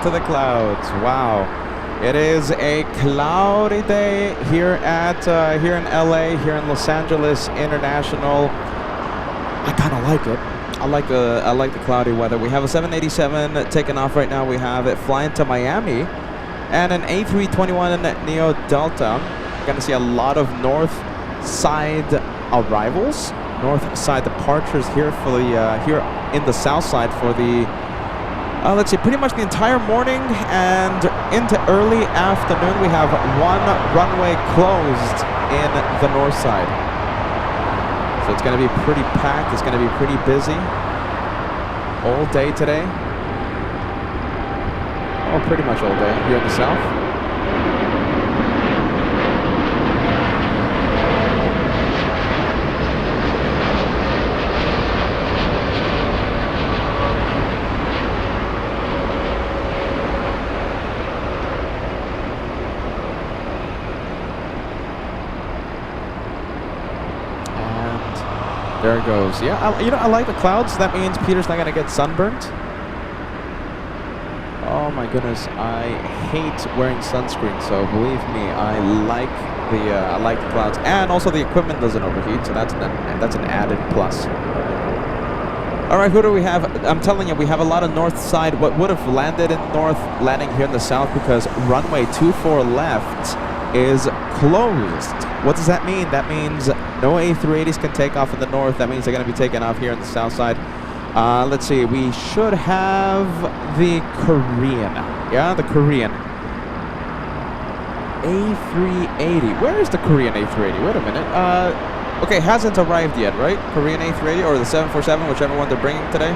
to the clouds. Wow. It is a cloudy day here in LA, here in Los Angeles International. I kind of like it. I like the cloudy weather. We have a 787 taking off right now. We have it flying to Miami, and an A321neo Delta. We're gonna see a lot of north side arrivals, north side departures here for the here in the south side for the let's see, pretty much the entire morning and into early afternoon. We have one runway closed in the north side. So it's going to be pretty packed. It's going to be pretty busy all day today. Oh, pretty much all day here in the south. There it goes. Yeah, I like the clouds. That means Peter's not gonna get sunburnt. Oh my goodness, I hate wearing sunscreen. So believe me, I like the clouds, and also the equipment doesn't overheat. So that's an added plus. All right, who do we have? I'm telling you, we have a lot of north side. What would have landed in north, landing here in the south because runway 24 left is closed. What does that mean? That means no A380s can take off in the north. That means they're going to be taking off here on the south side. Let's see. We should have the Korean. Yeah, the Korean A380. Where is the Korean A380? Wait a minute. Okay, hasn't arrived yet, right? Korean A380 or the 747, whichever one they're bringing today.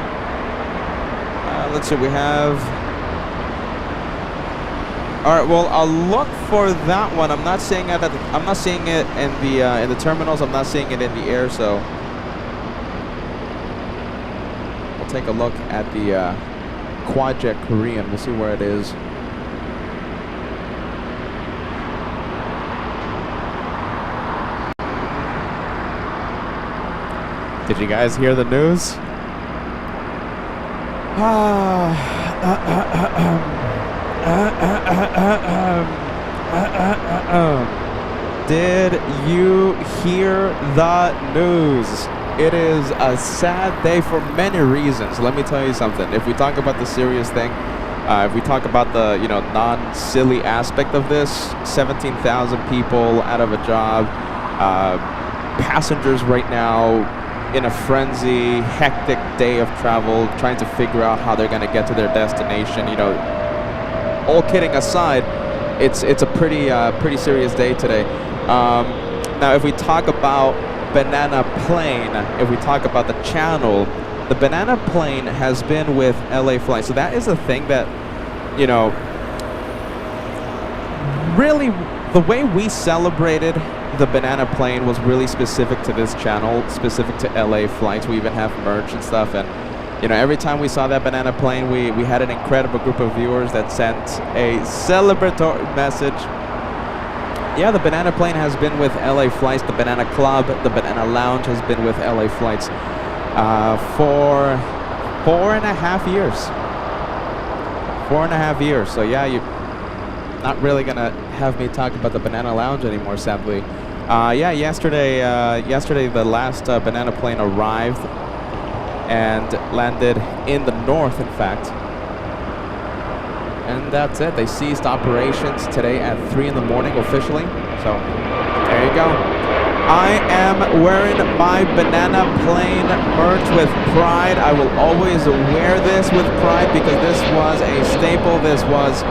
Let's see. We have. All right. Well, I'll look for that one. I'm not seeing it. I'm not seeing it in the terminals. I'm not seeing it in the air. So we'll take a look at the Quadjet Korean. We'll see where it is. Did you guys hear the news? Did you hear the news? It is a sad day for many reasons. Let me tell you something. If we talk about the serious thing, if we talk about the non-silly aspect of this, 17,000 people out of a job, passengers right now in a frenzy, hectic day of travel, trying to figure out how they're going to get to their destination. All kidding aside, it's a pretty serious day today. Now, if we talk about Banana Plane, if we talk about the channel, the Banana Plane has been with LA Flight. So that is a thing that, really the way we celebrated the Banana Plane was really specific to this channel, specific to LA Flights. We even have merch and stuff, and every time we saw that Banana Plane, we had an incredible group of viewers that sent a celebratory message. Yeah, the Banana Plane has been with LA Flights. The Banana Club, the Banana Lounge has been with LA Flights for 4.5 years. 4.5 years. So yeah, you're not really gonna have me talk about the Banana Lounge anymore, sadly. Yeah, yesterday the last Banana Plane arrived and landed in the north, in fact. And that's it. They ceased operations today at 3 in the morning officially. So there you go. I am wearing my Banana Plane merch with pride. I will always wear this with pride because this was a staple. This was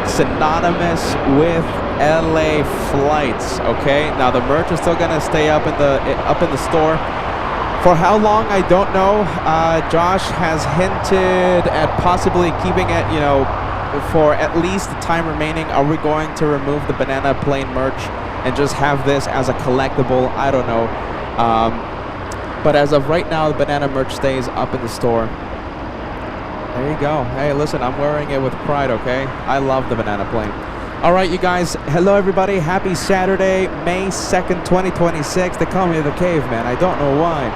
synonymous with LA Flights. Okay, now the merch is still gonna stay up in the store. For how long, I don't know. Josh has hinted at possibly keeping it, for at least the time remaining. Are we going to remove the Banana Plane merch and just have this as a collectible? I don't know. But as of right now, the Banana merch stays up in the store. There you go. Hey, listen, I'm wearing it with pride, okay? I love the Banana Plane. All right, you guys. Hello, everybody. Happy Saturday, May 2nd, 2026. They call me the Caveman. I don't know why.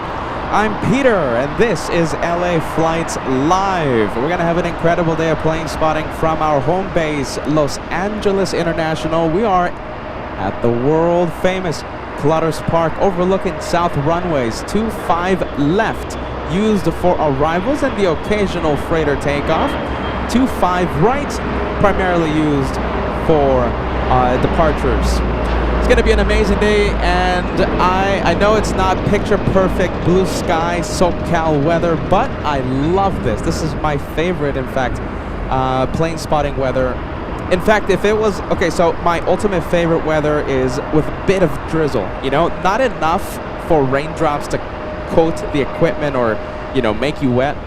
I'm Peter, and this is LA Flights Live. We're going to have an incredible day of plane spotting from our home base, Los Angeles International. We are at the world-famous Clutters Park, overlooking South Runways. 25 left, used for arrivals and the occasional freighter takeoff. 25 right, primarily used for departures. It's going to be an amazing day, and I know it's not picture-perfect blue sky SoCal weather, but I love this. This is my favorite, in fact, plane spotting weather. In fact, if it was... Okay, so my ultimate favorite weather is with a bit of drizzle. You know, not enough for raindrops to coat the equipment or, you know, make you wet.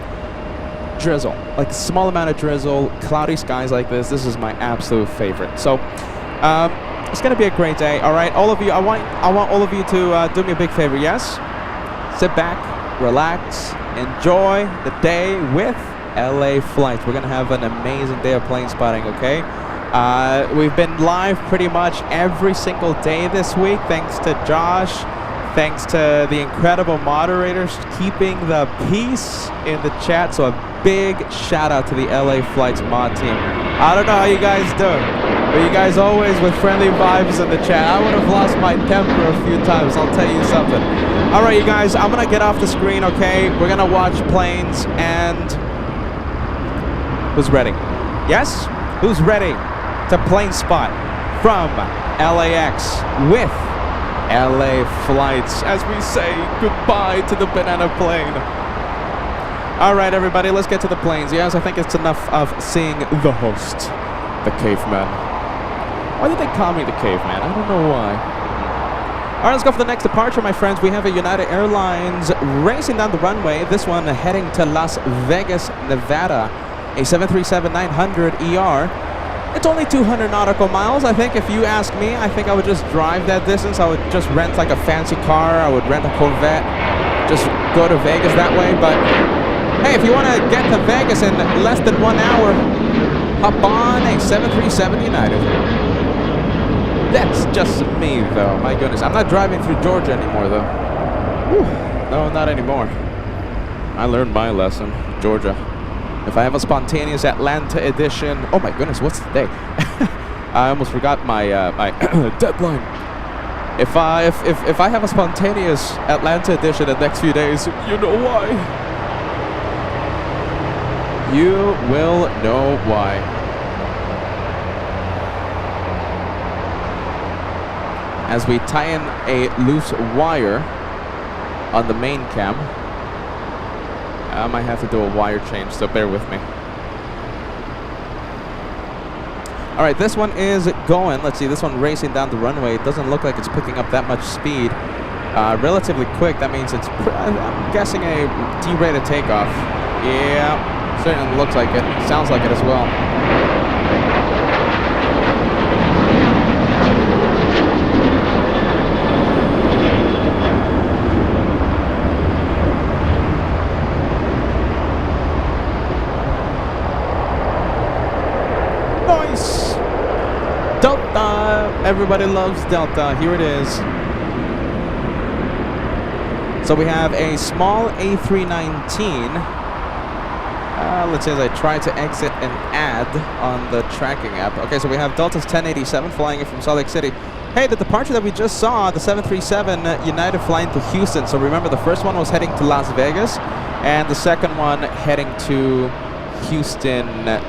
Drizzle. Like a small amount of drizzle, cloudy skies like this. This is my absolute favorite. So, it's going to be a great day. All right, all of you, I want all of you to do me a big favor. Yes? Sit back, relax, enjoy the day with LA Flights. We're going to have an amazing day of plane spotting, okay? We've been live pretty much every single day this week, thanks to Josh, thanks to the incredible moderators keeping the peace in the chat. So a big shout out to the LA Flights mod team. I don't know how you guys do it, but you guys always with friendly vibes in the chat. I would have lost my temper a few times, I'll tell you something. All right, you guys, I'm going to get off the screen, okay? We're going to watch planes, and... Who's ready? Yes? Who's ready to plane spot from LAX with LA Flights as we say goodbye to the banana plane? All right, everybody, let's get to the planes. Yes, I think it's enough of seeing the host, the caveman. Why did they call me the caveman? I don't know why. All right, let's go for the next departure, my friends. We have a United Airlines racing down the runway. This one heading to Las Vegas, Nevada. A 737-900 ER. It's only 200 nautical miles. I think if you ask me, I think I would just drive that distance. I would just rent like a fancy car. I would rent a Corvette. Just go to Vegas that way. But hey, if you want to get to Vegas in less than 1 hour, hop on a 737 United. That's just me, though. My goodness. I'm not driving through Georgia anymore, though. Whew. No, not anymore. I learned my lesson. Georgia. If I have a spontaneous Atlanta edition... Oh, my goodness. What's the day? I almost forgot my my deadline. If I have a spontaneous Atlanta edition in the next few days, you know why. You will know why. As we tie in a loose wire on the main cam. I might have to do a wire change, so bear with me. All right, this one is going. Let's see, this one racing down the runway. It doesn't look like it's picking up that much speed. Relatively quick. That means it's, I'm guessing, a D-rated takeoff. Yeah, certainly looks like it. Sounds like it as well. Delta! Everybody loves Delta. Here it is. So we have a small A319. Let's say as I try to exit an ad on the tracking app. Okay, so we have Delta's 1087 flying in from Salt Lake City. Hey, the departure that we just saw, the 737 United flying to Houston. So remember, the first one was heading to Las Vegas, and the second one heading to Houston,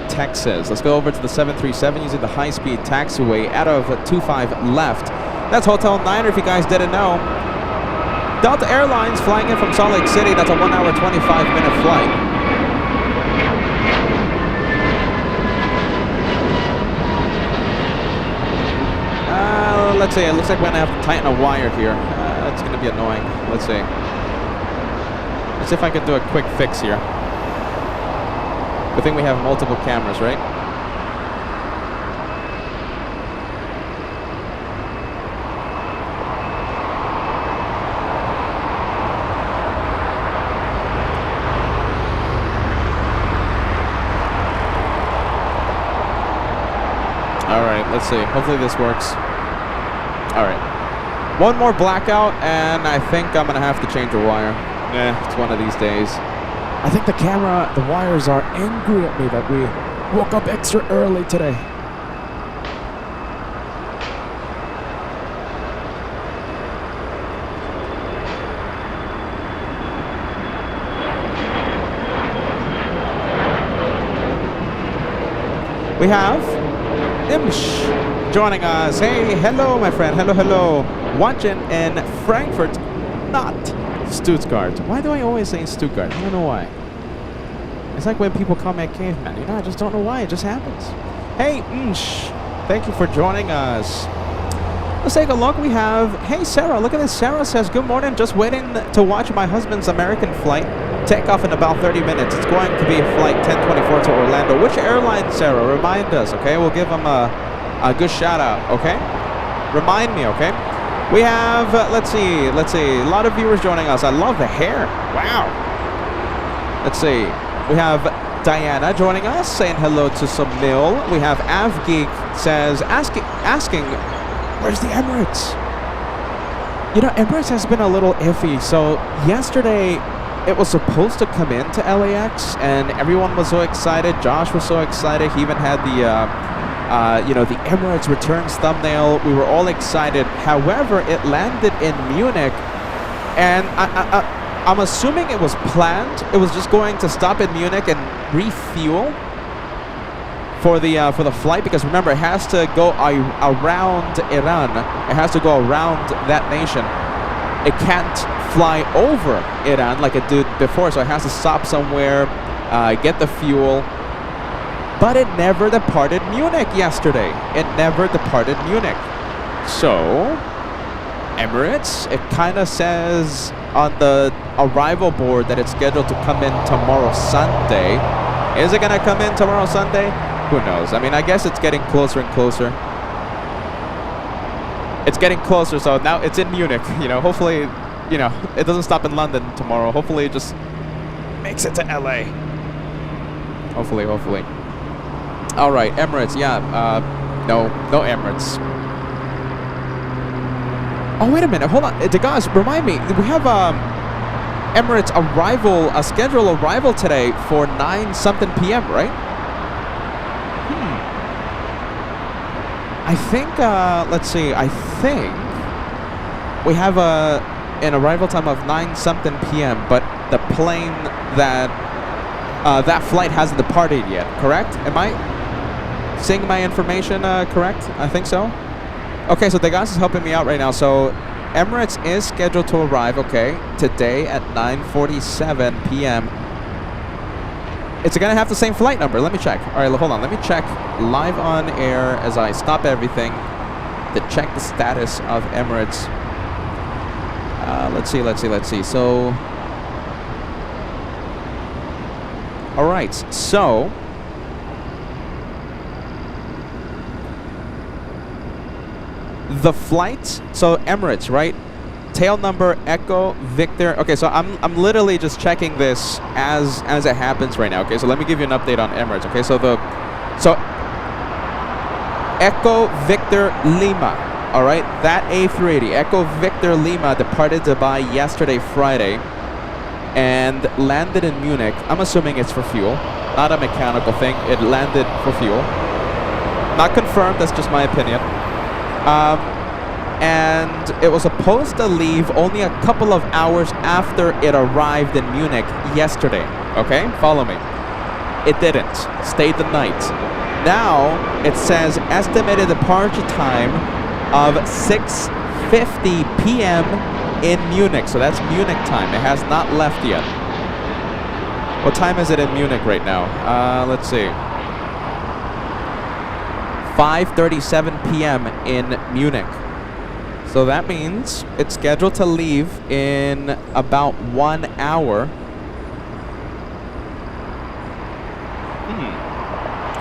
Texas. Let's go over to the 737 using the high-speed taxiway out of 25 left. That's Hotel Niner, if you guys didn't know. Delta Airlines flying in from Salt Lake City. That's a 1 hour, 25-minute flight. Let's see. It looks like we're going to have to tighten a wire here. That's going to be annoying. Let's see. Let's see if I can do a quick fix here. I think we have multiple cameras, right? All right, let's see. Hopefully this works. All right. One more blackout, and I think I'm going to have to change a wire. It's one of these days. I think the camera, the wires are angry at me that we woke up extra early today. We have Imsh joining us. Hey, hello, my friend. Hello, hello. Watching in Frankfurt, not Stuttgart. Why do I always say Stuttgart? I don't know why. It's like when people call me a caveman. You know, I just don't know why. It just happens. Hey, Imsh. Thank you for joining us. Let's take a look. We have, hey, Sarah. Look at this. Sarah says, good morning. Just waiting to watch my husband's American flight take off in about 30 minutes. It's going to be flight 1024 to Orlando. Which airline, Sarah? Remind us, okay? We'll give them a good shout out, okay? Remind me, okay? We have, let's see, a lot of viewers joining us. I love the hair. Wow. Let's see. We have Diana joining us, saying hello to Samil. We have AvGeek says, asking, where's the Emirates? You know, Emirates has been a little iffy. So yesterday, it was supposed to come into LAX, and everyone was so excited. Josh was so excited. He even had the, the Emirates returns thumbnail. We were all excited. However, it landed in Munich, and I'm assuming it was planned. It was just going to stop in Munich and refuel for the flight, because remember, it has to go around Iran. It has to go around that nation. It can't fly over Iran like it did before, so it has to stop somewhere, get the fuel. But it never departed Munich yesterday. It never departed Munich. So, Emirates, it kind of says on the arrival board that it's scheduled to come in tomorrow, Sunday. Is it going to come in tomorrow, Sunday? Who knows? I mean, I guess it's getting closer and closer. It's getting closer, so now it's in Munich. You know, hopefully, you know, it doesn't stop in London tomorrow. Hopefully it just makes it to LA. Hopefully. All right, Emirates, yeah. No Emirates. Oh, wait a minute. Hold on. Guys, remind me. We have Emirates arrival, a scheduled arrival today for 9-something p.m., right? I think, let's see, I think we have an arrival time of 9-something p.m., but the plane that flight hasn't departed yet, correct? Am I seeing my information correct? I think so. Okay, so the guys is helping me out right now. So Emirates is scheduled to arrive, okay, today at 9:47 p.m. It's going to have the same flight number. Let me check. All right, hold on. Let me check live on air as I stop everything to check the status of Emirates. Let's see. So, all right. So, the flight. So Emirates, right? Tail number Echo Victor. Okay, so I'm literally just checking this as it happens right now. Okay, so let me give you an update on Emirates. Okay, so Echo Victor Lima. All right, that A380 Echo Victor Lima departed Dubai yesterday, Friday, and landed in Munich. I'm assuming it's for fuel, not a mechanical thing. It landed for fuel. Not confirmed. That's just my opinion. And it was supposed to leave only a couple of hours after it arrived in Munich yesterday. Okay, follow me. It didn't. Stayed the night. Now it says estimated departure time of 6:50 p.m. in Munich. So that's Munich time. It has not left yet. What time is it in Munich right now? Let's see. 5:37 p.m. in Munich. So that means it's scheduled to leave in about 1 hour.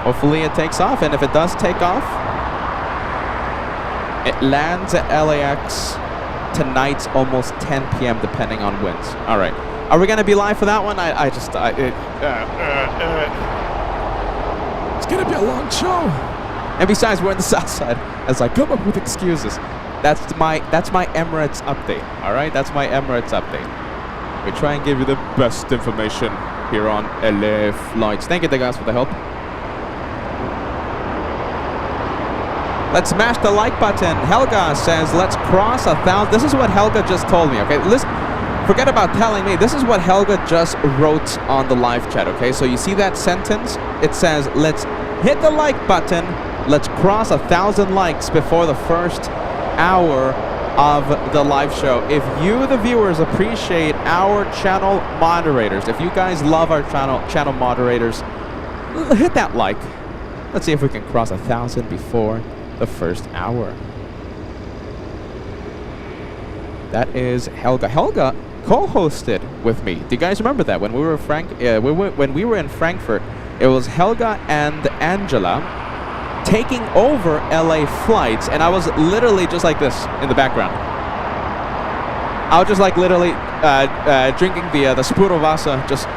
Hopefully it takes off, and if it does take off, it lands at LAX tonight, almost 10 p.m. depending on winds. All right. Are we going to be live for that one? It's going to be a long show. And besides, we're in the south side. As I come up with excuses. That's my Emirates update. All right, that's my Emirates update. We try and give you the best information here on LA Flights. Thank you guys for the help. Let's smash the like button. Helga says, let's cross 1,000. This is what Helga just told me, okay? Listen, forget about telling me. This is what Helga just wrote on the live chat, okay? So you see that sentence? It says, let's hit the like button. Let's cross 1,000 likes before the first hour of the live show. If you, the viewers, appreciate our channel moderators, if you guys love our channel moderators, hit that like. Let's see if we can cross 1,000 before the first hour. That is Helga. Helga co-hosted with me. Do you guys remember that when we were when we were in Frankfurt? It was Helga and Angela taking over LA Flights, and I was literally just like this in the background. I was just like literally drinking the Spuro Vasa, just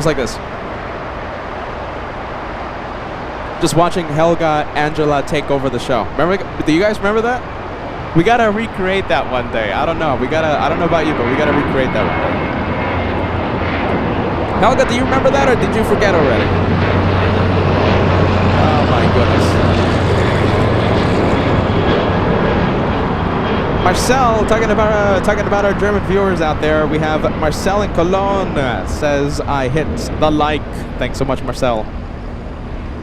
like this. Just watching Helga, Angela take over the show. Remember? Do you guys remember that? We gotta recreate that one day. I don't know. I don't know about you, but we gotta recreate that one day. Helga, do you remember that, or did you forget already? Oh my goodness. Marcel, talking about our German viewers out there. We have Marcel in Cologne says I hit the like. Thanks so much, Marcel.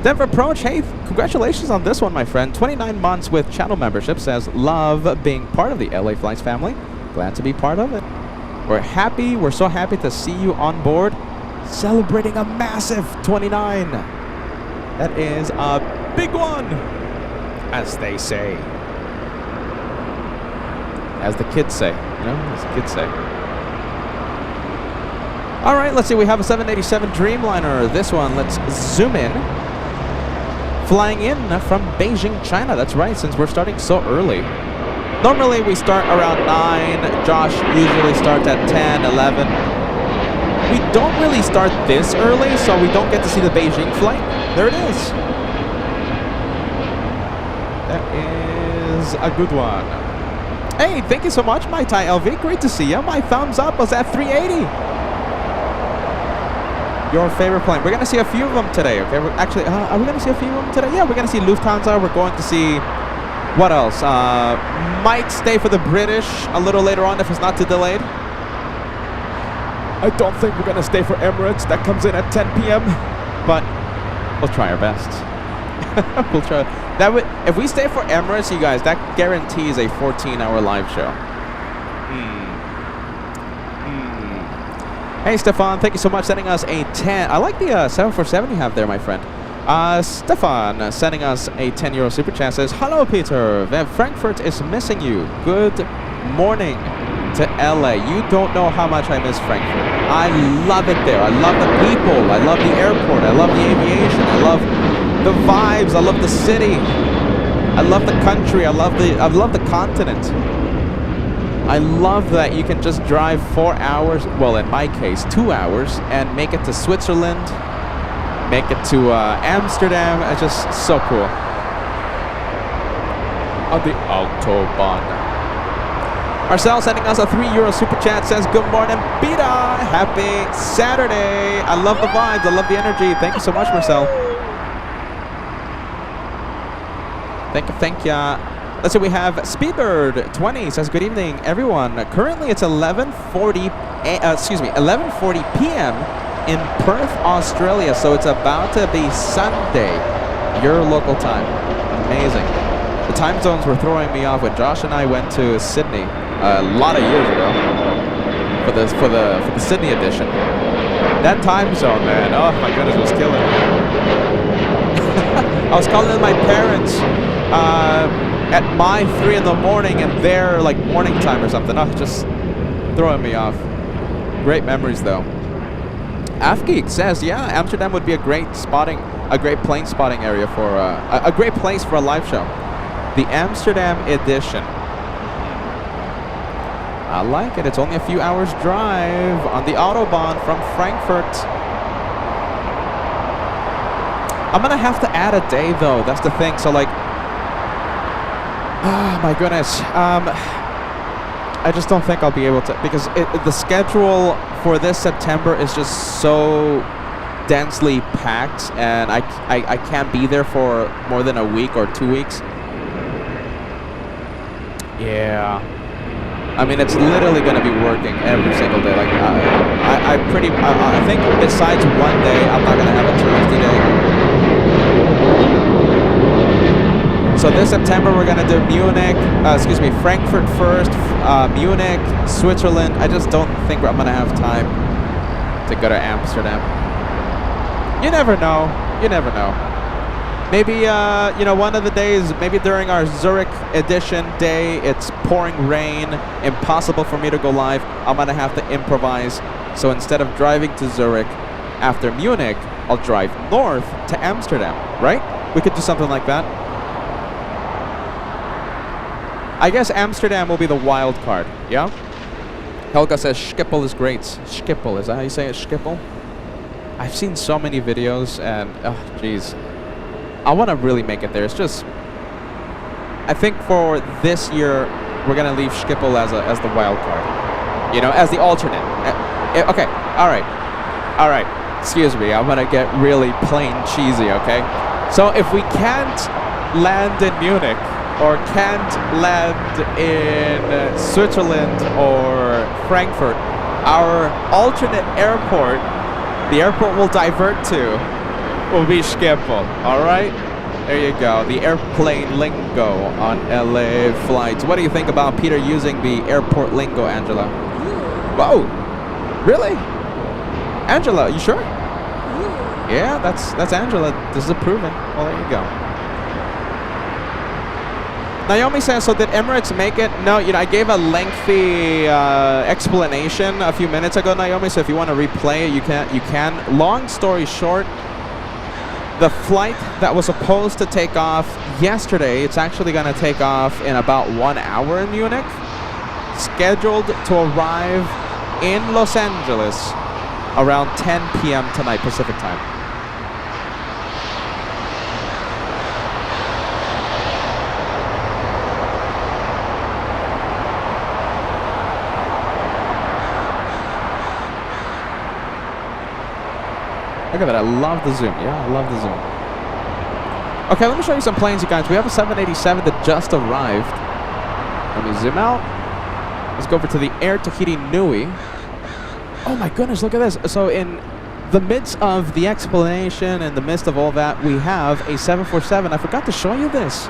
Denver Approach, hey, congratulations on this one, my friend. 29 months with channel membership, says love being part of the LA Flights family. Glad to be part of it. We're so happy to see you on board. Celebrating a massive 29. That is a big one, as they say. As the kids say, you know, as the kids say. All right, let's see, we have a 787 Dreamliner. This one, let's zoom in. Flying in from Beijing, China. That's right, since we're starting so early. Normally we start around 9. Josh usually starts at 10, 11. We don't really start this early, so we don't get to see the Beijing flight. There it is. That is a good one. Hey, thank you so much, my Thai LV. Great to see you. My thumbs up was at 380. Your favorite plane. We're going to see a few of them today, okay? Actually, are we going to see a few of them today? Yeah, we're going to see Lufthansa. We're going to see... What else? Might stay for the British a little later on if it's not too delayed. I don't think we're going to stay for Emirates. That comes in at 10 p.m. But we'll try our best. We'll try. If we stay for Emirates, you guys, that guarantees a 14-hour live show. Hey, Stefan, thank you so much sending us a 10. I like the 747 you have there, my friend. Stefan sending us a €10 super chat says, hello, Peter. Frankfurt is missing you. Good morning to LA. You don't know how much I miss Frankfurt. I love it there. I love the people. I love the airport. I love the aviation. I love the vibes. I love the city. I love the country. I love the continent. I love that you can just drive 4 hours, well, in my case, 2 hours, and make it to Switzerland, make it to Amsterdam. It's just so cool. On the Autobahn. Marcel sending us a €3 super chat says, good morning, Beta. Happy Saturday. I love the vibes. I love the energy. Thank you so much, Marcel. Thank you. Let's see, we have Speedbird 20 says, good evening, everyone. Currently, it's 11:40 p.m. in Perth, Australia. So it's about to be Sunday, your local time. Amazing. The time zones were throwing me off when Josh and I went to Sydney a lot of years ago for the Sydney edition. That time zone, man. Oh my goodness, it was killing me. I was calling my parents. At my 3 in the morning and their like morning time or something. Oh, just throwing me off. Great memories though. Afgeek says, yeah, Amsterdam would be a great plane spotting area for a great place for a live show. The Amsterdam edition. I like it. It's only a few hours drive on the Autobahn from Frankfurt. I'm gonna have to add a day though. That's the thing. So like, oh my goodness. I just don't think I'll be able to, because the schedule for this September is just so densely packed, and I can't be there for more than a week or 2 weeks. Yeah. I mean, it's literally going to be working every single day. Like, I think besides one day, I'm not going to have a Tuesday day. So this September, we're going to do Frankfurt first, Munich, Switzerland. I just don't think I'm going to have time to go to Amsterdam. You never know. You never know. Maybe, one of the days, maybe during our Zurich edition day, it's pouring rain, impossible for me to go live. I'm going to have to improvise. So instead of driving to Zurich after Munich, I'll drive north to Amsterdam, right? We could do something like that. I guess Amsterdam will be the wild card, yeah? Helga says Schiphol is great. Schiphol, is that how you say it? Schiphol? I've seen so many videos, and, oh, jeez. I want to really make it there. It's just, I think for this year, we're going to leave Schiphol as the wild card. You know, as the alternate. Okay, all right. Excuse me, I'm going to get really plain cheesy, okay? So if we can't land in Munich, or can't land in Switzerland or Frankfurt, our alternate airport, the airport we'll divert to, will be Schiphol. All right, there you go. The airplane lingo on LA flights. What do you think about Peter using the airport lingo, Angela? Whoa, really? Angela, you sure? Yeah, that's Angela disapproving. Well, there you go. Naomi says, so did Emirates make it? No, I gave a lengthy explanation a few minutes ago, Naomi, so if you want to replay it, you can. Long story short, the flight that was supposed to take off yesterday, it's actually going to take off in about 1 hour in Munich, scheduled to arrive in Los Angeles around 10 p.m. tonight, Pacific time. Look at that, I love the zoom. Yeah, I love the zoom. Okay, let me show you some planes, you guys. We have a 787 that just arrived. Let me zoom out. Let's go over to the Air Tahiti Nui. Oh my goodness, look at this. So in the midst of the explanation, in the midst of all that, we have a 747. I forgot to show you this.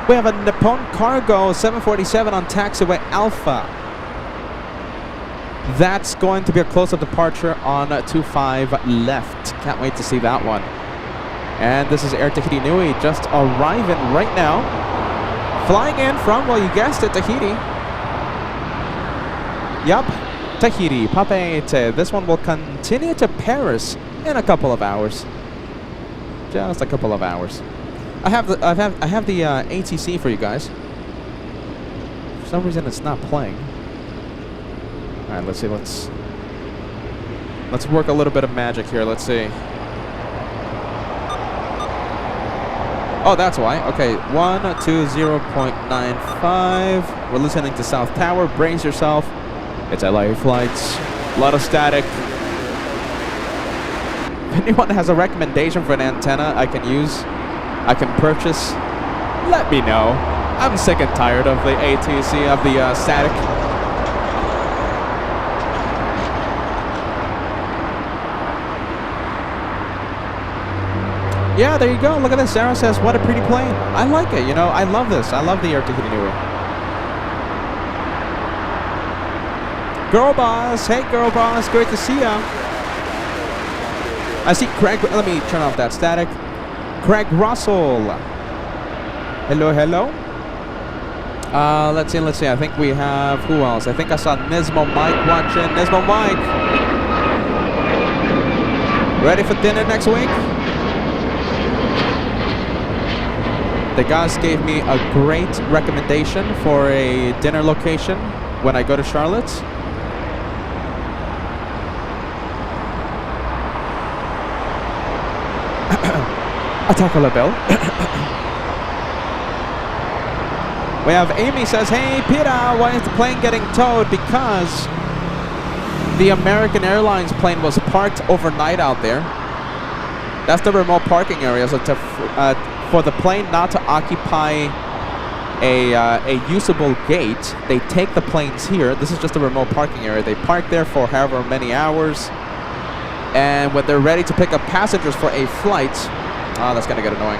We have a Nippon Cargo 747 on taxiway Alpha. That's going to be a close-up departure on 25 left. Can't wait to see that one. And this is Air Tahiti Nui just arriving right now. Flying in from, well, you guessed it, Tahiti. Yup, Tahiti, Papeete. This one will continue to Paris in a couple of hours. Just a couple of hours. I have the ATC for you guys. For some reason, it's not playing. All right, let's see. Let's work a little bit of magic here. Let's see. Oh, that's why. Okay, 120.95. We're listening to South Tower. Brace yourself. It's LA flights. A lot of static. If anyone has a recommendation for an antenna I can use, I can purchase, let me know. I'm sick and tired of the ATC, of the static. Yeah, there you go. Look at this. Sarah says, what a pretty plane. I like it. I love this. I love the Air Tahiti Nui. Girl Boss. Hey, Girl Boss. Great to see ya. I see Craig. Let me turn off that static. Craig Russell. Hello, hello. Let's see. I think we have, who else? I think I saw Nismo Mike watching. Nismo Mike. Ready for dinner next week? The guys gave me a great recommendation for a dinner location when I go to Charlotte. A Taco La Belle. We have Amy says, hey, Peter, why is the plane getting towed? Because the American Airlines plane was parked overnight out there. That's the remote parking area. So for the plane not to occupy a usable gate, they take the planes here. This is just a remote parking area. They park there for however many hours. And when they're ready to pick up passengers for a flight, that's going to get annoying.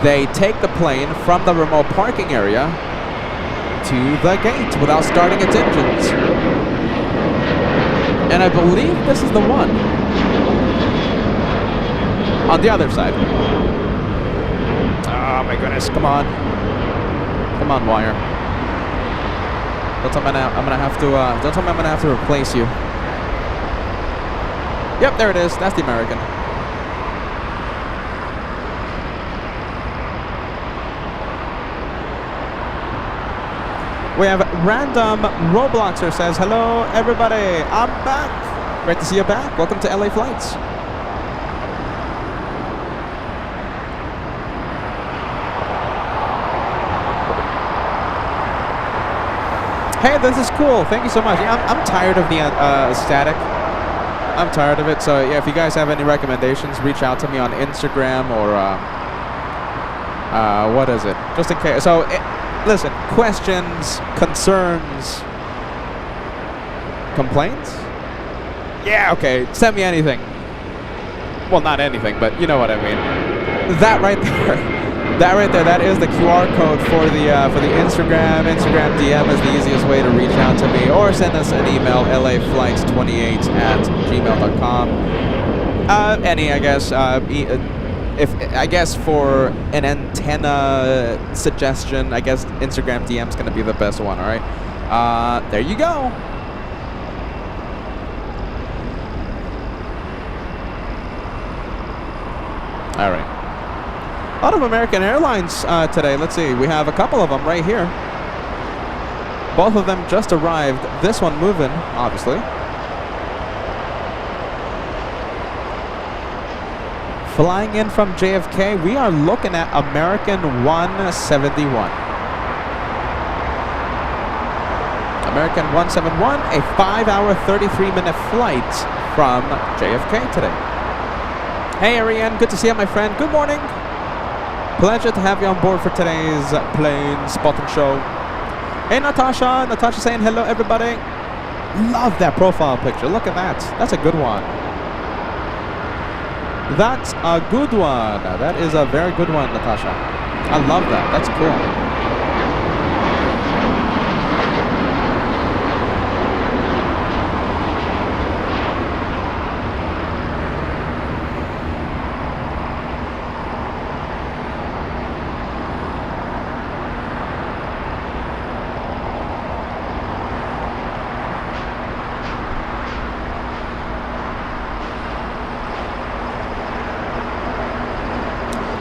They take the plane from the remote parking area to the gate without starting its engines. And I believe this is the one on the other side. Oh my goodness, come on. Come on, wire. Don't tell me I'm gonna have to don't tell me I'm gonna have to replace you. Yep, there it is. That's the American. We have Random Robloxer says, hello everybody, I'm back. Great to see you back. Welcome to LA Flights. Hey, this is cool. Thank you so much. Yeah, I'm tired of the static. I'm tired of it. So yeah, if you guys have any recommendations, reach out to me on Instagram or what is it? Just in case. So listen, questions, concerns, complaints? Yeah, okay. Send me anything. Well, not anything, but you know what I mean. That right there. That right there, that is the QR code for the Instagram. Instagram DM is the easiest way to reach out to me, or send us an email, laflights28@gmail.com. Any, I guess, if I guess for an antenna suggestion, I guess Instagram DM is gonna be the best one. All right, there you go. All right. A lot of American Airlines today. Let's see. We have a couple of them right here. Both of them just arrived. This one moving, obviously. Flying in from JFK, we are looking at American 171. American 171, a 5-hour, 33-minute flight from JFK today. Hey, Ariane. Good to see you, my friend. Good morning. Pleasure to have you on board for today's plane spotting show. Hey, Natasha. Natasha saying hello, everybody. Love that profile picture. Look at that. That's a good one. That's a good one. That is a very good one, Natasha. I love that. That's cool.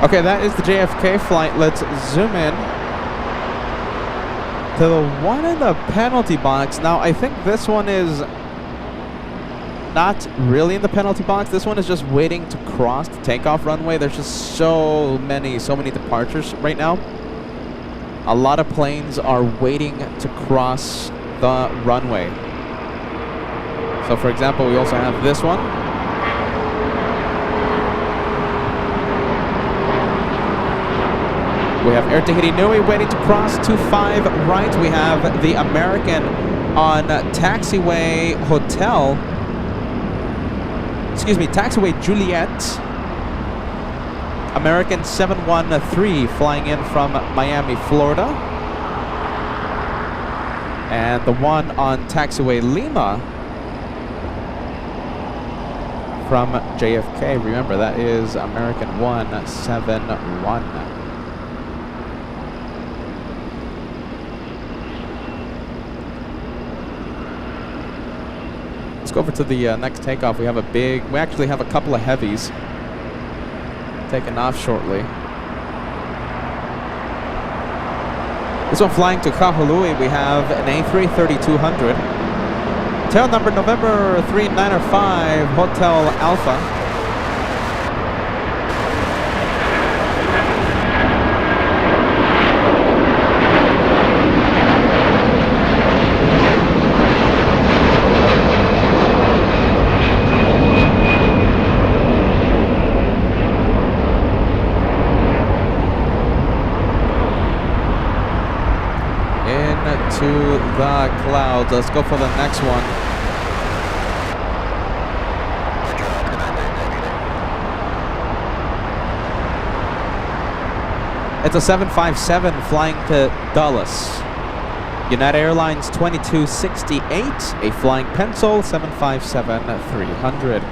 Okay, that is the JFK flight. Let's zoom in to the one in the penalty box. Now, I think this one is not really in the penalty box. This one is just waiting to cross the takeoff runway. There's just so many departures right now. A lot of planes are waiting to cross the runway. So, for example, we also have this one. We have Air Tahiti Nui waiting to cross 25 right. We have the American on Taxiway Hotel. Excuse me, Taxiway Juliet. American 713 flying in from Miami, Florida. And the one on Taxiway Lima from JFK. Remember, that is American 171. Let's go over to the next takeoff. We actually have a couple of heavies taking off shortly. This one flying to Kahului, we have an A330-200. Tail number November 3905, Hotel Alpha. the clouds. Let's go for the next one. It's a 757 flying to Dulles. United Airlines 2268, a flying pencil 757-300.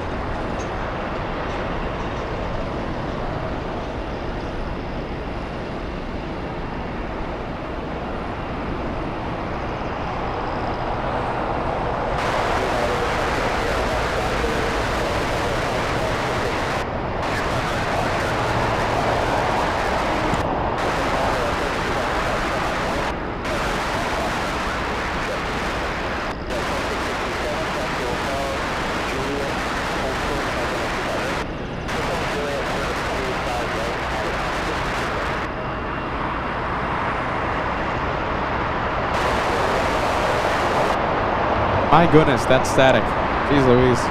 My goodness, that's static. Jeez Louise.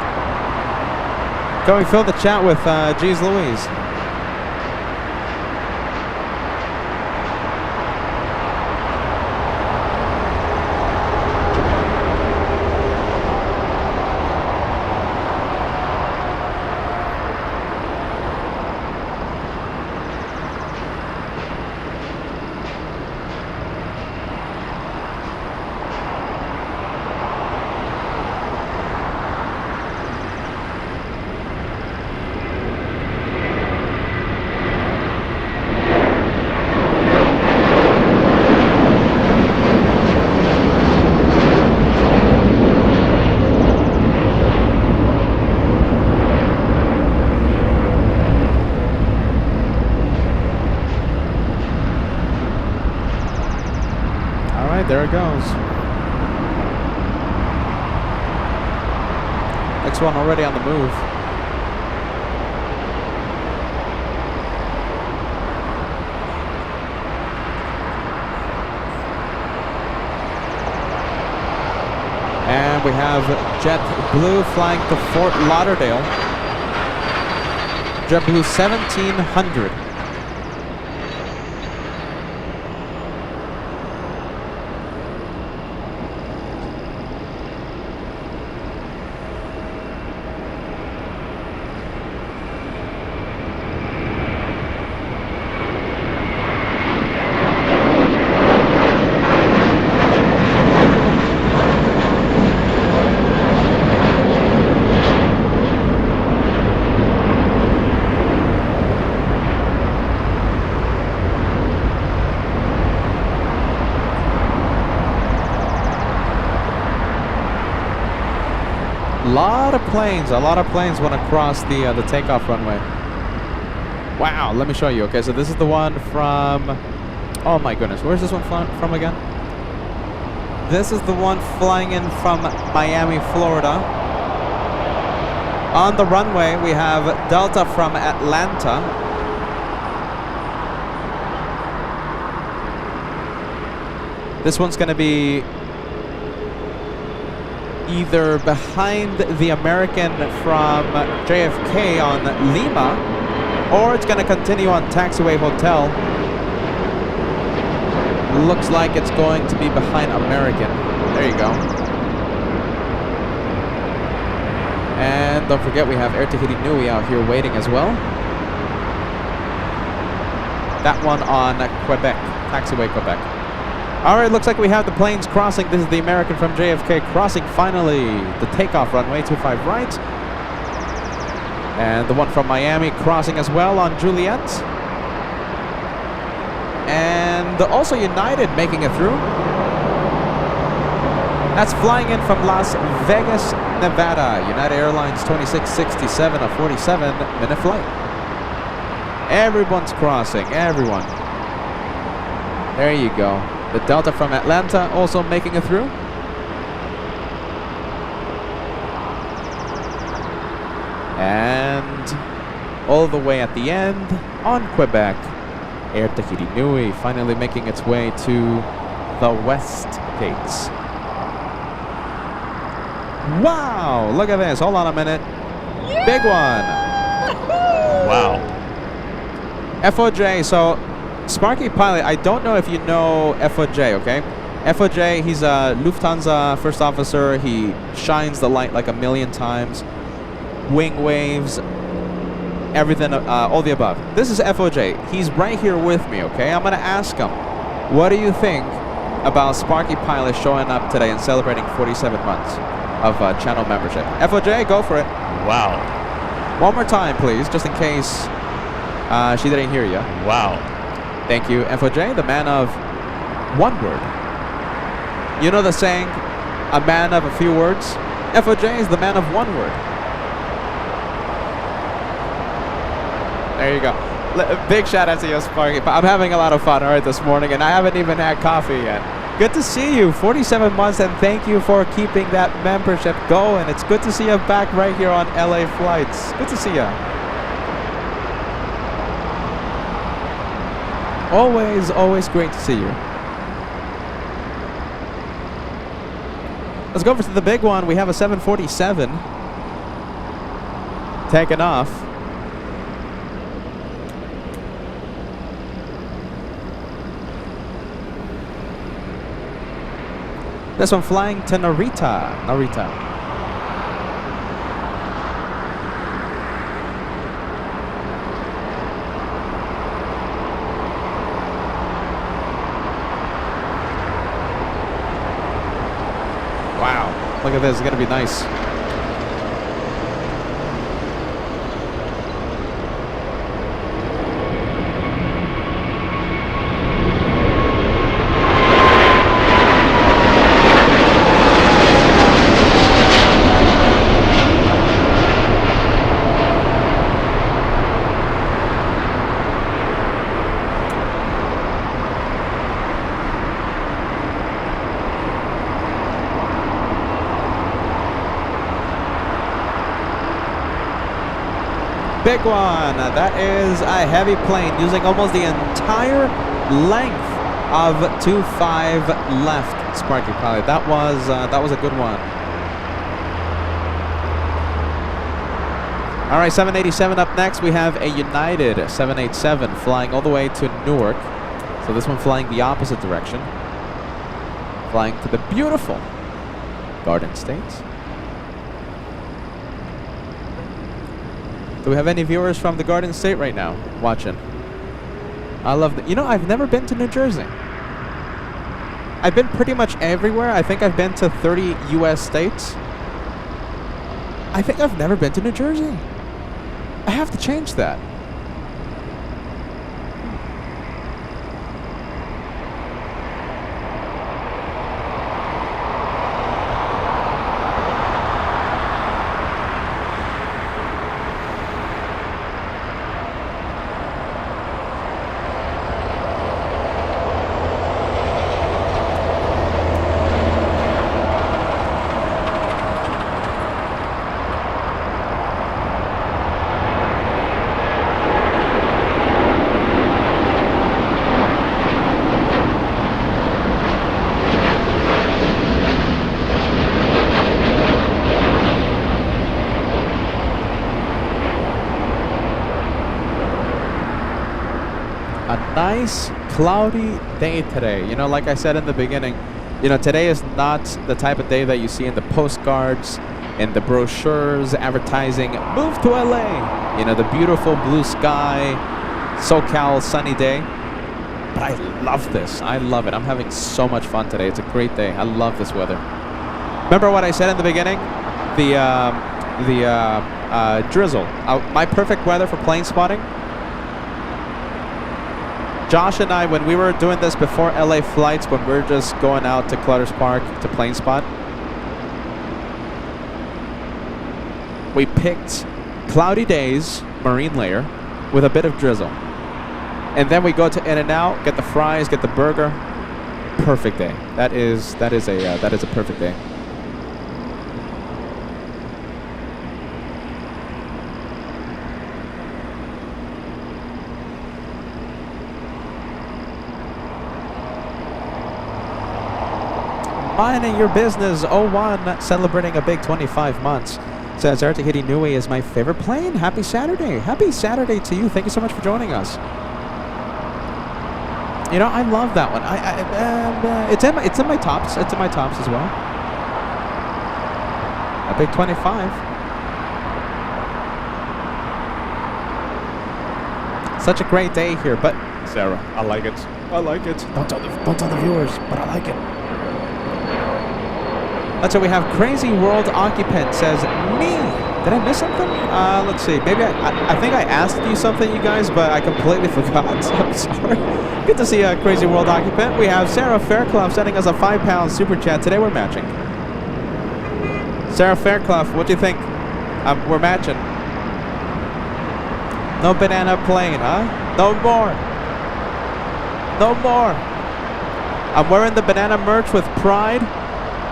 Can we fill the chat with Jeez Louise? There it goes. Next one already on the move. And we have JetBlue flying to Fort Lauderdale. JetBlue 1700. A lot of planes want to cross the takeoff runway. Wow, let me show you. Okay, so this is the one from, oh my goodness, where's this one from again? This is the one flying in from Miami, Florida. On the runway, we have Delta from Atlanta. This one's going to be either behind the American from JFK on Lima, or it's going to continue on TWA Hotel. Looks like it's going to be behind American. There you go. And don't forget, we have Air Tahiti Nui out here waiting as well. That one on Quebec, taxiway Quebec. All right, looks like we have the planes crossing. This is the American from JFK crossing finally the takeoff runway, 25 right. And the one from Miami crossing as well on Juliet. And also United making it through. That's flying in from Las Vegas, Nevada. United Airlines 2667, a 47-minute flight. Everyone's crossing, everyone. There you go. The Delta from Atlanta also making it through. And all the way at the end on Quebec, Air Tahiti Nui finally making its way to the West Gates. Wow, look at this. Hold on a minute. Yeah! Big one. Wow. FOJ, so Sparky Pilot, I don't know if you know FOJ, okay? FOJ, he's a Lufthansa first officer. He shines the light like a million times. Wing waves, everything, all the above. This is FOJ. He's right here with me, okay? I'm going to ask him, what do you think about Sparky Pilot showing up today and celebrating 47 months of channel membership? FOJ, go for it. Wow. One more time, please, just in case she didn't hear you. Wow. Thank you, FOJ, the man of one word. You know the saying, a man of a few words? FOJ is the man of one word. There you go. Big shout out to you, Sparky. I'm having a lot of fun, all right, this morning, and I haven't even had coffee yet. Good to see you. 47 months, and thank you for keeping that membership going. It's good to see you back right here on LA Flights. Good to see you. Always, always great to see you. Let's go over to the big one. We have a 747 taking off. This one flying to Narita. Wow, look at this, it's gonna be nice. Big one. That is a heavy plane using almost the entire length of 2.5 left. Sparky Pilot. That was a good one. All right, 787 up next. We have a United 787 flying all the way to Newark. So this one flying the opposite direction, flying to the beautiful Garden State. Do we have any viewers from the Garden State right now watching? I love that. You know, I've never been to New Jersey. I've been pretty much everywhere. I think I've been to 30 US states. I think I've never been to New Jersey. I have to change that. Nice cloudy day today. You know, like I said in the beginning, you know, today is not the type of day that you see in the postcards, in the brochures advertising move to LA. You know, the beautiful blue sky, SoCal sunny day. But I love this. I love it. I'm having so much fun today. It's a great day. I love this weather. Remember what I said in the beginning? The drizzle. My perfect weather for plane spotting. Josh and I, when we were doing this before LA flights, when we were just going out to Clutters Park to plane spot, we picked cloudy days, marine layer, with a bit of drizzle. And then we go to In-N-Out, get the fries, get the burger. Perfect day. That is a perfect day. Minding your business, 01, celebrating a big 25 months. Says Artikiti Nui is my favorite plane. Happy Saturday. Happy Saturday to you. Thank you so much for joining us. You know, I love that one. It's in my tops. It's in my tops as well. A big 25. Such a great day here, but Sarah, I like it. I like it. Don't tell the viewers, but I like it. Let's say we have Crazy World Occupant says, me. Did I miss something? Let's see. Maybe I think I asked you something, you guys, but I completely forgot. I'm sorry. Good to see Crazy World Occupant. We have Sarah Fairclough sending us a £5 super chat. Today we're matching. Sarah Fairclough, what do you think? We're matching. No banana plane, huh? No more. No more. I'm wearing the banana merch with pride.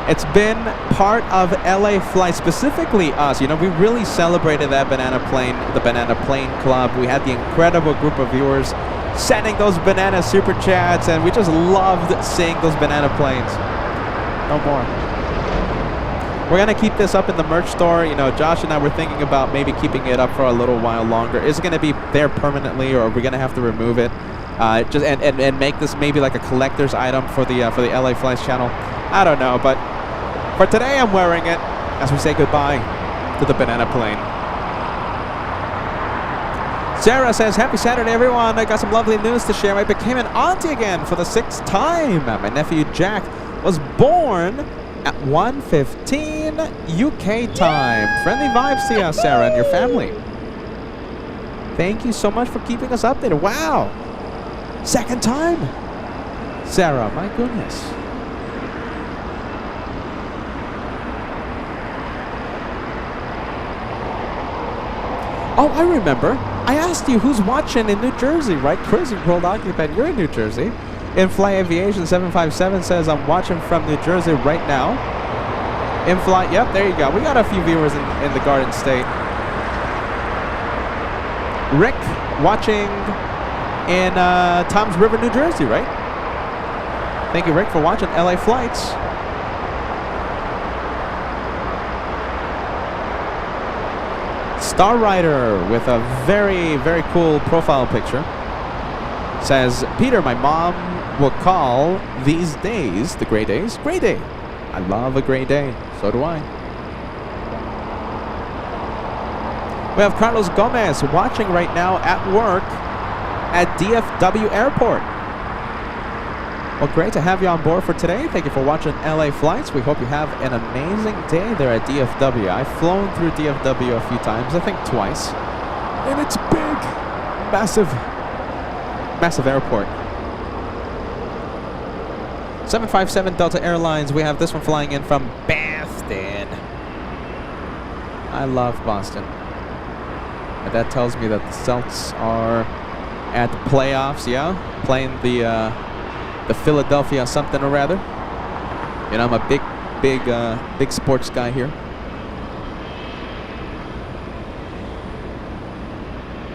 It's been part of LA Flight, specifically us. You know, we really celebrated that banana plane, the Banana Plane Club. We had the incredible group of viewers sending those banana super chats, and we just loved seeing those banana planes. No more. We're going to keep this up in the merch store. You know, Josh and I were thinking about maybe keeping it up for a little while longer. Is it going to be there permanently, or are we going to have to remove it? Just and make this maybe like a collector's item for the LA Flights channel? I don't know, but for today I'm wearing it as we say goodbye to the banana plane. Sarah says, happy Saturday, everyone. I got some lovely news to share. I became an auntie again for the 6th time. My nephew Jack was born at 1:15 UK time. Friendly vibes to you, Sarah, and your family. Thank you so much for keeping us updated. Wow. 2nd time. Sarah, my goodness. Oh, I remember. I asked you who's watching in New Jersey, right? Crazy World Occupant, you're in New Jersey. In-flight Aviation 757 says, I'm watching from New Jersey right now. In-flight, yep, there you go. We got a few viewers in the Garden State. Rick watching in Toms River, New Jersey, right? Thank you, Rick, for watching LA Flights. Star Rider with a very, very cool profile picture says, Peter, my mom will call these days the gray days. Gray day. I love a gray day. So do I. We have Carlos Gomez watching right now at work at DFW Airport. Well, great to have you on board for today. Thank you for watching LA Flights. We hope you have an amazing day there at DFW. I've flown through DFW a few times, I think twice. And it's big. Massive. Massive airport. 757 Delta Airlines. We have this one flying in from Boston. I love Boston. And that tells me that the Celtics are at the playoffs, yeah? Playing the Philadelphia something or rather. You know, I'm a big sports guy here.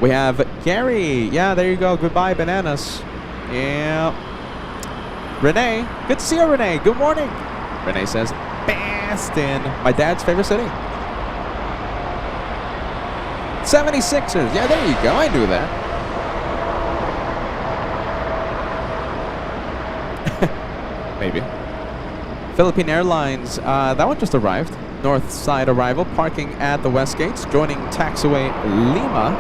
We have Gary. Yeah, there you go. Goodbye, bananas. Yeah. Renee. Good to see you, Renee. Good morning. Renee says, Boston. My dad's favorite city. 76ers. Yeah, there you go. I knew that. Maybe. Philippine Airlines, that one just arrived. North side arrival, parking at the West Gates, joining taxiway Lima.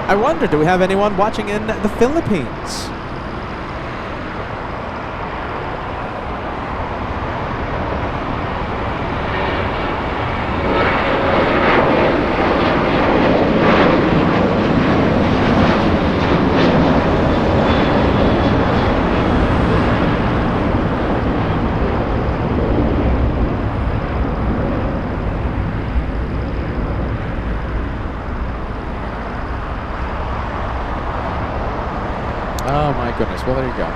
I wonder, do we have anyone watching in the Philippines? Oh my goodness, well there you go.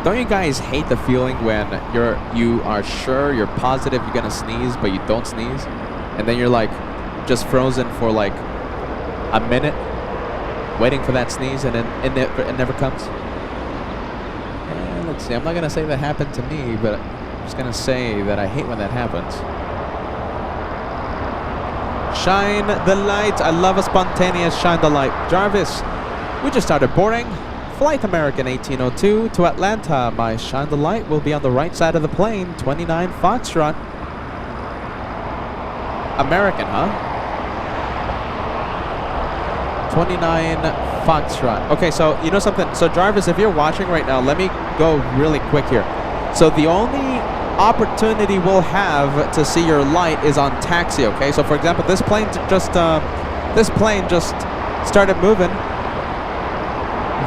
Don't you guys hate the feeling when you are sure, you're positive you're gonna sneeze, but you don't sneeze? And then you're like, just frozen for like a minute, waiting for that sneeze, and then it never comes? Let's see, I'm not gonna say that happened to me, but I'm just gonna say that I hate when that happens. Shine the light. I love a spontaneous shine the light. Jarvis, we just started boarding. Flight American 1802 to Atlanta. My shine the light will be on the right side of the plane. 29 Foxtrot. American, huh? 29 Foxtrot. Okay, so you know something? So Jarvis, if you're watching right now, let me go really quick here. So the only opportunity we'll have to see your light is on taxi, okay? So for example, this plane just started moving.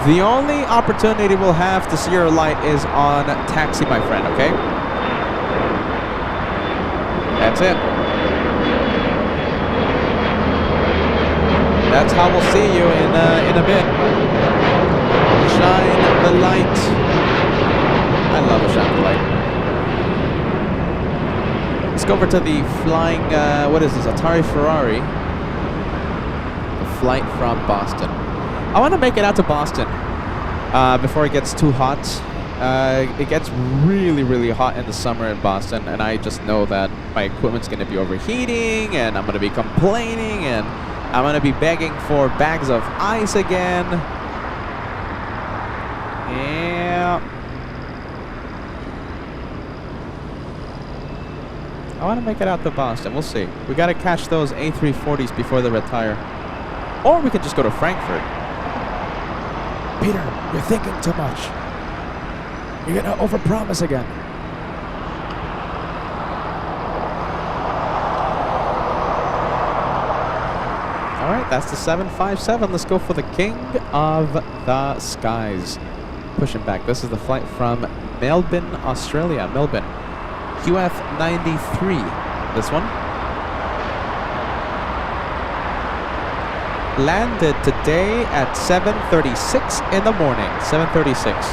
The only opportunity we'll have to see your light is on taxi, my friend, okay? That's it. That's how we'll see you in a bit. Shine the light. I love a shine the light. Let's go over to the flying, what is this, Atari Ferrari. The flight from Boston. I want to make it out to Boston before it gets too hot. It gets really, really hot in the summer in Boston, and I just know that my equipment's going to be overheating, and I'm going to be complaining, and I'm going to be begging for bags of ice again. Yeah. I want to make it out to Boston. We'll see. We got to catch those A340s before they retire. Or we could just go to Frankfurt. Peter, you're thinking too much. You're going to overpromise again. All right, that's the 757. Let's go for the King of the Skies. Pushing back. This is the flight from Melbourne, Australia. Melbourne. QF 93. This one. Landed today at 7:36 in the morning. 7:36.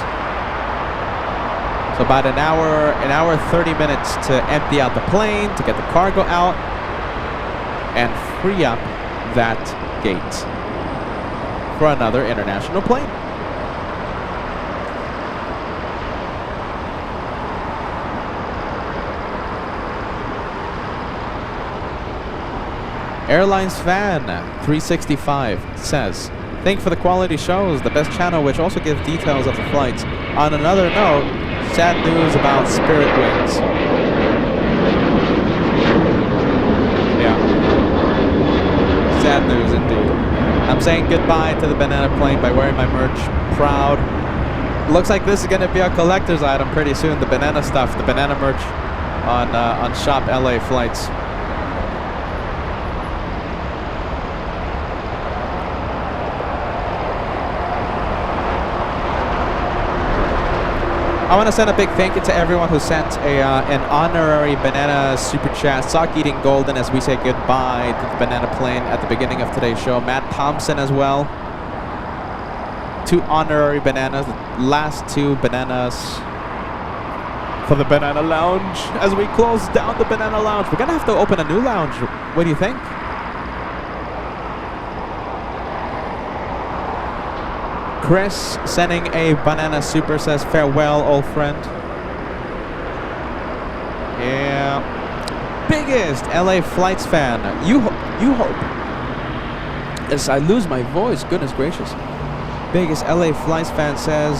So about an hour 30 minutes to empty out the plane, to get the cargo out, and free up that gate for another international plane. Airlines Fan 365 says, "Thank you for the quality shows, the best channel which also gives details of the flights. On another note, sad news about Spirit Wings." Yeah. Sad news indeed. I'm saying goodbye to the banana plane by wearing my merch. Proud. Looks like this is going to be a collector's item pretty soon. The banana stuff, the banana merch on Shop LA Flights. I want to send a big thank you to everyone who sent an honorary banana super chat. Sock Eating Golden as we say goodbye to the banana plane at the beginning of today's show. Matt Thompson as well. 2 honorary bananas. The last 2 bananas for the Banana Lounge as we close down the Banana Lounge. We're going to have to open a new lounge. What do you think? Chris sending a banana super says, "Farewell, old friend." Yeah. Biggest LA Flights fan. You hope. As I lose my voice, goodness gracious. Biggest LA Flights fan said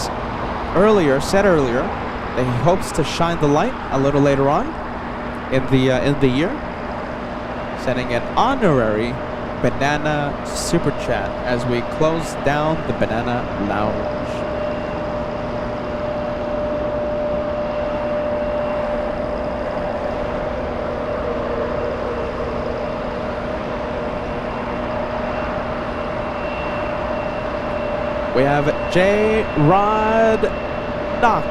earlier that he hopes to shine the light a little later on in the year. Sending an honorary banana super chat as we close down the Banana Lounge. We have J. Rod Knock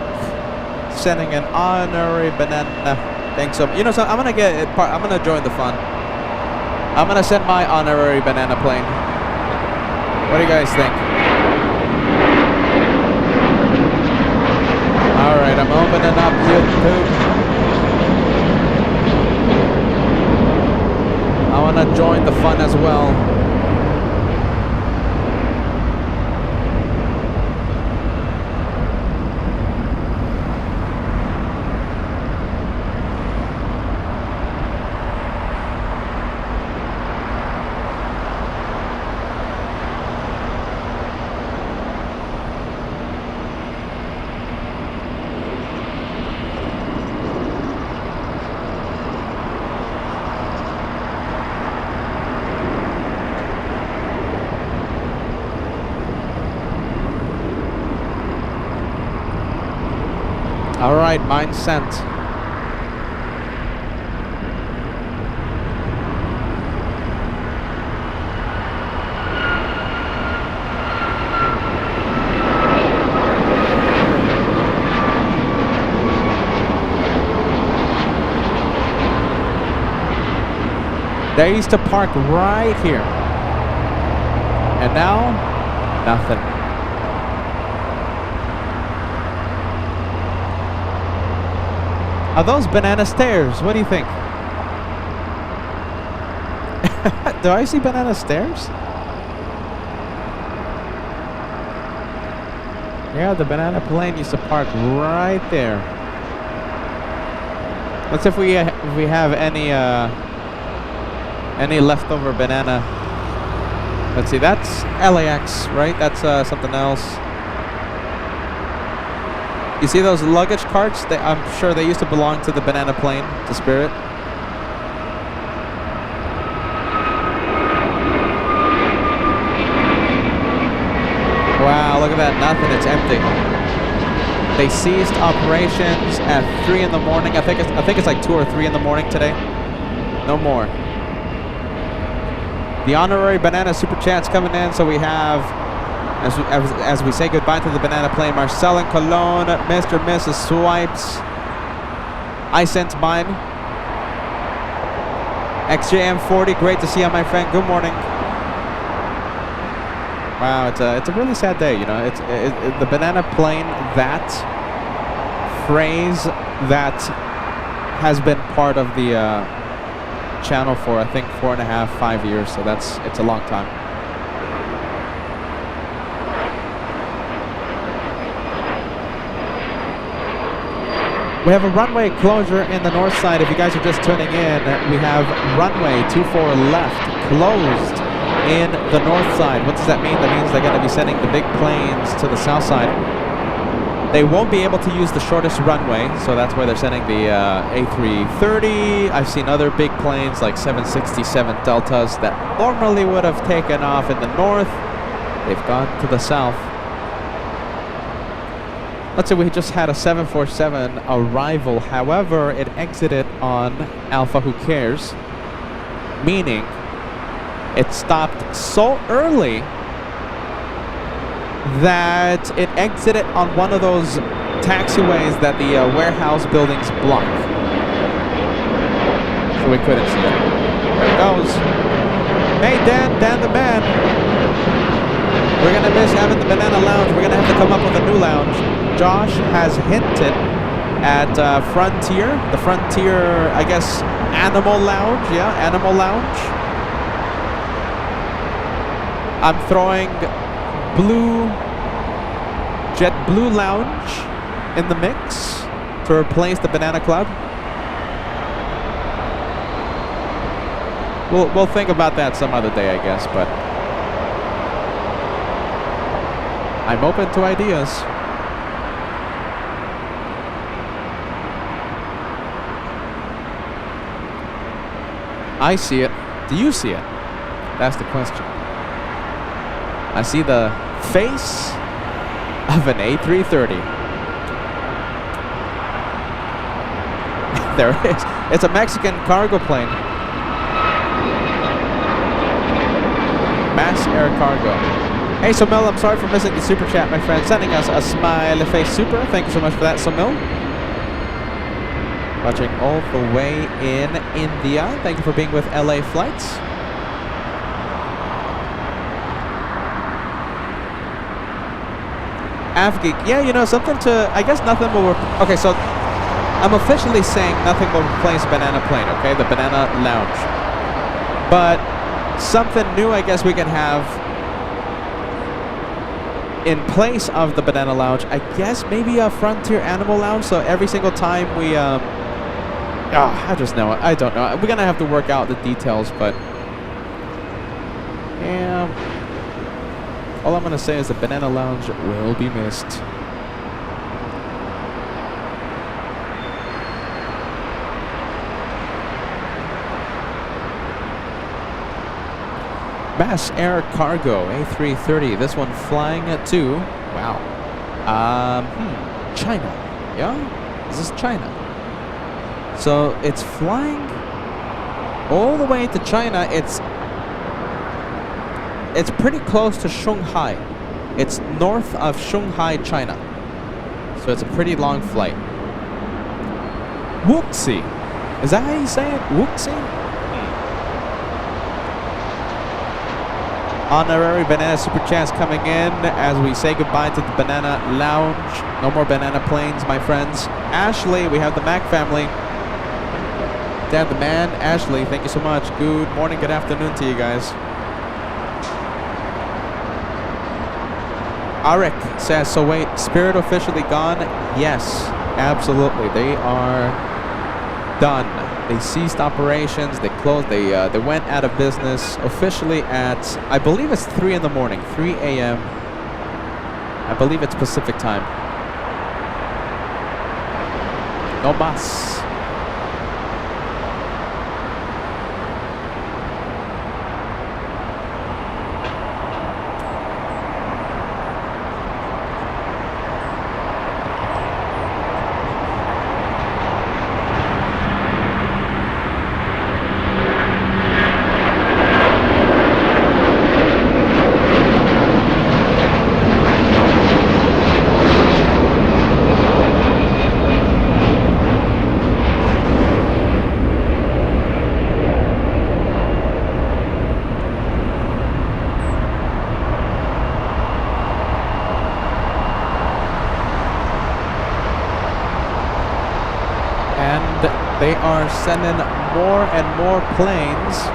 sending an honorary banana. Thanks so much. You know, so I'm gonna join the fun. I'm gonna send my honorary banana plane. What do you guys think? Alright, I'm opening up YouTube. I wanna join the fun as well. right, mine sent. They used to park right here. And now, nothing. Are those banana stairs? What do you think? Do I see banana stairs? Yeah, the banana plane used to park right there. Let's see if we have any leftover banana. Let's see, that's LAX, right? That's something else. You see those luggage carts? I'm sure they used to belong to the banana plane, to Spirit. Wow, look at that, nothing, it's empty. They ceased operations at 3 in the morning. I think it's like 2 or 3 in the morning today. No more. The honorary banana super chats coming in, so we have, as we say goodbye to the banana plane, Marcel and Cologne, Mr. and Mrs. Swipes. I sent mine. XJM40, great to see you, my friend. Good morning. Wow, it's a really sad day, you know. It's the banana plane, that phrase that has been part of the channel for I think 4.5, 5 years, so it's a long time. We have a runway closure in the north side. If you guys are just tuning in, we have runway 24 left closed in the north side. What does that mean? That means they're going to be sending the big planes to the south side. They won't be able to use the shortest runway, so that's why they're sending the A330. I've seen other big planes like 767 Deltas that normally would have taken off in the north. They've gone to the south. Let's say we just had a 747 arrival. However, it exited on Alpha Who Cares, meaning it stopped so early that it exited on one of those taxiways that the warehouse buildings block. So we couldn't see it. There it goes. Hey, Dan the man. We're going to miss having the banana lounge. We're going to have to come up with a new lounge. Josh has hinted at Frontier. The Frontier, I guess, Animal Lounge. Yeah, Animal Lounge. I'm throwing JetBlue Lounge in the mix to replace the Banana Club. We'll think about that some other day, I guess, but I'm open to ideas. I see it. Do you see it? That's the question. I see the face of an A330. There it is. It's a Mexican cargo plane. Mass Air Cargo. Hey, Somil, I'm sorry for missing the super chat, my friend. Sending us a smiley face super. Thank you so much for that, Somil. Watching all the way in India. Thank you for being with LA Flights. Afgeek, yeah, you know, something to, I guess nothing will, okay, so I'm officially saying nothing will replace Banana Plane, okay, the Banana Lounge. But something new I guess we can have in place of the Banana Lounge, I guess maybe a Frontier Animal Lounge, so every single time we, I just know it, I don't know. We're gonna have to work out the details, but, yeah. All I'm going to say is the Banana Lounge will be missed. Mass Air Cargo A330. This one flying to, wow, China. Yeah? This is China. So it's flying all the way to China. It's pretty close to Shanghai. It's north of Shanghai, China. So it's a pretty long flight. Wuxi. Is that how you say it? Wuxi? Honorary banana super chats coming in as we say goodbye to the banana lounge. No more banana planes, my friends. Ashley, we have the Mac family. Dad the man, Ashley, thank you so much. Good morning, good afternoon to you guys. Arik says, so wait, Spirit officially gone? Yes, absolutely. They are done. They ceased operations. They closed. They went out of business officially at, I believe it's 3 in the morning, 3 a.m. I believe it's Pacific time. No mas. They are sending more and more planes.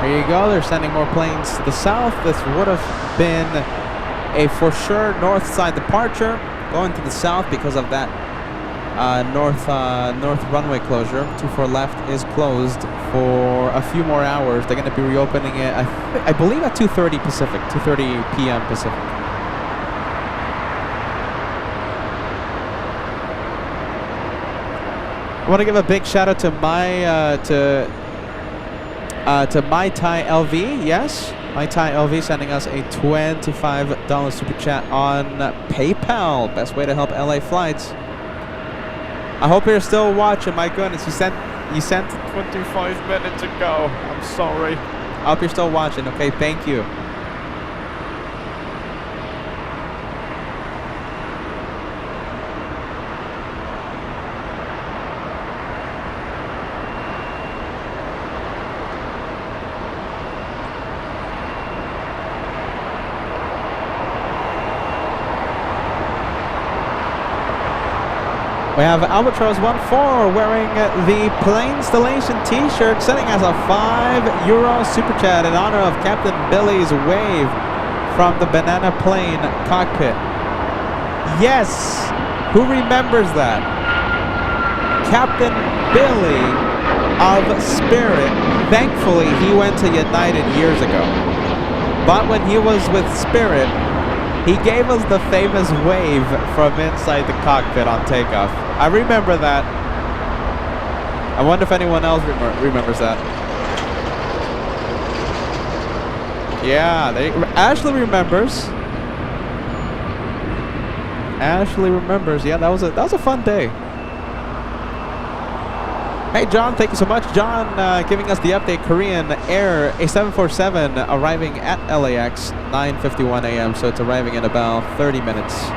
There you go. They're sending more planes to the south. This would have been a for sure north side departure. Going to the south because of that north runway closure. 24 left is closed for a few more hours. They're going to be reopening it, I believe, at 2:30 Pacific, 2:30 p.m. Pacific. I want to give a big shout out to my Thai LV. Yes, my Thai LV sending us a $25 super chat on PayPal. Best way to help LA flights. I hope you're still watching. My goodness, you sent 25 minutes ago. I'm sorry. I hope you're still watching. Okay, thank you. We have Albatross 14 wearing the Planestallation t-shirt, sending us a €5 super chat in honor of Captain Billy's wave from the banana plane cockpit. Yes! Who remembers that? Captain Billy of Spirit. Thankfully, he went to United years ago. But when he was with Spirit, he gave us the famous wave from inside the cockpit on takeoff. I remember that. I wonder if anyone else remembers that. Yeah, Ashley remembers. Ashley remembers. Yeah, that was a fun day. Hey John, thank you so much. John giving us the update. Korean Air A747 arriving at LAX 9:51 a.m. So it's arriving in about 30 minutes.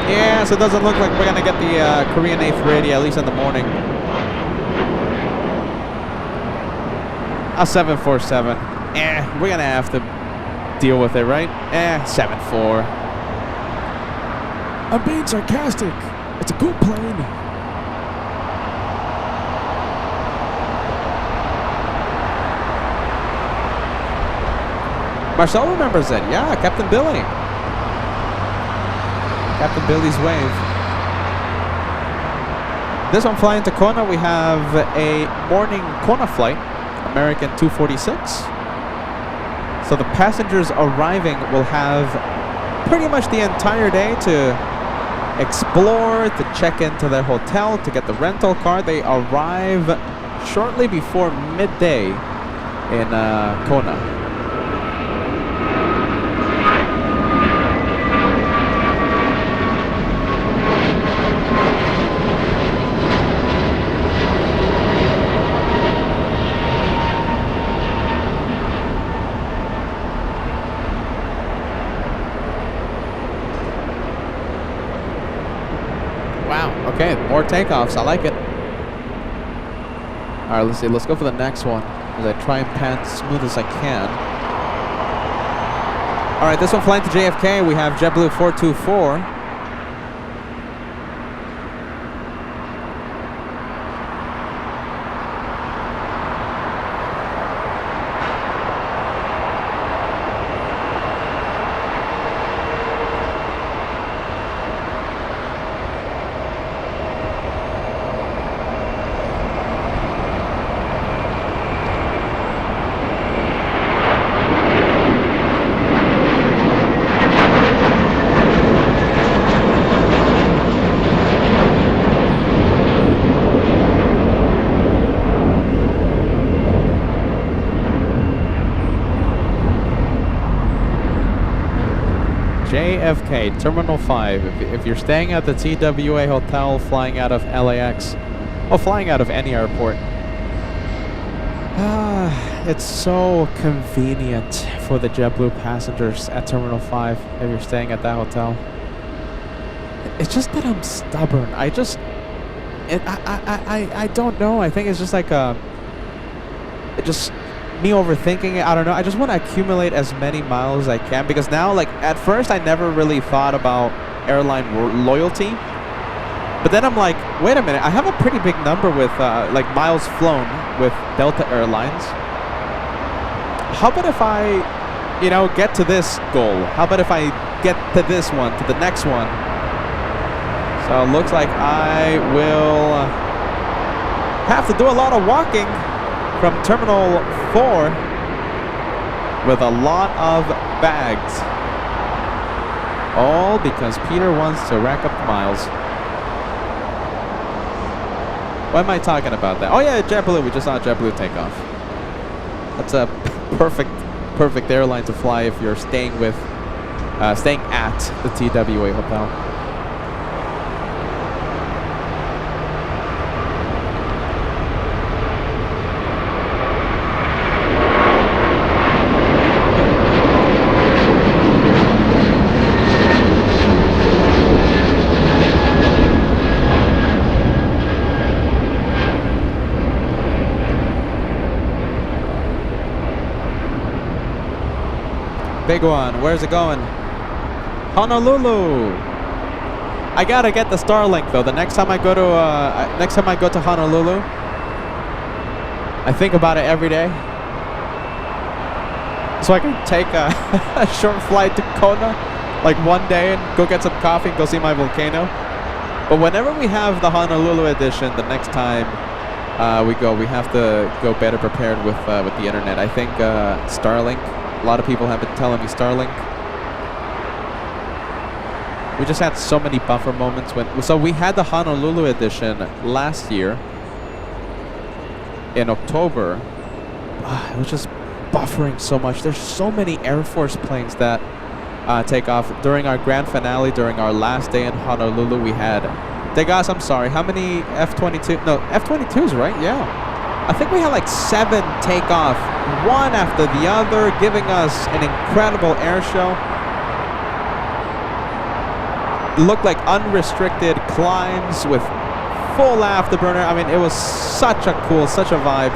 Yeah, so it doesn't look like we're gonna get the Korean A380 at least in the morning. A 747. We're gonna have to deal with it, right? 7-4. I'm being sarcastic. It's a good plane. Marcel remembers it. Yeah, Captain Billy. Captain Billy's wave. This one flying to Kona, we have a morning Kona flight, American 246. So the passengers arriving will have pretty much the entire day to explore, to check into their hotel, to get the rental car. They arrive shortly before midday in Kona. Okay, more takeoffs. I like it. All right, let's see. Let's go for the next one as I try and pan as smooth as I can. All right, this one flying to JFK. We have JetBlue 424. JFK, Terminal 5. If you're staying at the TWA Hotel flying out of LAX, or flying out of any airport, it's so convenient for the JetBlue passengers at Terminal 5 if you're staying at that hotel. It's just that I'm stubborn. I don't know. I think it's just like me overthinking it. I don't know. I just want to accumulate as many miles as I can, because now, like, at first I never really thought about airline loyalty, but then I'm like, wait a minute, I have a pretty big number with like miles flown with Delta Airlines. How about if I, you know, get to this goal? How about if I get to this one, to the next one? So it looks like I will have to do a lot of walking from Terminal 4 with a lot of bags. All because Peter wants to rack up the miles. Why am I talking about that? Oh yeah, JetBlue. We just saw JetBlue take off. That's a perfect airline to fly if you're staying at the TWA Hotel. Big one. Where's it going? Honolulu. I gotta get the Starlink though. The next time I go to Honolulu, I think about it every day, so I can take a short flight to Kona, like one day, and go get some coffee and go see my volcano. But whenever we have the Honolulu edition, the next time we have to go better prepared with the internet. I think Starlink. A lot of people have been telling me Starlink. We just had so many buffer moments so we had the Honolulu edition last year in October. It was just buffering so much. There's so many Air Force planes that take off. During our grand finale, during our last day in Honolulu, we had, guys, I'm sorry, how many F-22? No, F-22s, right? Yeah. I think we had like 7 take off, one after the other, giving us an incredible air show. It looked like unrestricted climbs with full afterburner. I mean, it was such a vibe,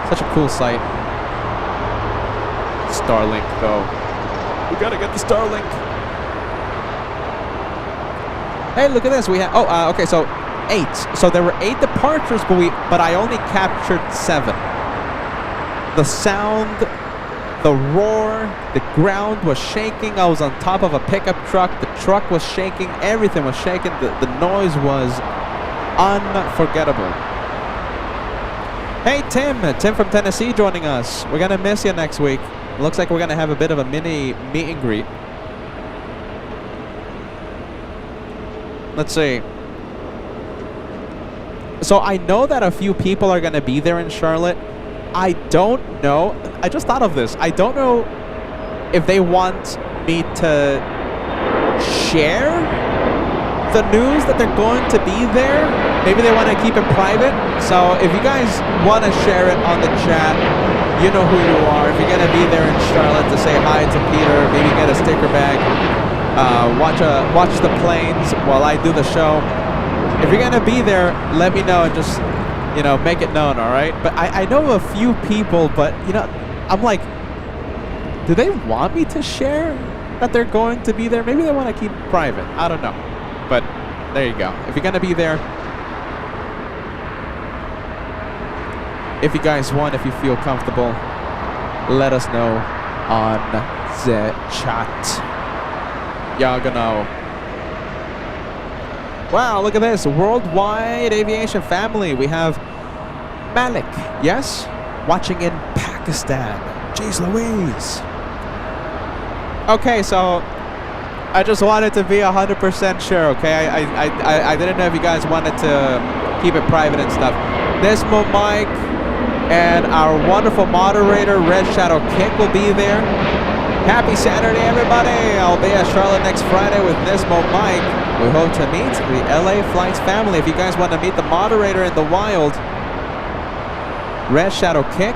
such a cool sight. Starlink, though. We gotta get the Starlink. Hey, look at this. We had, okay, so 8. So there were 8 departures, but I only captured 7. The sound, the roar, the ground was shaking. I was on top of a pickup truck. The truck was shaking. Everything was shaking. The noise was unforgettable. Hey, Tim from Tennessee joining us. We're gonna miss you next week. Looks like we're gonna have a bit of a mini meet and greet. Let's see. So I know that a few people are going to be there in Charlotte. I don't know. I just thought of this. I don't know if they want me to share the news that they're going to be there. Maybe they want to keep it private. So if you guys want to share it on the chat, you know who you are. If you're going to be there in Charlotte to say hi to Peter, maybe get a sticker bag, watch the planes while I do the show. if you're gonna be there, let me know and just, you know, make it known, all right? But I know a few people, but, you know, I'm like, do they want me to share that they're going to be there? Maybe they want to keep it private. I don't know. But there you go. If you're going to be there, if you guys want, if you feel comfortable, let us know on the chat. Y'all gonna know. Wow, look at this. Worldwide Aviation family. We have Malik, yes? Watching in Pakistan. Jeez Louise. Okay, so I just wanted to be 100% sure, okay? I didn't know if you guys wanted to keep it private and stuff. Nismo Mike and our wonderful moderator, Red Shadow Kick, will be there. Happy Saturday, everybody. I'll be at Charlotte next Friday with Nismo Mike. We hope to meet the LA Flights family. If you guys want to meet the moderator in the wild, Red Shadow Kick.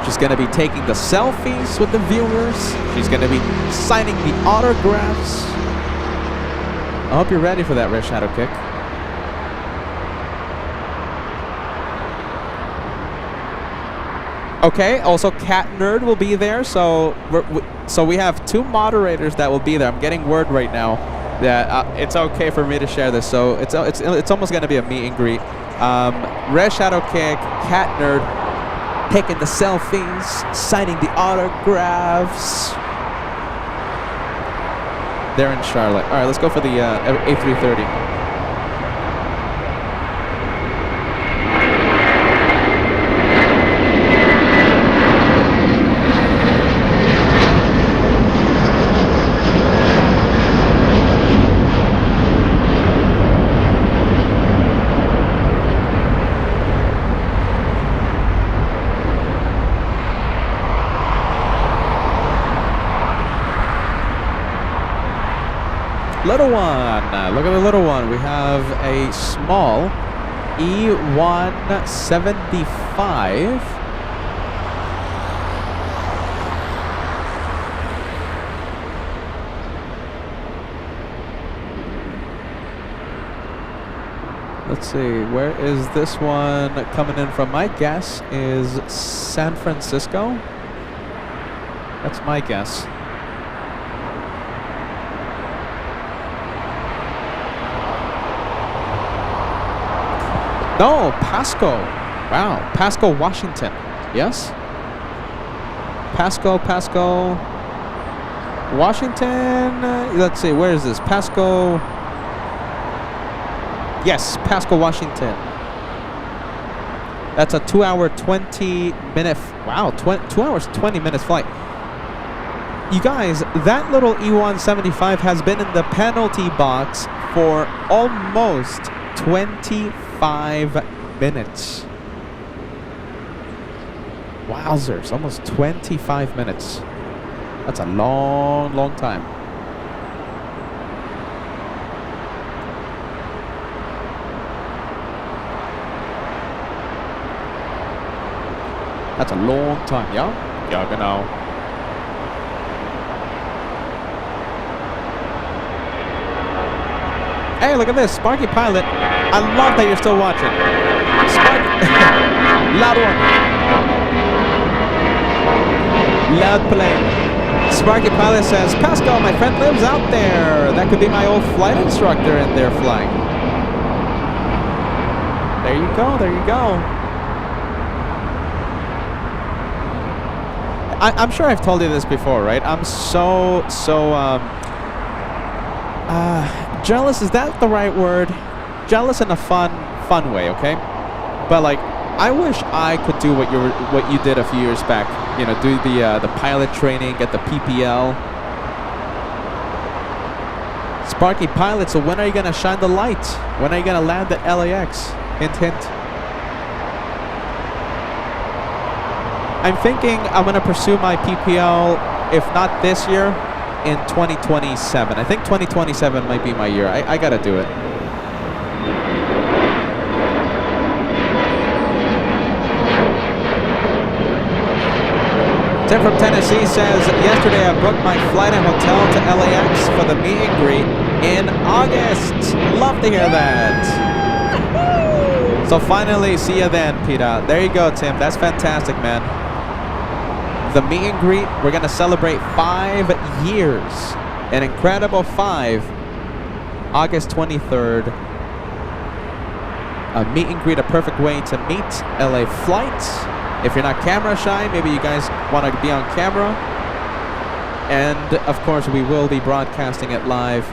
She's going to be taking the selfies with the viewers. She's going to be signing the autographs. I hope you're ready for that, Red Shadow Kick. Okay, also Cat Nerd will be there. So we have 2 moderators that will be there. I'm getting word right now that it's okay for me to share this. So it's almost going to be a meet and greet. Red Shadow Kick, Cat Nerd, taking the selfies, signing the autographs. They're in Charlotte. All right, let's go for the A330. Little one, look at the little one. We have a small E175. Let's see, where is this one coming in from? My guess is San Francisco. That's my guess. No, Pasco. Wow, Pasco, Washington. Yes? Pasco, Washington. Let's see, where is this? Pasco. Yes, Pasco, Washington. That's a 2 hour, 20 minute. Wow, 2 hours, 20 minutes flight. You guys, that little E175 has been in the penalty box for almost 25 minutes. Wowzers, almost 25 minutes. That's a long, long time. That's a long time, yeah? Yeah, genau. Hey, look at this, Sparky Pilot. I love that you're still watching. Sparky, loud one. Loud plane. Sparky Pilot says, Pascal, my friend lives out there. That could be my old flight instructor in there flying. There you go, there you go. I'm sure I've told you this before, right? I'm so jealous, is that the right word? Jealous in a fun way, okay? But like, I wish I could do what you did a few years back. You know, do the pilot training, get the PPL. Sparky Pilot, so when are you gonna shine the light? When are you gonna land at LAX? Hint, hint. I'm thinking I'm gonna pursue my PPL, if not this year, in 2027. I think 2027 might be my year. I gotta do it. Tim from Tennessee says, yesterday I booked my flight and hotel to LAX for the meet and greet. in August. Love to hear that. So finally, see you then, Peter. There you go, Tim. That's fantastic, man. The meet and greet, we're going to celebrate 5 years. An incredible 5. August 23rd. A meet and greet, a perfect way to meet LA flight. If you're not camera shy, maybe you guys want to be on camera. And of course, we will be broadcasting it live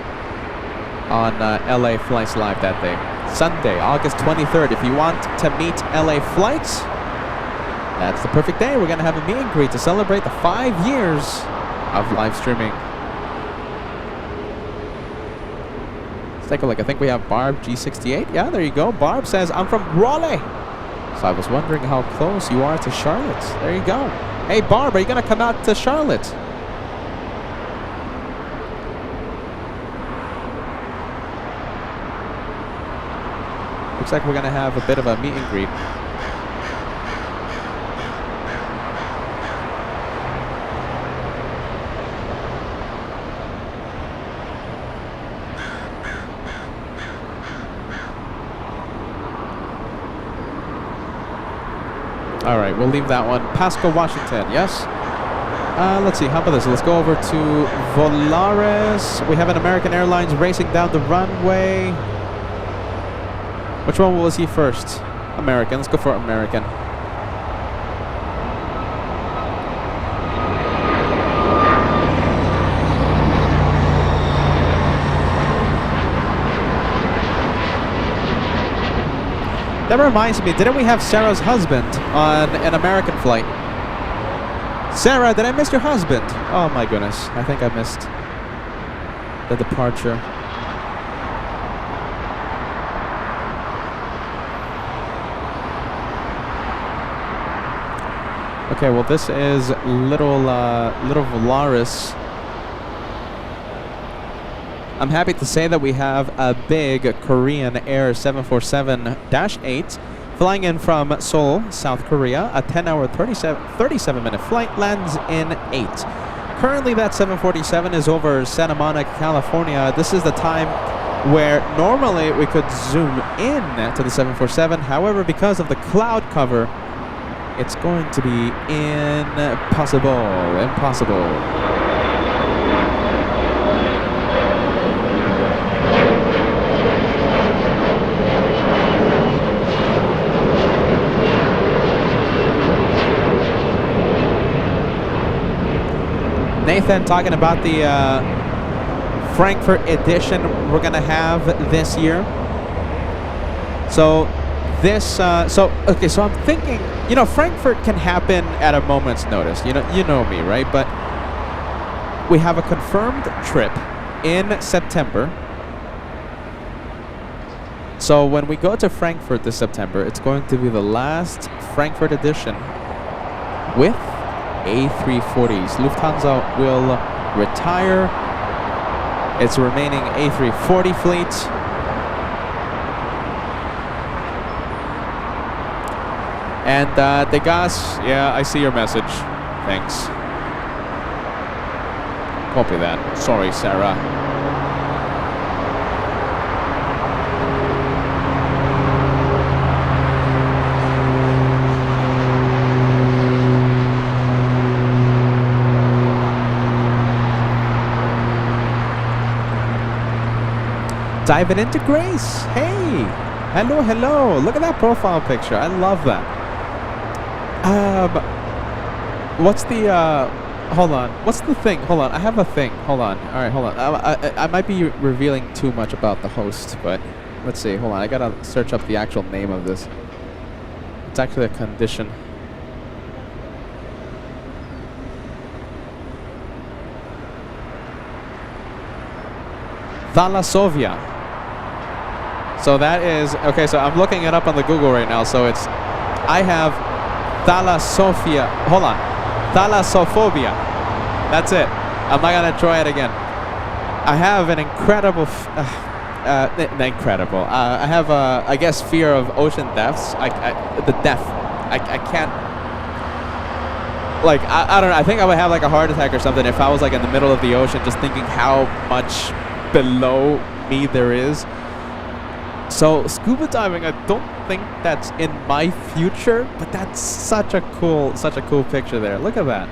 on LA Flights Live that day. Sunday, August 23rd. If you want to meet LA Flights, that's the perfect day. We're going to have a meet and greet to celebrate the 5 years of live streaming. Take a look. I think we have Barb G68. Yeah, there you go. Barb says, I'm from Raleigh. So I was wondering how close you are to Charlotte. There you go. Hey, Barb, are you going to come out to Charlotte? Looks like we're going to have a bit of a meet and greet. All right, we'll leave that one. Pasco, Washington, yes? Let's see, how about this? Let's go over to Volaris. We have an American Airlines racing down the runway. Which one will see first? American. Let's go for American. That reminds me, didn't we have Sarah's husband on an American flight? Sarah, did I miss your husband? Oh my goodness, I think I missed the departure. Okay, well this is little Volaris. I'm happy to say that we have a big Korean Air 747-8 flying in from Seoul, South Korea. A 10-hour, 37-minute flight lands in 8. Currently, that 747 is over Santa Monica, California. This is the time where normally we could zoom in to the 747. However, because of the cloud cover, it's going to be impossible. Nathan talking about the Frankfurt edition we're gonna have this year. So this, okay, so I'm thinking, you know, Frankfurt can happen at a moment's notice. You know me, right? But we have a confirmed trip in September. So when we go to Frankfurt this September, it's going to be the last Frankfurt edition with A340s. Lufthansa will retire its remaining A340 fleet. And Degas, yeah, I see your message. Thanks. Copy that. Sorry, Sarah. Diving into Grace. Hey, hello. Look at that profile picture. I love that. What's the hold on? What's the thing? Hold on. I have a thing. Hold on. All right, hold on. I might be revealing too much about the host, but let's see. Hold on. I gotta search up the actual name of this. It's actually a condition. Thalassovia. So that is, okay, so I'm looking it up on the Google right now. So it's, I have thalassophia. Hold on. Thalassophobia. That's it. I'm not going to try it again. I have an incredible, incredible. I have, I guess, fear of ocean depths. The depth. I can't, like, I don't know. I think I would have like a heart attack or something if I was like in the middle of the ocean just thinking how much below me there is. So scuba diving, I don't think that's in my future, but that's such a cool picture there. Look at that.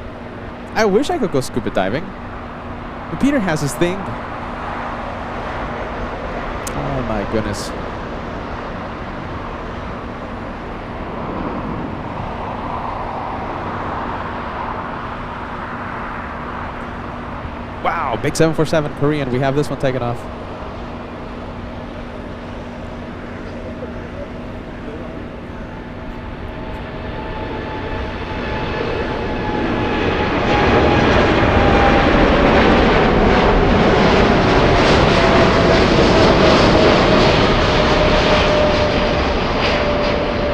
I wish I could go scuba diving. But Peter has his thing. Oh my goodness. Wow, big 747 Korean. We have this one taken off.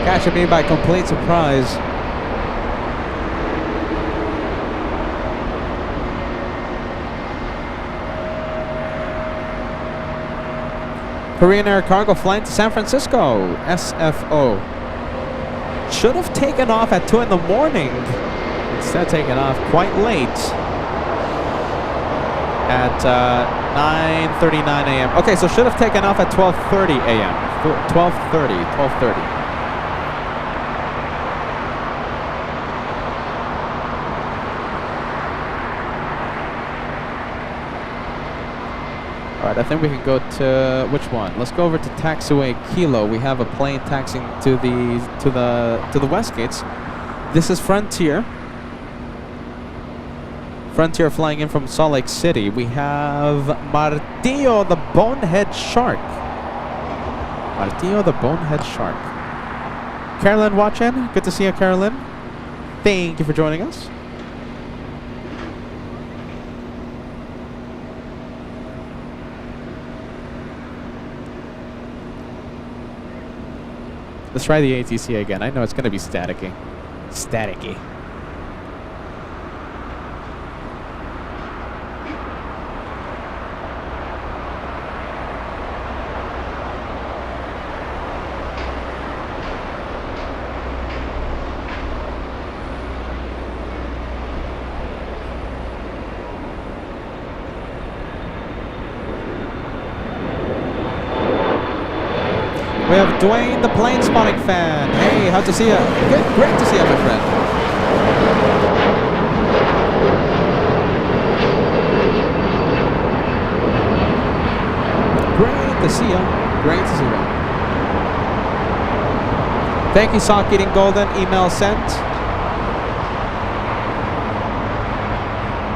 Catching me by complete surprise. Korean Air Cargo flying to San Francisco, SFO. Should have taken off at 2 in the morning. Instead taken off quite late. At 9:39 a.m. Okay, so should have taken off at 12:30 a.m. 12:30. Alright, I think we can go to which one? Let's go over to taxiway Kilo. We have a plane taxiing to the west gates. This is Frontier. Frontier flying in from Salt Lake City. We have Martillo the Bonehead Shark. Martillo the Bonehead Shark. Carolyn watching. Good to see you, Carolyn. Thank you for joining us. Let's try the ATC again. I know it's going to be staticky. Staticky. We have Dwayne, the plane spotting fan. Hey, how'd to see you? Good, great to see you, my friend. Great to see you. Great to see you. Thank you, Sock Eating Golden. Email sent.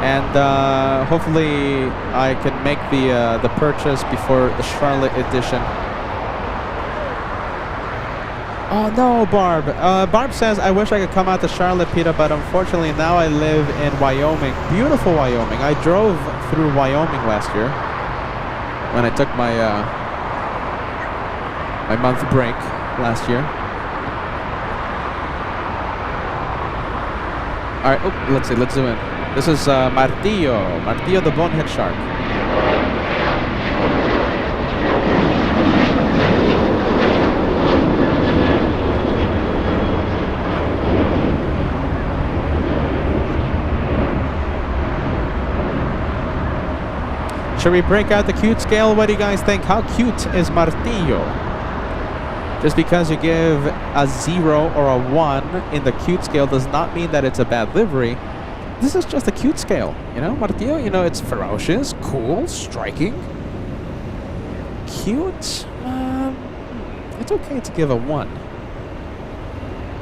And hopefully I can make the purchase before the Charlotte edition. Oh no, Barb. Barb says, I wish I could come out to Charlotte, Peter, but unfortunately now I live in Wyoming. Beautiful Wyoming. I drove through Wyoming last year when I took my my month break last year. Alright, let's see, let's zoom in. This is Martillo the Bonehead Shark. Should we break out the cute scale? What do you guys think? How cute is Martillo? Just because you give a 0 or a 1 in the cute scale does not mean that it's a bad livery. This is just a cute scale, you know? Martillo, you know, it's ferocious, cool, striking. Cute? It's okay to give a 1.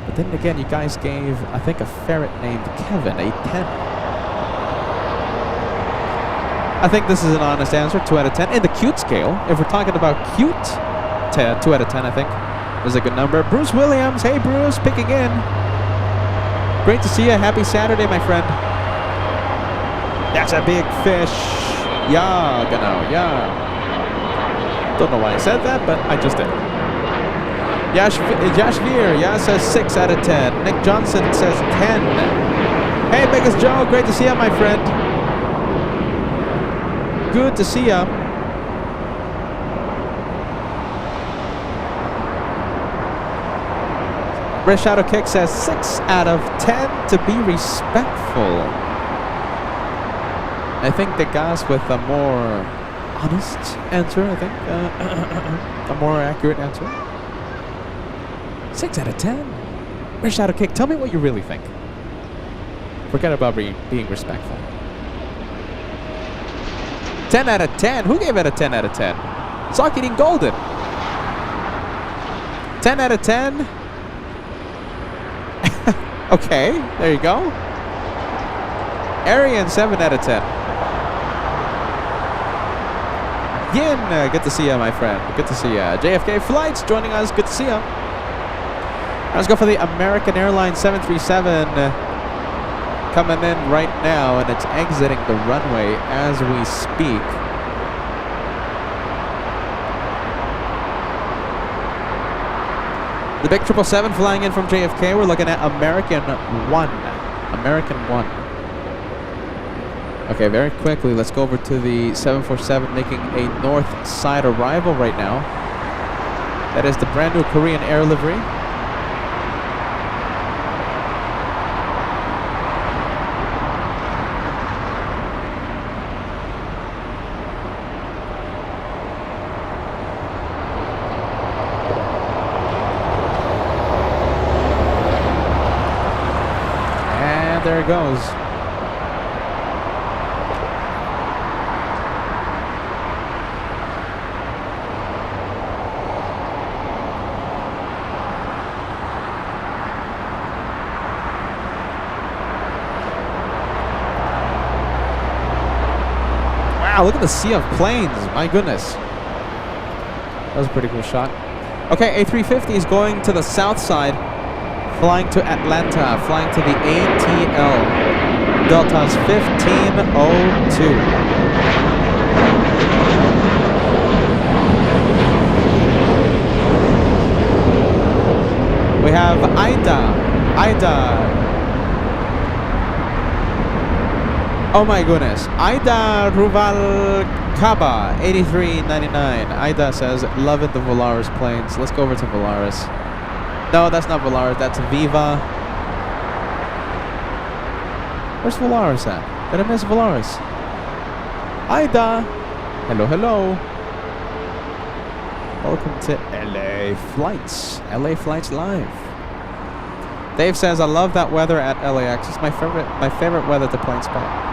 But then again, you guys gave, I think, a ferret named Kevin a 10. I think this is an honest answer, 2 out of 10. In the cute scale, if we're talking about cute, 2 out of 10, I think, is a good number. Bruce Williams, hey Bruce, picking in. Great to see you. Happy Saturday, my friend. That's a big fish. Yeah, genau, yeah. Don't know why I said that, but I just did. Josh Veer, yeah, says 6 out of 10. Nick Johnson says 10. Hey, Biggest Joe, great to see you, my friend. Good to see ya. Red Shadow Kick says 6 out of 10 to be respectful. I think the guys with a more honest answer, I think. A more accurate answer. 6 out of 10. Where's Shadow Kick? Tell me what you really think. Forget about being respectful. 10 out of 10? Who gave it a 10 out of 10? Sock Eating Golden. 10 out of 10? Okay, there you go. Arian, 7 out of 10. Yin, good to see you, my friend. Good to see you. JFK Flights joining us. Good to see you. Let's go for the American Airlines 737 coming in right now, and it's exiting the runway as we speak. The big 777 flying in from JFK. We're looking at American 1. American 1. Okay, very quickly, let's go over to the 747 making a north side arrival right now. That is the brand new Korean Air livery. And there it goes. Wow, look at the sea of planes. My goodness. That was a pretty cool shot. Okay, A350 is going to the south side, flying to Atlanta, flying to the ATL. Delta's 1502. We have Ida. Oh my goodness. Ida Ruvalcaba, 83.99. Ida says, loving the Volaris planes. Let's go over to Volaris. No, that's not Volaris. That's Viva. Where's Volaris at? Did I miss Volaris? Ida. Hello, hello. Welcome to LA Flights. LA Flights Live. Dave says, I love that weather at LAX. It's my favorite weather to plane spot.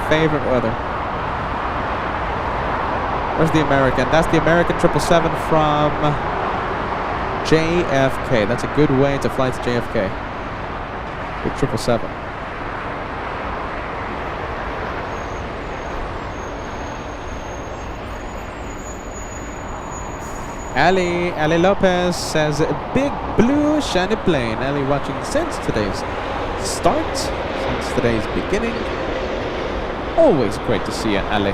Favorite weather. Where's the American? That's the American 777 from JFK. That's a good way to fly to JFK. Big 777. Ali Lopez says, big blue shiny plane. Ali watching since today's start, since today's beginning. Always great to see you, Ali.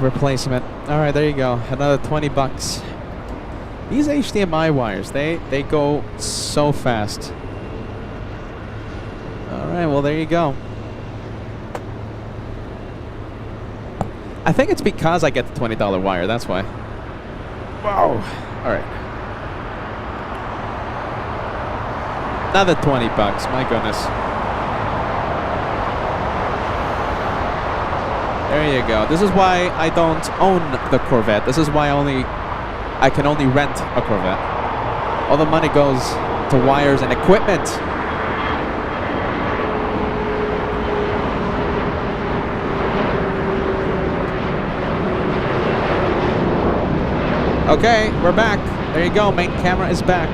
Replacement. All right, there you go. Another 20 bucks. These HDMI wires, they go so fast. All right, well, there you go. I think it's because I get the $20 wire. That's why. Wow. All right. Another 20 bucks. My goodness. There you go. This is why I don't own the Corvette. This is why I can only rent a Corvette. All the money goes to wires and equipment. Okay, we're back. There you go. Main camera is back.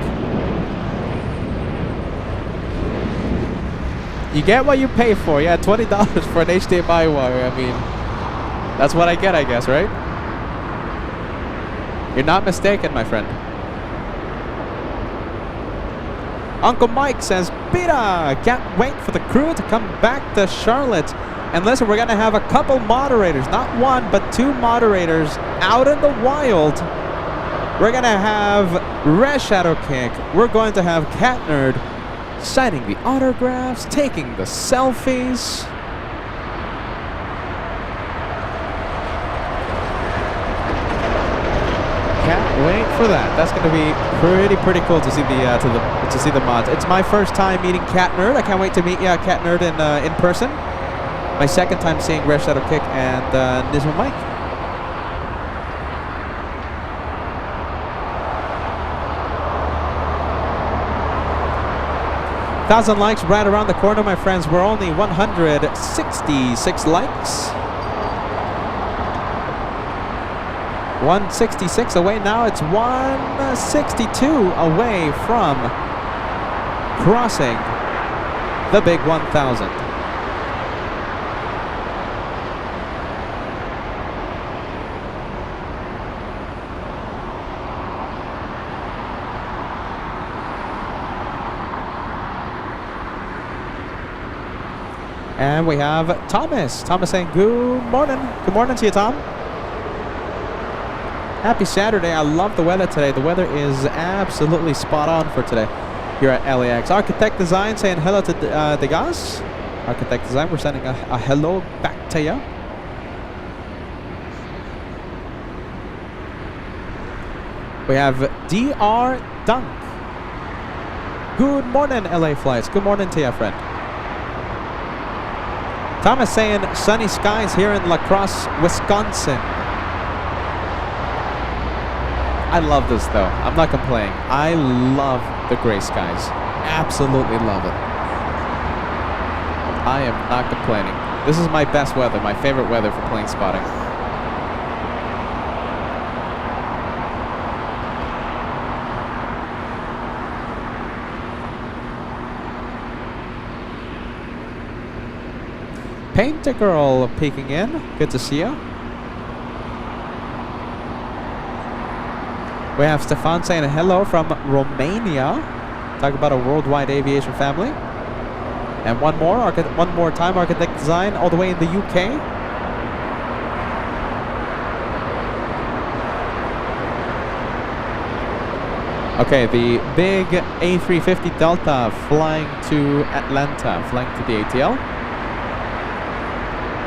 You get what you pay for. Yeah, $20 for an HDMI wire. I mean, that's what I get, I guess, right? You're not mistaken, my friend. Uncle Mike says, Pita, can't wait for the crew to come back to Charlotte. And listen, we're going to have a couple moderators, not one, but two moderators out in the wild We're going to have Red Shadow Kick. We're going to have Cat Nerd signing the autographs, taking the selfies. Can't wait for that. That's going to be pretty cool to see the mods. It's my first time meeting Cat Nerd. I can't wait to meet Cat Nerd in person. My second time seeing Red Shadow Kick and Nismo Mike. 1,000 likes right around the corner, my friends. We're only 166 likes. 166 away now. It's 162 away from crossing the big 1,000. And we have Thomas. Thomas saying good morning. Good morning to you, Tom. Happy Saturday. I love the weather today. The weather is absolutely spot on for today here at LAX. Architect Design saying hello to Degas. Architect Design, we're sending a hello back to you. We have DR Dunk. Good morning, LA Flights. Good morning to you, friend. Thomas saying sunny skies here in La Crosse, Wisconsin. I love this though. I'm not complaining. I love the gray skies. Absolutely love it. I am not complaining. This is my best weather, my favorite weather for plane spotting. Paint a Girl peeking in. Good to see you. We have Stefan saying hello from Romania. Talk about a worldwide aviation family. And one more time, Architect Design all the way in the UK. Okay, the big A350 Delta flying to Atlanta, flying to the ATL.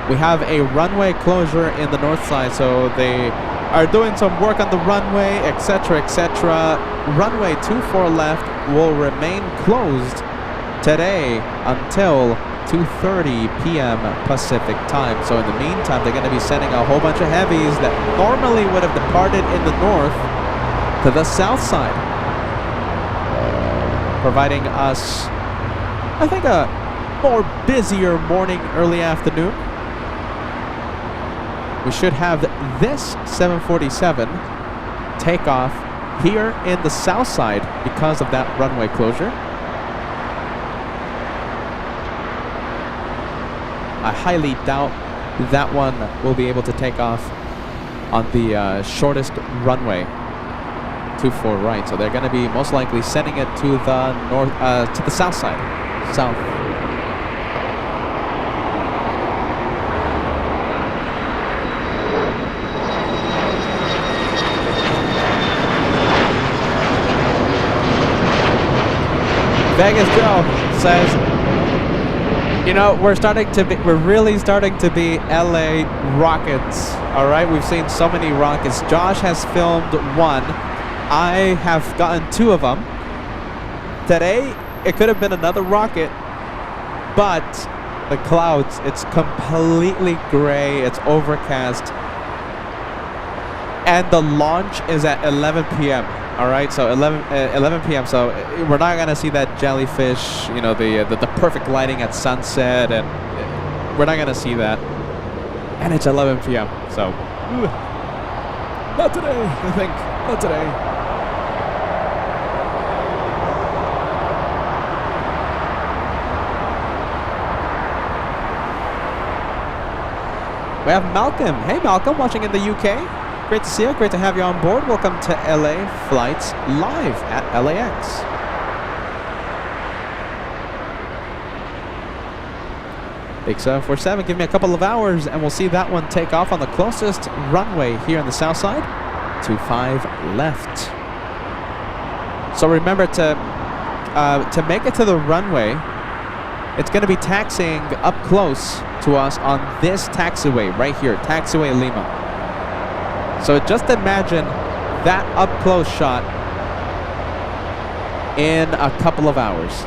We have a runway closure in the north side, so they are doing some work on the runway, etc., etc. Runway 24 left will remain closed today until 2:30 p.m. Pacific time. So in the meantime, they're going to be sending a whole bunch of heavies that normally would have departed in the north to the south side, providing us, I think, a more busier morning, early afternoon. We should have this 747 take off here in the south side because of that runway closure. I highly doubt that one will be able to take off on the shortest runway, 24 right. So they're going to be most likely sending it to the north, to the south side, south. Vegas Joe says, you know, we're really starting to be LA rockets. All right, we've seen so many rockets. Josh has filmed one. I have gotten two of them. Today, it could have been another rocket, but the clouds, it's completely gray. It's overcast. And the launch is at 11 p.m. All right, so 11 p.m. So we're not gonna see that jellyfish, you know, the perfect lighting at sunset, and we're not gonna see that. And it's 11 p.m. So not today, I think. Not today. We have Malcolm. Hey, Malcolm, watching in the UK. Great to see you. Great to have you on board. Welcome to LA Flights Live at LAX. Big 747, give me a couple of hours and we'll see that one take off on the closest runway here on the south side. 125 left. So remember to make it to the runway, it's going to be taxiing up close to us on this taxiway right here, taxiway Lima. So just imagine that up close shot in a couple of hours.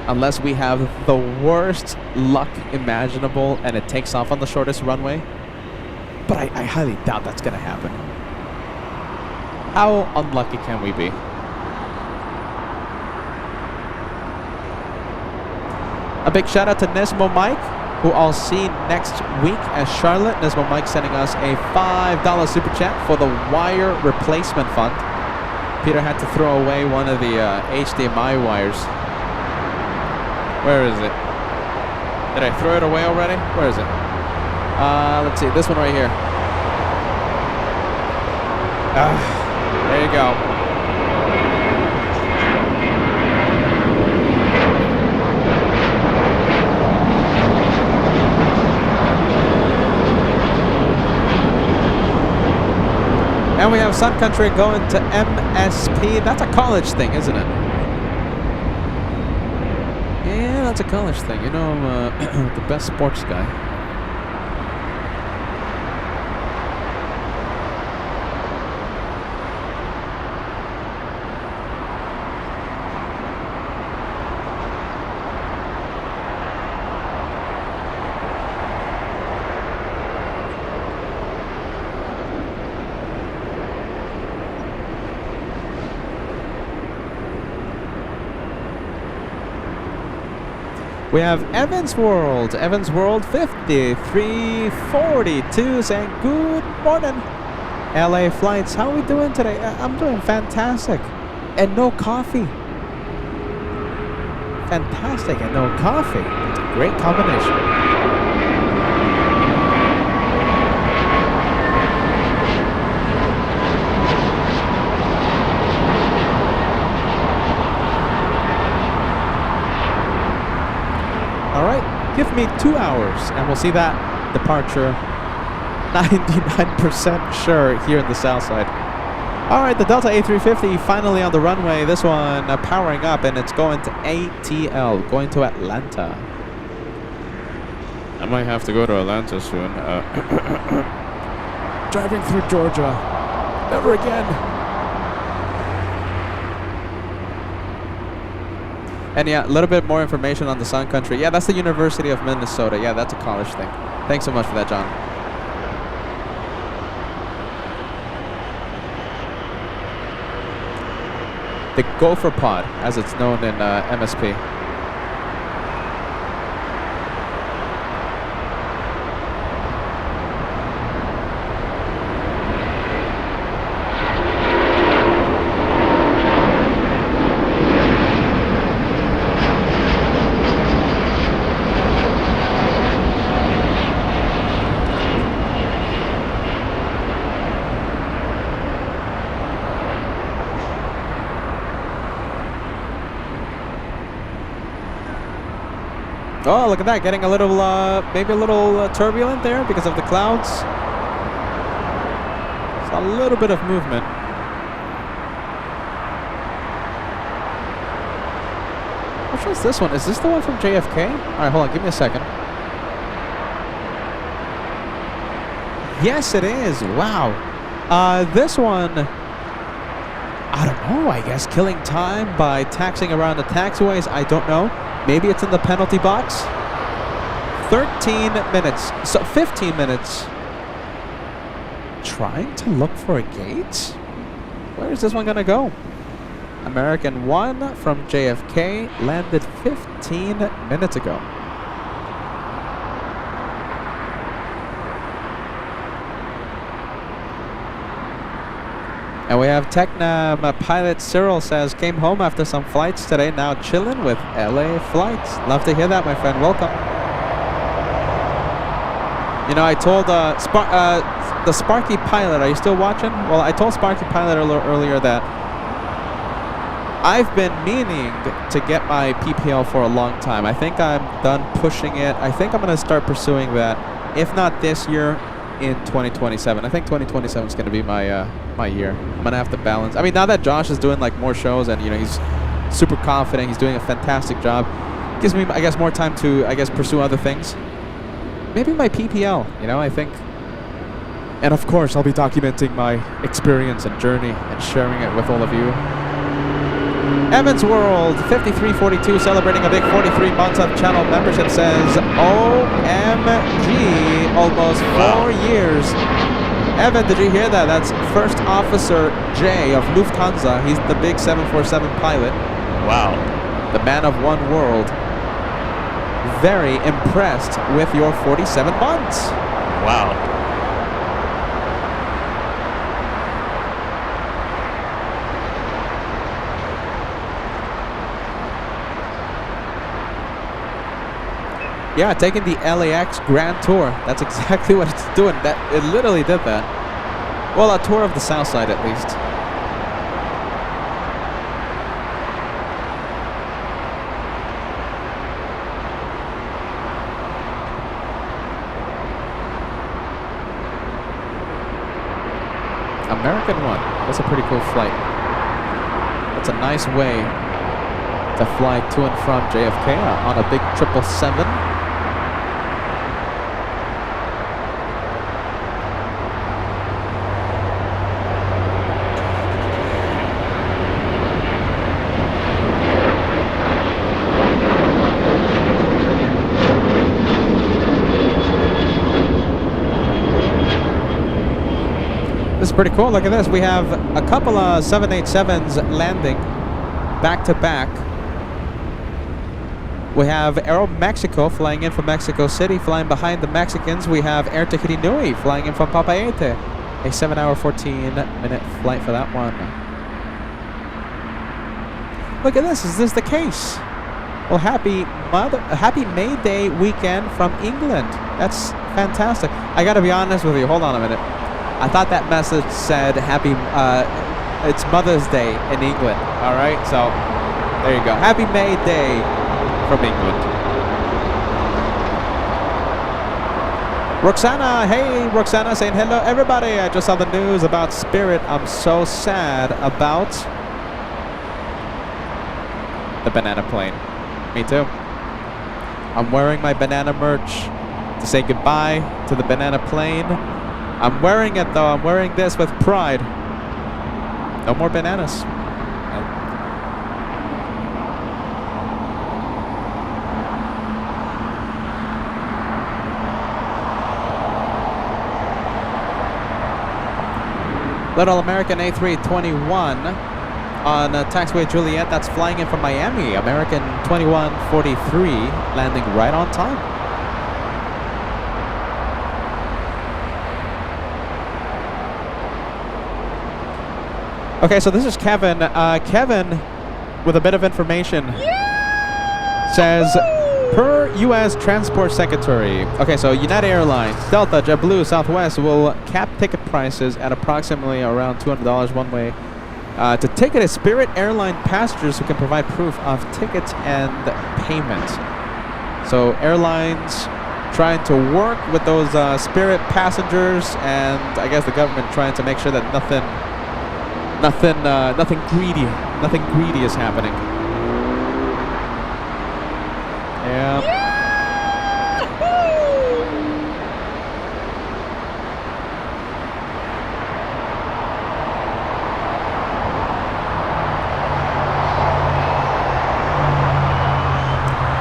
Unless we have the worst luck imaginable and it takes off on the shortest runway. But I highly doubt that's going to happen. How unlucky can we be? A big shout out to Nismo Mike, who I'll see next week as Charlotte. Nismo Mike sending us a $5 super chat for the wire replacement fund. Peter had to throw away one of the HDMI wires. Where is it? Did I throw it away already? Where is it? Let's see, this one right here. There you go. And we have Sun Country going to MSP. That's a college thing, isn't it? Yeah, that's a college thing. You know, I'm the best sports guy. We have Evans World 5342 saying good morning. LA flights, how are we doing today? I'm doing fantastic. And no coffee. Fantastic and no coffee. It's a great combination. Give me 2 hours, and we'll see that departure 99% sure here in the south side. All right, the Delta A350 finally on the runway. This one powering up, and it's going to ATL, going to Atlanta. I might have to go to Atlanta soon. Driving through Georgia. Never again. And yeah, a little bit more information on the Sun Country. Yeah, that's the University of Minnesota. Yeah, that's a college thing. Thanks so much for that, John. The Gopher Pod, as it's known in MSP. Oh, look at that, getting a little, maybe a little turbulent there because of the clouds. It's a little bit of movement. Which one's this one? Is this the one from JFK? All right, hold on, give me a second. Yes, it is. Wow. This one, I don't know, I guess killing time by taxiing around the taxiways. I don't know. Maybe it's in the penalty box. 13 minutes. So 15 minutes. Trying to look for a gate? Where is this one going to go? American 1 from JFK landed 15 minutes ago. And we have Technam pilot Cyril says, came home after some flights today, now chilling with LA flights. Love to hear that, my friend. Welcome. You know, I told the Sparky pilot, are you still watching? Well, I told Sparky pilot a little earlier that I've been meaning to get my PPL for a long time. I think I'm done pushing it. I think I'm going to start pursuing that. If not this year, in 2027. I think 2027 is going to be my my year. I'm going to have to balance. I mean, now that Josh is doing like more shows and, you know, he's super confident, he's doing a fantastic job, gives me, I guess, more time to, I guess, pursue other things. Maybe my PPL, you know, I think. And of course, I'll be documenting my experience and journey and sharing it with all of you. Evans World 5342 celebrating a big 43 months of channel membership says, OMG, almost 4 years. Evan, did you hear that? That's First Officer J of Lufthansa. He's the big 747 pilot. Wow. The man of one world. Very impressed with your 47 months. Wow. Yeah, taking the LAX Grand Tour. That's exactly what it's doing. That it literally did that. Well, a tour of the south side at least. American one. That's a pretty cool flight. That's a nice way to fly to and from JFK on a big 777. This is pretty cool. Look at this. We have a couple of 787s landing back to back. We have Aeromexico flying in from Mexico City, flying behind the Mexicans. We have Air Tahiti Nui flying in from Papaete. A 7-hour, 14-minute flight for that one. Look at this. Is this the case? Well, happy May Day weekend from England. That's fantastic. I gotta be honest with you. Hold on a minute. I thought that message said it's Mother's Day in England. All right, so there you go. Happy May Day from England. Roxana, hey Roxana, saying hello everybody. I just saw the news about Spirit. I'm so sad about the banana plane. Me too. I'm wearing my banana merch to say goodbye to the banana plane. I'm wearing it though. I'm wearing this with pride. No more bananas. Little American A321 on taxiway Juliet. That's flying in from Miami. American 2143 landing right on time. Okay, so this is Kevin. Kevin, with a bit of information, says, per U.S. Transport Secretary. Okay, so United Airlines, Delta, JetBlue, Southwest will cap ticket prices at approximately around $200 one way to ticketed Spirit airline passengers who can provide proof of tickets and payment. So airlines trying to work with those Spirit passengers, and I guess the government trying to make sure that nothing greedy is happening. Yeah.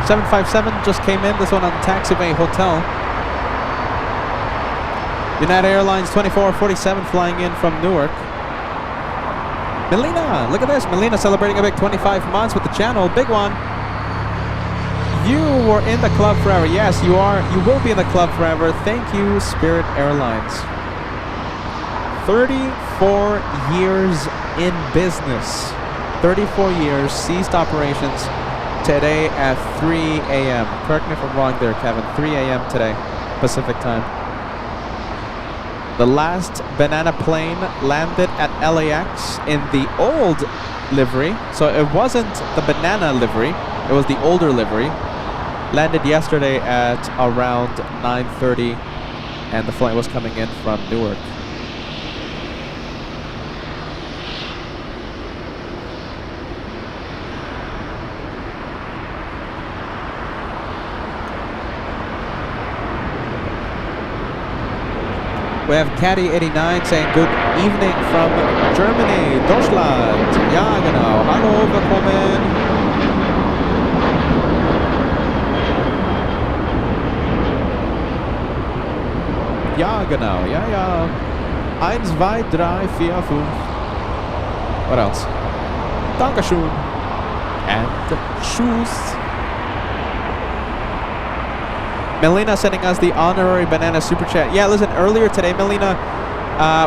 .757 just came in. This one on TWA Hotel. United Airlines 2447 flying in from Newark. Melina, look at this. Melina celebrating a big 25 months with the channel. Big one. You were in the club forever. Yes, you are. You will be in the club forever. Thank you, Spirit Airlines. 34 years in business. 34 years, ceased operations today at 3 a.m. Correct me if I'm wrong there, Kevin. 3 a.m. today, Pacific time. The last banana plane landed at LAX in the old livery. So it wasn't the banana livery. It was the older livery. Landed yesterday at around 9:30 and the flight was coming in from Newark. We have Caddy89 saying good evening from Germany, Deutschland. Ja, genau. Hallo, willkommen. Ja, genau. Ja, ja. 1, 2, 3, 4, 5. What else? Dankeschön. And tschüss. Melina sending us the honorary banana super chat. Yeah, listen, earlier today, Melina,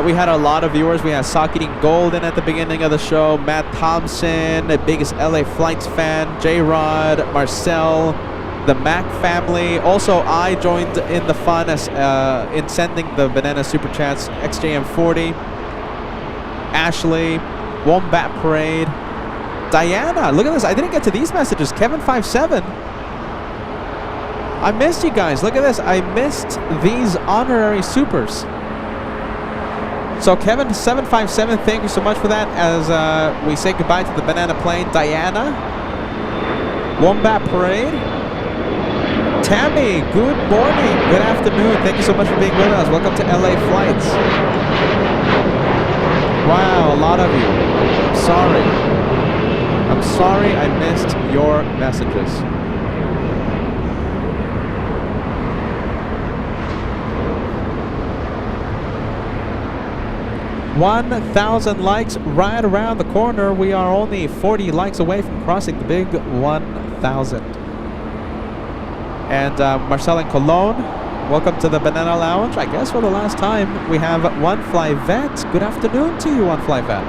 we had a lot of viewers. We had Sock-Eating Golden at the beginning of the show, Matt Thompson, the biggest LA Flights fan, J-Rod, Marcel, the Mac family. Also, I joined in the fun as in sending the banana super chats. XJM40, Ashley, Wombat Parade, Diana. Look at this. I didn't get to these messages. Kevin57. I missed you guys. Look at this. I missed these honorary supers. So Kevin757, thank you so much for that. As we say goodbye to the banana plane. Diana, Wombat Parade, Tammy, good morning, good afternoon. Thank you so much for being with us. Welcome to LA Flights. Wow, a lot of you. I'm sorry. I'm sorry I missed your messages. 1,000 likes right around the corner. We are only 40 likes away from crossing the big 1,000. And Marcel in Cologne, welcome to the Banana Lounge. I guess for the last time, we have One Fly Vet. Good afternoon to you, One Fly Vet.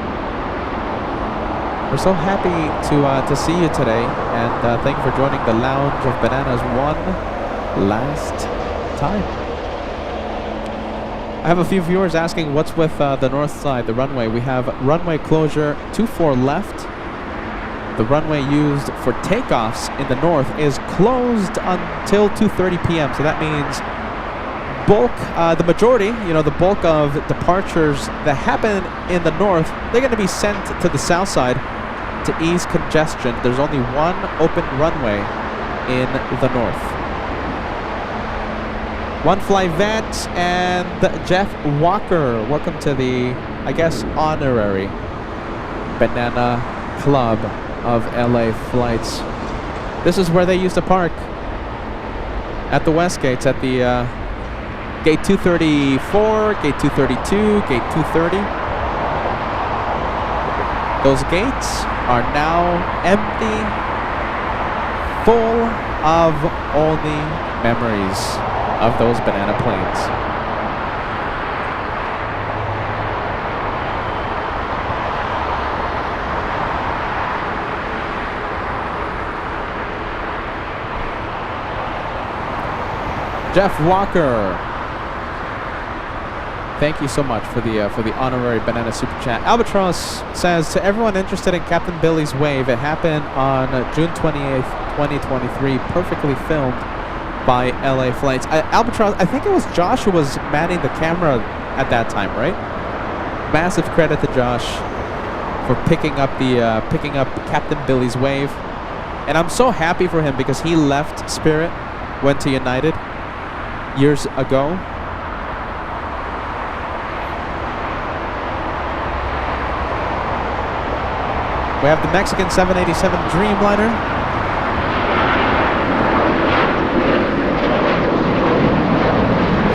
We're so happy to see you today, and thank you for joining the Lounge of Bananas one last time. I have a few viewers asking what's with the north side, the runway. We have runway closure 24 left. The runway used for takeoffs in the north is closed until 2:30 p.m. So that means the majority, the bulk of departures that happen in the north, they're going to be sent to the south side to ease congestion. There's only one open runway in the north. One Fly Vet and Jeff Walker, welcome to the, I guess, honorary Banana Club of LA Flights. This is where they used to park at the West Gates, at the Gate 234, Gate 232, Gate 230. Those gates are now empty, full of only memories of those banana planes. Jeff Walker, thank you so much for the honorary banana super chat. Albatross says, to everyone interested in Captain Billy's Wave, it happened on June 28th, 2023, perfectly filmed by LA Flights. Albatross, I think it was Josh who was manning the camera at that time, right? Massive credit to Josh for picking up Captain Billy's Wave, and I'm so happy for him because he left Spirit, went to United years ago. We have the Mexican 787 Dreamliner.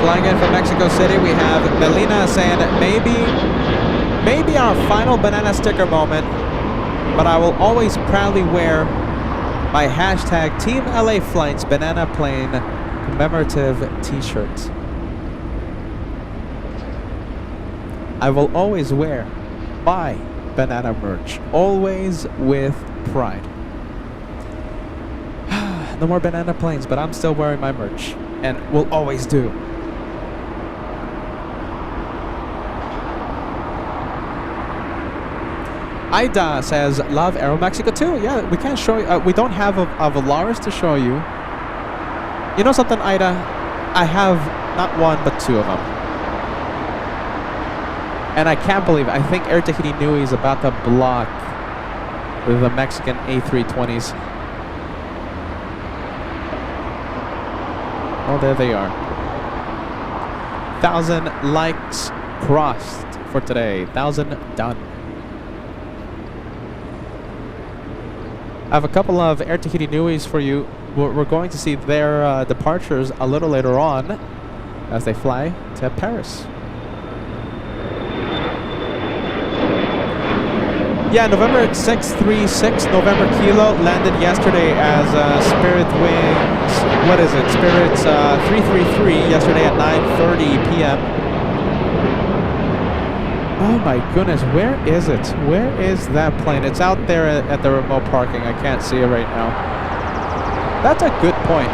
Flying in from Mexico City, we have Melina saying maybe our final banana sticker moment, but I will always proudly wear my hashtag Team LA Flights Banana Plane commemorative t-shirt. I will always wear my banana merch, always with pride. No more banana planes, but I'm still wearing my merch, and will always do. Ida says, love Aeromexico too. Yeah, we can't show you. We don't have a Volaris to show you. You know something, Ida? I have not one, but two of them. And I can't believe, I think Air Tahiti Nui is about to block the Mexican A320s. Oh, there they are. 1,000 likes crossed for today. 1,000 done. I have a couple of Air Tahiti Nuis for you. We're going to see their departures a little later on as they fly to Paris. Yeah, November 636, November Kilo, landed yesterday as Spirit Wings, what is it? Spirit 333, yesterday at 9:30 p.m. Oh my goodness, where is it? Where is that plane? It's out there at the remote parking. I can't see it right now. That's a good point.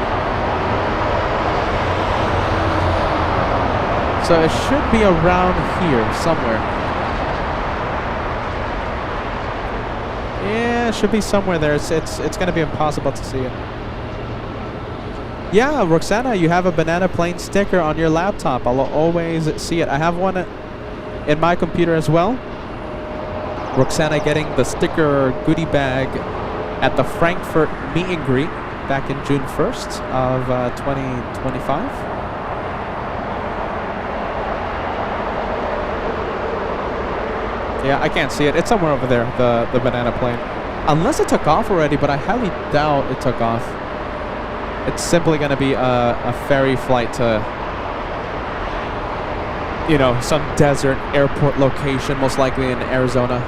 So it should be around here somewhere. Yeah, it should be somewhere there. It's going to be impossible to see it. Yeah, Roxana, you have a banana plane sticker on your laptop. I'll always see it. I have one in my computer as well. Roxana getting the sticker goodie bag at the Frankfurt meet and greet back in June 1st of 2025. Yeah, I can't see it. It's somewhere over there, the banana plane. Unless it took off already, but I highly doubt it took off. It's simply going to be a ferry flight to, you know, some desert airport location, most likely in Arizona.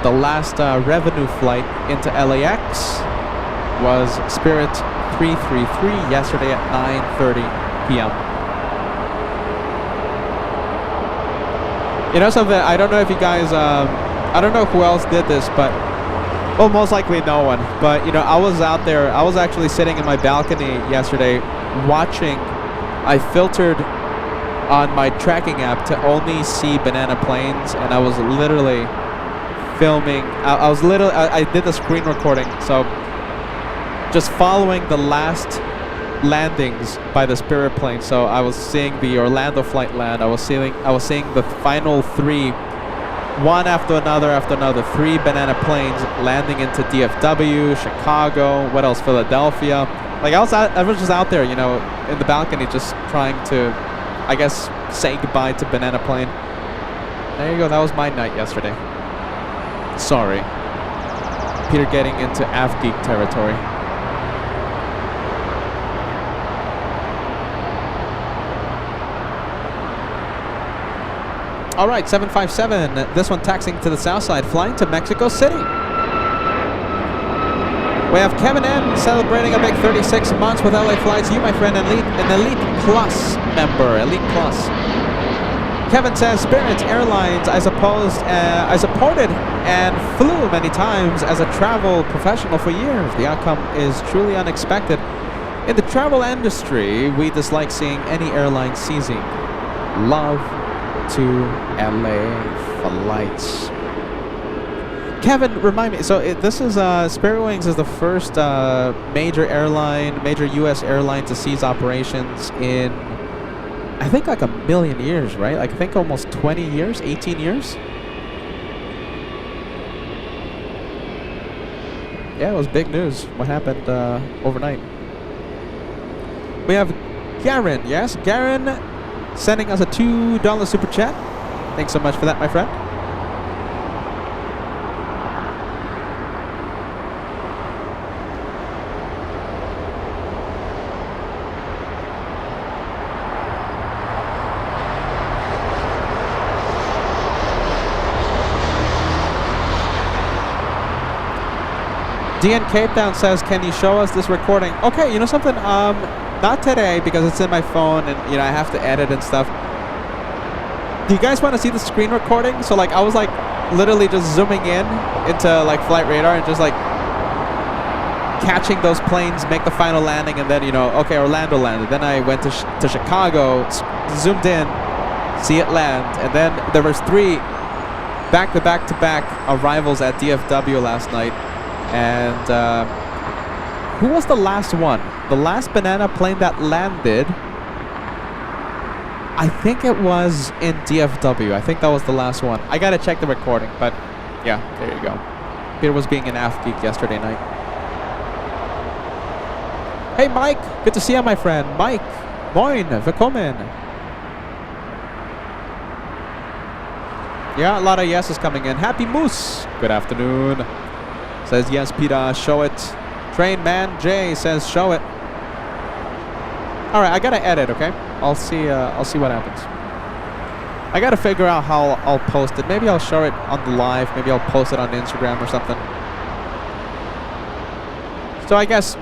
The last revenue flight into LAX was Spirit 333 yesterday at 9:30 p.m. You know something, I don't know if you guys, I don't know who else did this, but, well, most likely no one. But, you know, I was out there, I was actually sitting in my balcony yesterday watching. I filtered on my tracking app to only see banana planes, and I was literally filming. I did the screen recording, so just following the last landings by the Spirit plane. So I was seeing the Orlando flight land. I was seeing the final three, one after another, three banana planes landing into DFW, Chicago, what else, Philadelphia. Like I was just out there, you know, in the balcony, just trying to, I guess, say goodbye to banana plane. There you go. That was my night yesterday. Sorry, Peter getting into AvGeek territory. All right, 757, this one taxiing to the south side, flying to Mexico City. We have Kevin M celebrating a big 36 months with LA Flights. You, my friend, an Elite Plus member, Elite Plus. Kevin says, Spirit Airlines, I supported and flew many times as a travel professional for years. The outcome is truly unexpected. In the travel industry, we dislike seeing any airline seizing. Love to LA Flights. Kevin, remind me, so this is Spirit Wings is the first major US airline to cease operations in, I think, like a million years, right? Like I think almost 20 years, 18 years. Yeah, it was big news. What happened overnight? We have Garen, yes? Garen sending us a $2 super chat. Thanks so much for that, my friend. DN Cape Town says, can you show us this recording? Okay, you know something? Not today because it's in my phone and, you know, I have to edit and stuff. Do you guys want to see the screen recording? So, like, I was, like, literally just zooming in into, like, flight radar and just, like, catching those planes, make the final landing, and then, you know, okay, Orlando landed. Then I went to Chicago, zoomed in, see it land, and then there was 3 back-to-back-to-back arrivals at DFW last night. And who was the last one? The last banana plane that landed I think it was in DFW. I think that was the last one. I gotta check the recording, but yeah, there you go. Peter was being an AF geek yesterday night. Hey Mike, good to see you, my friend. Mike, moin, willkommen. Yeah, a lot of yeses coming in. Happy Moose, good afternoon. Says yes, Peter, show it. Train Man J says show it. All right, I gotta edit, okay? I'll see what happens. I gotta figure out how I'll post it. Maybe I'll show it on the live. Maybe I'll post it on Instagram or something. So I guess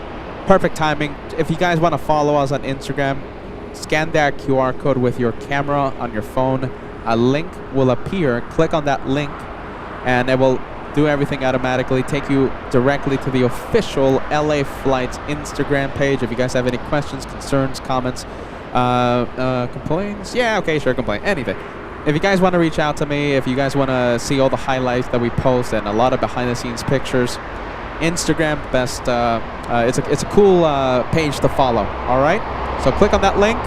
perfect timing. If you guys want to follow us on Instagram, scan that QR code with your camera on your phone. A link will appear. Click on that link, and it will do everything automatically. Take you directly to the official LA Flights Instagram page. If you guys have any questions, concerns, comments, complaints, yeah, okay, sure, complain, anything. If you guys want to reach out to me, if you guys want to see all the highlights that we post and a lot of behind-the-scenes pictures, Instagram best. It's a cool page to follow. All right, so click on that link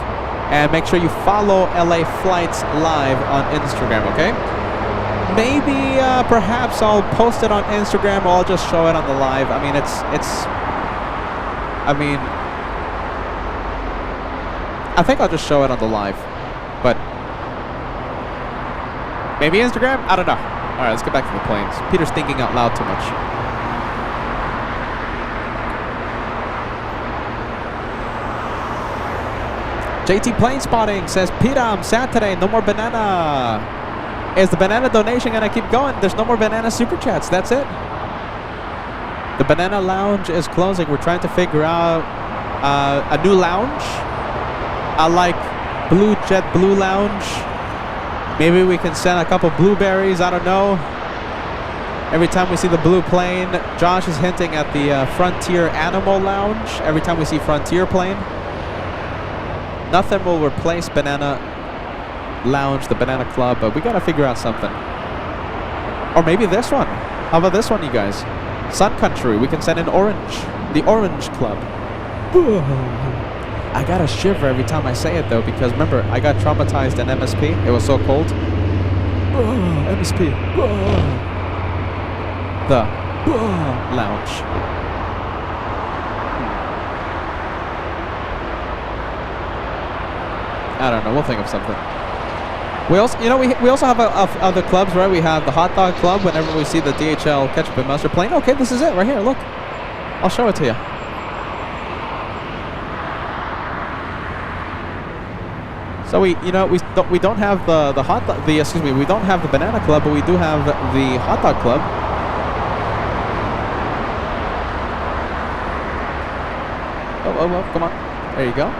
and make sure you follow LA Flights Live on Instagram. Okay. Maybe perhaps I'll post it on Instagram or I'll just show it on the live. I mean, I think I'll just show it on the live, but maybe Instagram? I don't know. All right, let's get back to the planes. Peter's thinking out loud too much. JT Plane Spotting says, Peter, I'm sad today. No more banana. Is the banana donation gonna keep going? There's no more banana super chats. That's it. The banana lounge is closing. We're trying to figure out a new lounge. I like Blue Jet Blue Lounge. Maybe we can send a couple blueberries. I don't know. Every time we see the blue plane, Josh is hinting at the Frontier Animal Lounge. Every time we see Frontier plane, nothing will replace Banana Lounge, the Banana Club, but we gotta figure out something. Or maybe this one. How about this one, you guys? Sun Country. We can send in Orange. The Orange Club. I gotta shiver every time I say it though, because remember, I got traumatized in MSP. It was so cold. MSP. The Lounge. I don't know. We'll think of something. We also, we also have other clubs, right? We have the Hot Dog Club. Whenever we see the DHL Ketchup and Mustard plane, okay, this is it right here. Look, I'll show it to you. So we don't have we don't have the Banana Club, but we do have the Hot Dog Club. Oh, come on. There you go.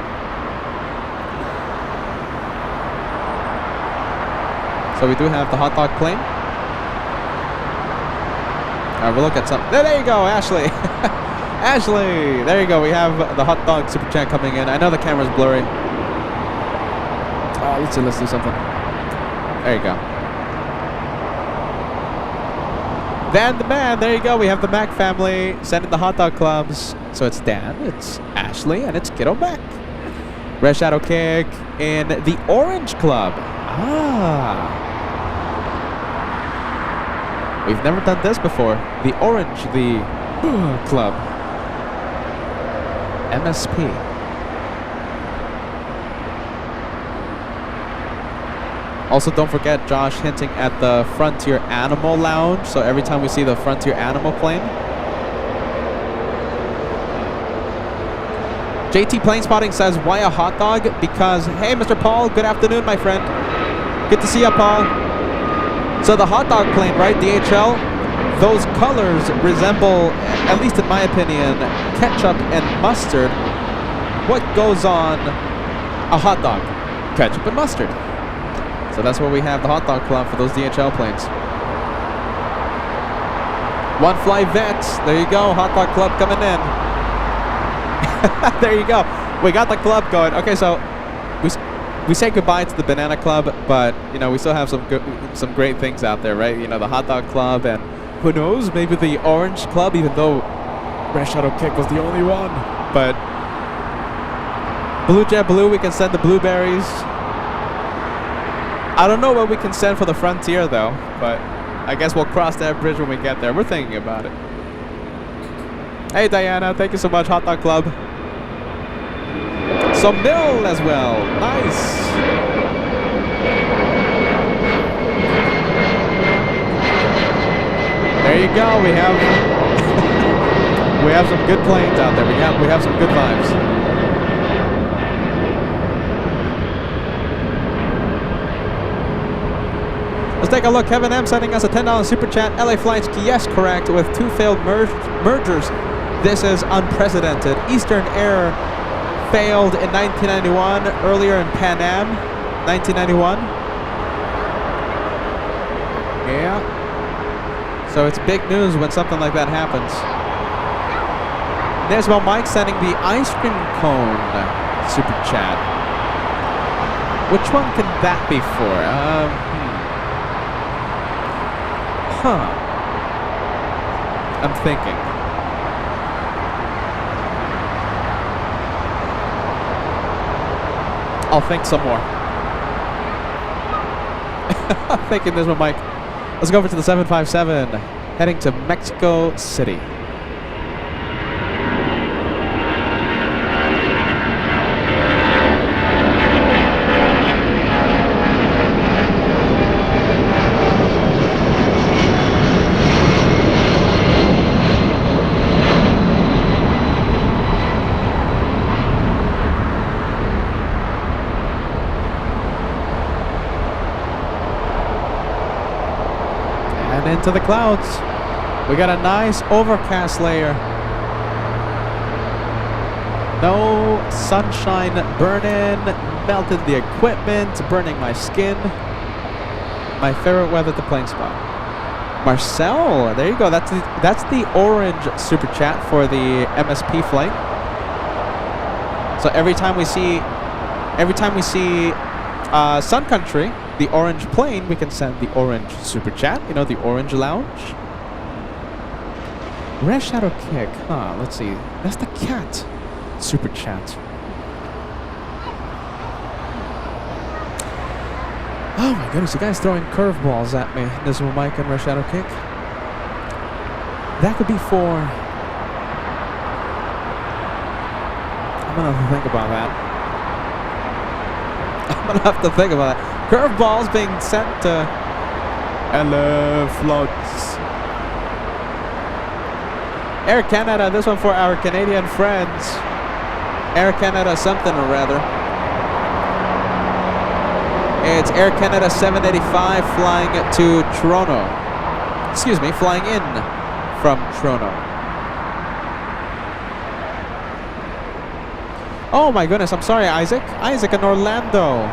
So we do have the hot dog plane. All right, we'll look at some. There you go, Ashley. Ashley, there you go. We have the hot dog super chat coming in. I know the camera's blurry. Let's do something. There you go. Dan the Man, there you go. We have the Mac family sending the hot dog clubs. So it's Dan, it's Ashley, and it's Kiddo Mac. Red Shadow Kick in the Orange Club. We've never done this before. The Orange, the Club. MSP. Also, don't forget Josh hinting at the Frontier Animal Lounge. So every time we see the Frontier Animal plane. JT Plane Spotting says, why a hot dog? Because, hey, Mr. Paul, good afternoon, my friend. Good to see you, Paul. So the hot dog plane, right, DHL, those colors resemble, at least in my opinion, ketchup and mustard. What goes on a hot dog? Ketchup and mustard. So that's where we have the hot dog club for those DHL planes. One Fly Vets, there you go, hot dog club coming in. There you go. We got the club going. Okay, so we say goodbye to the Banana Club, but we still have some great things out there, right? The Hot Dog Club, and who knows, maybe the Orange Club, even though Red Shadow Kick was the only one. But Blue Jet Blue, we can send the blueberries. I don't know what we can send for the Frontier though, but I guess we'll cross that bridge when we get there. We're thinking about it. Hey Diana, thank you so much, Hot Dog Club. Some mill as well. Nice. There you go. We have we have some good planes out there. We have some good vibes. Let's take a look. Kevin M sending us a $10 super chat. LA flights, yes, correct. With 2 failed mergers, this is unprecedented. Eastern Air failed in 1991. Earlier in Pan Am, 1991. Yeah. So it's big news when something like that happens. Nesmo Mike sending the ice cream cone super chat. Which one could that be for? I'm thinking. I'll think some more. I'm thinking this one, Mike. Let's go over to the 757, heading to Mexico City. Into the clouds. We got a nice overcast layer. No sunshine burning, melted the equipment, burning my skin. My favorite weather at the plane spot. Marcel, there you go. That's the orange super chat for the MSP flight. So every time we see Sun Country, the orange plane, we can send the orange super chat. You know, the orange lounge. Red Shadow Kick. Let's see. That's the cat super chat. Oh my goodness, you guys throwing curveballs at me. This is Mike and Red Shadow Kick. That could be for... I'm gonna have to think about that. I'm gonna have to think about that. Curveballs being sent to LA floats. Air Canada, this one for our Canadian friends. Air Canada something or rather. It's Air Canada 785 flying to Toronto. Excuse me, flying in from Toronto. Oh my goodness, I'm sorry, Isaac. Isaac in Orlando.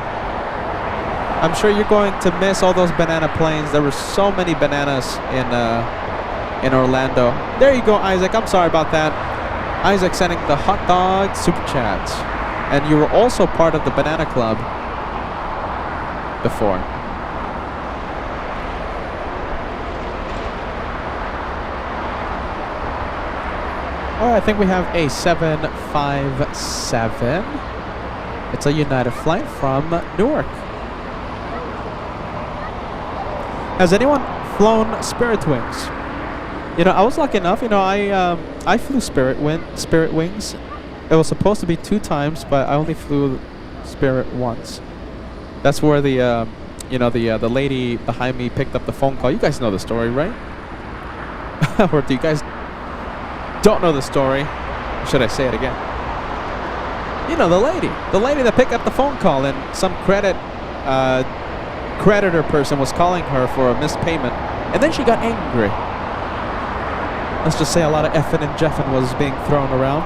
I'm sure you're going to miss all those banana planes. There were so many bananas in Orlando. There you go, Isaac. I'm sorry about that. Isaac sending the hot dog super chat. And you were also part of the banana club before. Oh, I think we have a 757. It's a United flight from Newark. Has anyone flown Spirit Wings? You know, I was lucky enough. You know, I flew Spirit Wings. It was supposed to be 2 times, but I only flew Spirit once. That's where the the lady behind me picked up the phone call. You guys know the story, right? Or do you guys don't know the story? Should I say it again? You know, the lady that picked up the phone call, and some creditor person was calling her for a missed payment, and then she got angry. Let's just say a lot of effing and jeffing was being thrown around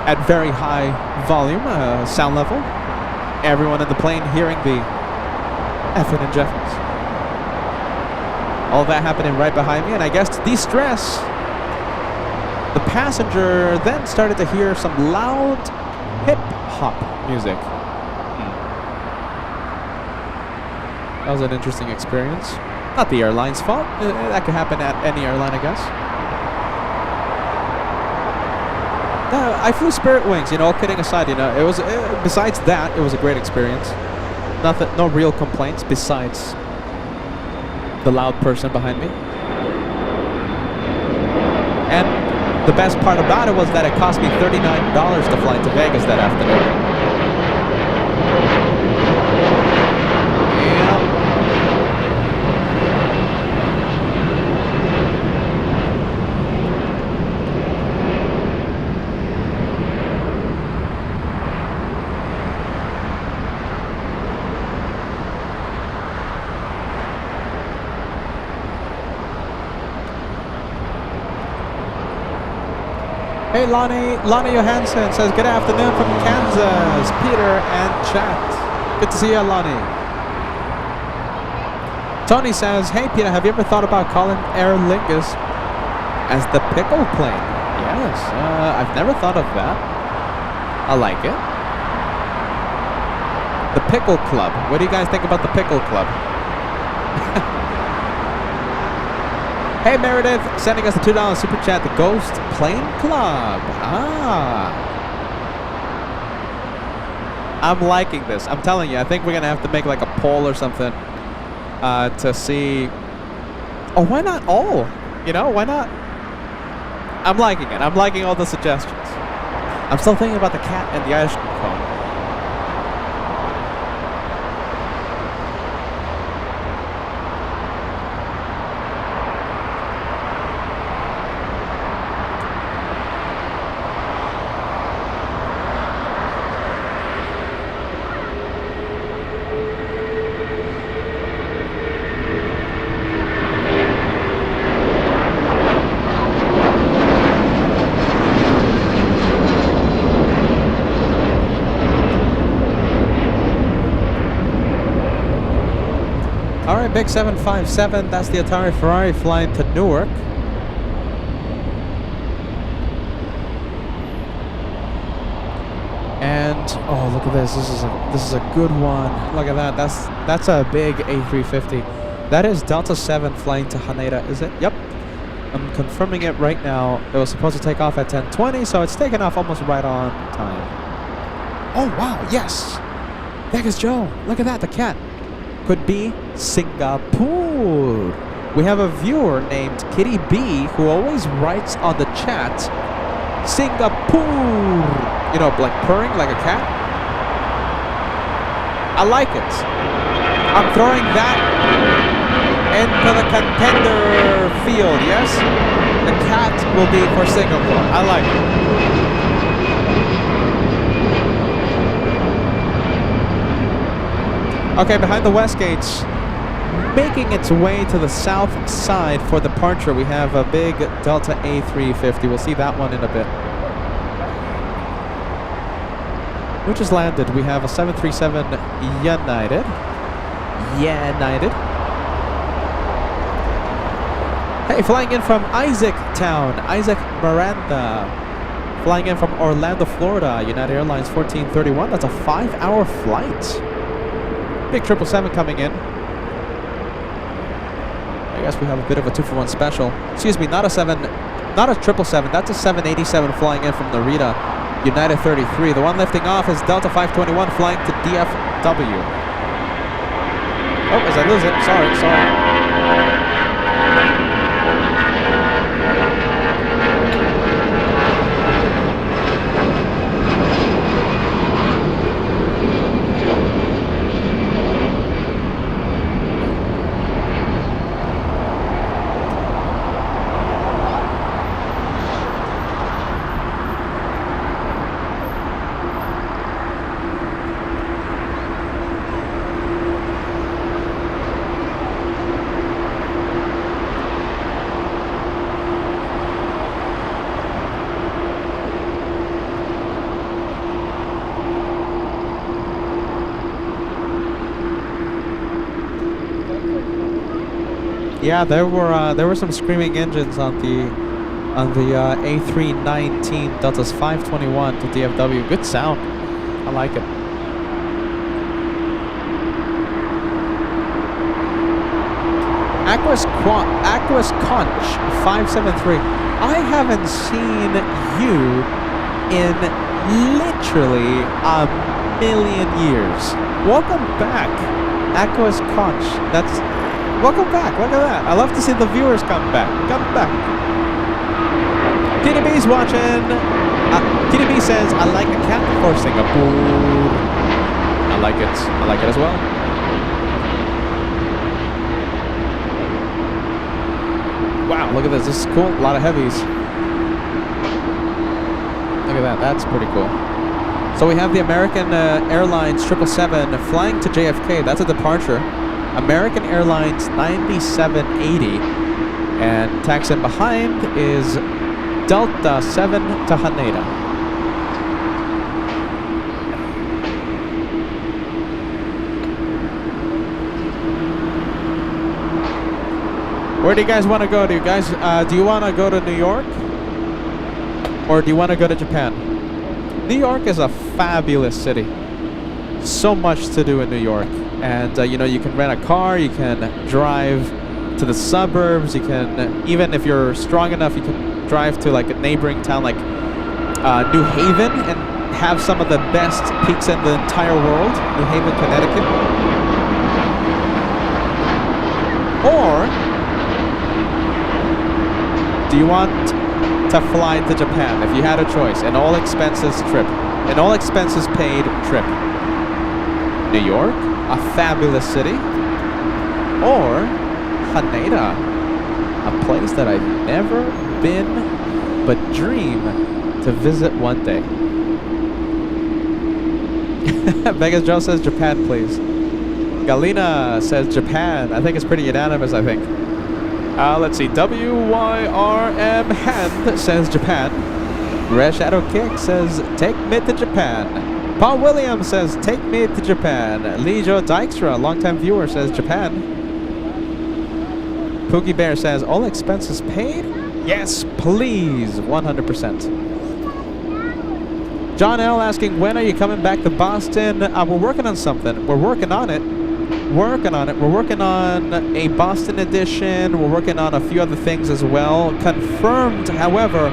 at very high volume, sound level. Everyone in the plane hearing the effing and jeffings. All that happening right behind me, and I guess to de-stress, the passenger then started to hear some loud hip-hop music. That was an interesting experience. Not the airline's fault. That could happen at any airline, I guess. I flew Spirit Wings, you know, all kidding aside, you know, it was, besides that, it was a great experience. nothing, no real complaints besides the loud person behind me. And the best part about it was that it cost me $39 to fly to Vegas that afternoon. Hey, Lonnie Johansson says, good afternoon from Kansas, Peter and chat. Good to see you, Lonnie. Tony says, hey, Peter, have you ever thought about calling Aer Lingus as the pickle plane? Yes, I've never thought of that. I like it. The Pickle Club. What do you guys think about the Pickle Club? Hey, Meredith, sending us a $2 super chat, the Ghost Plane Club. I'm liking this. I'm telling you, I think we're going to have to make like a poll or something to see. Oh, why not all? You know, why not? I'm liking it. I'm liking all the suggestions. I'm still thinking about the cat and the ice cream cone. Big 757, that's the Atari Ferrari flying to Newark. And oh, look at this. This is a good one. Look at that. That's a big A350. That is Delta 7 flying to Haneda, is it? Yep. I'm confirming it right now. It was supposed to take off at 10:20, so it's taken off almost right on time. Oh wow, yes. Vegas Joe. Look at that, the cat. Could be Singapore. We have a viewer named Kitty B who always writes on the chat, Singapore. You know, like purring like a cat. I like it. I'm throwing that into the contender field, yes? The cat will be for Singapore. I like it. Okay, behind the west gates, making its way to the south side for departure, we have a big Delta A350. We'll see that one in a bit. We just landed. We have a 737 United. Hey, flying in from Isaactown, Isaac Miranda. Flying in from Orlando, Florida, United Airlines 1431. That's a 5-hour flight. Big 777 coming in. I guess we have a bit of a 2-for-1 special. Excuse me, not a 777. That's a 787 flying in from Narita, United 33. The one lifting off is Delta 521 flying to DFW. Oh, as I lose it. Sorry. Yeah, there were some screaming engines on the A319 Delta's 521 to DFW. Good sound. I like it. Aquas Conch 573. I haven't seen you in literally a million years. Welcome back, Aqua's Conch. That's welcome back. Look at that. I love to see the viewers come back. Come back. TDB's watching. TDB says, "I like a cat for Singapore." I like it. I like it as well. Wow, look at this. This is cool. A lot of heavies. Look at that. That's pretty cool. So we have the American Airlines 777 flying to JFK. That's a departure. American Airlines 9780. And taxiing behind is Delta 7 to Haneda. Where do you guys want to go? Do you guys do you want to go to New York? Or do you want to go to Japan? New York is a fabulous city. So much to do in New York. And you know, you can rent a car, you can drive to the suburbs, you can, even if you're strong enough, you can drive to like a neighboring town like New Haven and have some of the best peaks in the entire world. New Haven, Connecticut. Or do you want to fly to Japan if you had a choice? An all expenses trip. An all expenses paid trip. New York, a fabulous city. Or Haneda, a place that I've never been but dream to visit one day. Vegas Joe says Japan, please. Galina says Japan. I think it's pretty unanimous, I think. Let's see. WYRM Hand says Japan. Red Shadow Kick says take me to Japan. Paul Williams says take me to Japan. Lejo Dykstra, longtime viewer, says Japan. Pookie Bear says all expenses paid? Yes, please. 100%. John L asking, when are you coming back to Boston? We're working on something. We're working on it. We're working on a Boston edition. We're working on a few other things as well. Confirmed, however,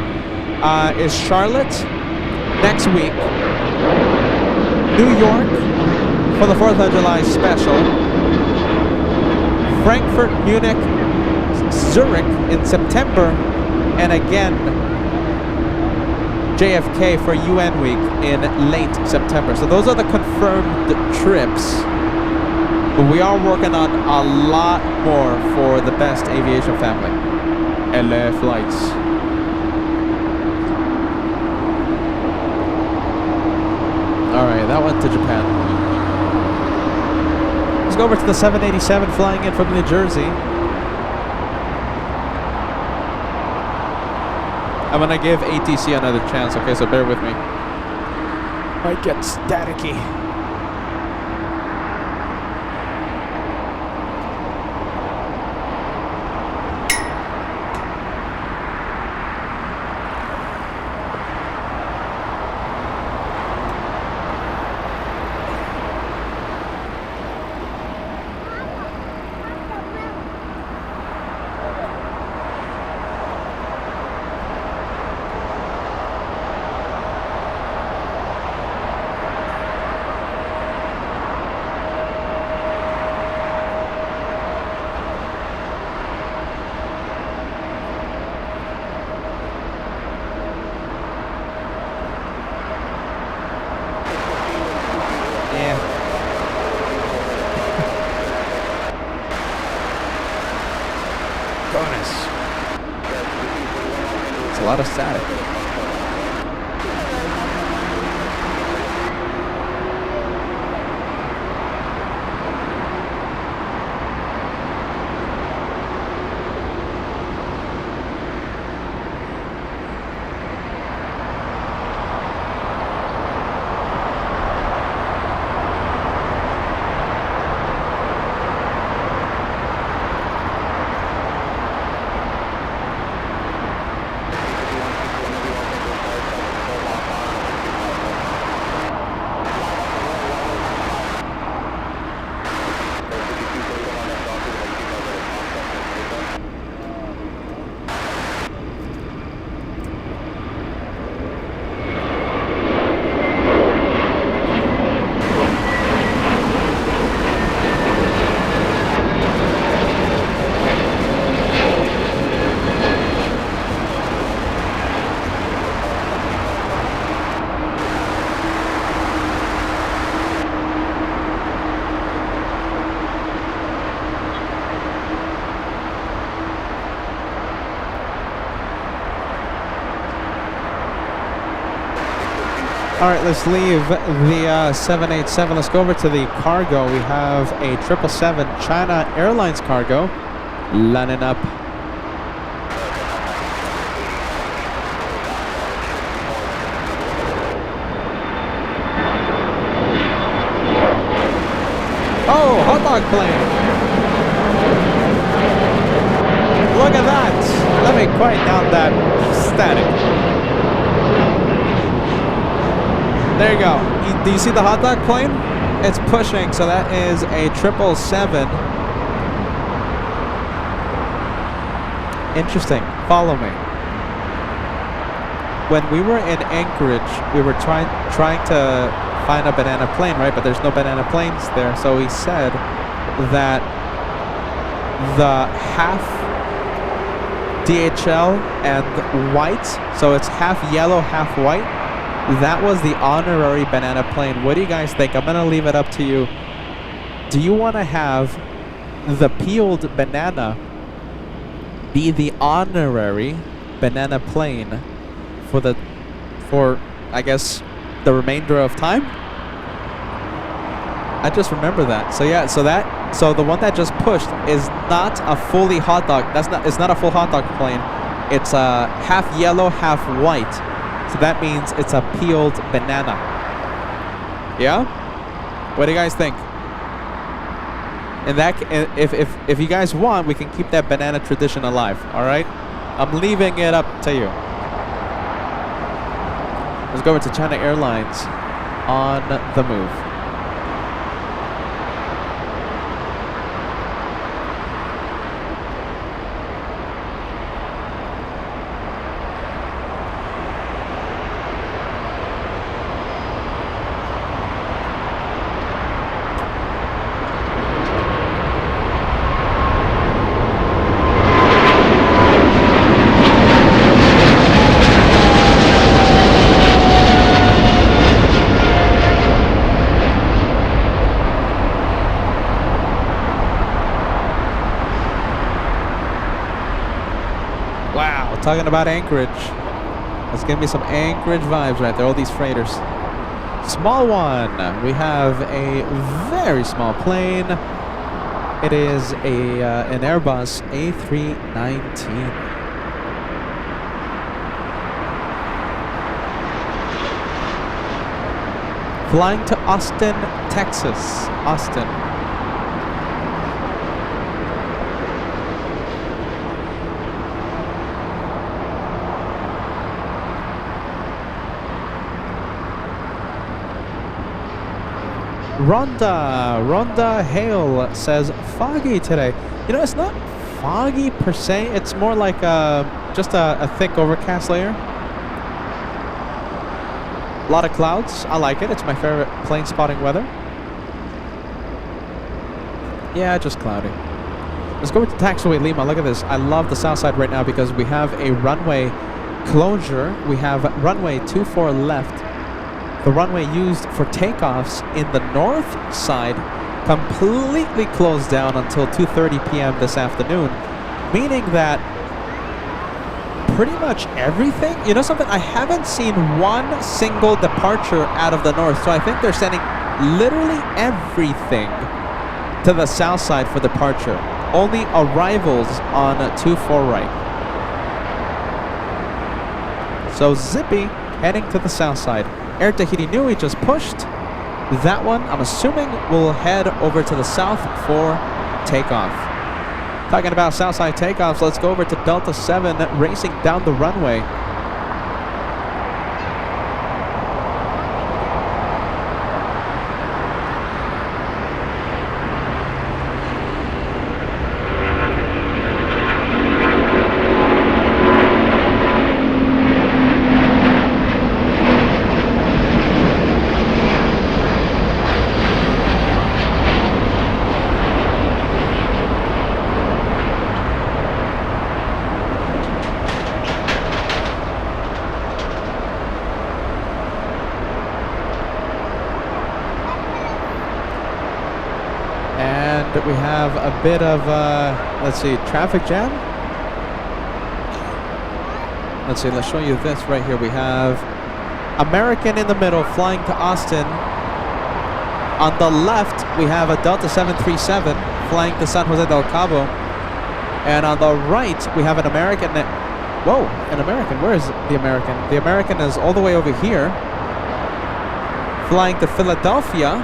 is Charlotte next week. New York for the 4th of July special. Frankfurt, Munich, Zurich in September. And again, JFK for UN Week in late September. So those are the confirmed trips. But we are working on a lot more for the best aviation family. LA flights. Alright, that went to Japan. Let's go over to the 787 flying in from New Jersey. I'm gonna give ATC another chance, okay, so bear with me. Might get staticky. A lot of static. All right, let's leave the 787. Let's go over to the cargo. We have a 777 China Airlines cargo lining up. Oh, hot dog plane. Look at that. Let me quiet down that static. There you go. Do you see the hot dog plane? It's pushing, so that is a 777. Interesting. Follow me. When we were in Anchorage, we were trying to find a banana plane, right? But there's no banana planes there. So we said that the half DHL and white, so it's half yellow, half white. That was the honorary banana plane. What do you guys think? I'm gonna leave it up to you. Do you want to have the peeled banana be the honorary banana plane for I guess the remainder of time? I just remember that. So yeah, so the one that just pushed is not a fully hot dog. It's not a full hot dog plane. It's a half yellow, half white. So that means it's a peeled banana. Yeah? What do you guys think? And that, if you guys want, we can keep that banana tradition alive. All right? I'm leaving it up to you. Let's go over to China Airlines on the move. Talking about Anchorage. Let's give me some Anchorage vibes right there. All these freighters. Small one. We have a very small plane. It is an Airbus A319. Flying to Austin, Texas. Austin. Rhonda Hale says foggy today. You know, it's not foggy per se. It's more like just a thick overcast layer. A lot of clouds. I like it. It's my favorite plane spotting weather. Yeah, just cloudy. Let's go to Taxiway Lima. Look at this. I love the south side right now because we have a runway closure. We have runway 24 left. The runway used for takeoffs in the north side completely closed down until 2:30 p.m. this afternoon, meaning that pretty much everything, you know something, I haven't seen one single departure out of the north, so I think they're sending literally everything to the south side for departure. Only arrivals on 24 right. So Zippy heading to the south side. Air Tahiti Nui just pushed. That one, I'm assuming, will head over to the south for takeoff. Talking about Southside takeoffs, let's go over to Delta 7 racing down the runway. We have a bit of, let's see, traffic jam. Let's see, let's show you this right here. We have American in the middle, flying to Austin. On the left, we have a Delta 737 flying to San Jose del Cabo. And on the right, we have an American. Whoa, an American. Where is the American? The American is all the way over here, flying to Philadelphia.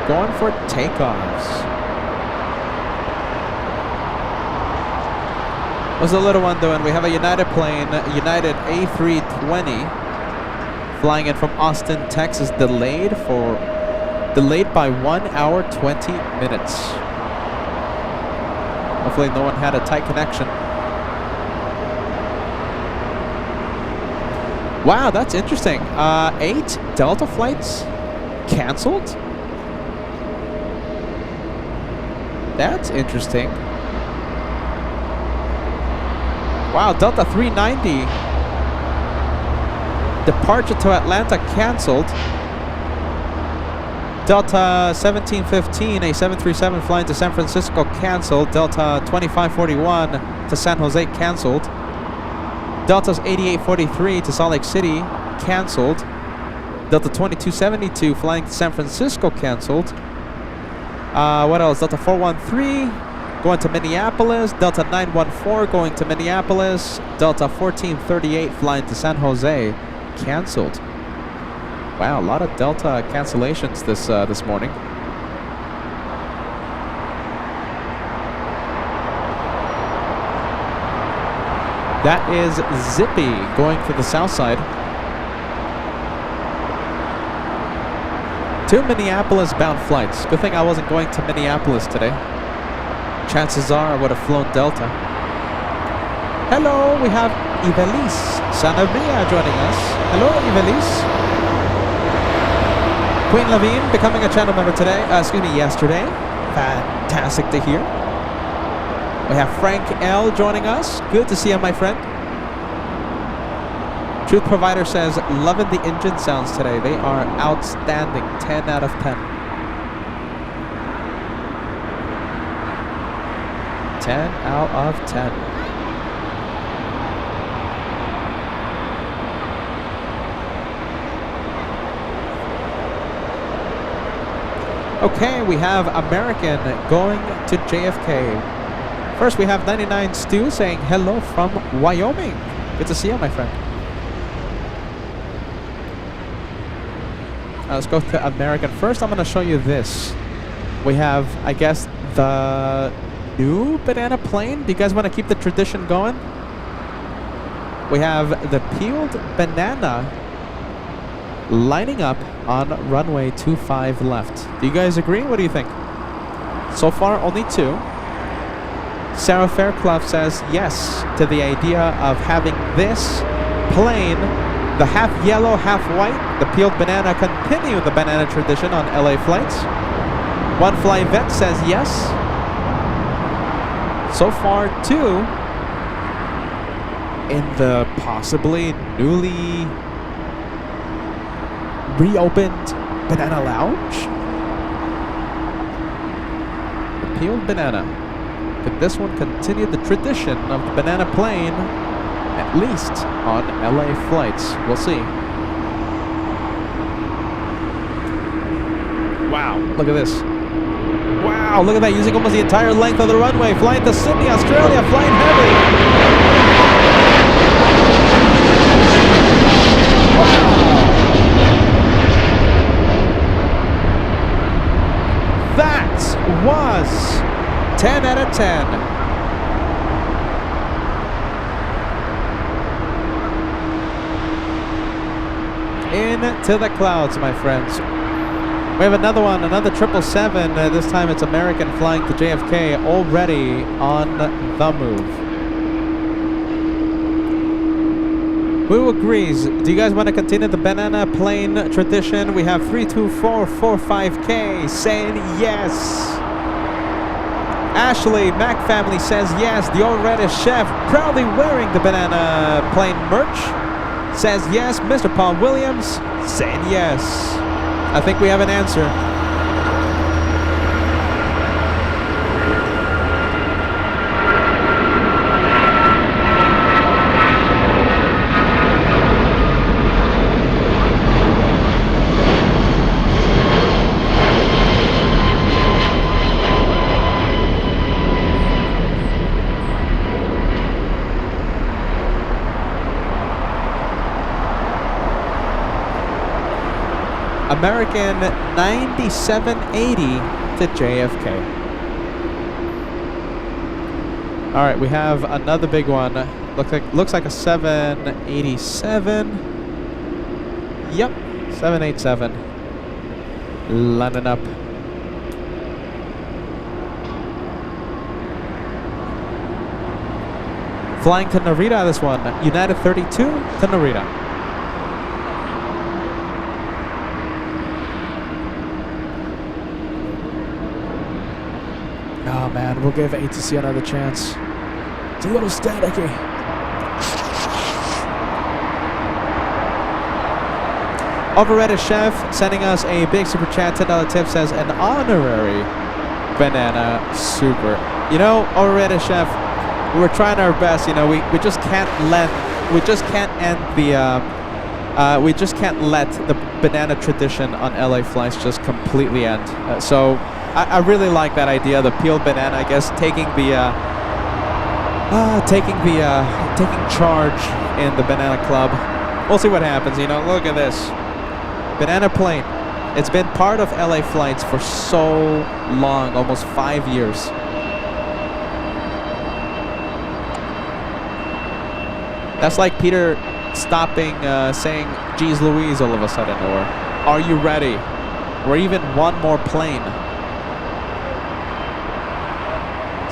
Going for takeoffs. What's the little one doing? We have a United plane, United A320, flying in from Austin, Texas, delayed by 1 hour 20 minutes. Hopefully no one had a tight connection. Wow, that's interesting. 8 Delta flights canceled? That's interesting. Wow, Delta 390 departure to Atlanta canceled. Delta 1715, a 737 flying to San Francisco canceled. Delta 2541 to San Jose canceled. Delta's 8843 to Salt Lake City canceled. Delta 2272 flying to San Francisco canceled. What else? Delta 413 going to Minneapolis. Delta 914 going to Minneapolis. Delta 1438 flying to San Jose canceled. Wow, a lot of Delta cancellations this morning. That is Zippy going to the south side. 2 Minneapolis bound flights. Good thing I wasn't going to Minneapolis today. Chances are I would have flown Delta. Hello, we have Ivelisse Sanabria joining us. Hello, Ivelisse. Queen Levine becoming a channel member today. Yesterday. Fantastic to hear. We have Frank L joining us. Good to see you, my friend. Truth Provider says, loving the engine sounds today. They are outstanding. 10 out of 10. 10 out of 10. Okay, we have American going to JFK. First, we have 99 Stu saying hello from Wyoming. Good to see you, my friend. Let's go to American. First, I'm going to show you this. We have, I guess, the new banana plane. Do you guys want to keep the tradition going? We have the peeled banana lining up on runway 25 left. Do you guys agree? What do you think? So far, only 2. Sarah Fairclough says yes to the idea of having this plane, the half yellow, half white, the peeled banana, continue the banana tradition on LA flights. One Fly Vet says yes. So far, 2 in the possibly newly reopened Banana Lounge. The peeled banana. Could this one continue the tradition of the banana plane, at least on LA flights? We'll see. Wow, look at this. Wow, look at that, using almost the entire length of the runway, flying to Sydney, Australia, flying heavy. Wow. That was 10 out of 10. Into the clouds, my friends. We have another one, another 777. This time it's American flying to JFK, already on the move. Who agrees? Do you guys want to continue the banana plane tradition? We have 32445K saying yes. Ashley Mac family says yes. The old reddish chef proudly wearing the banana plane merch says yes. Mr. Paul Williams saying yes. I think we have an answer. American 9780 to JFK. All right, we have another big one. Looks like a 787. Yep, 787. Lining up. Flying to Narita, this one. United 32 to Narita. Oh man, we'll give ATC another chance. It's a little staticky. Overrated Chef sending us a big super chat, $10 tip, says an honorary banana super. You know, Overrated Chef, we're trying our best. You know, we just can't let the banana tradition on LA flights just completely end. So I really like that idea, the peeled banana. I guess taking charge in the banana club. We'll see what happens. You know, look at this banana plane. It's been part of LA flights for so long, almost 5 years. That's like Peter stopping saying "Geez Louise" all of a sudden, or "Are you ready?" or even "One more plane."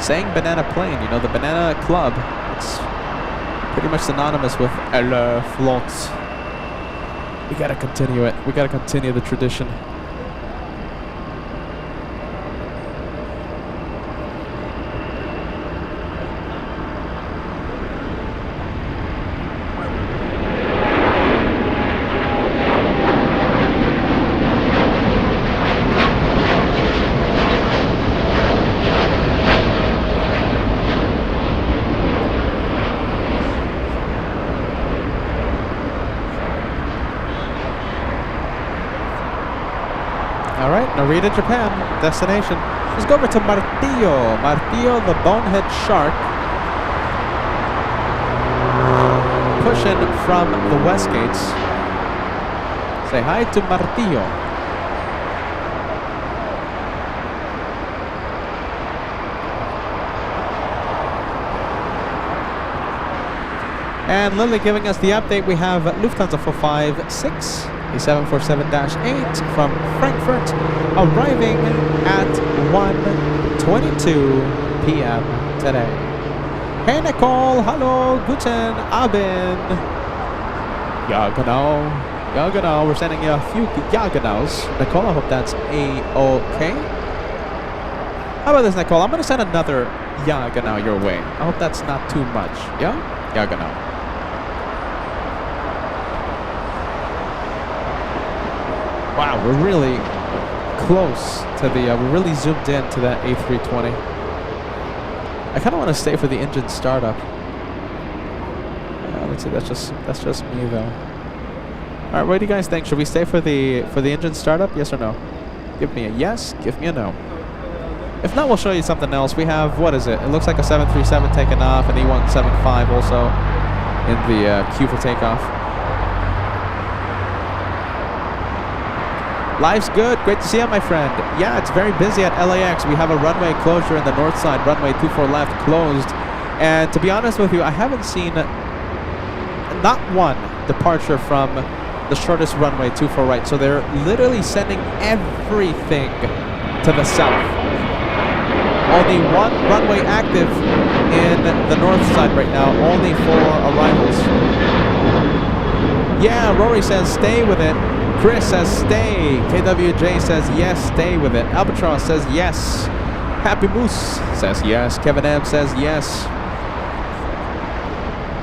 Saying banana plane, you know, the banana club, it's pretty much synonymous with LA floats. We gotta continue it. We gotta continue the tradition. Narita, Japan, destination. Let's go over to Martillo. Martillo, the bonehead shark. Pushing from the west gates. Say hi to Martillo. And Lily giving us the update. We have Lufthansa 456. The 747-8 from Frankfurt, arriving at 1:22 p.m. today. Hey Nicole, hallo, guten Abend. Ja, genau. We're sending you a few ja, genows. Nicole, I hope that's A-okay. How about this, Nicole? I'm going to send another ja, genau your way. I hope that's not too much. Yeah? Ja, genau. Wow, we're really close to the, we're really zoomed in to that A320. I kind of want to stay for the engine startup. Let's see, that's just me though. All right, what do you guys think? Should we stay for the engine startup? Yes or no? Give me a yes, give me a no. If not, we'll show you something else. We have, what is it? It looks like a 737 taking off, an E175 also in the queue for takeoff. Life's good. Great to see you, my friend. Yeah, it's very busy at LAX. We have a runway closure in the north side. Runway 24 left closed. And to be honest with you, I haven't seen not one departure from the shortest runway 24 right. So they're literally sending everything to the south. Only one runway active in the north side right now. Only 4 arrivals. Yeah, Rory says stay with it. Chris says stay. KWJ says yes, stay with it. Albatross says yes. Happy Moose says yes. Kevin M says yes.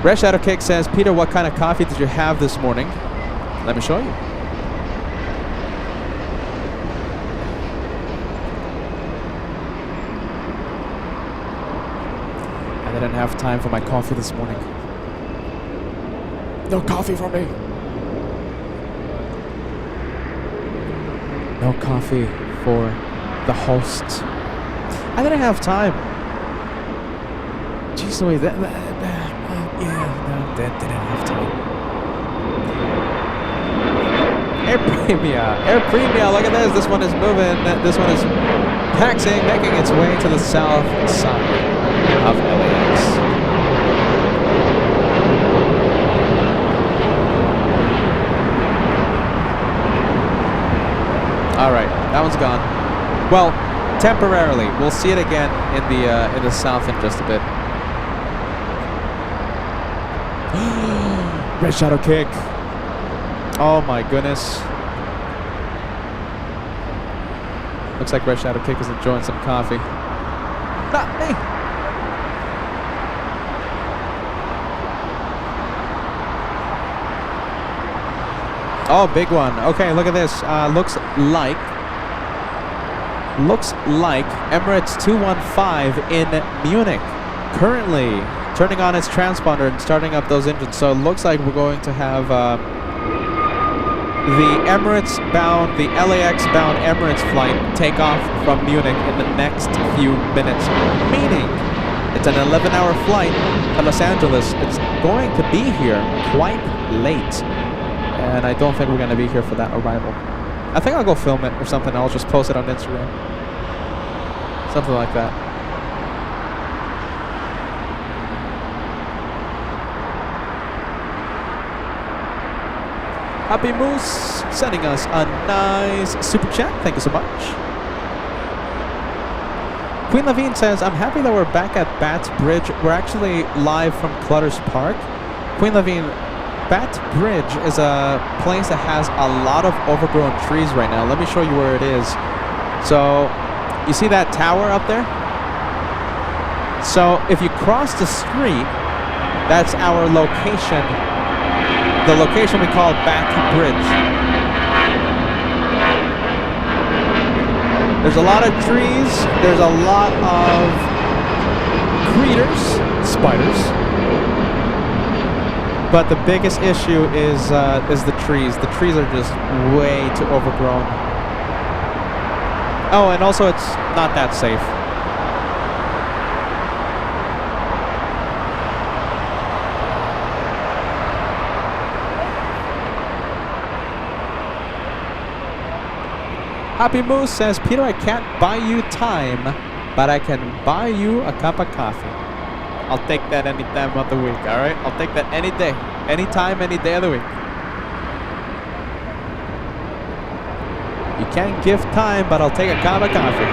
Red Shadow Cake says, Peter, what kind of coffee did you have this morning? Let me show you. I didn't have time for my coffee this morning. No coffee for me. No coffee for the host. I didn't have time. Jeez Louise, didn't have time. Air Premia, look at this. This one is moving. This one is taxiing, making its way to the south side of LAX. All right, that one's gone. Well, temporarily. We'll see it again in the south in just a bit. Red shadow kick. Oh my goodness. Looks like Red Shadow Kick is enjoying some coffee. Not me. Oh, big one. Okay, look at this. Looks like Emirates 215 in Munich. Currently turning on its transponder and starting up those engines. So it looks like we're going to have the Emirates bound, the LAX bound Emirates flight take off from Munich in the next few minutes. Meaning it's an 11-hour flight to Los Angeles. It's going to be here quite late. And I don't think we're going to be here for that arrival. I think I'll go film it or something. I'll just post it on Instagram. Something like that. Happy Moose sending us a nice super chat. Thank you so much. Queen Levine says, I'm happy that we're back at Bat Bridge. We're actually live from Clutters Park. Queen Levine, Bat Bridge is a place that has a lot of overgrown trees right now. Let me show you where it is. So, you see that tower up there? So, if you cross the street, that's our location. The location we call Bat Bridge. There's a lot of trees. There's a lot of critters, spiders. But the biggest issue is the trees. The trees are just way too overgrown. Oh, and also it's not that safe. Happy Moose says, Peter, I can't buy you time, but I can buy you a cup of coffee. I'll take that any time of the week, all right? I'll take that any day, any time, any day of the week. You can't give time, but I'll take a cup of coffee.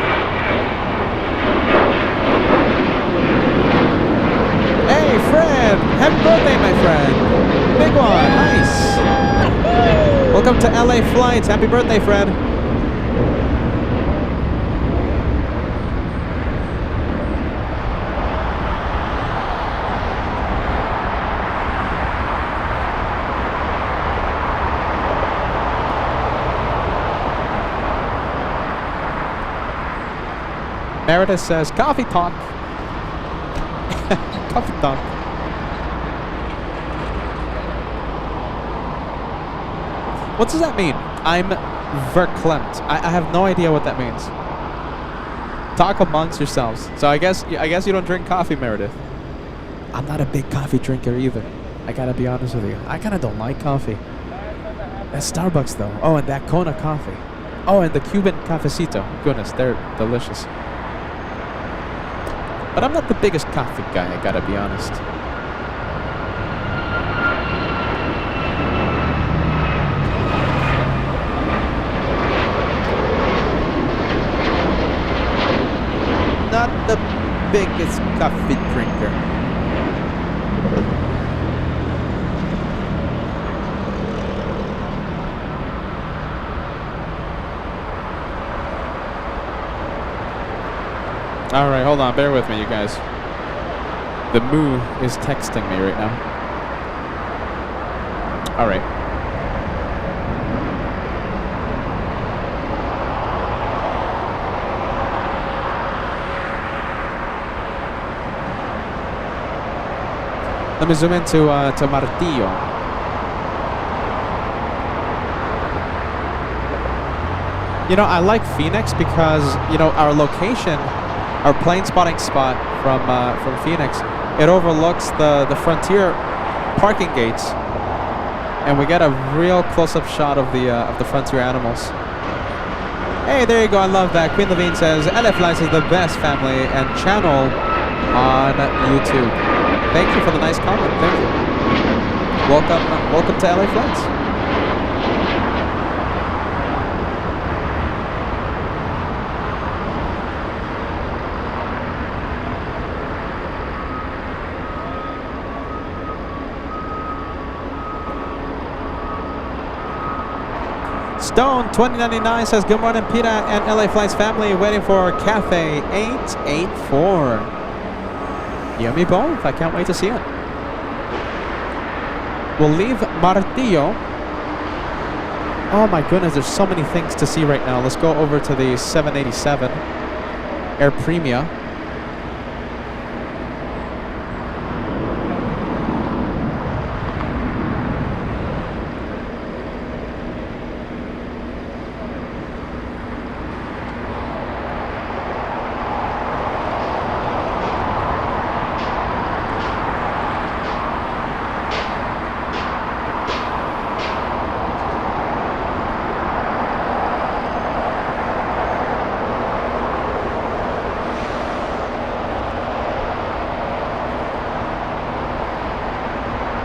Hey, Fred! Happy birthday, my friend! Big one, nice! Welcome to LA Flights. Happy birthday, Fred. Meredith says, coffee talk. Coffee talk. What does that mean? I'm verklempt. I have no idea what that means. Talk amongst yourselves. So I guess you don't drink coffee, Meredith. I'm not a big coffee drinker either. I gotta be honest with you. I kinda don't like coffee. That's Starbucks though. Oh, and that Kona coffee. Oh, and the Cuban cafecito. Goodness, they're delicious. But I'm not the biggest coffee guy, I gotta be honest. Not the biggest coffee drinker. Alright, hold on, bear with me, you guys. The Moo is texting me right now. Alright. Let me zoom into to Martillo. You know, I like Phoenix because, you know, our location, our plane spotting spot from Phoenix, it overlooks the Frontier parking gates. and we get a real close-up shot of the frontier animals. Hey, there you go. I love that. Queen Levine says LA Flights is the best family and channel on YouTube. Thank you for the nice comment. Thank you. Welcome to LA Flights. Stone 2099 says good morning, Peter and LA Flights family, waiting for Cafe 884. You and me both. I can't wait to see it. We'll leave Martillo. Oh my goodness, there's so many things to see right now. Let's go over to the 787 Air Premia.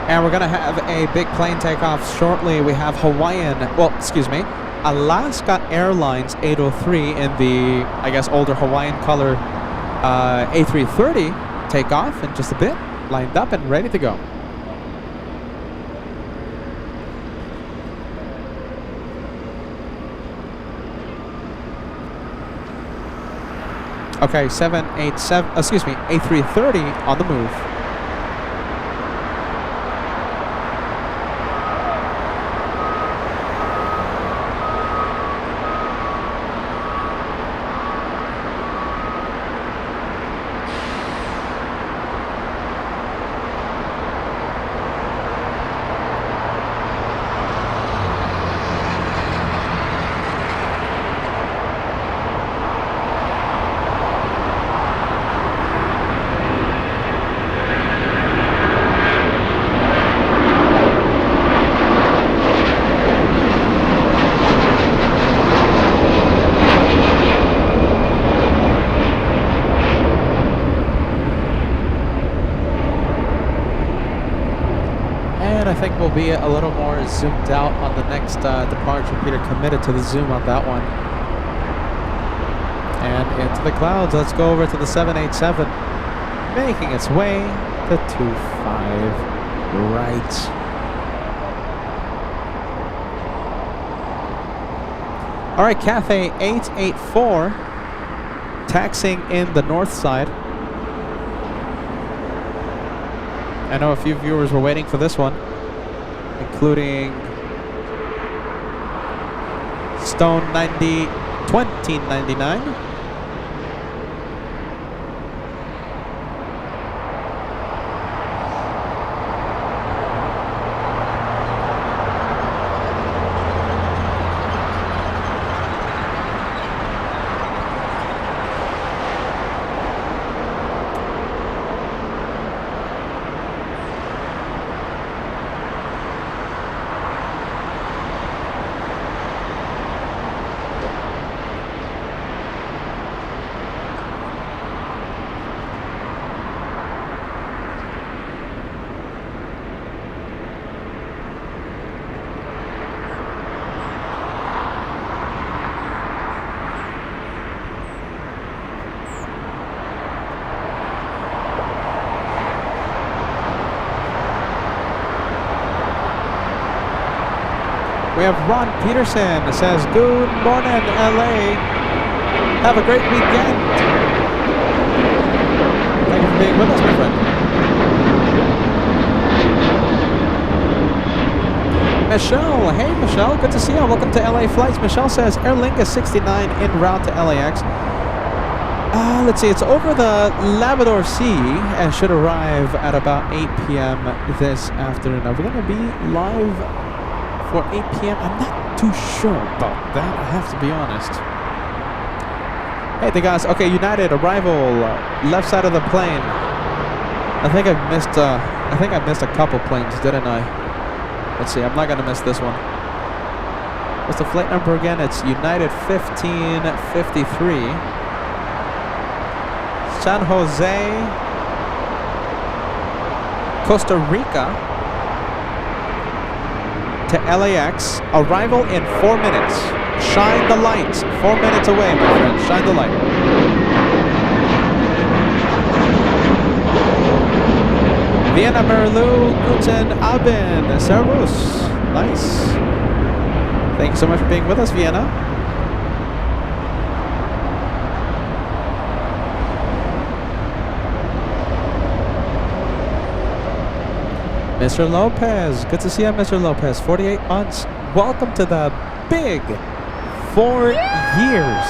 And we're going to have a big plane takeoff shortly. We have Alaska Airlines 803 in the, I guess, older Hawaiian color A330 takeoff in just a bit, lined up and ready to go. Okay, A330 on the move. I think we'll be a little more zoomed out on the next departure. Peter committed to the zoom on that one. And into the clouds. Let's go over to the 787, making its way to 25 right. All right, Cathay 884 taxiing in the north side. I know a few viewers were waiting for this one, including Stone 2099. We have Ron Peterson that says, good morning, LA. Have a great weekend. Thank you for being with us, my friend. Michelle, hey Michelle, good to see you. Welcome to LA Flights. Michelle says, Aer Lingus 69 en route to LAX. Let's see, it's over the Labrador Sea and should arrive at about 8 p.m. this afternoon. Are we going to be live for 8 p.m.? I'm not too sure about that, I have to be honest. Hey there guys, okay, United arrival, left side of the plane. I think I missed a couple planes, didn't I? Let's see, I'm not going to miss this one. What's the flight number again? It's United 1553. San Jose, Costa Rica to LAX. Arrival in 4 minutes. Shine the light. 4 minutes away, my friend. Shine the light. Vienna Merlu, Guten Abend, Servus. Nice. Thank you so much for being with us, Vienna. Mr. Lopez, good to see you, Mr. Lopez. 48 months. Welcome to the big 4 years.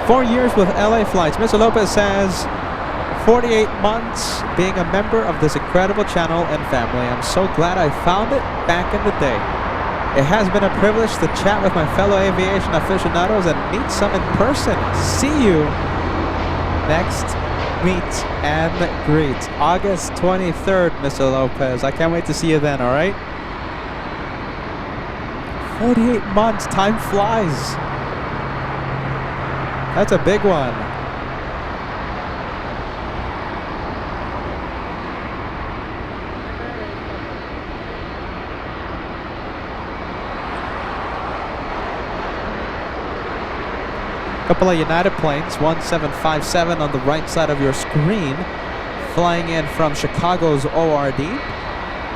4 years with LA Flights. Mr. Lopez says, 48 months being a member of this incredible channel and family. I'm so glad I found it back in the day. It has been a privilege to chat with my fellow aviation aficionados and meet some in person. See you next meet and greet. August 23rd, Mr. Lopez. I can't wait to see you then, all right? 48 months. Time flies. That's a big one. Couple of United planes, 1757 on the right side of your screen, flying in from Chicago's ORD.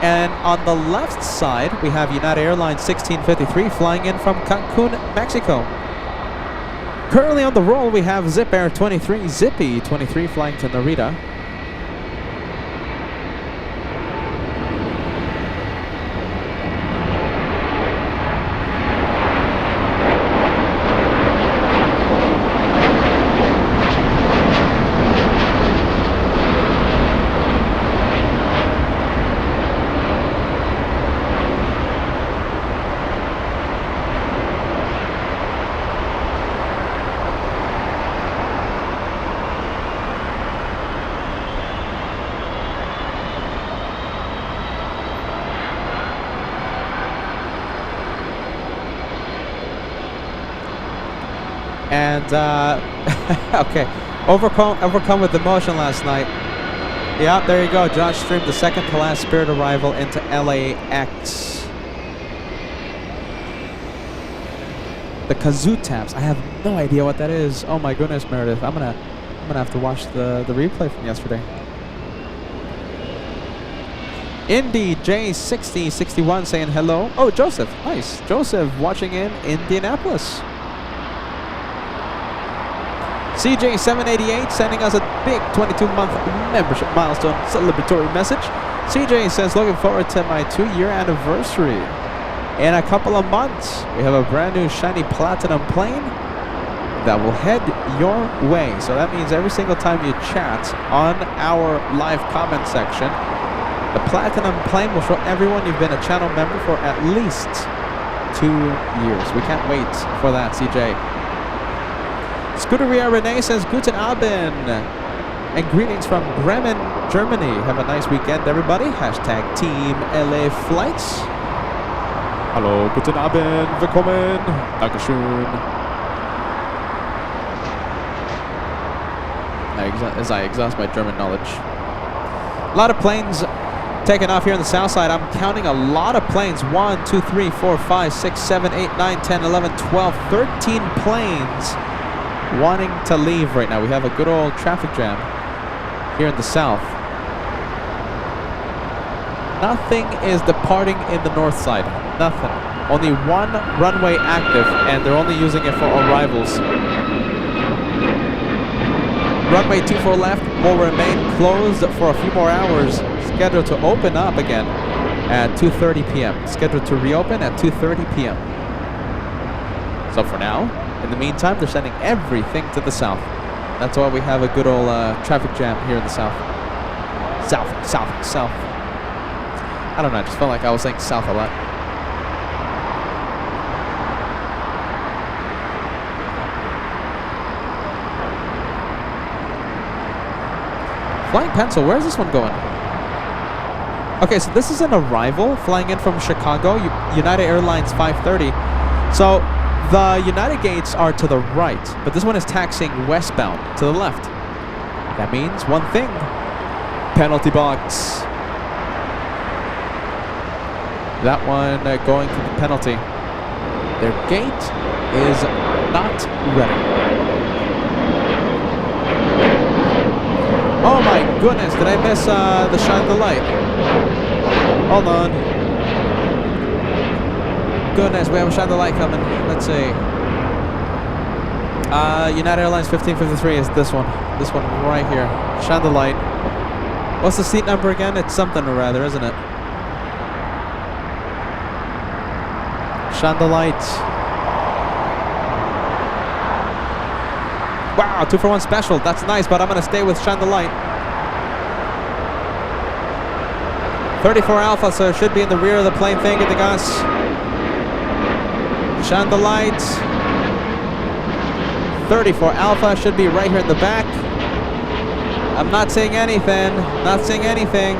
And on the left side, we have United Airlines 1653 flying in from Cancun, Mexico. Currently on the roll, we have Zip Air 23, Zippy 23 flying to Narita. And, okay, overcome with emotion last night. Yeah, there you go. Josh streamed the second to last Spirit arrival into LAX. The kazoo taps. I have no idea what that is. Oh my goodness, Meredith. I'm gonna have to watch the replay from yesterday. Indy J6061 saying hello. Oh, Joseph. Nice. Joseph watching in Indianapolis. CJ788 sending us a big 22-month membership milestone celebratory message. CJ says, looking forward to my 2-year anniversary. In a couple of months, we have a brand new shiny platinum plane that will head your way. So that means every single time you chat on our live comment section, the platinum plane will show everyone you've been a channel member for at least 2 years. We can't wait for that, CJ. Scuderia Renee says, Guten Abend, and greetings from Bremen, Germany. Have a nice weekend, everybody. Hashtag Team LA Flights. Hallo, Guten Abend, willkommen, Dankeschön. As I exhaust my German knowledge. A lot of planes taking off here on the south side. I'm counting a lot of planes. 1, 2, 3, 4, 5, 6, 7, 8, 9, 10, 11, 12, 13 planes wanting to leave right now. We have a good old traffic jam here in the south. Nothing is departing in the north side. Nothing. Only one runway active, and they're only using it for arrivals. Runway 24 left will remain closed for a few more hours, scheduled to open up again at 2:30 p.m. Scheduled to reopen at 2:30 p.m. So for now, in the meantime, they're sending everything to the south. That's why we have a good old traffic jam here in the south. South. I don't know, I just felt like I was saying south a lot. Flying Pencil, where's this one going? Okay, so this is an arrival flying in from Chicago, United Airlines 530. So the United gates are to the right, but this one is taxiing westbound to the left. That means one thing. Penalty box. That one going to the penalty. Their gate is not ready. Oh my goodness, did I miss the shine of the light? Hold on. Goodness, we have a shine of the light coming. Let's see. United Airlines 1553 is this one. This one right here. Shine the light. What's the seat number again? It's something or rather, isn't it? Shine the light. Wow, 2-for-1 special. That's nice, but I'm going to stay with shine the light. 34 Alpha, so it should be in the rear of the plane. Thank you, the gas. Shine the light. 34 Alpha should be right here in the back. I'm not seeing anything. Not seeing anything.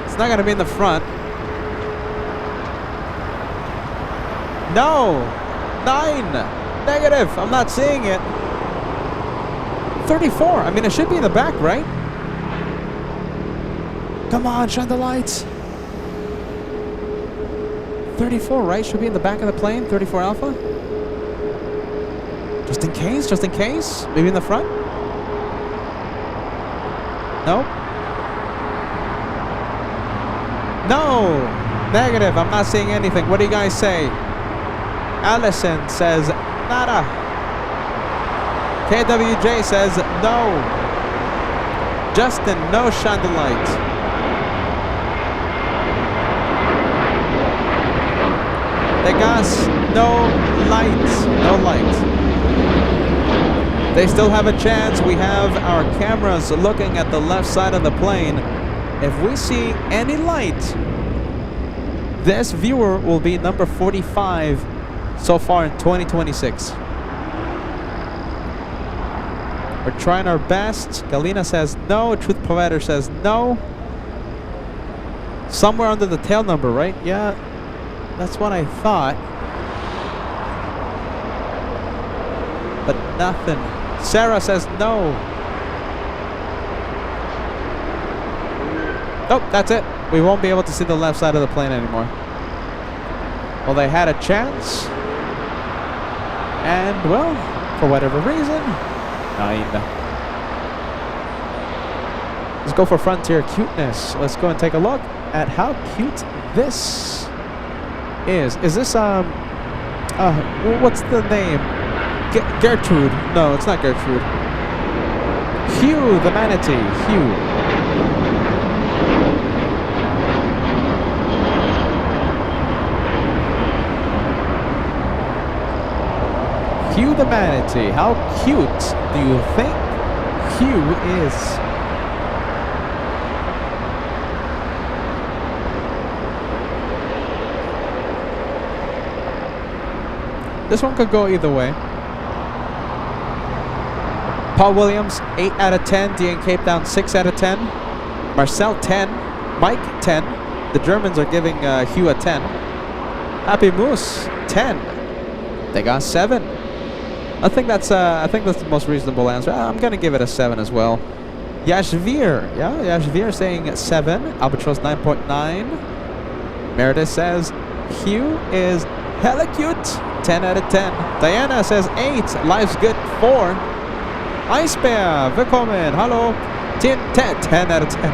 It's not going to be in the front. No. 9. Negative. I'm not seeing it. 34. I mean, it should be in the back, right? Come on, shine the lights. 34, right? Should be in the back of the plane. 34 Alpha. Just in case. Just in case. Maybe in the front. No. No. Negative. I'm not seeing anything. What do you guys say? Allison says nada. KWJ says no. Justin, no shine the light. The gas, no light. No light. They still have a chance. We have our cameras looking at the left side of the plane. If we see any light, this viewer will be number 45 so far in 2026. We're trying our best. Galina says no. Truth Provider says no. Somewhere under the tail number, right? Yeah, that's what I thought. But nothing. Sarah says no. Nope, that's it. We won't be able to see the left side of the plane anymore. Well, they had a chance. And, well, for whatever reason, 9. Let's go for Frontier Cuteness. Let's go and take a look at how cute this is. Is this, what's the name? Gertrude. No, it's not Gertrude. Hugh the manatee. Hugh the manatee. How cute do you think Hugh is? This one could go either way. Paul Williams, 8 out of 10. Dean Cape Town, 6 out of 10. Marcel, 10. Mike, 10. The Germans are giving Hugh a 10. Happy Moose, 10. They got 7. I think that's the most reasonable answer. I'm gonna give it a 7 as well. Yashvir, yeah, Yashvir saying 7. Albatross 9.9. Meredith says Hugh is hella cute. 10 out of 10. Diana says 8. Life's good, 4. Ice Bear, willkommen, hallo. 10 out of 10.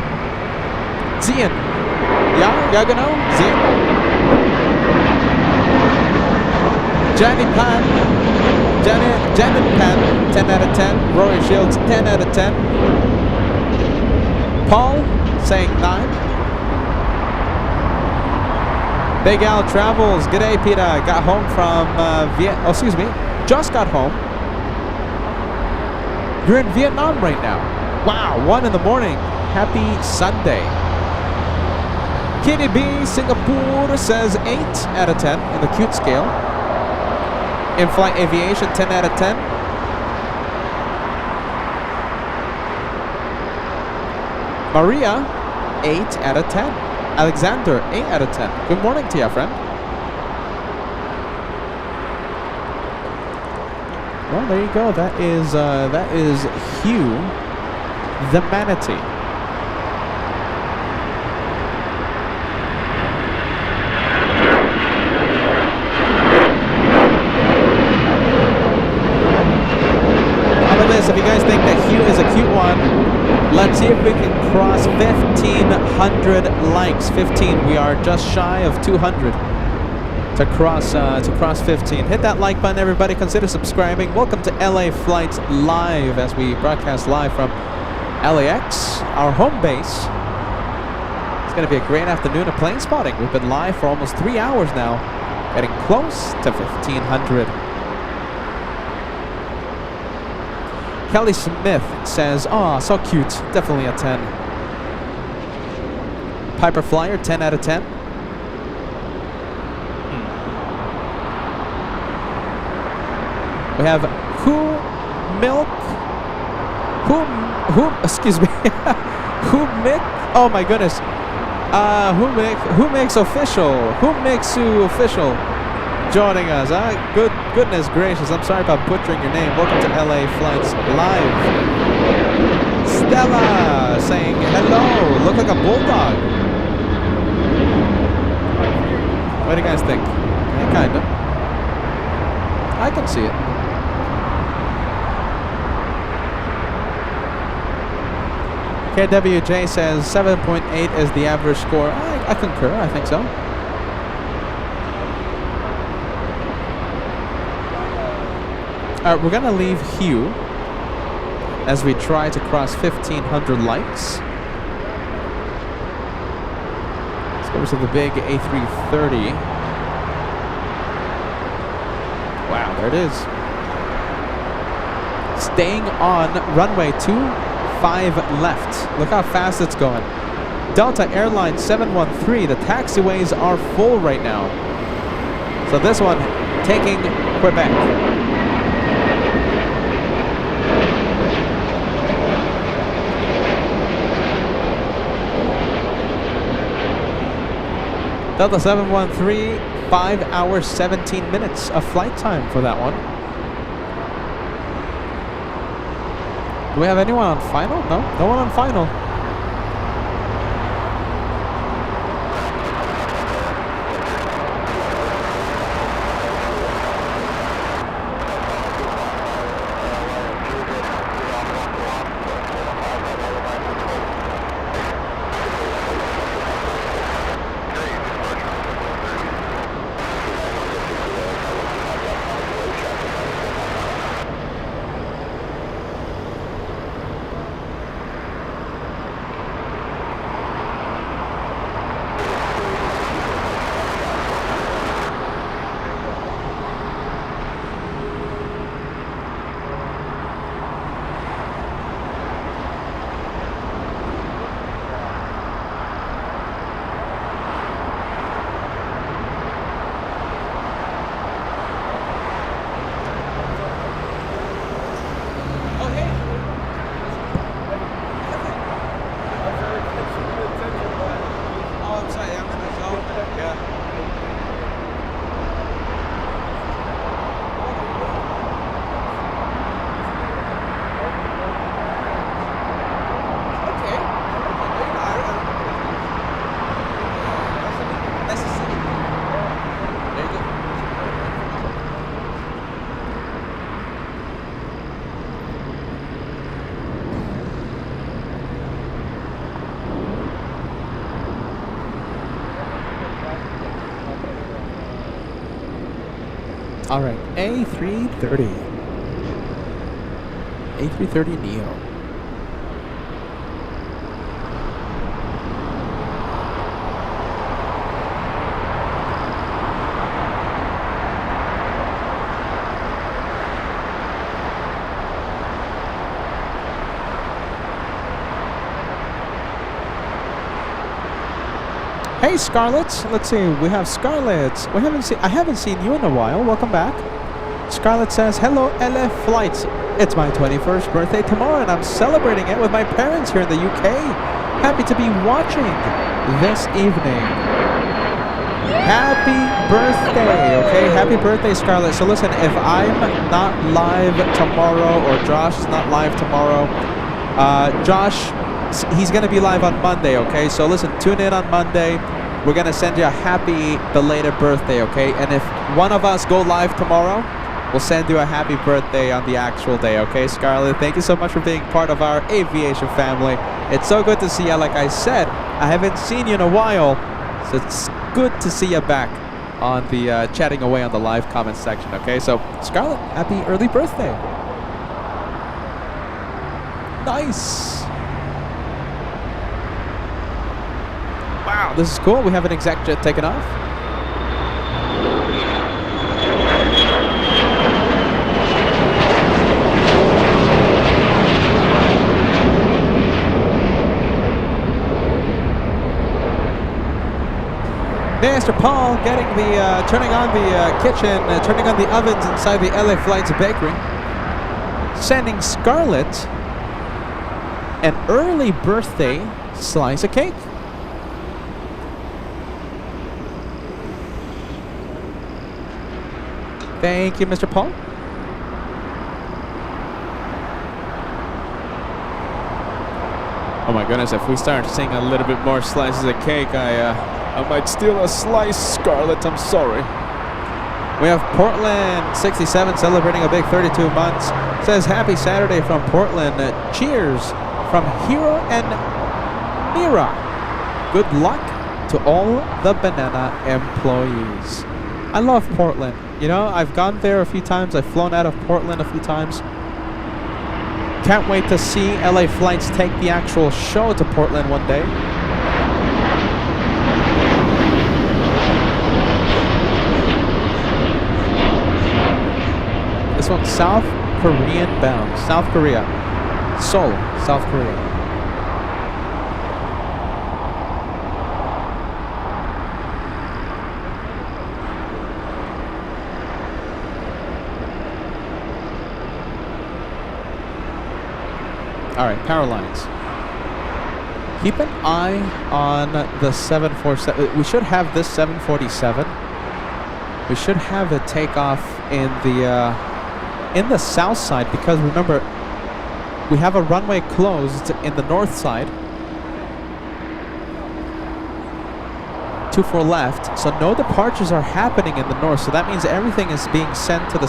Zien. Ja, genau, Zien. Janet Pan, 10 out of 10. Rory Shields, 10 out of 10. Paul saying 9. Big Al Travels, g'day Peter. Got home from just got home. You're in Vietnam right now. Wow, 1 in the morning. Happy Sunday. Kitty B, Singapore says 8 out of 10 in the cute scale. In-flight aviation, 10 out of 10. Maria 8 out of 10. Alexander, 8 out of 10. Good morning to you, friend. Well, there you go. That is Hugh, the manatee. If you guys think that Hugh is a cute one, let's see if we can cross 1,500 likes. 15. We are just shy of 200 to cross 15. Hit that like button, everybody. Consider subscribing. Welcome to LA Flights Live as we broadcast live from LAX, our home base. It's going to be a great afternoon of plane spotting. We've been live for almost 3 hours now, getting close to 1,500. Kelly Smith says, "Oh, so cute. Definitely a 10. Piper Flyer, 10 out of 10. We have excuse me, oh my goodness. Who makes official? Who makes you official? Joining us. Goodness gracious, I'm sorry about butchering your name. Welcome to LA Flights Live. Stella saying hello. Look like a bulldog. What do you guys think? Yeah, kinda. I can see it. KWJ says 7.8 is the average score. I concur. I think so. We're gonna leave Hugh as we try to cross 1,500 likes. Let's go to the big A330. Wow, there it is. Staying on runway 25 left. Look how fast it's going. Delta Airlines 713. The taxiways are full right now. So this one taking Quebec. Delta 713, 5 hours, 17 minutes of flight time for that one. Do we have anyone on final? No, no one on final. All right, A330. A330 Neo. Hey Scarlett, let's see. We have Scarlett. I haven't seen you in a while. Welcome back. Scarlett says, hello LA Flights. It's my 21st birthday tomorrow and I'm celebrating it with my parents here in the UK. Happy to be watching this evening. Happy birthday, okay? Happy birthday, Scarlett. So listen, if I'm not live tomorrow or Josh is not live tomorrow, Josh, he's going to be live on Monday, okay? So listen, tune in on Monday. We're going to send you a happy belated birthday, okay? And if one of us go live tomorrow, we'll send you a happy birthday on the actual day, okay, Scarlett? Thank you so much for being part of our aviation family. It's so good to see you. Like I said, I haven't seen you in a while, so it's good to see you back on the chatting away on the live comment section, okay? So, Scarlett, happy early birthday. Nice. Wow, this is cool. We have an exec jet taking off. Mr. Paul getting the, turning on the kitchen, turning on the ovens inside the LA Flights bakery. Sending Scarlett an early birthday slice of cake. Thank you, Mr. Paul. Oh my goodness, if we start seeing a little bit more slices of cake, I might steal a slice, Scarlett. I'm sorry. We have Portland 67 celebrating a big 32 months. Says happy Saturday from Portland. Cheers from Hero and Mira. Good luck to all the banana employees. I love Portland. You know, I've gone there a few times. I've flown out of Portland a few times. Can't wait to see LA Flights take the actual show to Portland one day. This one's South Korean bound. South Korea. Seoul, South Korea. All right, power lines. Keep an eye on the 747. We should have this 747. We should have it take off in the south side, because remember, we have a runway closed in the north side. 24 left, so no departures are happening in the north. So that means everything is being sent to the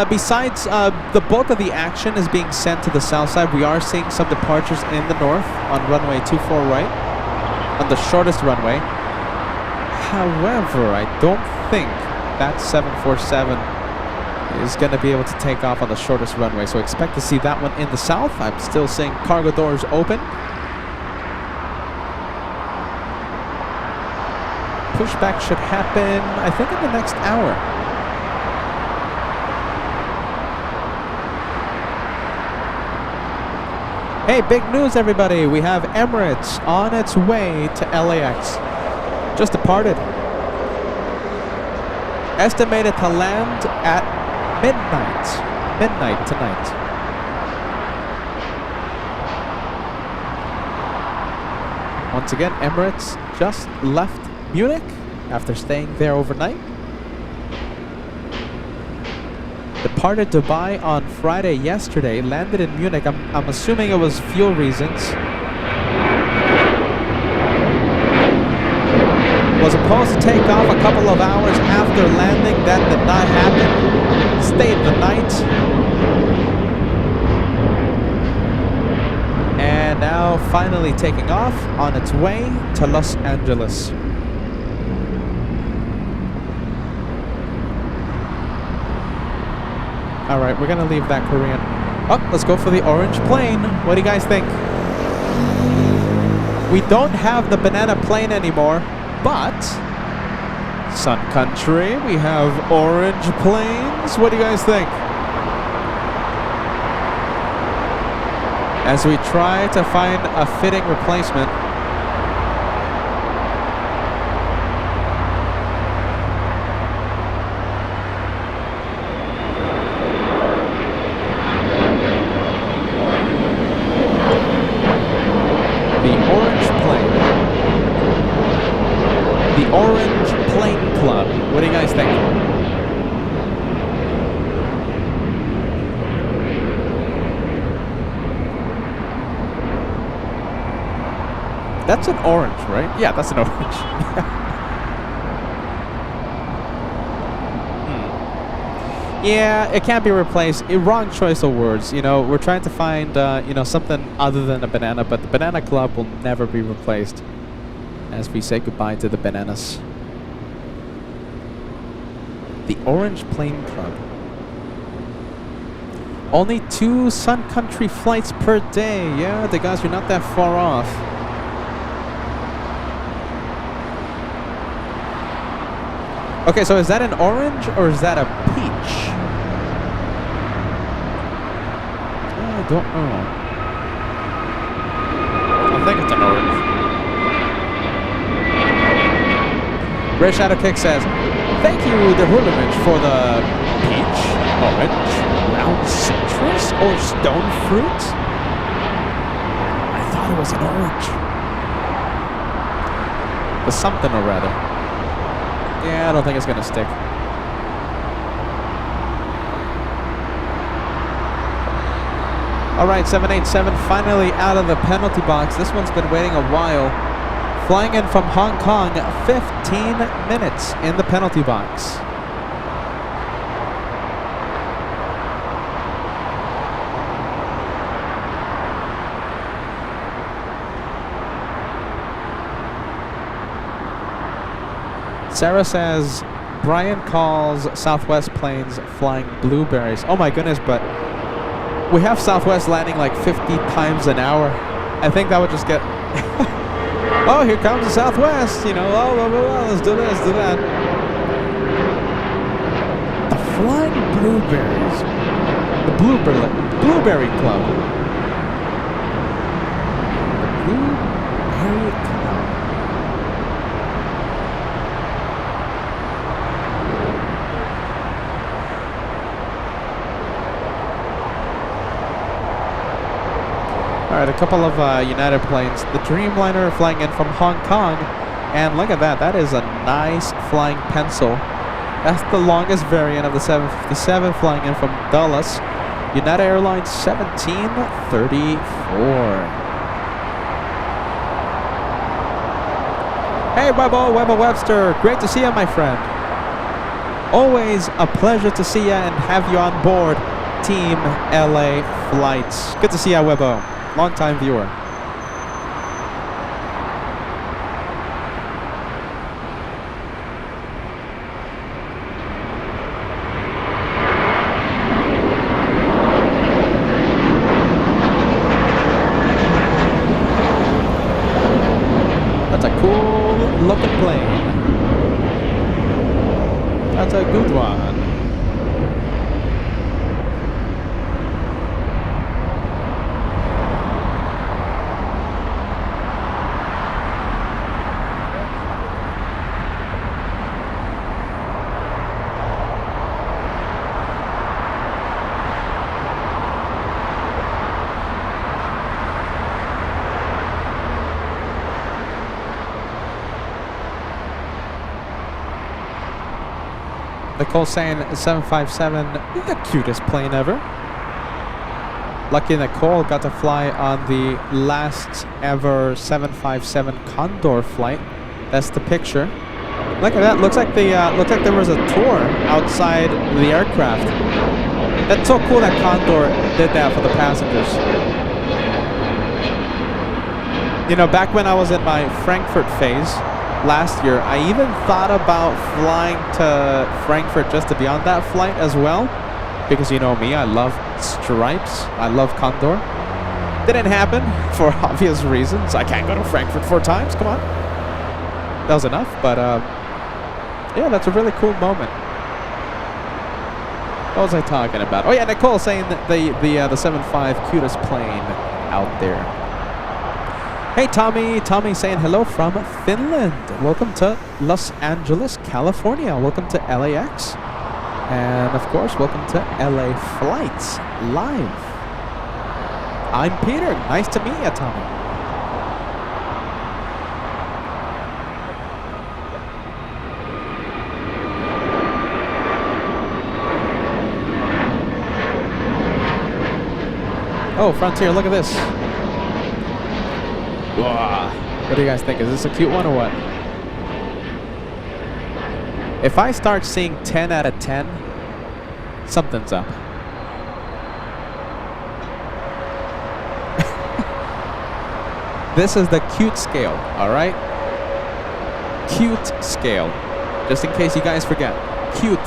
besides the bulk of the action is being sent to the south side. We are seeing some departures in the north on runway 24 right, on the shortest runway. However, I don't think that 747 is going to be able to take off on the shortest runway, so expect to see that one in the south. I'm still seeing cargo doors open. Pushback should happen, I think, in the next hour. Hey, big news, everybody. We have Emirates on its way to LAX. Just departed. Estimated to land at midnight tonight. Once again, Emirates just left Munich after staying there overnight. Departed Dubai on Friday yesterday, landed in Munich. I'm assuming it was fuel reasons. Was supposed to take off a couple of hours after landing. That did not happen. Stayed the night. And now finally taking off on its way to Los Angeles. All right, we're gonna leave that Korean. Oh, let's go for the orange plane. What do you guys think? We don't have the banana plane anymore, but Sun Country, we have orange planes. What do you guys think? As we try to find a fitting replacement. Orange Plane Club. What do you guys think? That's an orange, right? Yeah, that's an orange. Yeah, it can't be replaced. Wrong choice of words. You know, we're trying to find, you know, something other than a banana, but the Banana Club will never be replaced as we say goodbye to the bananas. The Orange Plane Club. Only 2 Sun Country flights per day. Yeah, the guys, you're not that far off. Okay, so is that an orange or is that a peach? I don't know. I think it's an orange. Red Shadow Kick says, thank you, the Hurlimage, for the peach, orange, round citrus, or stone fruit. I thought it was an orange. The something or rather. Yeah, I don't think it's gonna stick. Alright, 787 finally out of the penalty box. This one's been waiting a while. Flying in from Hong Kong, 15 minutes in the penalty box. Sarah says, Brian calls Southwest planes flying blueberries. Oh my goodness, but we have Southwest landing like 50 times an hour. I think that would just get... Oh, here comes the Southwest, you know, oh, blah, blah, blah, let's do this, let's do that. The Flying Blueberries. The Blueberry Club. The Blueberry Club. Alright, a couple of United planes. The Dreamliner flying in from Hong Kong. And look at that. That is a nice flying pencil. That's the longest variant of the 757 flying in from Dulles. United Airlines 1734. Hey, Webbo Webster. Great to see you, my friend. Always a pleasure to see you and have you on board Team LA Flights. Good to see you, Webbo. Long-time viewer. That's a cool looking plane. That's a good one. Nicole saying 757, the cutest plane ever. Lucky Nicole got to fly on the last ever 757 Condor flight. That's the picture. Look at that. Looks like there was a tour outside the aircraft. That's so cool that Condor did that for the passengers. You know, back when I was in my Frankfurt phase last year, I even thought about flying to Frankfurt just to be on that flight as well, because you know me, I love stripes, I love Condor. Didn't happen for obvious reasons. I can't go to Frankfurt 4 times, come on. That was enough, but yeah, that's a really cool moment. What was I talking about? Oh yeah, Nicole saying that the 75 cutest plane out there. Hey Tommy saying hello from Finland. Welcome to Los Angeles, California. Welcome to LAX. And of course, welcome to LA Flights Live. I'm Peter. Nice to meet you, Tommy. Oh, Frontier, look at this. Whoa. What do you guys think? Is this a cute one or what? If I start seeing 10 out of 10, something's up. This is the cute scale, all right? Cute scale. Just in case you guys forget. Cute.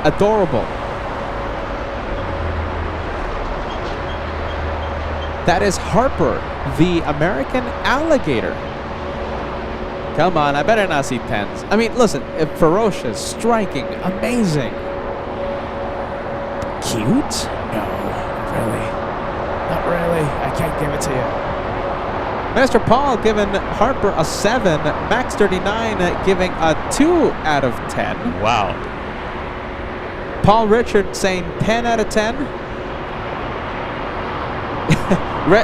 Adorable. That is Harper, the American alligator. Come on, I better not see 10s. I mean, listen, ferocious, striking, amazing. Cute? No, really. Not really. I can't give it to you. Mr. Paul giving Harper a 7. Max 39 giving a 2 out of 10. Wow. Paul Richard saying 10 out of 10.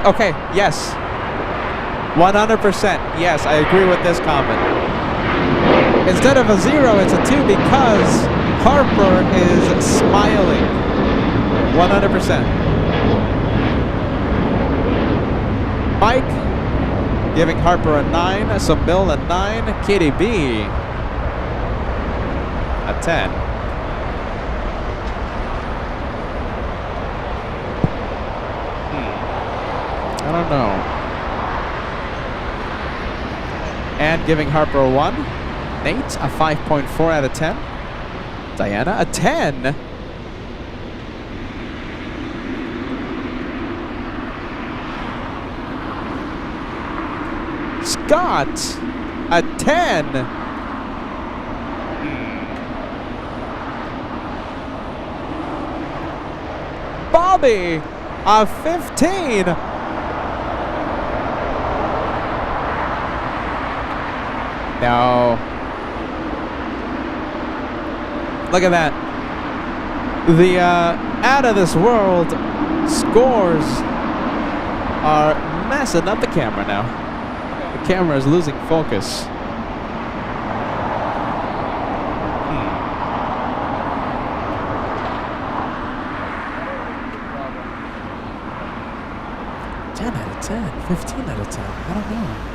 Okay, yes. 100%. Yes, I agree with this comment. Instead of a 0, it's a 2 because Harper is smiling. 100%. Mike giving Harper a 9. So Bill a 9. Kitty B a 10. I don't know. And giving Harper a 1. Nate a 5.4 out of 10. Diana a 10. Scott a 10. Bobby a 15. No. Look at that. The out of this world scores are messing up the camera now. The camera is losing focus. 10 out of 10, 15 out of 10. I don't know.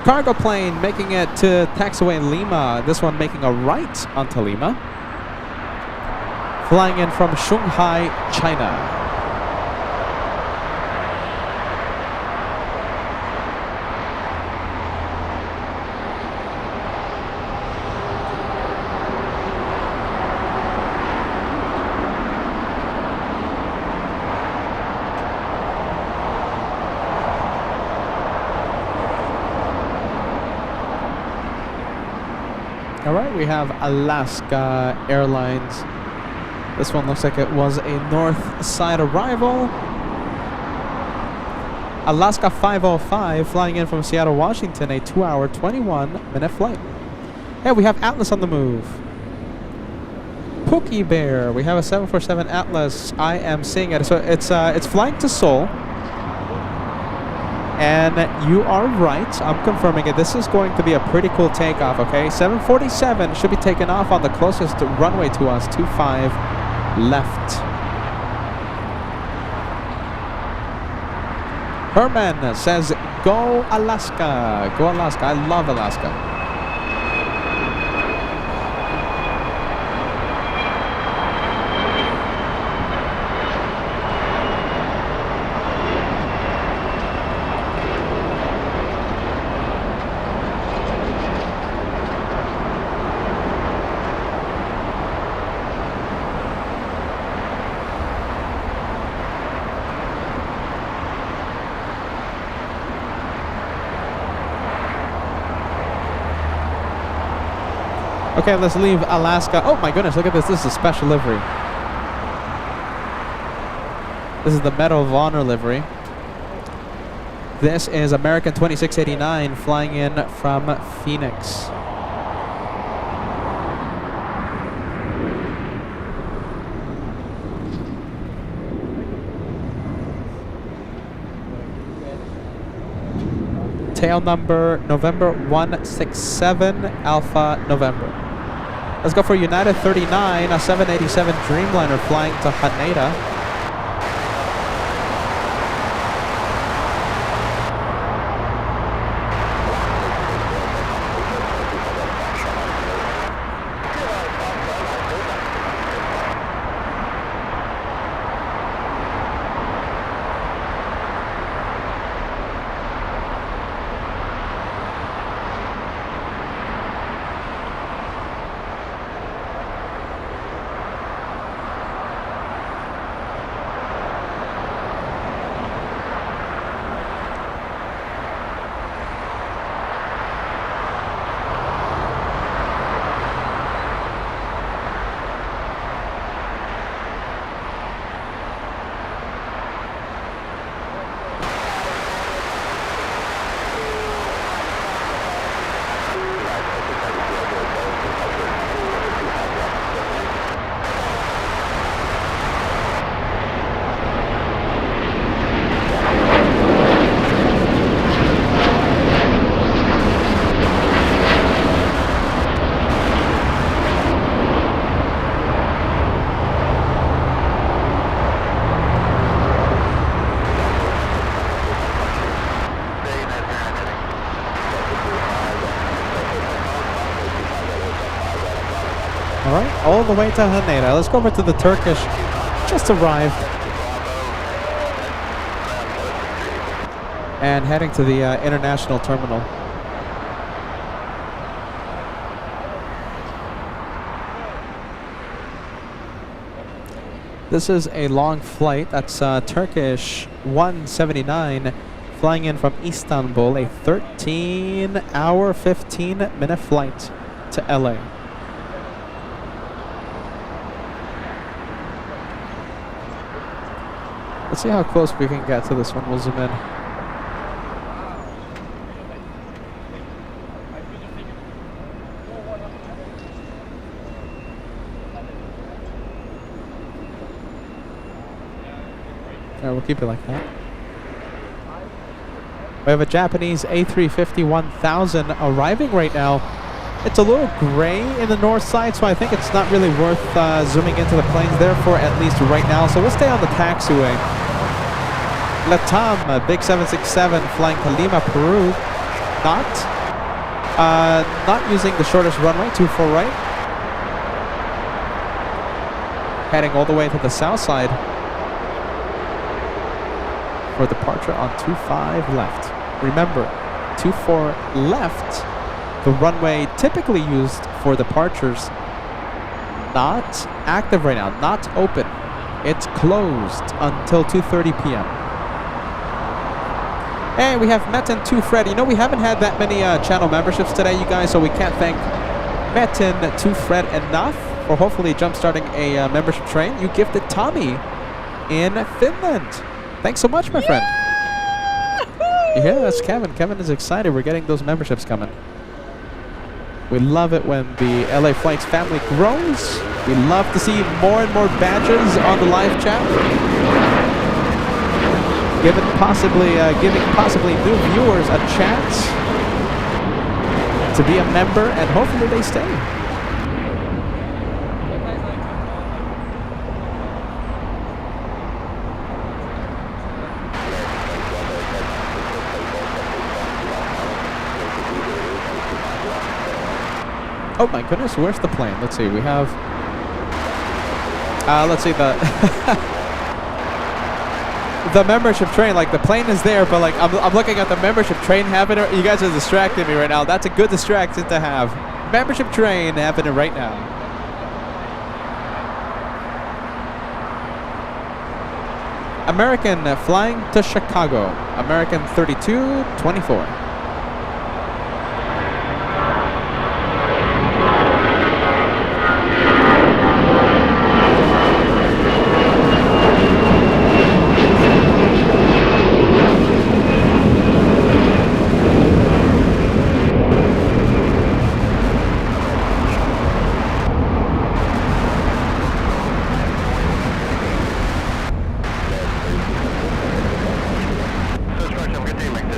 Cargo plane making it to taxiway Lima. This one making a right onto Lima. Flying in from Shanghai, China. All right, we have Alaska Airlines. This one looks like it was a north side arrival. Alaska 505 flying in from Seattle, Washington, a 2-hour, 21-minute flight. Hey, we have Atlas on the move. Pookie Bear, we have a 747 Atlas. I am seeing it. So it's flying to Seoul. And you are right. I'm confirming it. This is going to be a pretty cool takeoff, okay? 747 should be taken off on the closest runway to us, 25 left. Herman says, go Alaska. Go Alaska. I love Alaska. Okay, let's leave Alaska. Oh my goodness, look at this. This is a special livery. This is the Medal of Honor livery. This is American 2689 flying in from Phoenix. Tail number November 167 Alpha November. Let's go for United 39, a 787 Dreamliner flying to Haneda. Alright, all the way to Haneda. Let's go over to the Turkish. Just arrived. And heading to the international terminal. This is a long flight. That's Turkish 179 flying in from Istanbul. A 13-hour, 15-minute flight to LA. Let's see how close we can get to this one. We'll zoom in. Alright, we'll keep it like that. We have a Japanese A350-1000 arriving right now. It's a little gray in the north side, so I think it's not really worth zooming into the planes there for at least right now. So we'll stay on the taxiway. Latam, big 767 flying to Lima, Peru. Not using the shortest runway, 24 right. Heading all the way to the south side for departure on 25 left. Remember, 24 left, the runway typically used for departures, not active right now, not open. It's closed until 2:30 p.m. Hey, we have Metin 2 Fred. You know, we haven't had that many channel memberships today, you guys, so we can't thank Metin 2 Fred enough for hopefully jump-starting a membership train. You gifted Tommy in Finland. Thanks so much, my friend. Yeah, that's Kevin. Kevin is excited. We're getting those memberships coming. We love it when the LA Flights family grows. We love to see more and more badges on the live chat. Giving possibly new viewers a chance to be a member, and hopefully they stay. Oh my goodness, where's the plane? Let's see, we have... let's see, the membership train, like the plane is there, but like I'm looking at the membership train happening. You guys are distracting me right now. That's a good distraction to have. Membership train happening right now. American flying to Chicago. American 3224.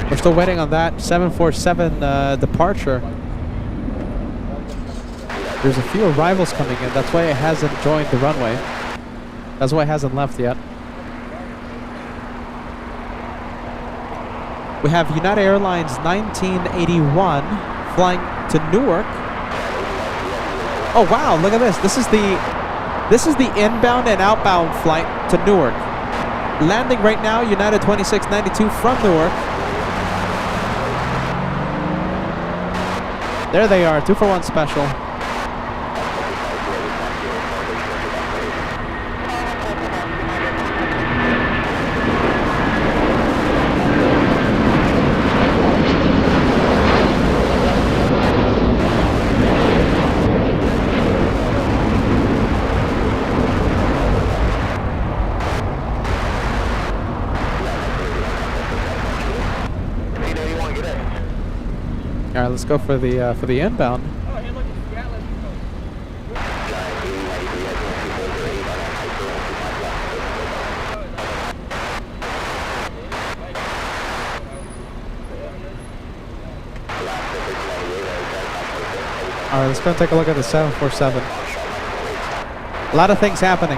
We're still waiting on that 747 departure. There's a few arrivals coming in. That's why it hasn't joined the runway. That's why it hasn't left yet. We have United Airlines 1981 flying to Newark. Oh wow, look at this. This is the inbound and outbound flight to Newark. Landing right now, United 2692 from Newark. There they are, 2-for-1 special. All right, let's go for the inbound. All right, let's go take a look at the 747. A lot of things happening.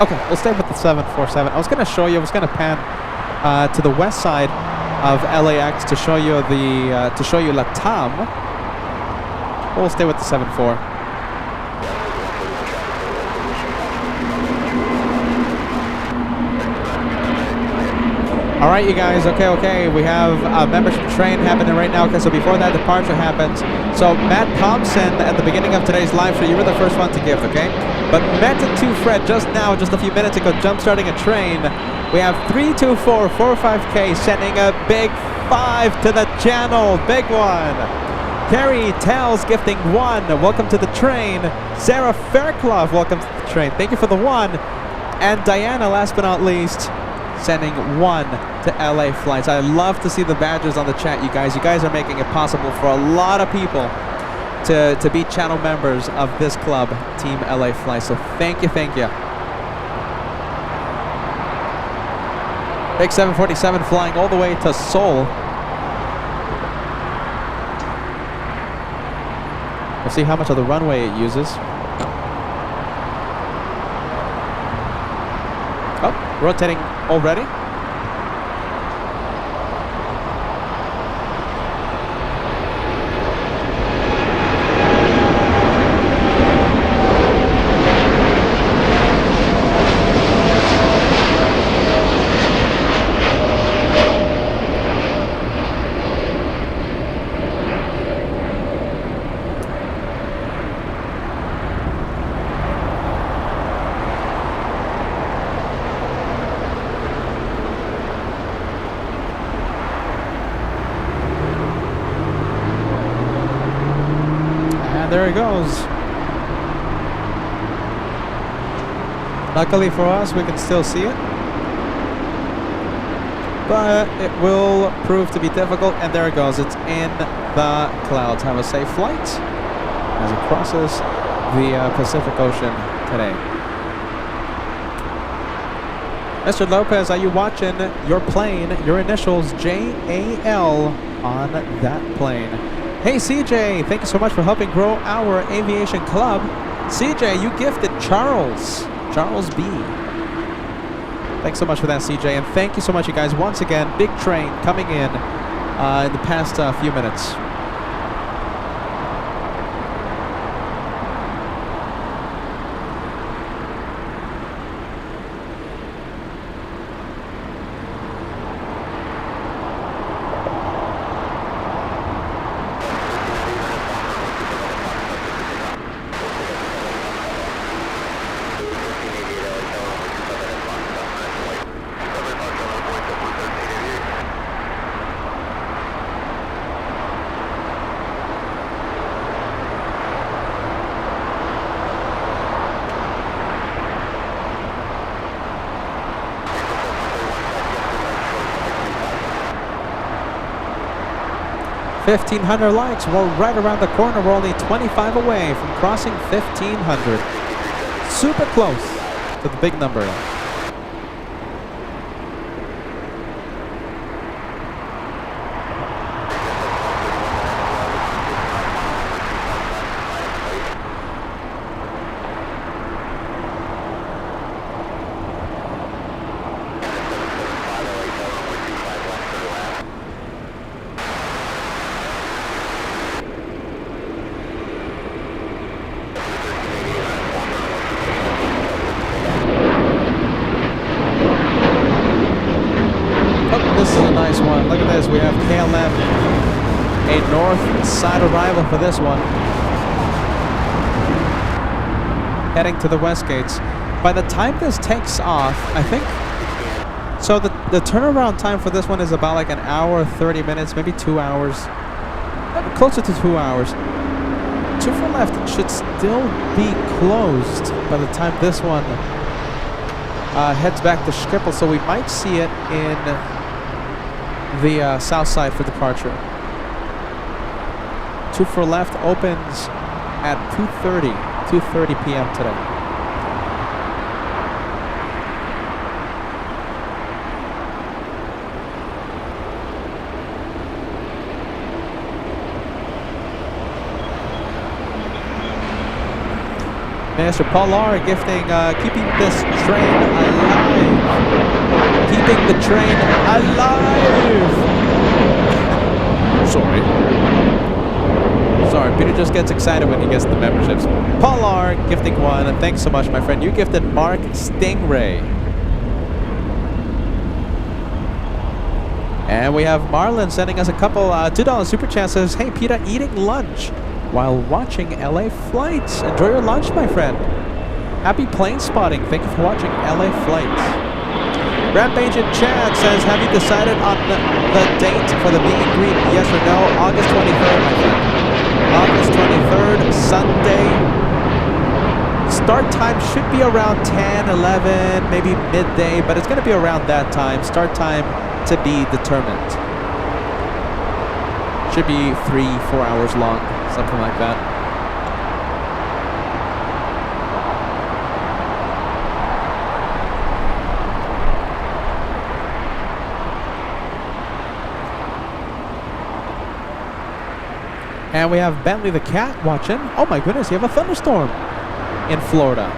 Okay, we'll stay with the 747. I was going to show you. I was going to pan to the west side of LAX to show you Latam. We'll stay with the 74. All right, you guys. Okay. We have a membership train happening right now. Okay, so before that departure happens, so Matt Thompson at the beginning of today's live show, you were the first one to gift, okay? But Matt and 2 Fred just now, just a few minutes ago, jump starting a train. We have 32445K sending a big 5 to the channel. Big one. Carrie Tells gifting 1. Welcome to the train. Sarah Fairclough, welcome to the train. Thank you for the 1. And Diana, last but not least, sending 1 to LA flights. I love to see the badges on the chat, you guys. You guys are making it possible for a lot of people to be channel members of this club, Team LA Flights. So thank you. Big 747 flying all the way to Seoul. We'll see how much of the runway it uses. Oh, rotating already. There it goes. Luckily for us, we can still see it. But it will prove to be difficult. And there it goes. It's in the clouds. Have a safe flight as it crosses the Pacific Ocean today. Mr. Lopez, are you watching your plane, your initials JAL on that plane? Hey CJ, thank you so much for helping grow our aviation club. CJ, you gifted Charles B. Thanks so much for that, CJ, and thank you so much, you guys. Once again, big train coming in the past few minutes. $1,500 likes. We're right around the corner. We're only 25 away from crossing 1,500. Super close to the big number. but look at this. We have KLM, a north side arrival for this one. Heading to the west gates. By the time this takes off, I think, so the turnaround time for this one is about like an hour, 30 minutes, maybe 2 hours. Closer to 2 hours. 2 for left should still be closed by the time this one heads back to Schiphol, so we might see it in the south side for departure. 2 for left opens at 2:30 p.m. today. Mr. Polar gifting, keeping this train alive. Keeping the train alive. Sorry, Peter just gets excited when he gets the memberships. Polar gifting 1, and thanks so much, my friend. You gifted Mark Stingray. And we have Marlon sending us a couple $2 super chats. Says, hey, Peter, eating lunch while watching LA flights. Enjoy your lunch, my friend. Happy plane spotting. Thank you for watching LA flights. Rampage in chat says, have you decided on the date for the meet and greet? Yes or no? August 23rd, my friend. August 23rd, Sunday. Start time should be around 10, 11, maybe midday, but it's going to be around that time. Start time to be determined. Should be 3-4 hours long. Something like that. And we have Bentley the cat watching. Oh my goodness, you have a thunderstorm in Florida.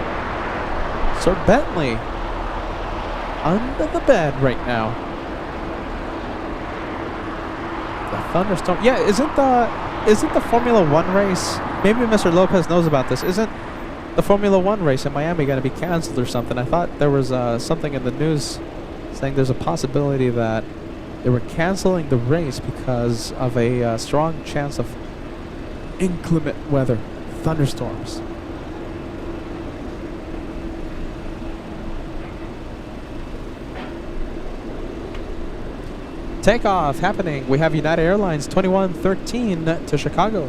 Sir Bentley under the bed right now. The thunderstorm. Yeah, isn't the Formula 1 race, maybe Mr. Lopez knows about this, isn't the Formula 1 race in Miami going to be canceled or something? I thought there was something in the news saying there's a possibility that they were canceling the race because of a strong chance of inclement weather, thunderstorms. Takeoff happening. We have United Airlines 2113 to Chicago.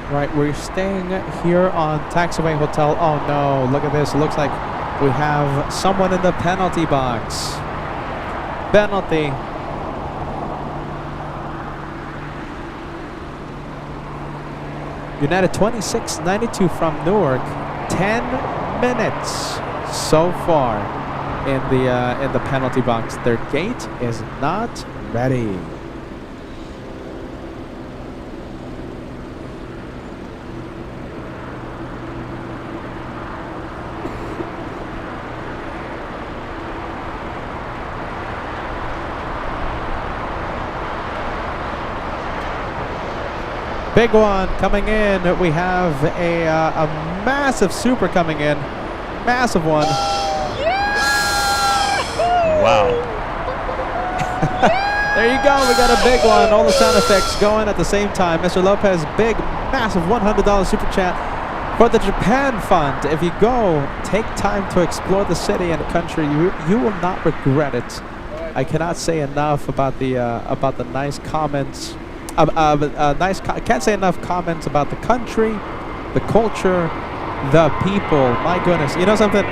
Right, we're staying here on TWA Hotel. Oh no, look at this. It looks like we have someone in the penalty box. Penalty. United 2692 from Newark. 10 minutes so far in the penalty box. Their gate is not ready. Big one coming in. We have a massive super coming in. Massive one. Wow. There you go. We got a big one. All the sound effects going at the same time. Mr. Lopez, big, massive $100 super chat for the Japan Fund. If you go, take time to explore the city and the country. You will not regret it. I cannot say enough about the nice comments. I can't say enough comments about the country, the culture, the people. My goodness. You know something?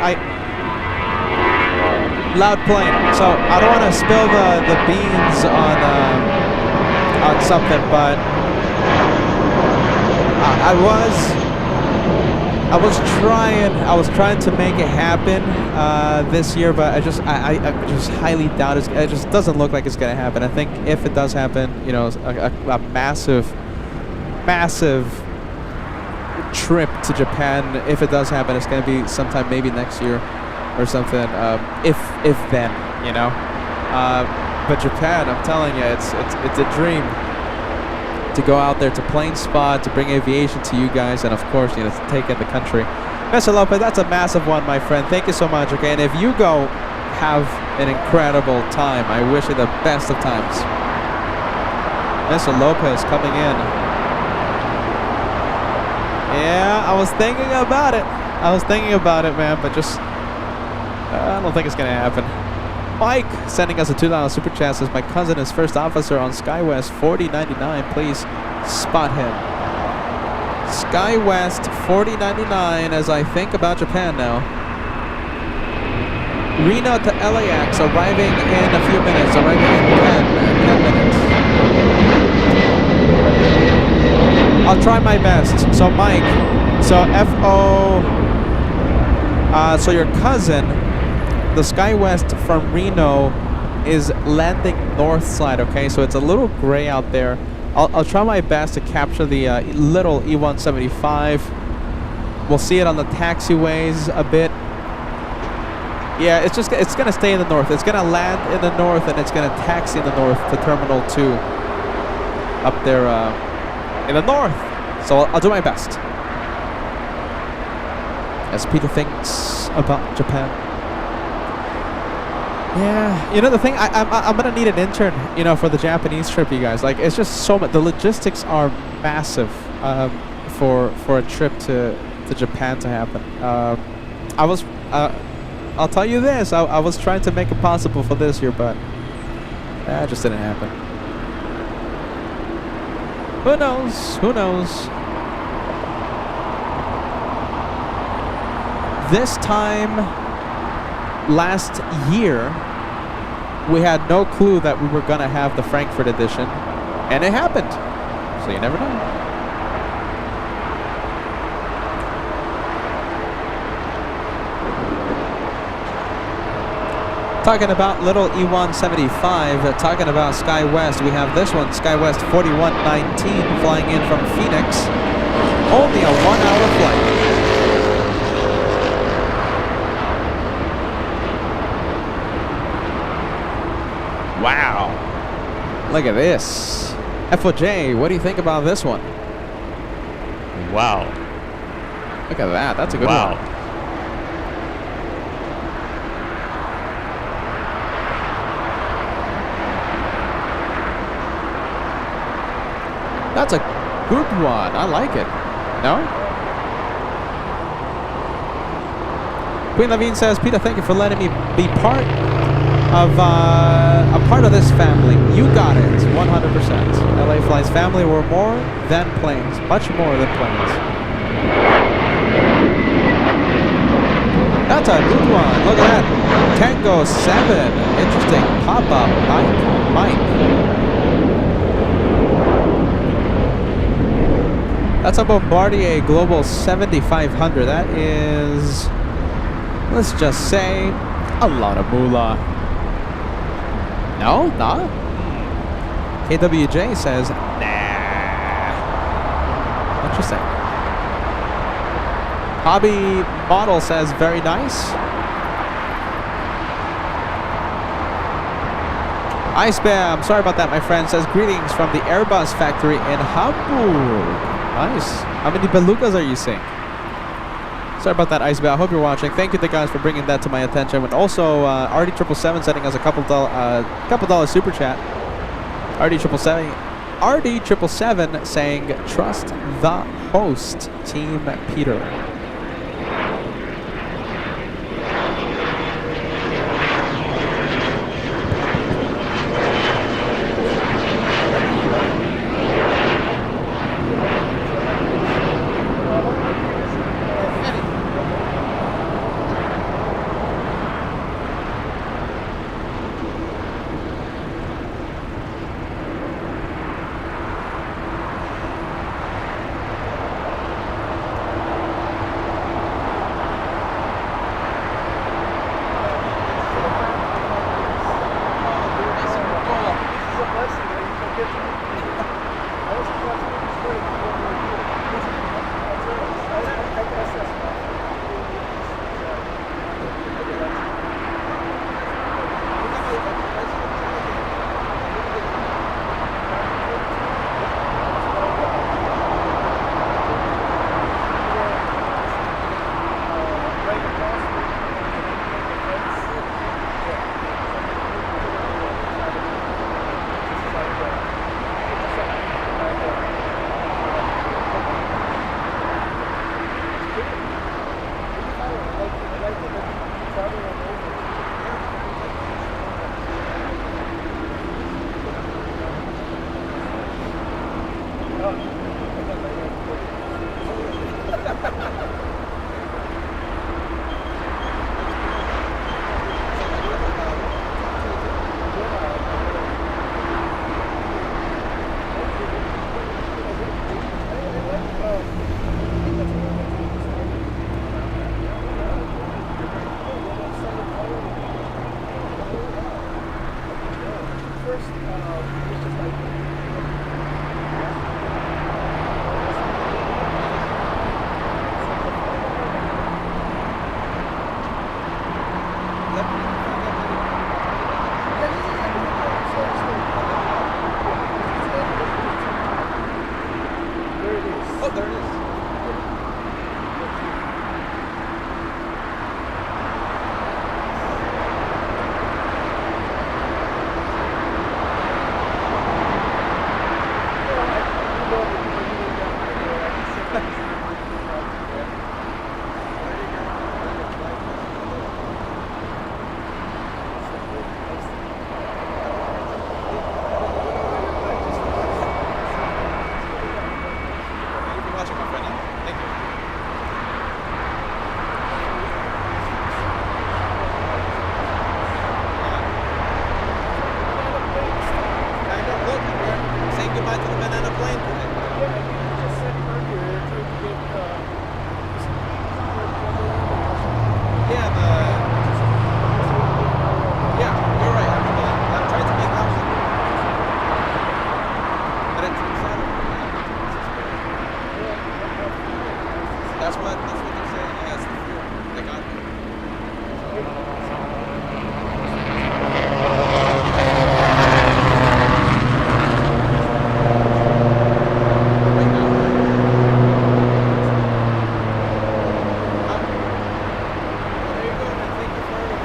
Loud plane. So I don't want to spill the beans on something, but I was trying to make it happen this year, but I just highly doubt it. It just doesn't look like it's gonna happen. I think if it does happen, you know, a massive trip to Japan. If it does happen, it's gonna be sometime maybe next year or something. If then, you know. But Japan, I'm telling you, it's a dream to go out there to plane spot, to bring aviation to you guys, and of course, you know, to take in the country. Mr. Lopez, that's a massive one, my friend. Thank you so much. Okay, and if you go, have an incredible time. I wish you the best of times. Mr. Lopez coming in. Yeah, I was thinking about it, man, but just I don't think it's gonna happen. Mike sending us a $2 super chat, says my cousin is first officer on SkyWest 4099. Please spot him. SkyWest 4099 as I think about Japan now. Reno to LAX arriving in a few minutes. Arriving in 10 minutes. I'll try my best. So Mike, so so your cousin, the SkyWest from Reno is landing north side, okay? So it's a little gray out there. I'll try my best to capture the little E-175. We'll see it on the taxiways a bit. Yeah, it's gonna stay in the north. It's gonna land in the north and it's gonna taxi in the north to Terminal 2 up there in the north. So I'll do my best. As Peter thinks about Japan. Yeah, you know the thing, I'm gonna need an intern, you know, for the Japanese trip, you guys. Like, it's just so much. The logistics are massive for a trip to Japan to happen. I'll tell you this, I was trying to make it possible for this year, but that just didn't happen. Who knows? Who knows? This time last year, we had no clue that we were going to have the Frankfurt edition, and it happened. So you never know. Talking about little E-175, talking about SkyWest, we have this one, SkyWest 4119, flying in from Phoenix. Only a 1-hour flight. Wow. Look at this. FOJ, what do you think about this one? Wow. Look at that. That's a good one. That's a good one. I like it. No? Queen Levine says, Peter, thank you for letting me be part of a part of this family. You got it, 100%. LA Flies family were more than planes, much more than planes. That's a good one. Look at that. Tango 7. Interesting pop-up. Mike. That's a Bombardier Global 7500. That is, let's just say, a lot of moolah. No? Nah? KWJ says, nah. Interesting. Hobby Model says, very nice. Ice Bear, I'm sorry about that, my friend, says, greetings from the Airbus factory in Hamburg. Nice. How many belugas are you seeing? Sorry about that, Ice Bear. I hope you're watching. Thank you, guys, for bringing that to my attention. And also, RD777 sending us a couple dollar super chat. RD777 saying, trust the host, Team Peter. That's what they're saying. Yeah, it's the fuel. They got it. Right now. There you go, man. Thank you for everything.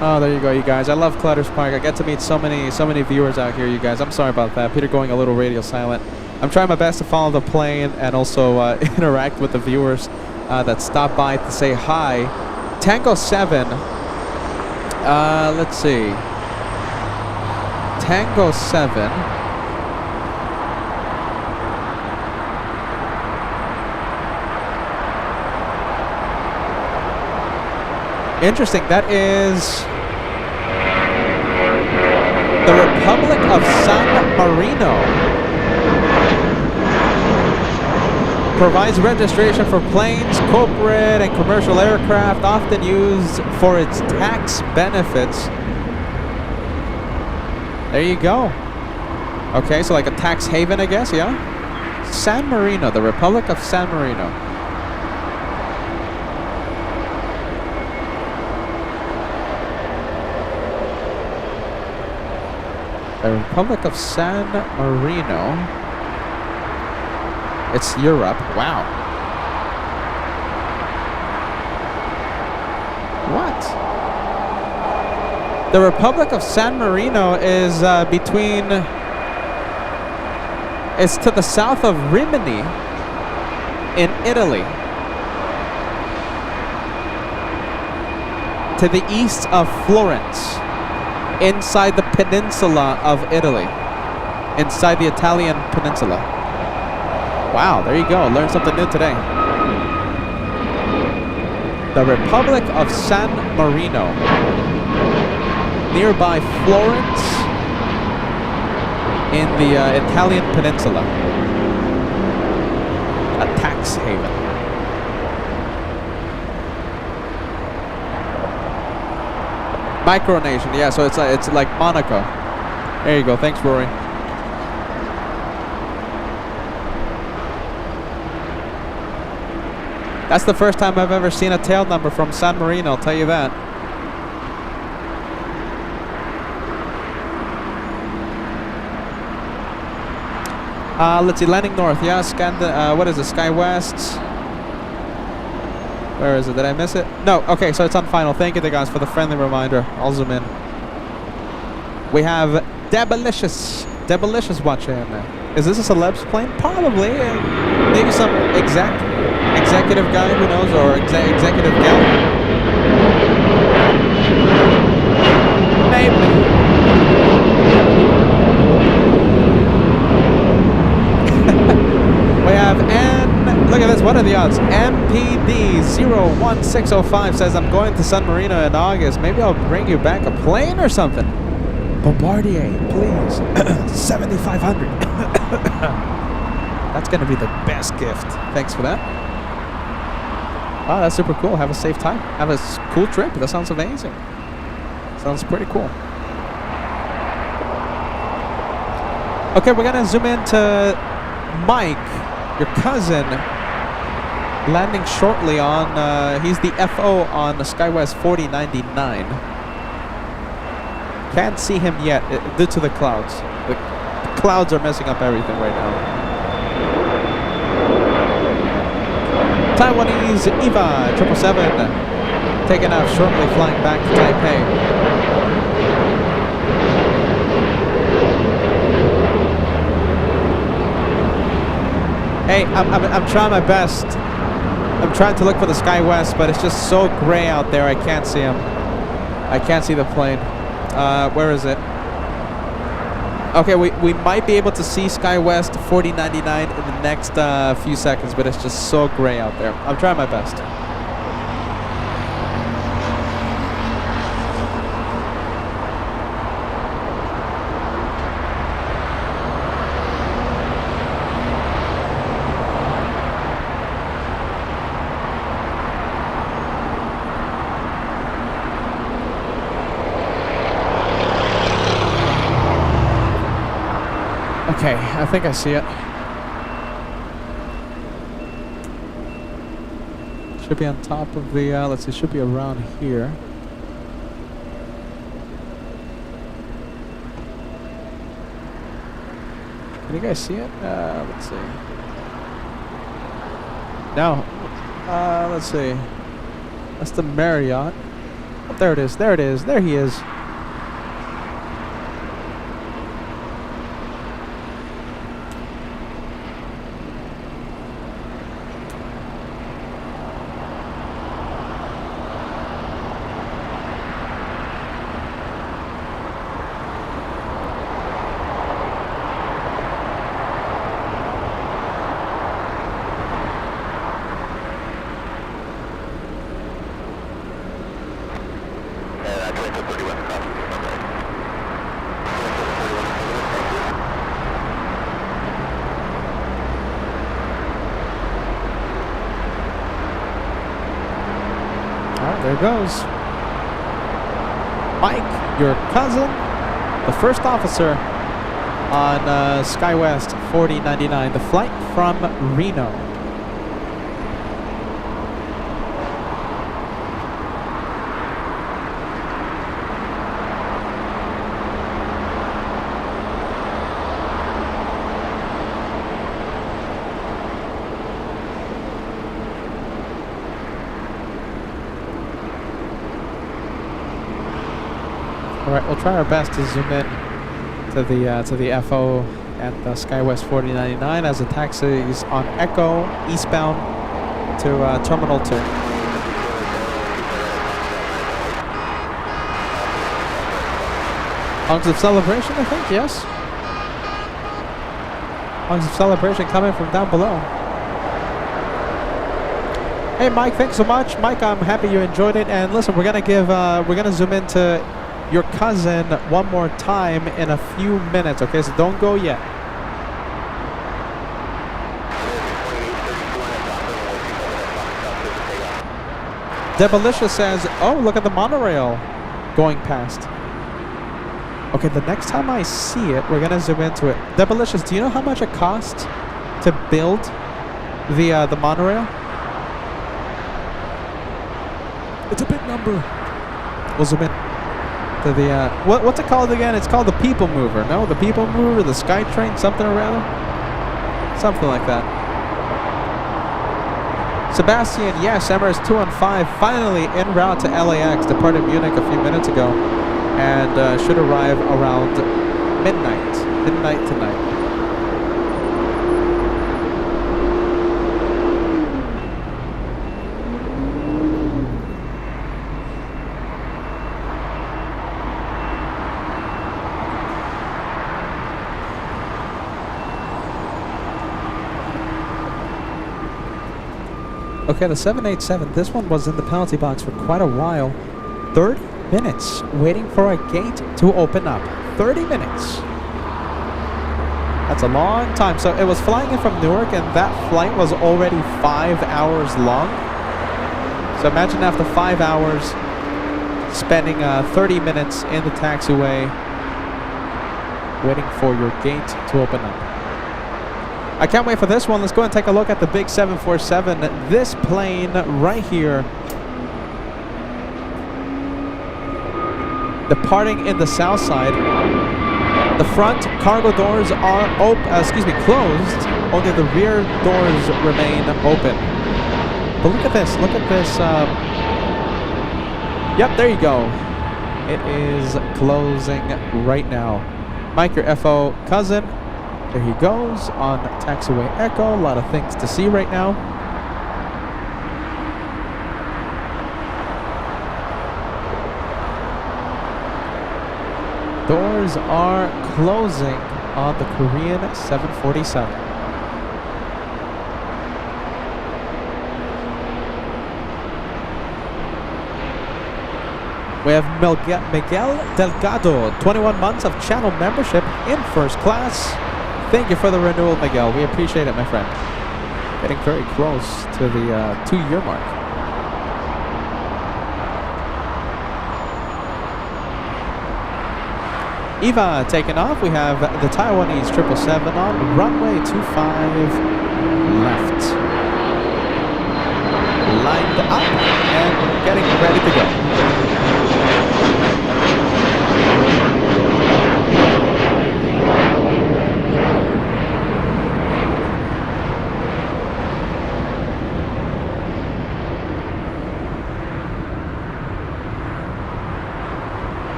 Oh, there you go, you guys. I love Clutter's Park. I get to meet so many viewers out here, you guys. I'm sorry about that. Peter going a little radio silent. I'm trying my best to follow the plane and also interact with the viewers that stop by to say hi. Tango 7. Let's see. Tango 7. Interesting. That is the Republic of San Marino. Provides registration for planes, corporate and commercial aircraft, often used for its tax benefits. There you go. Okay, so like a tax haven, I guess, yeah? San Marino, the Republic of San Marino. The Republic of San Marino. It's Europe. Wow. What? The Republic of San Marino is between... It's to the south of Rimini in Italy. To the east of Florence. Inside the peninsula of Italy. Inside the Italian peninsula. Wow, there you go. Learned something new today. The Republic of San Marino. Nearby Florence in the Italian peninsula. A tax haven. Micronation, yeah, so it's like Monaco. There you go. Thanks, Rory. That's the first time I've ever seen a tail number from San Marino, I'll tell you that. Let's see, landing north, yeah, what is it, Sky West? Where is it, did I miss it? No, okay, so it's on final. Thank you, guys, for the friendly reminder. I'll zoom in. We have Debalicious watching. Is this a celeb's plane? Probably. Maybe some executive guy, who knows, or executive gal. Maybe. We have look at this, what are the odds? MPD01605 says, I'm going to San Marino in August. Maybe I'll bring you back a plane or something. Bombardier, please. 7,500. That's going to be the best gift. Thanks for that. Wow, that's super cool. Have a safe time. Have a cool trip. That sounds amazing. Sounds pretty cool. Okay, we're going to zoom into Mike, your cousin, landing shortly on, he's the FO on the SkyWest 4099. Can't see him yet due to the clouds. The clouds are messing up everything right now. Taiwanese EVA 777 taking off shortly, flying back to Taipei. Hey, I'm trying my best. I'm trying to look for the SkyWest, but it's just so gray out there. I can't see him. I can't see the plane. Where is it? Okay, we might be able to see SkyWest 4099 in the next few seconds, but it's just so gray out there. I'm trying my best. Okay, I think I see it. Should be on top of the, let's see, should be around here. Can you guys see it? Let's see. No. Let's see. That's the Marriott. Oh, there it is. There it is. There he is. There goes. Mike, your cousin, the first officer on SkyWest 4099, the flight from Reno. All right, we'll try our best to zoom in to the FO at the SkyWest 4099 as it taxis on Echo eastbound to Terminal 2. Songs of Celebration, I think, yes. Songs of Celebration coming from down below. Hey, Mike, thanks so much. Mike, I'm happy you enjoyed it. And listen, we're gonna zoom into your cousin one more time in a few minutes, okay? So don't go yet. Debalicious says, oh, look at the monorail going past. Okay, the next time I see it, we're gonna zoom into it. Debalicious, do you know how much it costs to build the monorail? It's a big number. We'll zoom in to the what's it called again? It's called the People Mover. No, the People Mover, the SkyTrain, something or rather, something like that. Sebastian, yes, Emirates 215 finally en route to LAX. Departed Munich a few minutes ago, and should arrive around midnight tonight. Okay, the 787, this one was in the penalty box for quite a while. 30 minutes waiting for a gate to open up. 30 minutes. That's a long time. So it was flying in from Newark, and that flight was already 5 hours long. So imagine after 5 hours, spending 30 minutes in the taxiway, waiting for your gate to open up. I can't wait for this one. Let's go and take a look at the big 747. This plane right here, departing in the south side. The front cargo doors are closed. Only the rear doors remain open. But look at this. Look at this. Yep, there you go. It is closing right now. Mike, your FO cousin. There he goes on taxiway Echo. A lot of things to see right now. Doors are closing on the Korean 747. We have Miguel Delgado, 21 months of channel membership in first class. Thank you for the renewal, Miguel. We appreciate it, my friend. Getting very close to the 2-year mark. Eva taking off. We have the Taiwanese 777 on runway 25 left. Lined up and getting ready to go.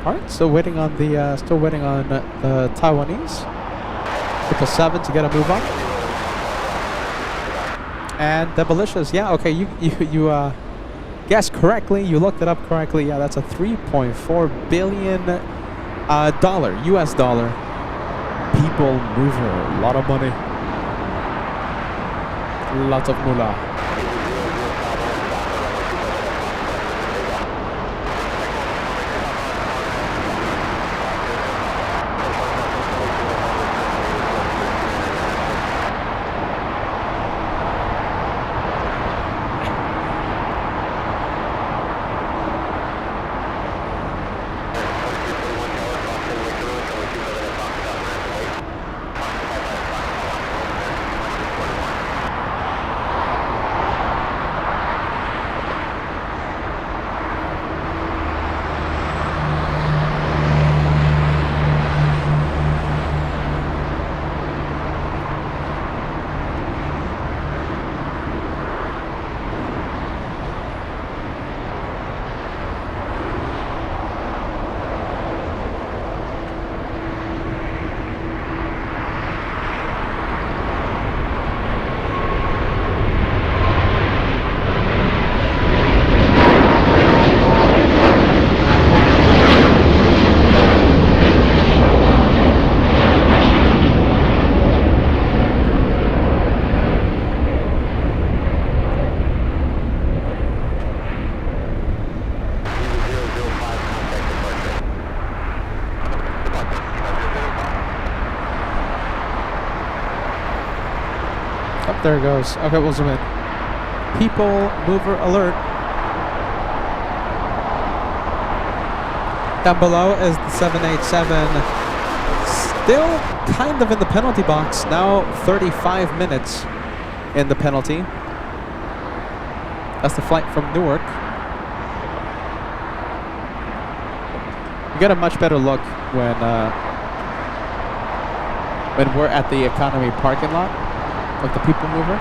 Alright, still waiting on the Taiwanese 777 to get a move on. And Demolicious, yeah, okay, you guessed correctly, you looked it up correctly. Yeah, that's a $3.4 billion US dollar people mover. A lot of money. Lots of moolah. There it goes. Okay, we'll zoom in. People mover alert. Down below is the 787. Still kind of in the penalty box. Now 35 minutes in the penalty. That's the flight from Newark. You get a much better look when we're at the economy parking lot. Like the people mover.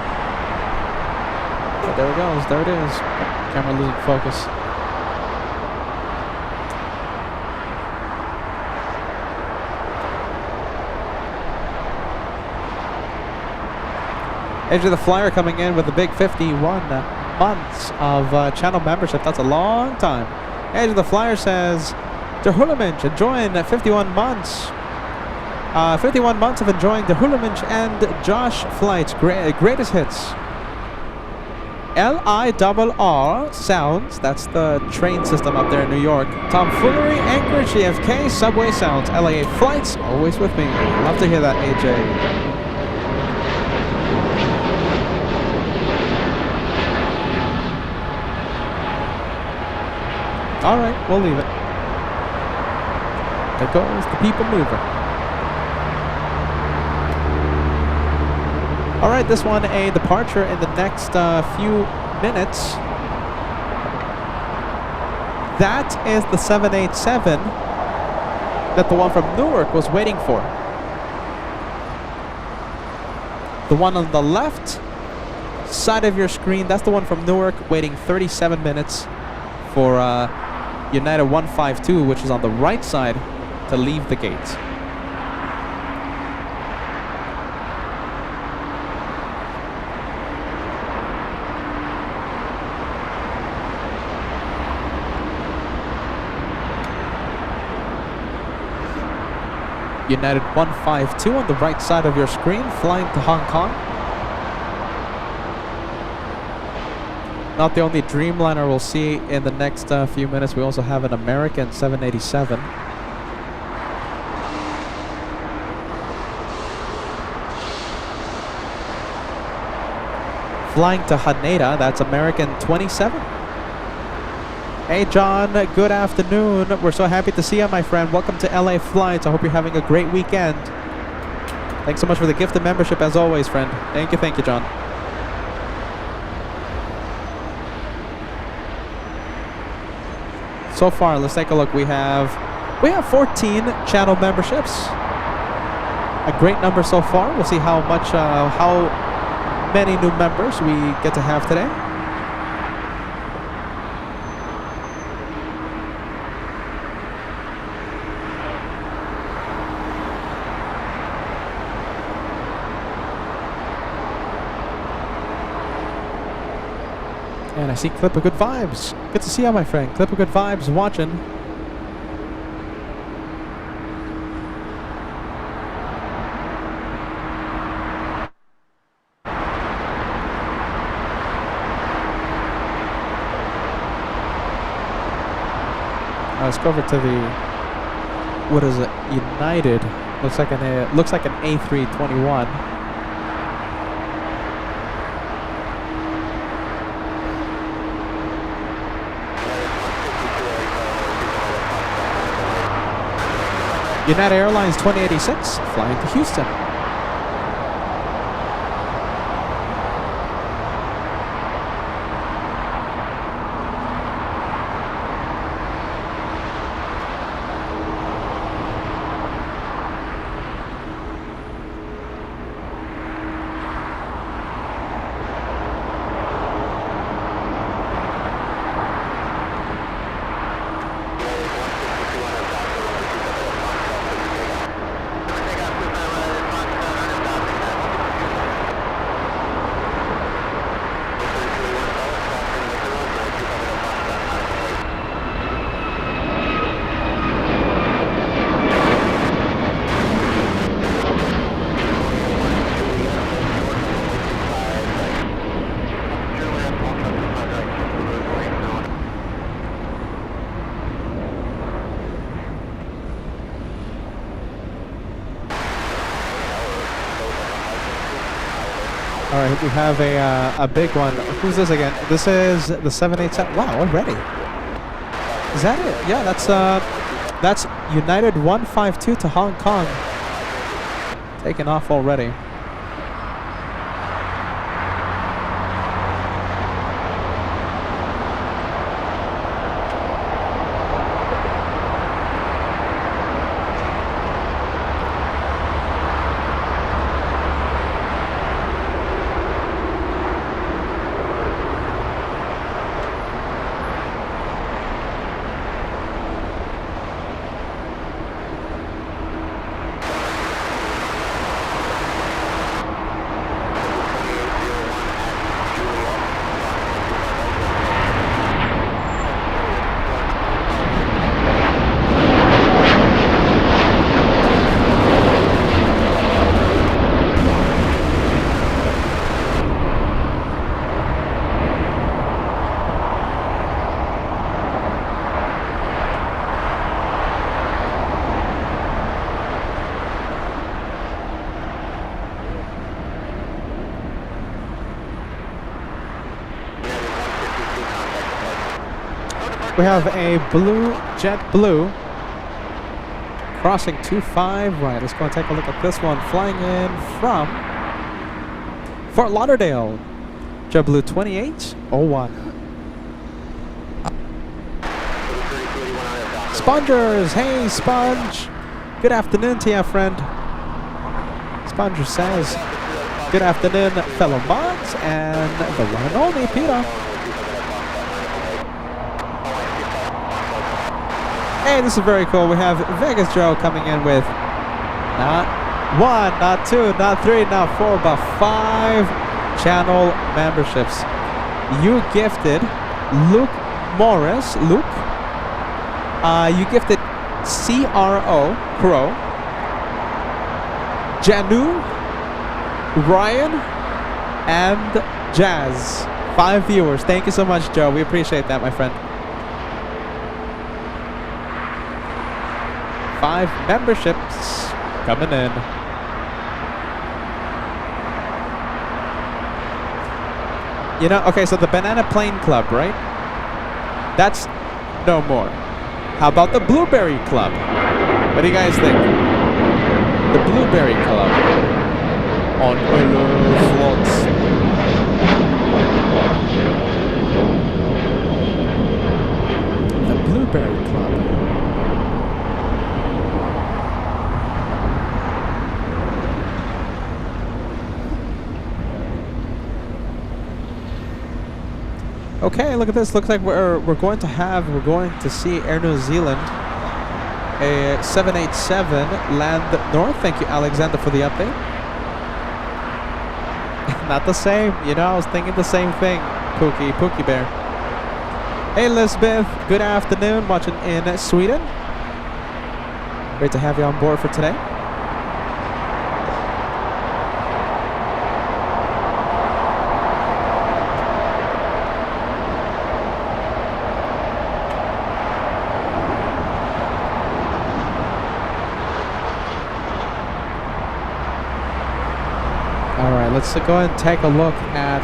But there it goes. There it is. Camera losing focus. Edge of the Flyer coming in with a big 51 months of channel membership. That's a long time. Edge of the Flyer says, Der Hulamensch enjoying 51 months. 51 months of enjoying the Hulamensch and Josh flights. Greatest hits. LIRR sounds. That's the train system up there in New York. Tomfoolery, Anchorage, JFK, subway sounds. LAA flights, always with me. Love to hear that, AJ. Alright, we'll leave it. There goes the people mover. Alright, this one a departure in the next few minutes. That is the 787 that the one from Newark was waiting for. The one on the left side of your screen, that's the one from Newark waiting 37 minutes for United 152, which is on the right side to leave the gate. United 152 on the right side of your screen, flying to Hong Kong. Not the only Dreamliner we'll see in the next few minutes. We also have an American 787. Flying to Haneda, that's American 27. Hey John, good afternoon. We're so happy to see you, my friend. Welcome to LA Flights. I hope you're having a great weekend. Thanks so much for the gift of membership as always, friend. Thank you, John. So far, let's take a look. We have 14 channel memberships. A great number so far. We'll see how many new members we get to have today. And I see Clip of Good Vibes. Good to see you, my friend. Clip of Good Vibes watching. Let's go over to the, what is it? United. Looks like an A321. United Airlines 2086 flying to Houston. All right, we have a big one. Who's this again? This is the 787. Wow, already. Is that it? Yeah, that's United 152 to Hong Kong. Taking off already. We have a blue JetBlue crossing 25 right. Let's go and take a look at this one. Flying in from Fort Lauderdale. JetBlue 2801. Spongers, hey Sponge. Good afternoon to you, friend. Sponger says, good afternoon, fellow mods, and the one and only Peter. Hey, this is very cool. We have Vegas Joe coming in with not one, not two, not three, not four, but 5 channel memberships. You gifted Luke Morris. Luke, you gifted Crow, Janu, Ryan, and Jazz 5 viewers. Thank you so much, Joe. We appreciate that, my friend. 5 memberships coming in. You know, okay, so the Banana Plane Club, right? That's no more. How about the Blueberry Club? What do you guys think? The Blueberry Club on Euler slots. The Blueberry Club. Okay, look at this. Looks like we're going to see Air New Zealand, a 787 land north. Thank you, Alexander, for the update. Not the same. You know, I was thinking the same thing. Pookie Bear. Hey, Elizabeth. Good afternoon. Watching in Sweden. Great to have you on board for today. Let's go ahead and take a look at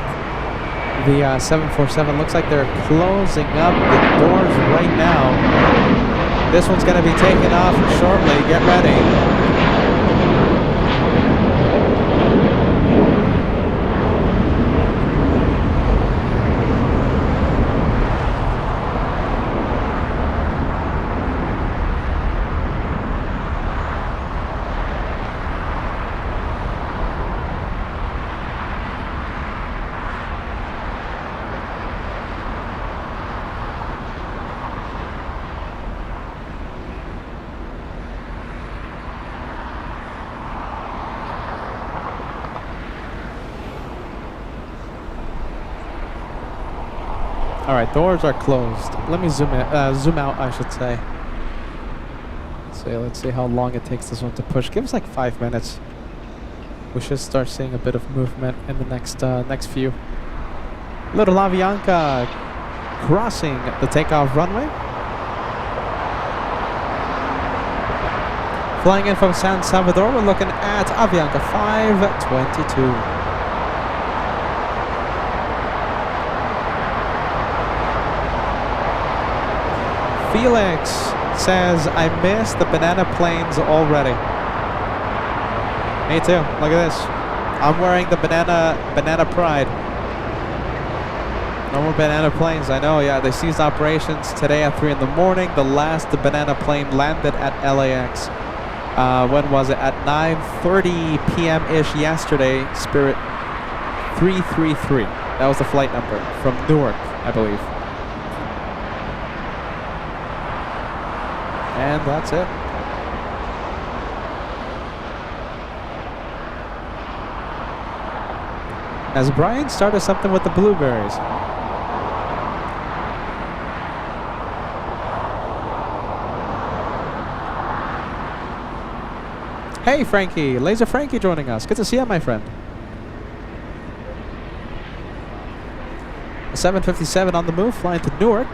the 747. Looks like they're closing up the doors right now. This one's going to be taken off shortly. Get ready. All right, doors are closed. Let me zoom out, I should say. Let's see how long it takes this one to push. Give us like 5 minutes. We should start seeing a bit of movement in the next few. Little Avianca crossing the takeoff runway. Flying in from San Salvador, we're looking at Avianca 522. Felix says, I miss the banana planes already. Me too. Look at this. I'm wearing the banana pride. No more banana planes. I know, yeah. They ceased operations today at 3 in the morning. The last banana plane landed at LAX. When was it? At 9:30 p.m.-ish yesterday. Spirit 333. That was the flight number from Newark, I believe. And that's it. As Brian started something with the blueberries. Hey Frankie, Laser Frankie joining us. Good to see you, my friend. A 757 on the move, flying to Newark.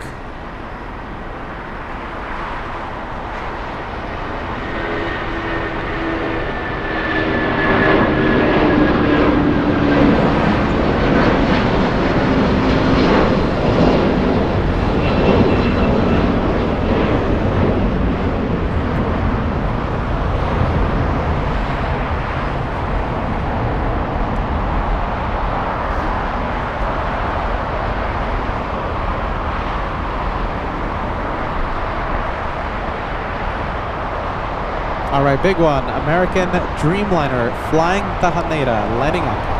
All right, big one. American Dreamliner flying to Haneda, landing up.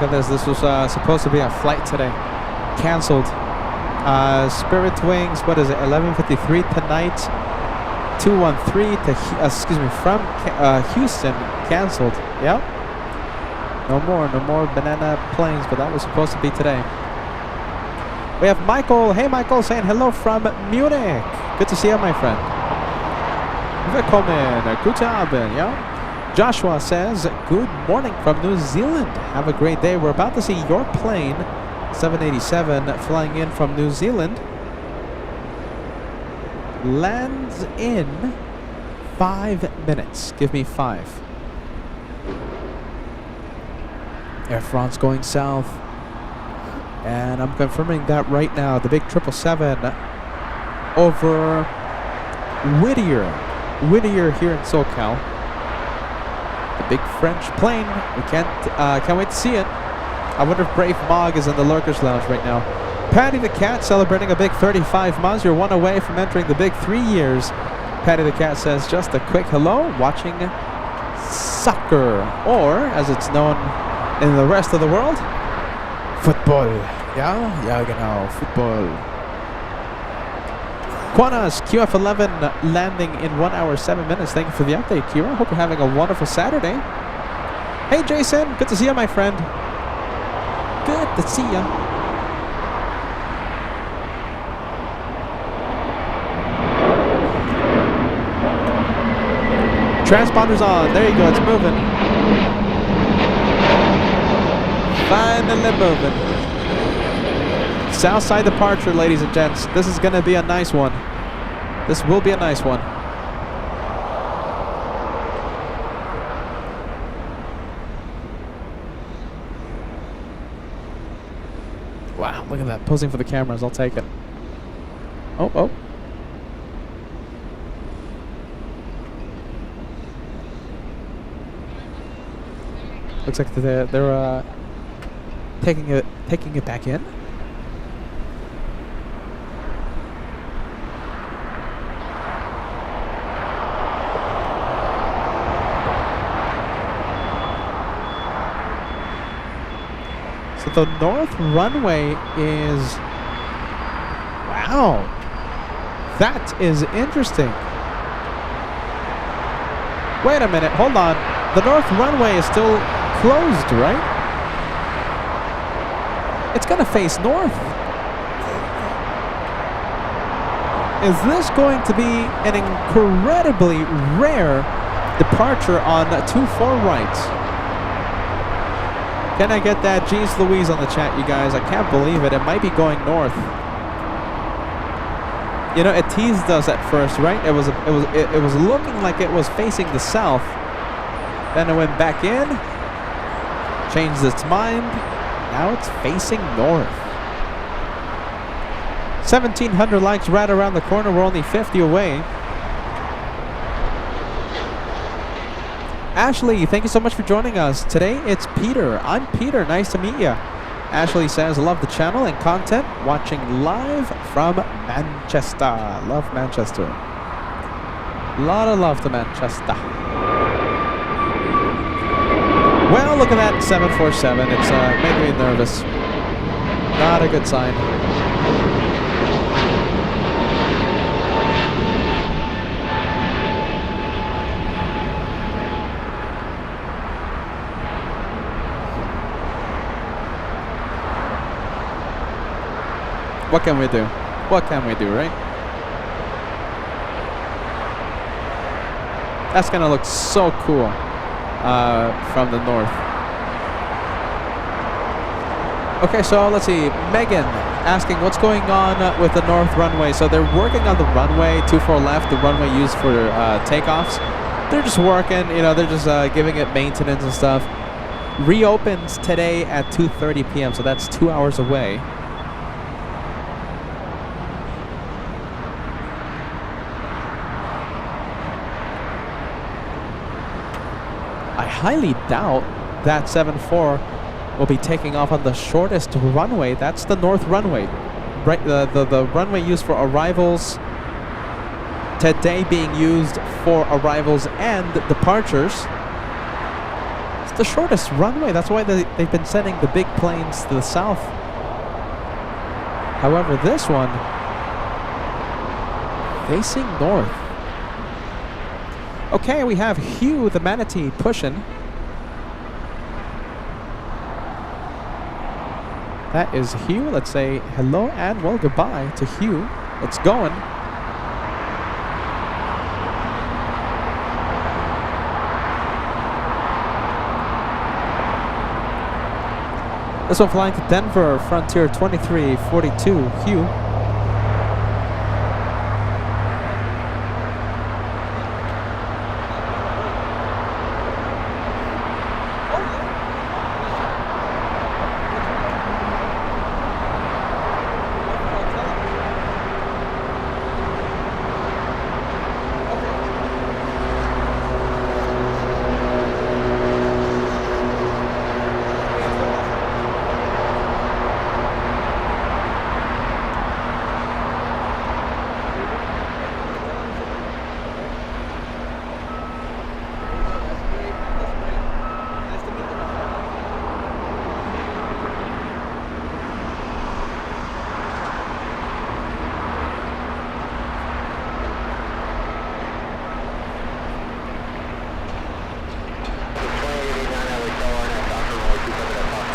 look at this. This was supposed to be a flight today. Cancelled. Spirit Wings, what is it? 11:53 tonight. 213 to from Houston. Cancelled. Yep. No more banana planes, but that was supposed to be today. We have Michael. Hey, Michael, saying hello from Munich. Good to see you, my friend. Willkommen. Guten Abend. Yeah. Joshua says, good morning from New Zealand. Have a great day. We're about to see your plane, 787, flying in from New Zealand. Lands in 5 minutes. Give me 5. Air France going south. And I'm confirming that right now. The big 777 over Whittier here in SoCal. The big French plane. We can't wait to see it. I wonder if Brave Mog is in the Lurkers Lounge right now. Patty the Cat celebrating a big 35 months. You're 1 away from entering the big 3 years. Patty the Cat says just a quick hello, watching soccer, or as it's known in the rest of the world, football. Ja, genau, football. Quanas, QF11 landing in 1 hour 7 minutes. Thank you for the update, Kira. Hope you're having a wonderful Saturday. Hey, Jason. Good to see you, my friend. Good to see you. Transponders on. There you go. It's moving. Finally moving. Southside departure, ladies and gents. This is going to be a nice one. This will be a nice one. Wow, look at that. Posing for the cameras. I'll take it. Oh. Looks like they're taking it back in. So the north runway is... Wow. That is interesting. Wait a minute. Hold on. The north runway is still closed, right? It's going to face north. Is this going to be an incredibly rare departure on 24 right? Can I get that Jeez Louise on the chat, you guys? I can't believe it. It might be going north. You know, it teased us at first, right? It was looking like it was facing the south. Then it went back in, changed its mind. Now it's facing north. 1,700 likes right around the corner. We're only 50 away. Ashley, thank you so much for joining us. Today it's Peter. I'm Peter. Nice to meet you. Ashley says, love the channel and content. Watching live from Manchester. Love Manchester. Lot of love to Manchester. Well, look at that 747. It's making me nervous. Not a good sign. What can we do? What can we do, right? That's gonna look so cool from the north. Okay, so let's see. Megan asking what's going on with the north runway. So they're working on the runway 24 left, the runway used for takeoffs. They're just working, you know, they're just giving it maintenance and stuff. Reopens today at 2:30 p.m., so that's 2 hours away. I highly doubt that 7-4 will be taking off on the shortest runway. That's the north runway, right? The runway used for arrivals today being used for arrivals and departures. the shortest runway. That's why they've been sending the big planes to the south. However, this one facing north. Okay, we have Hugh the manatee pushing. That is Hugh. Let's say hello and well goodbye to Hugh. It's going. This one flying to Denver, Frontier 2342, Hugh.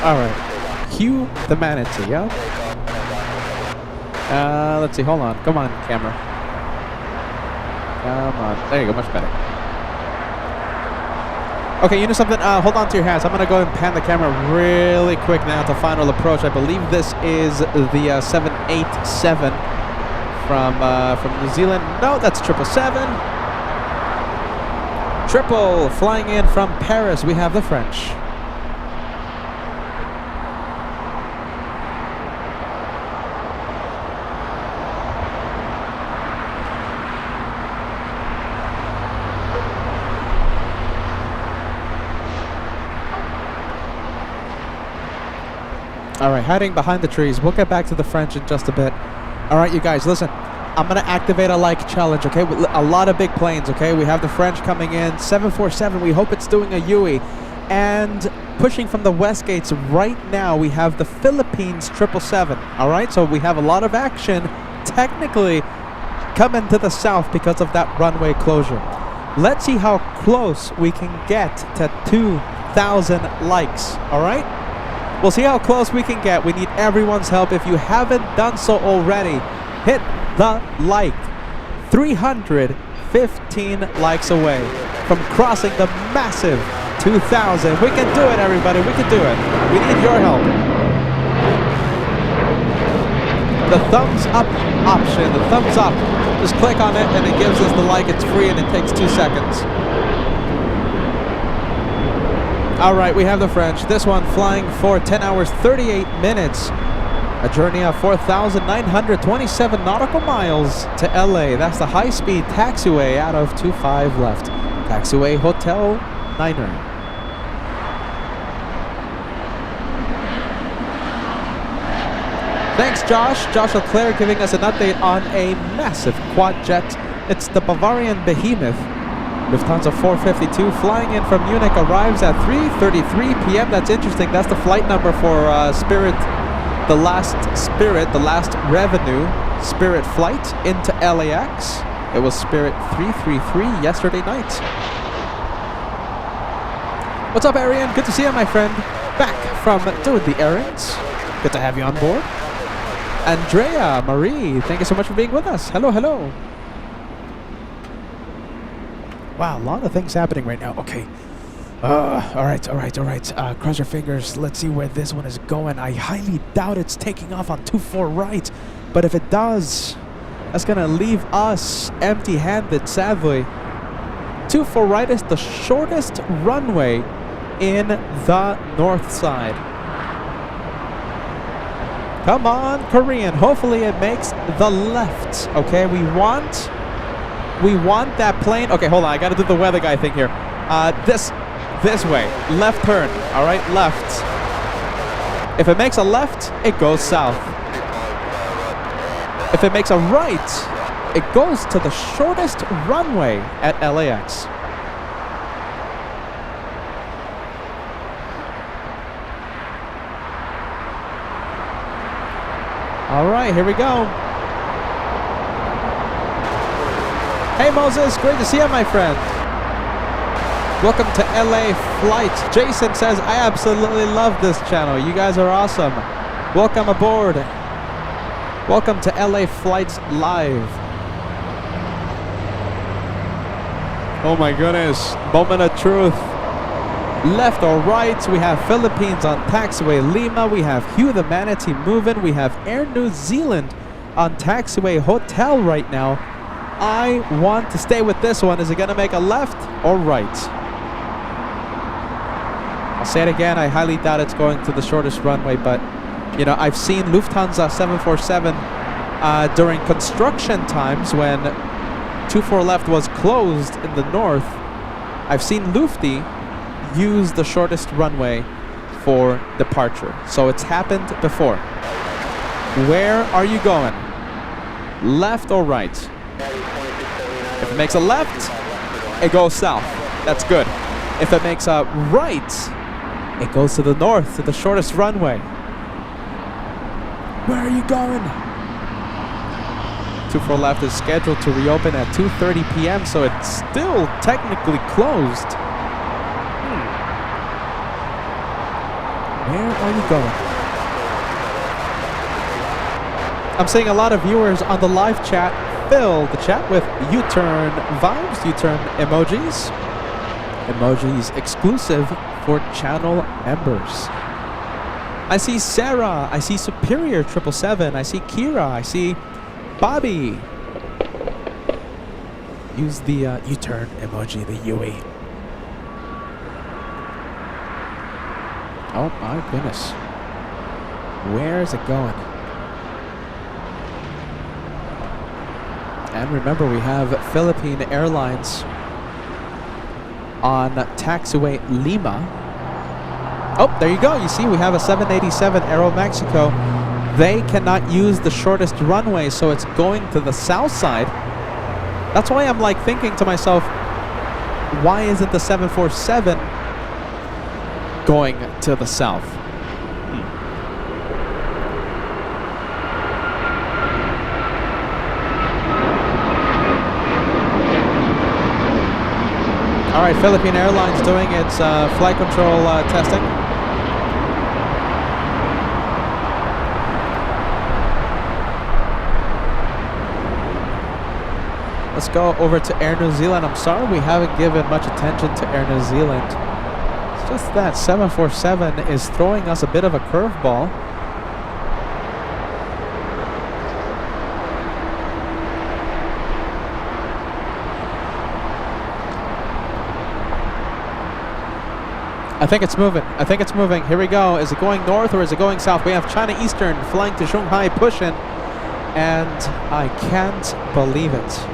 All right, Hugh the manatee, yeah? Let's see, hold on. Come on, camera. Come on. There you go, much better. Okay, you know something? Hold on to your hats. I'm going to go and pan the camera really quick now to final approach. I believe this is the 787 from New Zealand. No, that's 777. Triple flying in from Paris. We have the French. All right, hiding behind the trees. We'll get back to the French in just a bit. All right, you guys, listen. I'm going to activate a like challenge, okay? A lot of big planes, okay? We have the French coming in. 747, we hope it's doing a UE. And pushing from the west gates right now, we have the Philippines 777. All right, so we have a lot of action technically coming to the south because of that runway closure. Let's see how close we can get to 2,000 likes, all right? We'll see how close we can get. We need everyone's help. If you haven't done so already, hit the like. 315 likes away from crossing the massive 2,000. We can do it, everybody. We can do it. We need your help. The thumbs up option, the thumbs up. Just click on it and it gives us the like. It's free and it takes 2 seconds. All right, we have the French. This one flying for 10 hours, 38 minutes. A journey of 4,927 nautical miles to LA. That's the high-speed taxiway out of 25 left. TWA Hotel, Niner. Thanks, Josh. Josh Leclerc giving us an update on a massive quad jet. It's the Bavarian Behemoth. Lufthansa 452 flying in from Munich arrives at 3:33 p.m. That's interesting. That's the flight number for Spirit, the last revenue Spirit flight into LAX. It was Spirit 333 yesterday night. What's up, Arian? Good to see you, my friend. Back from doing the errands. Good to have you on board. Andrea, Marie, thank you so much for being with us. Hello, hello. Wow, a lot of things happening right now. Okay. All right. Cross your fingers. Let's see where this one is going. I highly doubt it's taking off on 24 right. But if it does, that's going to leave us empty-handed, sadly. 24 right is the shortest runway in the north side. Come on, Korean. Hopefully it makes the left. Okay, we want that plane. Okay, hold on. I got to do the weather guy thing here. This way. Left turn. All right, left. If it makes a left, it goes south. If it makes a right, it goes to the shortest runway at LAX. All right, here we go. Hey Moses, great to see you, my friend. Welcome to LA Flight. Jason says, I absolutely love this channel. You guys are awesome. Welcome aboard. Welcome to LA Flights Live. Oh my goodness, moment of truth. Left or right, we have Philippines on taxiway Lima. We have Hugh the Manatee moving. We have Air New Zealand on taxiway Hotel right now. I want to stay with this one. Is it going to make a left or right? I'll say it again. I highly doubt it's going to the shortest runway, but you know, I've seen Lufthansa 747 during construction times when 24 left was closed in the north. I've seen Lufti use the shortest runway for departure. So it's happened before. Where are you going? Left or right? If it makes a left, it goes south. That's good. If it makes a right, it goes to the north, to the shortest runway. Where are you going? 24 left is scheduled to reopen at 2:30 p.m., so it's still technically closed. Where are you going? I'm seeing a lot of viewers on the live chat fill the chat with U-turn vibes, U-turn emojis. Emojis exclusive for channel members. I see Sarah, I see Superior 777, I see Kira, I see Bobby. Use the U-turn emoji, the UE. Oh my goodness. Where is it going? And remember, we have Philippine Airlines on taxiway Lima. Oh, there you go. You see, we have a 787 Aeromexico. They cannot use the shortest runway, so it's going to the south side. That's why I'm like thinking to myself, why isn't the 747 going to the south? All right, Philippine Airlines doing its flight control testing. Let's go over to Air New Zealand. I'm sorry we haven't given much attention to Air New Zealand. It's just that 747 is throwing us a bit of a curveball. I think it's moving. I think it's moving. Here we go. Is it going north or is it going south? We have China Eastern flying to Shanghai, pushing, and I can't believe it.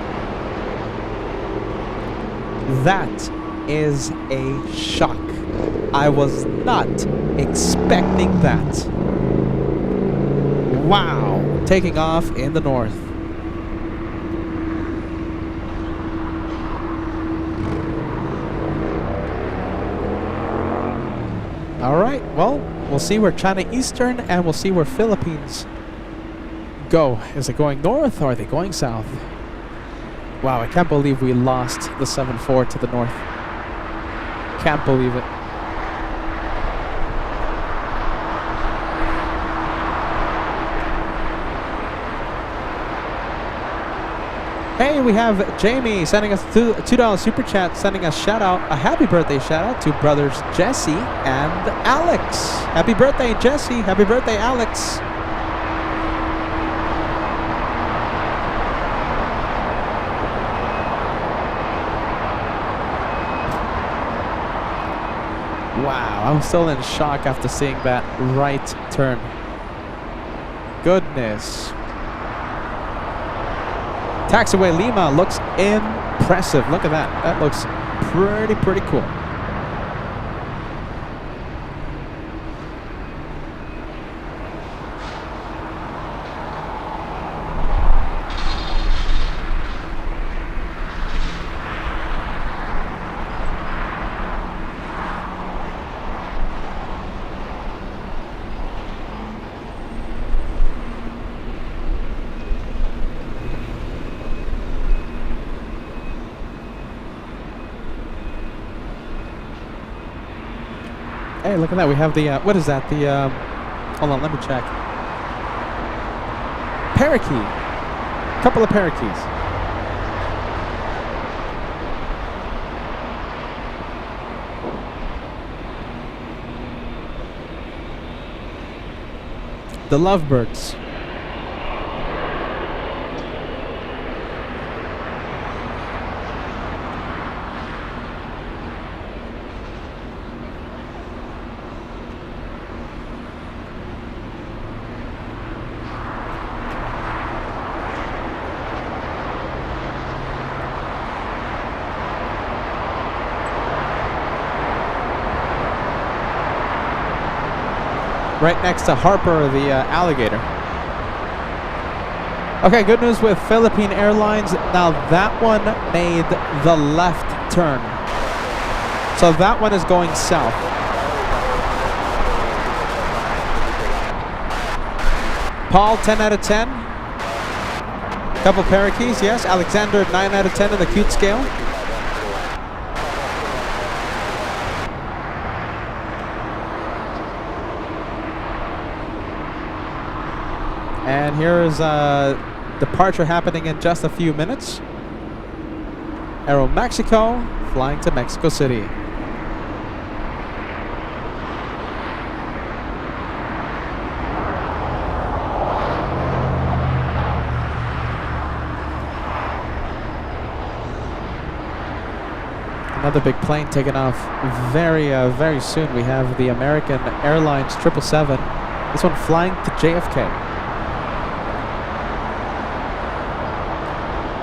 That is a shock. I was not expecting that. Wow. Taking off in the north. All right, well, we'll see where China Eastern and we'll see where Philippines go. Is it going north or are they going south? Wow, I can't believe we lost the 7-4 to the north. Can't believe it. Hey, we have Jamie sending us $2 super chat, sending us shout out, a happy birthday shout out to brothers Jesse and Alex. Happy birthday, Jesse. Happy birthday, Alex. Wow, I'm still in shock after seeing that right turn. Goodness. Taxiway Lima looks impressive. Look at that. That looks pretty cool. Hey, look at that. We have the, what is that? The, hold on, let me check. Parakeet. Couple of parakeets. The lovebirds. Right next to Harper, the alligator. Okay, good news with Philippine Airlines. Now that one made the left turn. So that one is going south. Paul, 10 out of 10. Couple parakeets, yes. Alexander, 9 out of 10 in the cute scale. And here's departure happening in just a few minutes. Aero Mexico flying to Mexico City. Another big plane taking off very soon. We have the American Airlines 777. This one flying to JFK.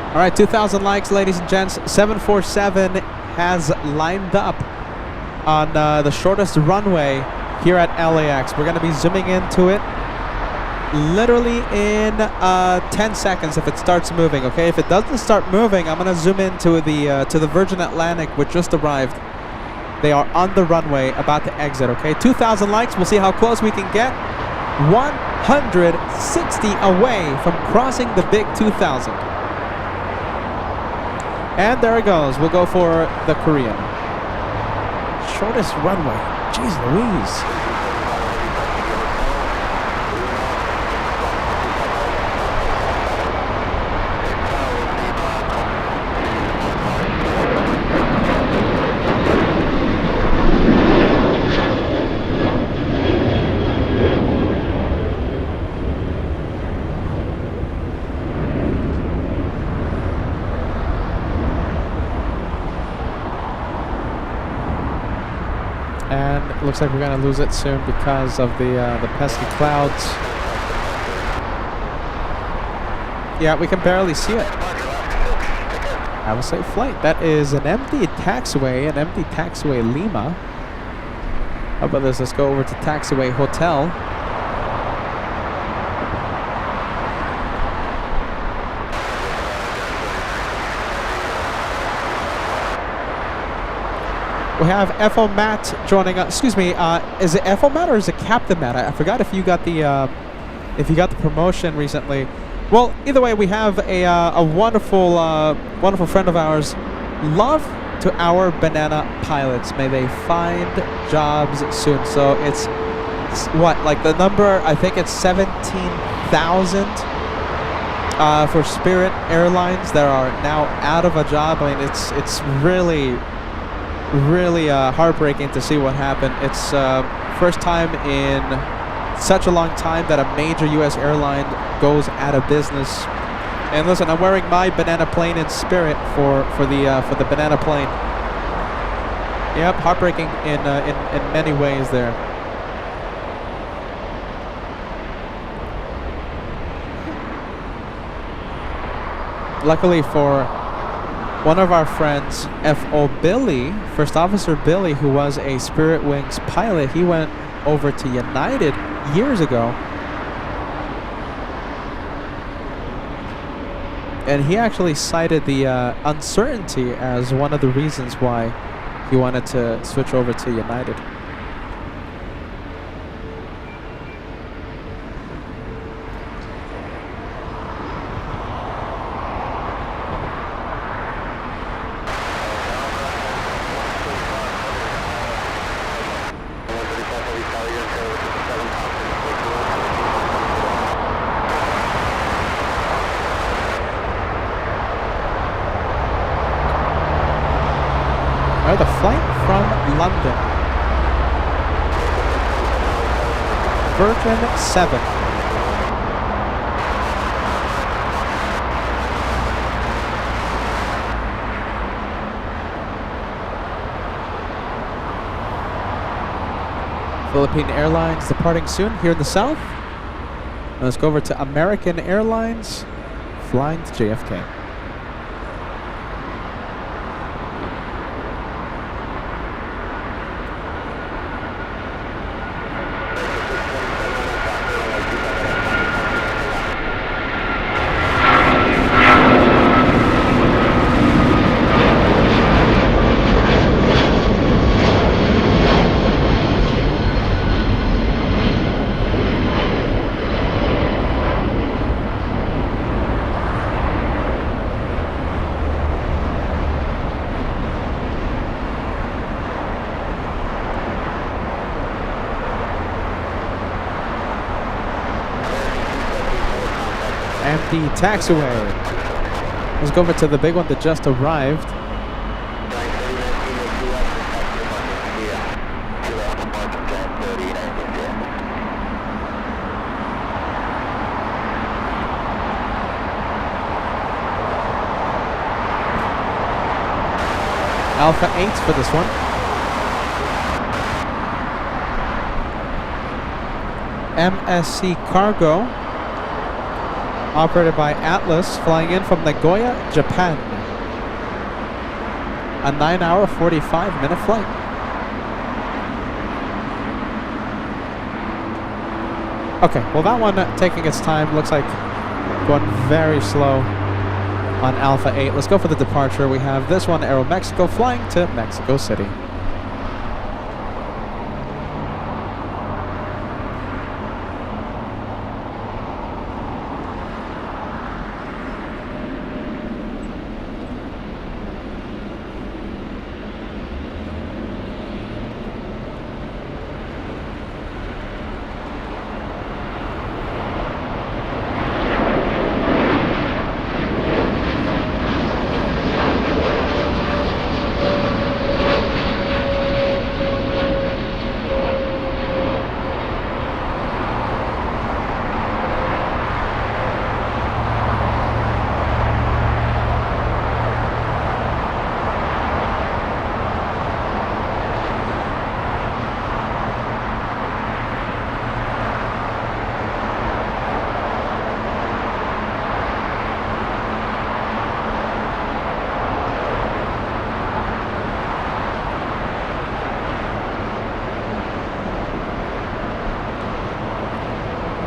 All right, 2,000 likes, ladies and gents. 747 has lined up on the shortest runway here at LAX. We're going to be zooming into it literally in 10 seconds if it starts moving, okay? If it doesn't start moving, I'm going to zoom into the Virgin Atlantic, which just arrived. They are on the runway, about to exit, okay? 2,000 likes. We'll see how close we can get. 160 away from crossing the big 2,000. And there it goes. We'll go for the Korean. Shortest runway. Jeez Louise. And it looks like we're going to lose it soon because of the pesky clouds. Yeah, we can barely see it. Have a safe flight. That is an empty taxiway, Lima. How about this? Let's go over to TWA Hotel. We have FO Matt joining us. Excuse me, is it FO Matt or is it Captain Matt? I forgot if you got the promotion recently. Well, either way, we have a wonderful wonderful friend of ours. Love to our banana pilots. May they find jobs soon. So it's what, like the number? I think it's 17,000 for Spirit Airlines that are now out of a job. I mean, it's really heartbreaking to see what happened. It's first time in such a long time that a major U.S. airline goes out of business. And listen, I'm wearing my banana plane in Spirit for the banana plane. Yep, heartbreaking in many ways there. Luckily for one of our friends, F.O. Billy, First Officer Billy, who was a Spirit Wings pilot, he went over to United years ago. And he actually cited the uncertainty as one of the reasons why he wanted to switch over to United. flight from London. Virgin 7. Philippine Airlines departing soon here in the south. Let's go over to American Airlines, flying to JFK. And the taxiway. Let's go over to the big one that just arrived. Alpha 8 for this one. MSC Cargo, operated by Atlas, flying in from Nagoya, Japan. A 9-hour, 45-minute flight. Okay, well that one taking its time, looks like going very slow on Alpha 8. Let's go for the departure. We have this one, Aeromexico, flying to Mexico City.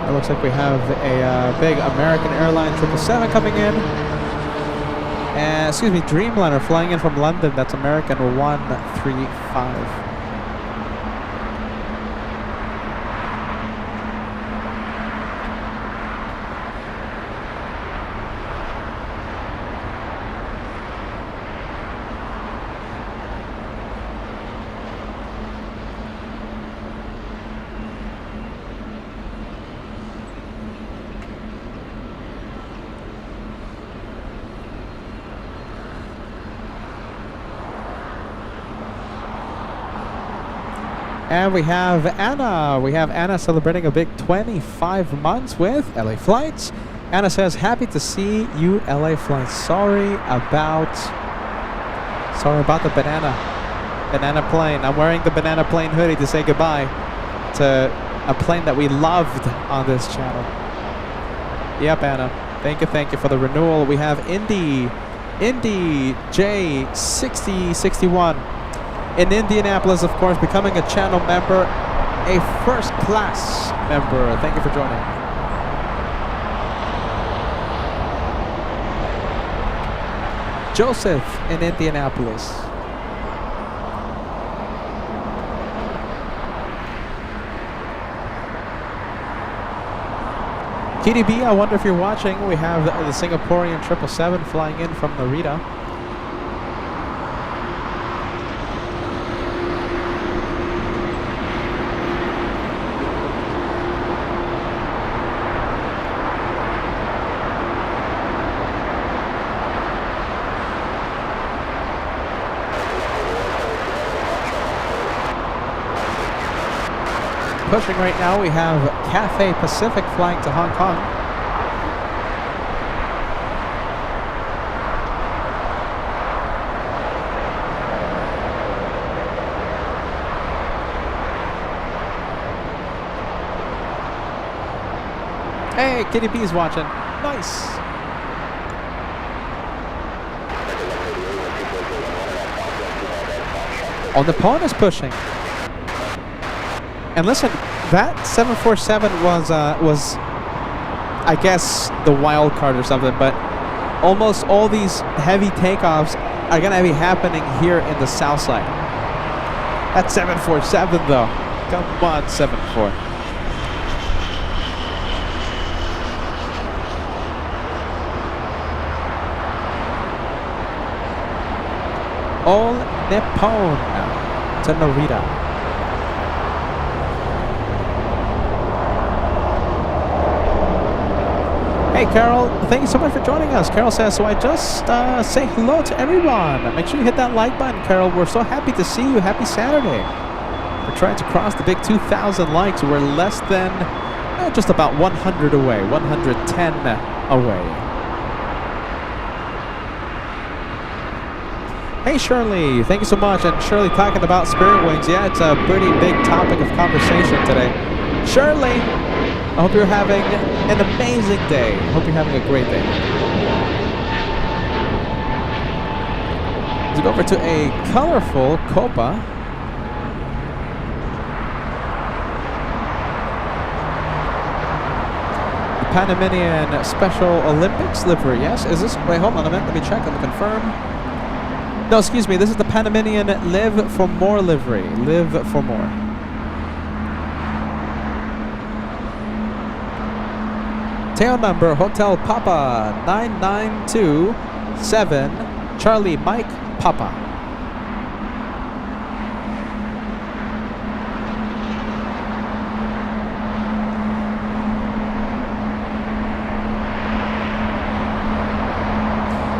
It looks like we have a big American Airlines 777 coming in. And, excuse me, Dreamliner flying in from London. That's American 135. And we have Anna. We have Anna celebrating a big 25 months with LA Flights. Anna says, happy to see you, LA Flights. Sorry about the banana plane. I'm wearing the banana plane hoodie to say goodbye to a plane that we loved on this channel. Yep, Anna. Thank you for the renewal. We have Indy J6061. In Indianapolis, of course, becoming a channel member, a first class member. Thank you for joining. Joseph in Indianapolis. KDB, I wonder if you're watching. We have the Singaporean 777 flying in from Narita. pushing right now. We have Cathay Pacific flying to Hong Kong. Hey, Kitty B's watching. Nice. Oh, Nippon is pushing. And listen, that 747 was I guess the wild card or something, but almost all these heavy takeoffs are gonna be happening here in the south side. That 747 though, come on 74. All Nippon to Narita. Hey Carol, thank you so much for joining us. Carol says, so I just say hello to everyone. Make sure you hit that like button, Carol. We're so happy to see you. Happy Saturday. We're trying to cross the big 2,000 likes. We're less than just about 100 away, 110 away. Hey Shirley, thank you so much. And Shirley talking about Spirit Wings. Yeah, it's a pretty big topic of conversation today. Shirley, I hope you're having an amazing day. I hope you're having a great day. Let's go over to a colorful Copa. The Panamanian Special Olympics livery. Yes, is this? Wait, hold on a minute. Let me check. Let me confirm. No, excuse me. This is the Panamanian Live for More livery. Live for More. Tail number Hotel Papa 9927 Charlie Mike Papa.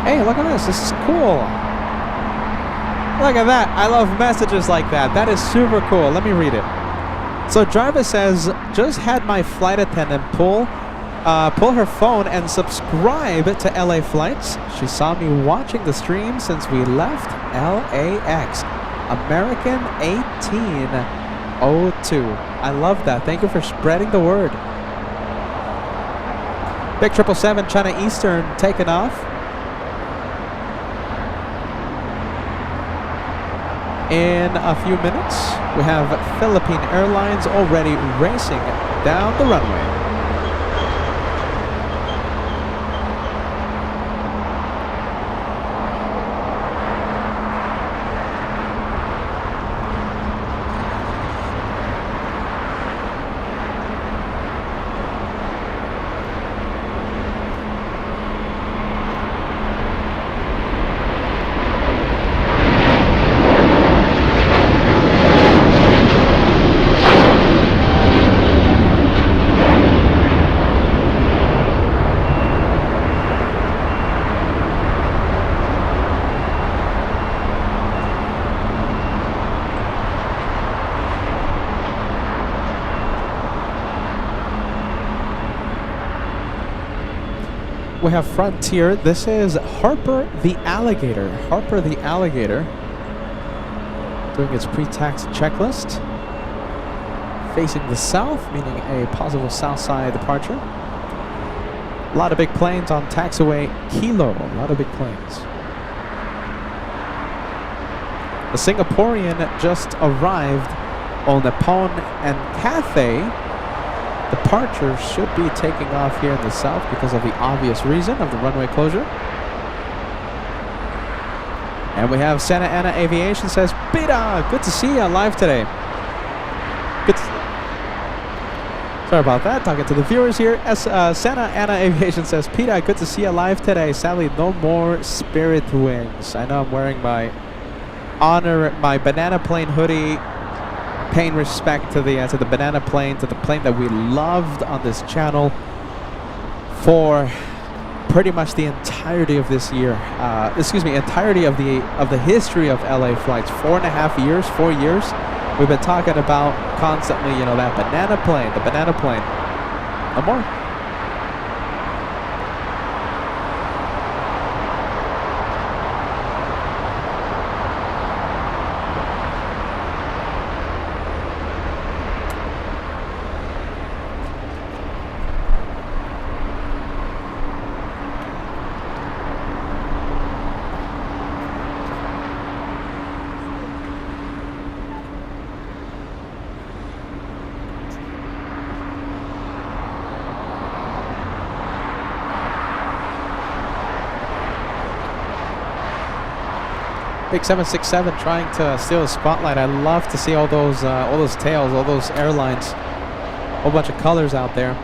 Hey, look at this. This is cool. Look at that. I love messages like that. That is super cool. Let me read it. So Jarvis says, just had my flight attendant pull her phone and subscribe to LA flights. She saw me watching the stream since we left LAX. American 1802. I love that. Thank you for spreading the word. Big 777 China Eastern taking off. In a few minutes, we have Philippine Airlines already racing down the runway. We have Frontier. This is Harper the Alligator. Harper the Alligator doing its pre-tax checklist. Facing the south, meaning a possible south side departure. A lot of big planes on taxiway Kilo. A lot of big planes. The Singaporean just arrived on Nippon and Cathay. Departures should be taking off here in the south because of the obvious reason of the runway closure. And we have Santa Ana Aviation says, Peter, good to see you live today. Good. Sorry about that. Talking to the viewers here. Santa Ana Aviation says, Peter, good to see you live today. Sadly, no more Spirit Wings. I know I'm wearing my banana plane hoodie. Paying respect to the banana plane, to the plane that we loved on this channel for pretty much the entirety of this year. Entirety of the history of LA flights. 4 years. We've been talking about constantly, you know, that banana plane, the banana plane. No more. Big 767 trying to steal the spotlight. I love to see all those tails, all those airlines, a whole bunch of colors out there.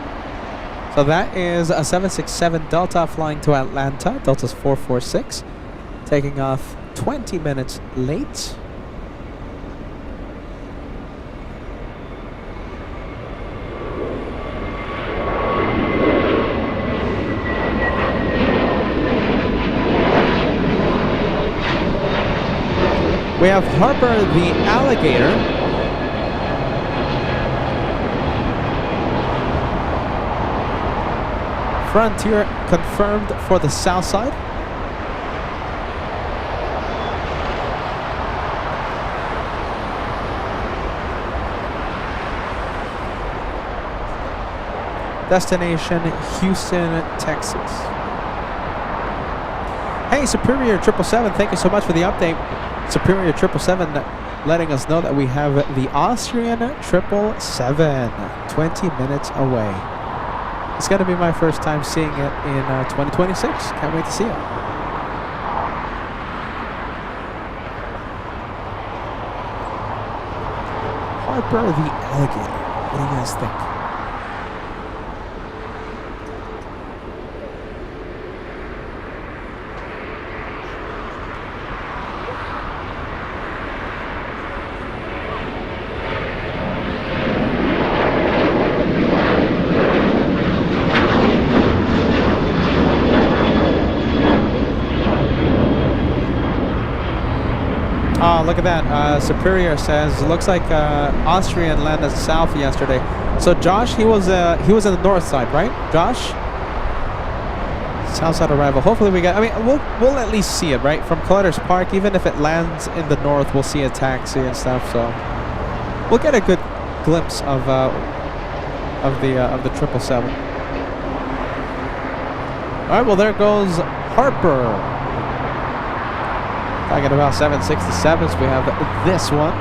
So that is a 767 Delta flying to Atlanta. Delta's 446, taking off 20 minutes late. We have Harper the Alligator. Frontier confirmed for the south side. Destination Houston, Texas. Hey, Superior 777, thank you so much for the update. Superior 777 letting us know that we have the Austrian 777 20 minutes away. It's going to be my first time seeing it in 2026. Can't wait to see it. Harper the Alligator. What do you guys think? Oh, look at that. Superior says, looks like Austrian landed south yesterday. So Josh, he was in the north side, right? Josh? South side arrival. Hopefully we get, I mean, we'll at least see it, right? From Collector's Park, even if it lands in the north, we'll see a taxi and stuff. So we'll get a good glimpse of the 777. All right, well, there goes Harper. Talking about 767s, we have this one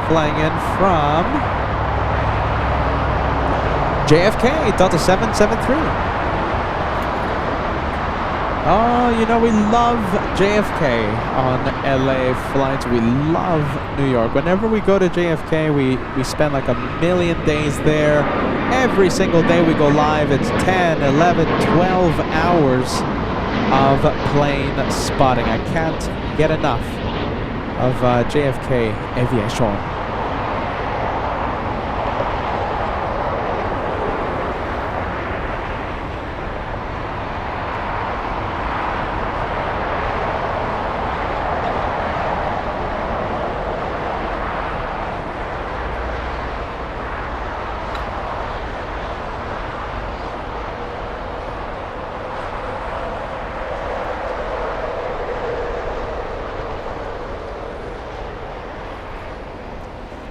flying in from JFK, Delta 773. Oh, you know, we love JFK on LA flights. We love New York. Whenever we go to JFK, we spend like 1,000,000 days there. Every single day we go live. It's 10, 11, 12 hours of plane spotting. I can't get enough of JFK Aviation.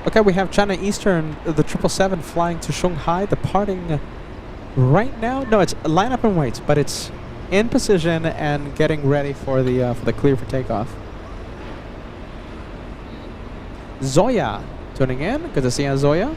Okay, we have China Eastern, the 777 flying to Shanghai, departing right now. No, it's line up and wait, but it's in position and getting ready for the clear for takeoff. Zoya tuning in. Good to see you, Zoya.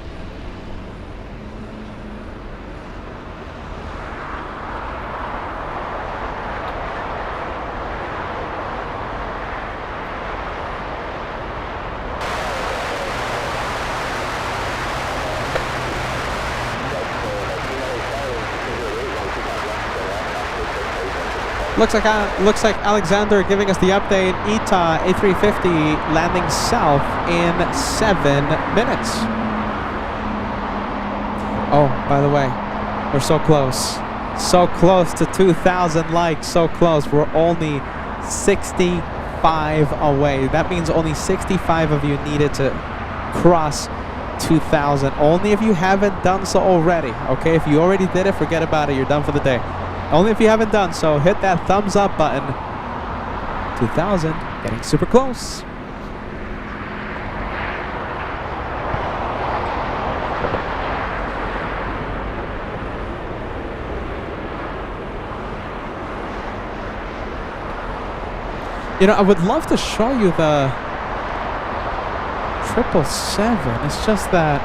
Looks like Alexander giving us the update. ETA A350 landing south in 7 minutes. Oh, by the way, we're so close. So close to 2,000 likes. So close. We're only 65 away. That means only 65 of you needed to cross 2,000. Only if you haven't done so already. Okay, if you already did it, forget about it. You're done for the day. Only if you haven't done so, hit that thumbs up button. 2,000, getting super close. You know, I would love to show you the 777. It's just that,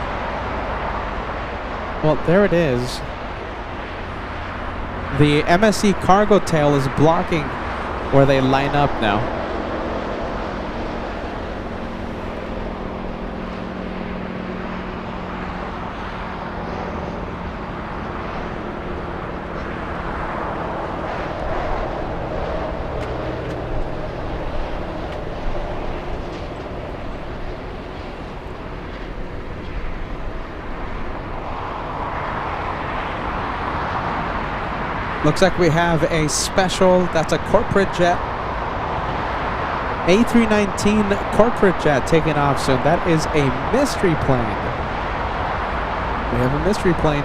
well, there it is. The MSC cargo tail is blocking where they line up now. Looks like we have a special, that's a corporate jet. A319 corporate jet taking off soon. That is a mystery plane. We have a mystery plane.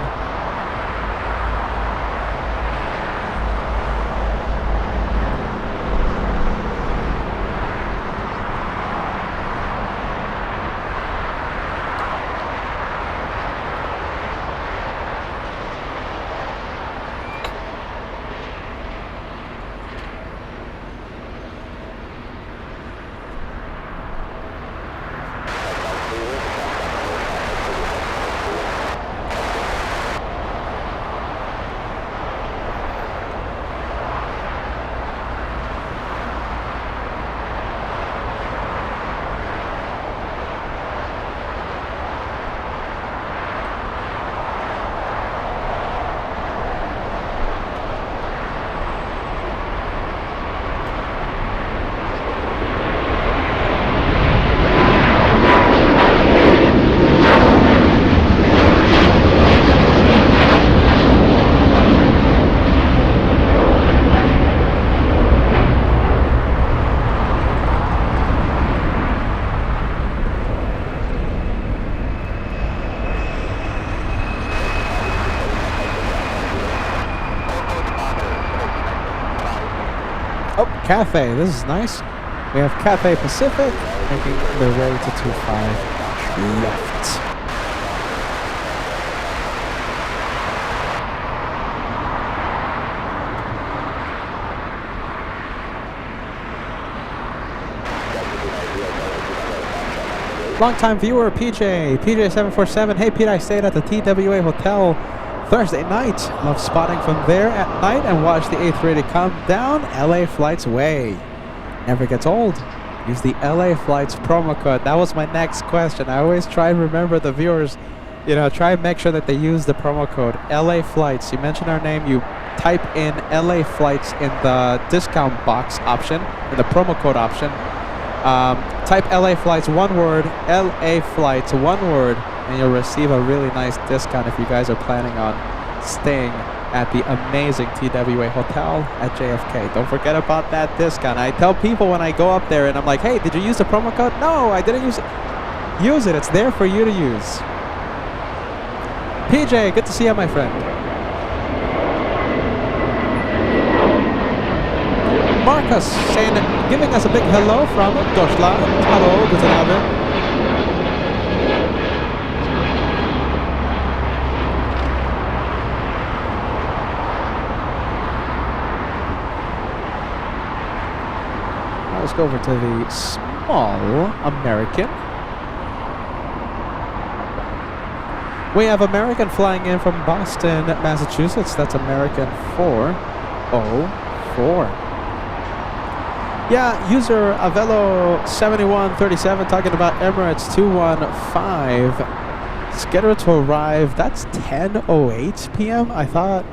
Oh, Cathay, this is nice. We have Cathay Pacific making their way to 25 left. Longtime viewer, PJ747. Hey Pete, I stayed at the TWA Hotel Thursday night. Love spotting from there at night and watch the A380 come down. LA Flights way. Never gets old. Use the LA Flights promo code. That was my next question. I always try and remember the viewers, you know, try and make sure that they use the promo code LA Flights. You mention our name, you type in LA Flights in the discount box option, in the promo code option. Type LA Flights, one word, LA Flights, one word, and you'll receive a really nice discount if you guys are planning on staying at the amazing TWA Hotel at JFK. Don't forget about that discount. I tell people when I go up there and I'm like, hey, did you use the promo code? No, I didn't use it. Use it. It's there for you to use. PJ, good to see you, my friend. Marcus saying, giving us a big hello from Deutschland. Hello, guten Abend. Let's go over to the small American. We have American flying in from Boston, Massachusetts. That's American 404. Yeah, user Avelo7137 talking about Emirates 215. Scheduled to arrive, that's 10:08 p.m. I thought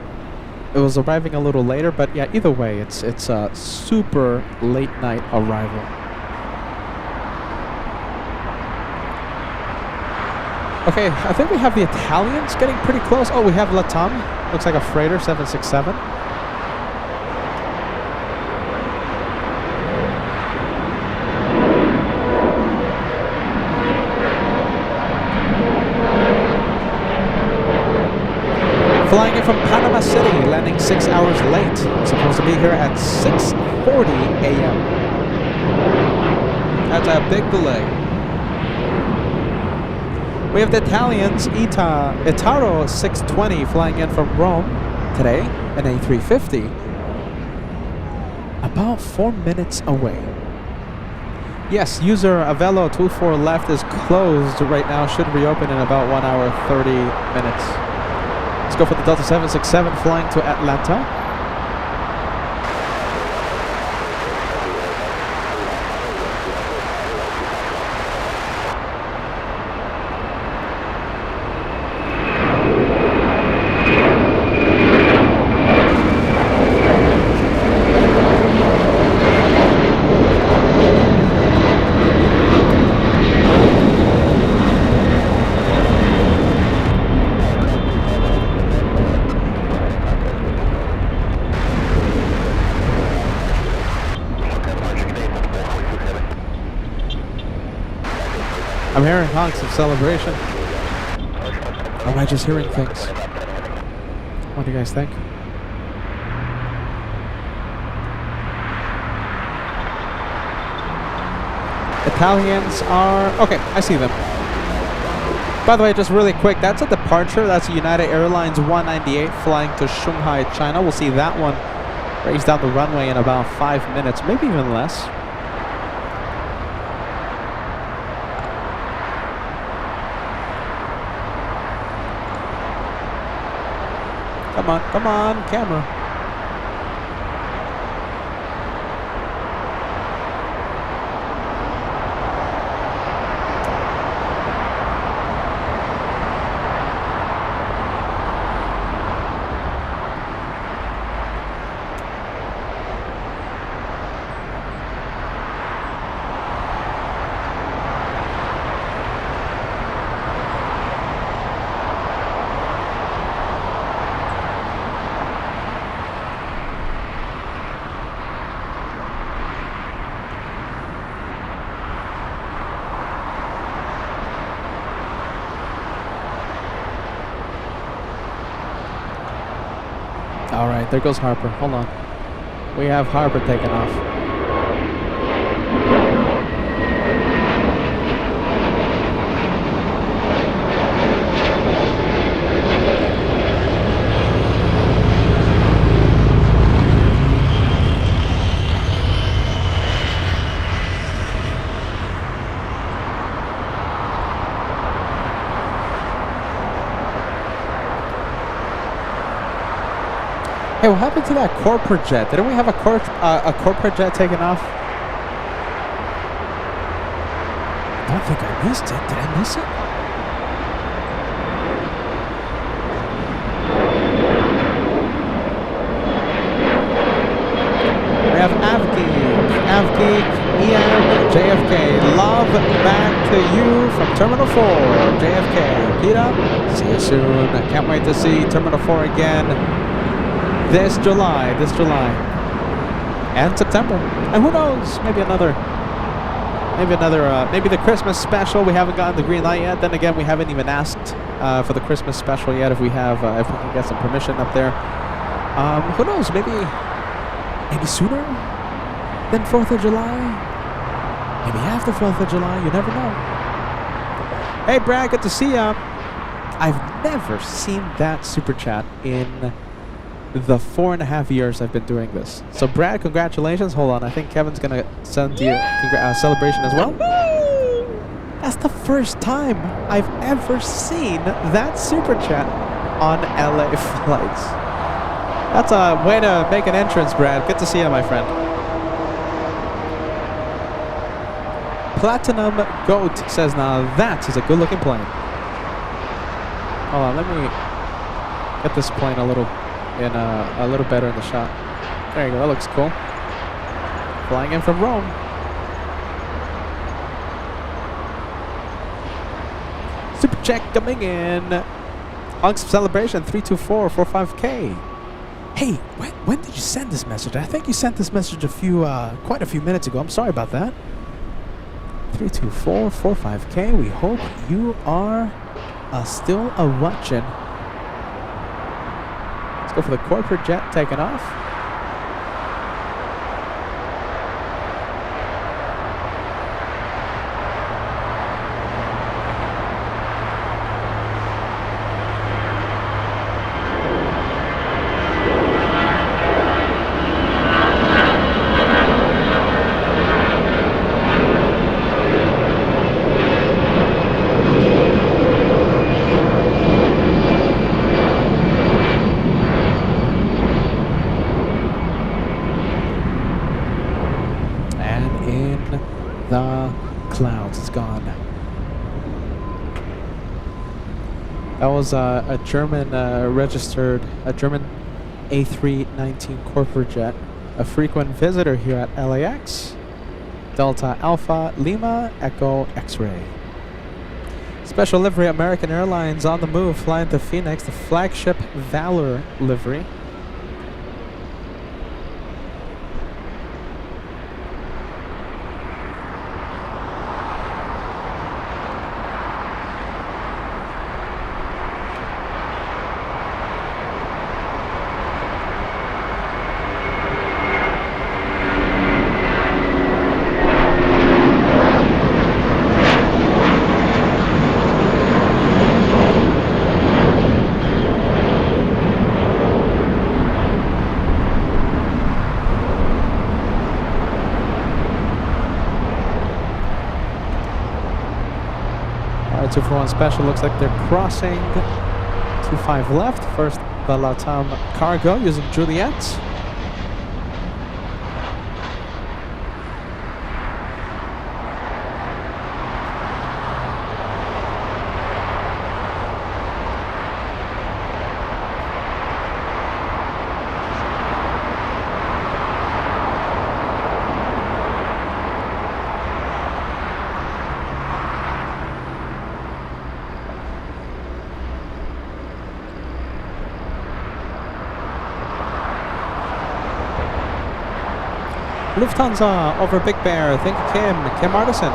it was arriving a little later, but yeah, either way, it's a super late night arrival. Okay, I think we have the Italians getting pretty close. Oh, we have Latam. Looks like a freighter, 767. from Panama City, landing 6 hours late. Supposed to be here at 6:40 a.m. That's a big delay. We have the Italians, Itaro 620 flying in from Rome today, an A350. About 4 minutes away. Yes, user Avello 24 left is closed right now. Should reopen in about 1 hour 30 minutes. Let's go for the Delta 767 flying to Atlanta. I'm hearing honks of celebration. Or am I just hearing things? What do you guys think? Italians are... Okay, I see them. By the way, just really quick, that's a departure. That's United Airlines 198 flying to Shanghai, China. We'll see that one race down the runway in about 5 minutes, maybe even less. Come on, camera. All right, there goes Harper. Hold on. We have Harper taking off. Hey, what happened to that corporate jet? Didn't we have a corporate jet taking off? I don't think I missed it. Did I miss it? We have Avgeek, Ian, JFK. Love back to you from Terminal 4, JFK. Peter, see you soon. I can't wait to see Terminal 4 again. This July, and September, and who knows? Maybe the Christmas special. We haven't gotten the green light yet. Then again, we haven't even asked for the Christmas special yet. If we can get some permission up there, who knows? Maybe sooner than 4th of July. Maybe after 4th of July. You never know. Hey, Brad, good to see ya. I've never seen that super chat in the 4.5 years I've been doing this. So Brad, congratulations. Hold on, I think Kevin's gonna send you a celebration as well. That's the first time I've ever seen that super chat on LA flights. That's a way to make an entrance, Brad. Good to see you, my friend. Platinum Goat says, now that is a good looking plane. Hold on, let me get this plane a little better in the shot. There you go, that looks cool. Flying in from Rome. Super check coming in. Hunks celebration 32445K. Hey, when did you send this message? I think you sent this message quite a few minutes ago. I'm sorry about that. 32445K. We hope you are still watching. go for the corporate jet taking off. The clouds, it's gone. That was a German registered, a German A319 corporate jet, a frequent visitor here at LAX, Delta Alpha Lima Echo X-Ray. Special livery, American Airlines on the move, flying to Phoenix, the flagship Valor livery. Alright, 241 special, looks like they're crossing 25 left. First, the LATAM cargo using Juliet. Lufthansa over Big Bear. Thank you, Kim Artisan.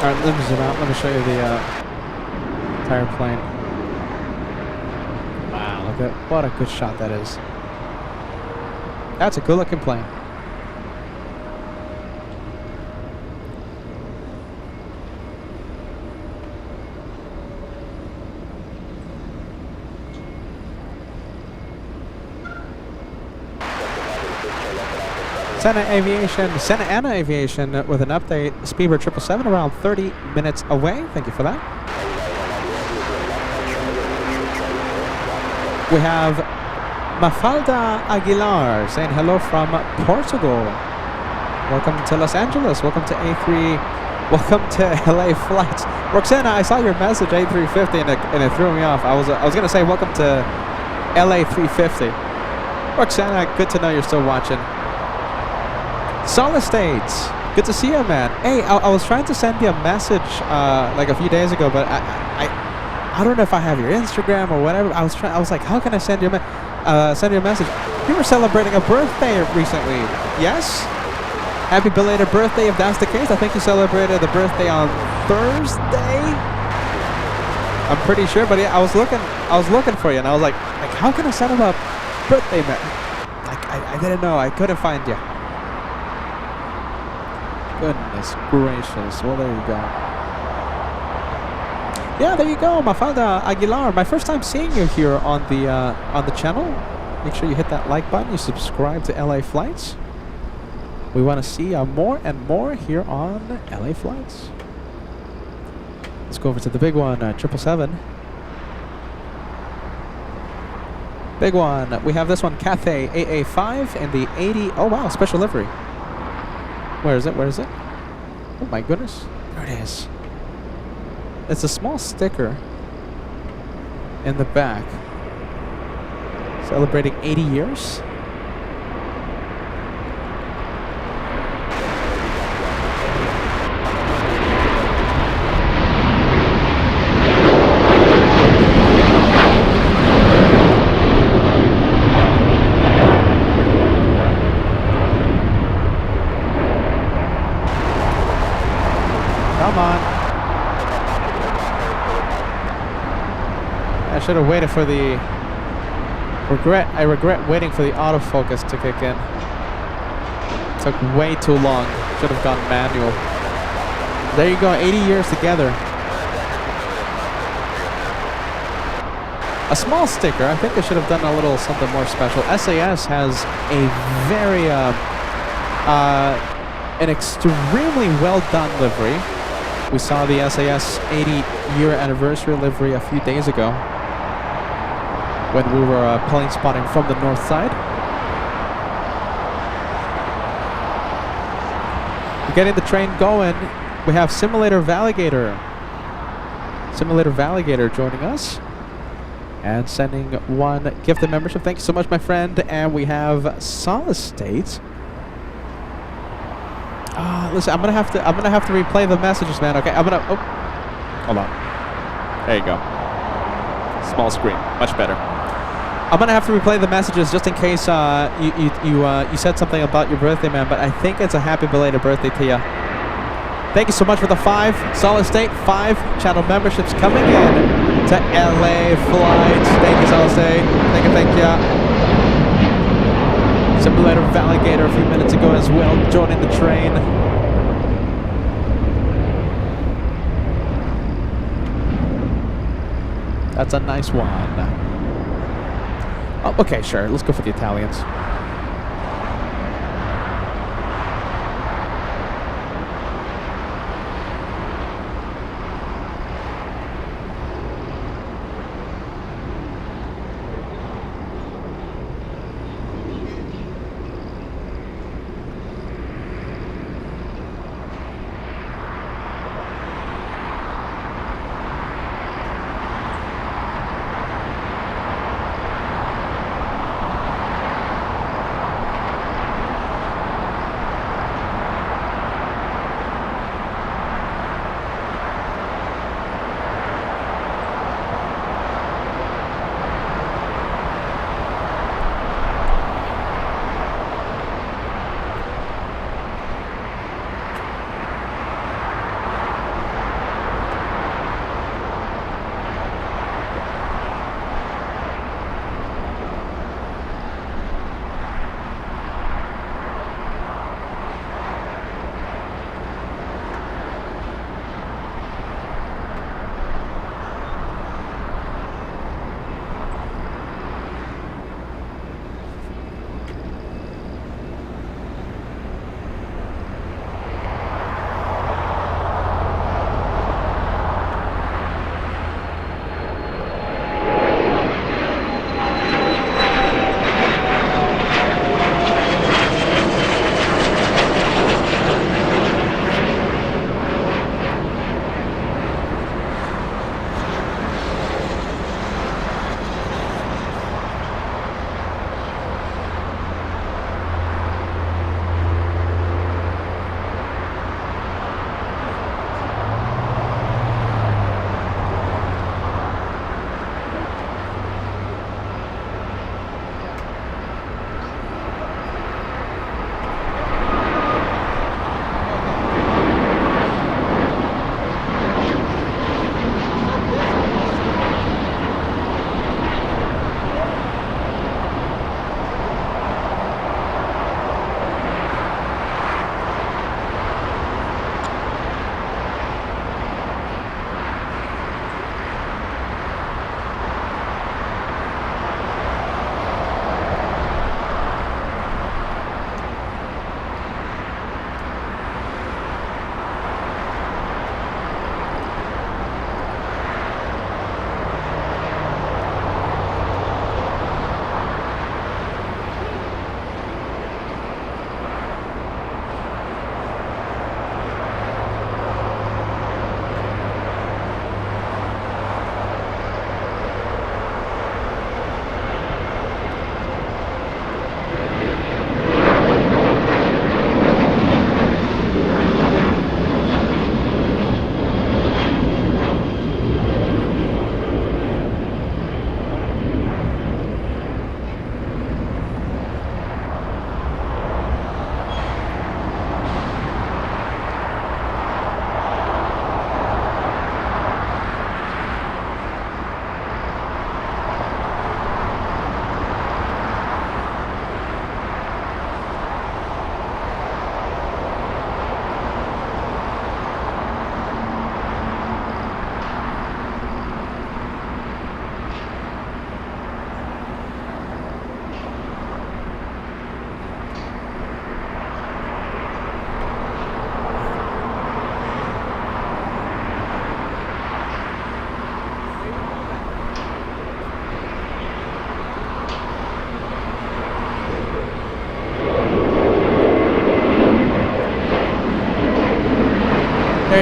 Alright, let me zoom out. Let me show you the entire plane. Wow, look at what a good shot that is. That's a good looking plane. Santa Ana Aviation with an update. Speedbird 777 around 30 minutes away. Thank you for that. We have Mafalda Aguilar saying hello from Portugal. Welcome to Los Angeles. Welcome to A3. Welcome to LA flights. Roxana, I saw your message A350 and it threw me off. I was gonna say welcome to LA 350. Roxana, good to know you're still watching. Solid States, good to see you, man. Hey, I was trying to send you a message like a few days ago, but I don't know if I have your Instagram or whatever. I was like, how can I send you a message? You were celebrating a birthday recently. Yes? Happy belated birthday if that's the case. I think you celebrated the birthday on Thursday. I'm pretty sure, but yeah, I was looking for you, and I was like, how can I send him a birthday message? Like, I didn't know. I couldn't find you. Goodness gracious. Well, there you go. Yeah, there you go, Mafalda Aguilar. My first time seeing you here on the channel. Make sure you hit that like button. You subscribe to LA Flights. We want to see more and more here on LA Flights. Let's go over to the big one, 777. Big one. We have this one, Cathay AA5 and the 80. Oh wow, special livery. Where is it? Where is it? Oh my goodness. There it is. It's a small sticker in the back. Celebrating 80 years. Come on. I should have waited for the I regret waiting for the autofocus to kick in. It took way too long. Should have gone manual. There you go, 80 years together. A small sticker. I think they should have done a little something more special. SAS has a very an extremely well done livery. We saw the SAS 80-year anniversary livery a few days ago when we were plane spotting from the north side. We're getting the train going. We have Simulator Valigator joining us and sending one gift of membership. Thank you so much, my friend. And we have Solid State. Listen, I'm gonna have to replay the messages, man. Okay, hold on. There you go. Small screen, much better. I'm gonna have to replay the messages just in case you said something about your birthday, man. But I think it's a happy belated birthday to you. Thank you so much for the 5 Solid State 5 channel memberships coming in to LA Flights. Thank you, Solid State. Thank you. Simulator Valigator a few minutes ago as well, joining the train. That's a nice one. Oh, okay, sure. Let's go for the Italians.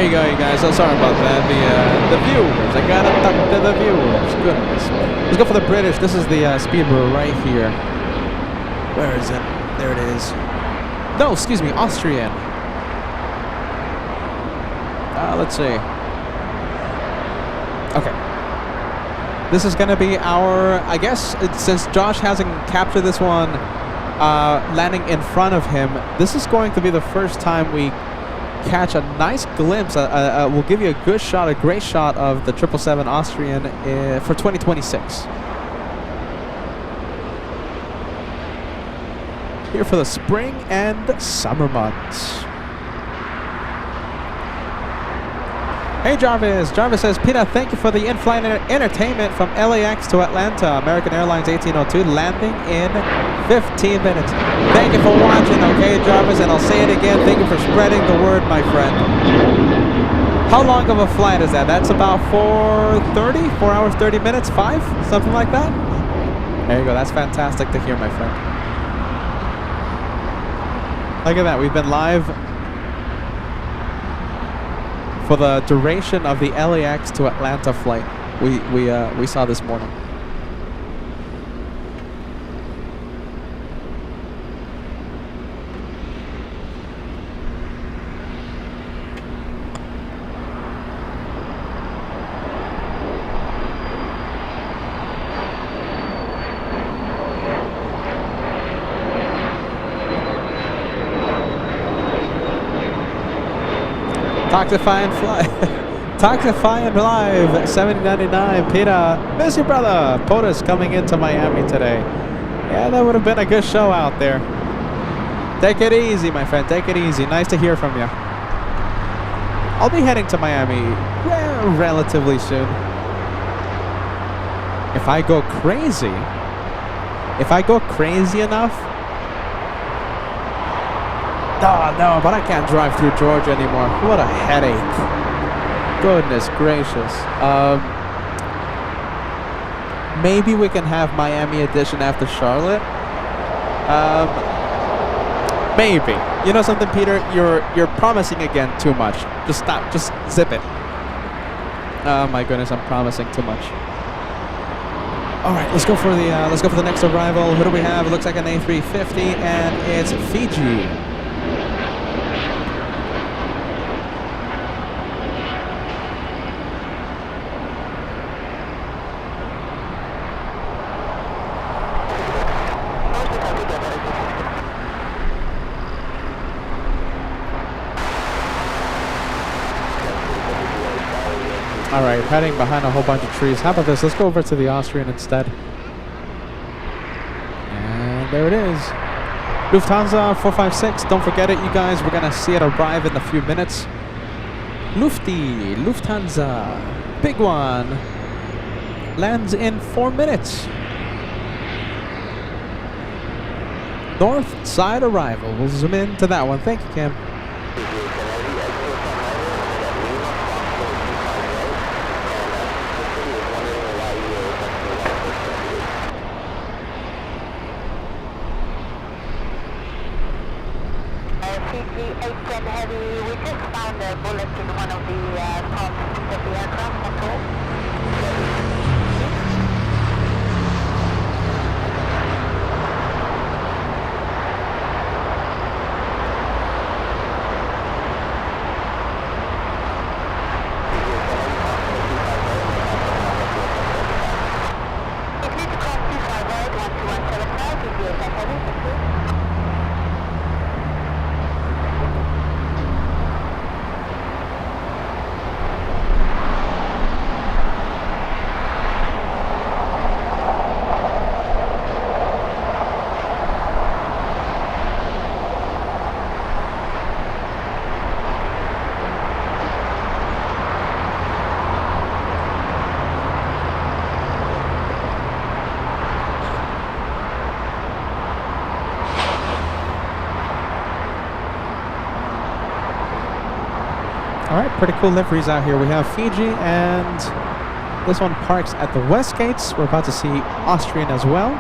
There you go, you guys. So sorry about that. The viewers. I gotta talk to the viewers. Goodness. Let's go for the British. This is the Speedbird right here. Where is it? There it is. No, excuse me, Austrian. Let's see. Okay. This is gonna be our, I guess, since Josh hasn't captured this one, landing in front of him, this is going to be the first time we catch a nice glimpse. We'll give you a good shot, a great shot of the 777 Austrian for 2026. Here for the spring and summer months. Hey Jarvis. Jarvis says, Peter, thank you for the in-flight entertainment from LAX to Atlanta. American Airlines 1802, landing in 15 minutes. Thank you for watching, okay, Jarvis? And I'll say it again, thank you for spreading the word, my friend. How long of a flight is that? That's about 4:30, 4 hours, 30 minutes, 5? Something like that? There you go. That's fantastic to hear, my friend. Look at that. We've been live for the duration of the LAX to Atlanta flight. We saw this morning. Toxify and fly. Toxify and live. 70.99. Peter, miss you, brother. POTUS coming into Miami today. Yeah, that would have been a good show out there. Take it easy, my friend. Take it easy. Nice to hear from you. I'll be heading to Miami relatively soon. If I go crazy enough. Oh, no, but I can't drive through Georgia anymore. What a headache. Goodness gracious. Maybe we can have Miami edition after Charlotte. Maybe. You know something, Peter? You're promising again too much. Just stop. Just zip it. Oh my goodness, I'm promising too much. All right, let's go for the next arrival. Who do we have? It looks like an A350, and it's Fiji. All right, heading behind a whole bunch of trees. How about this? Let's go over to the Austrian instead. And there it is. Lufthansa 456. Don't forget it, you guys. We're going to see it arrive in a few minutes. Lufthansa. Big one. Lands in 4 minutes. North side arrival. We'll zoom in to that one. Thank you, Cam. Heavy, we just found a bullet in one of the parts of the aircraft, that's all. It needs to cross 258, 12175, if you're that heavy, thank you. All right, pretty cool liveries out here. We have Fiji, and this one parks at the west gates. We're about to see Austrian as well.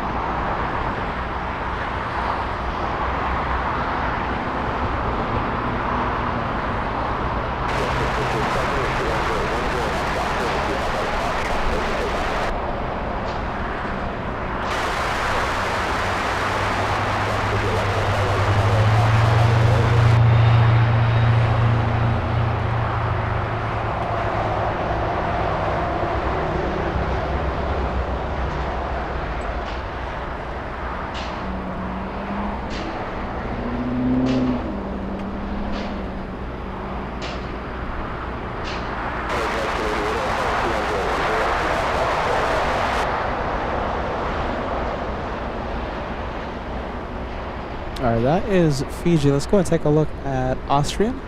Alright, that is Fiji. Let's go and take a look at Austrian.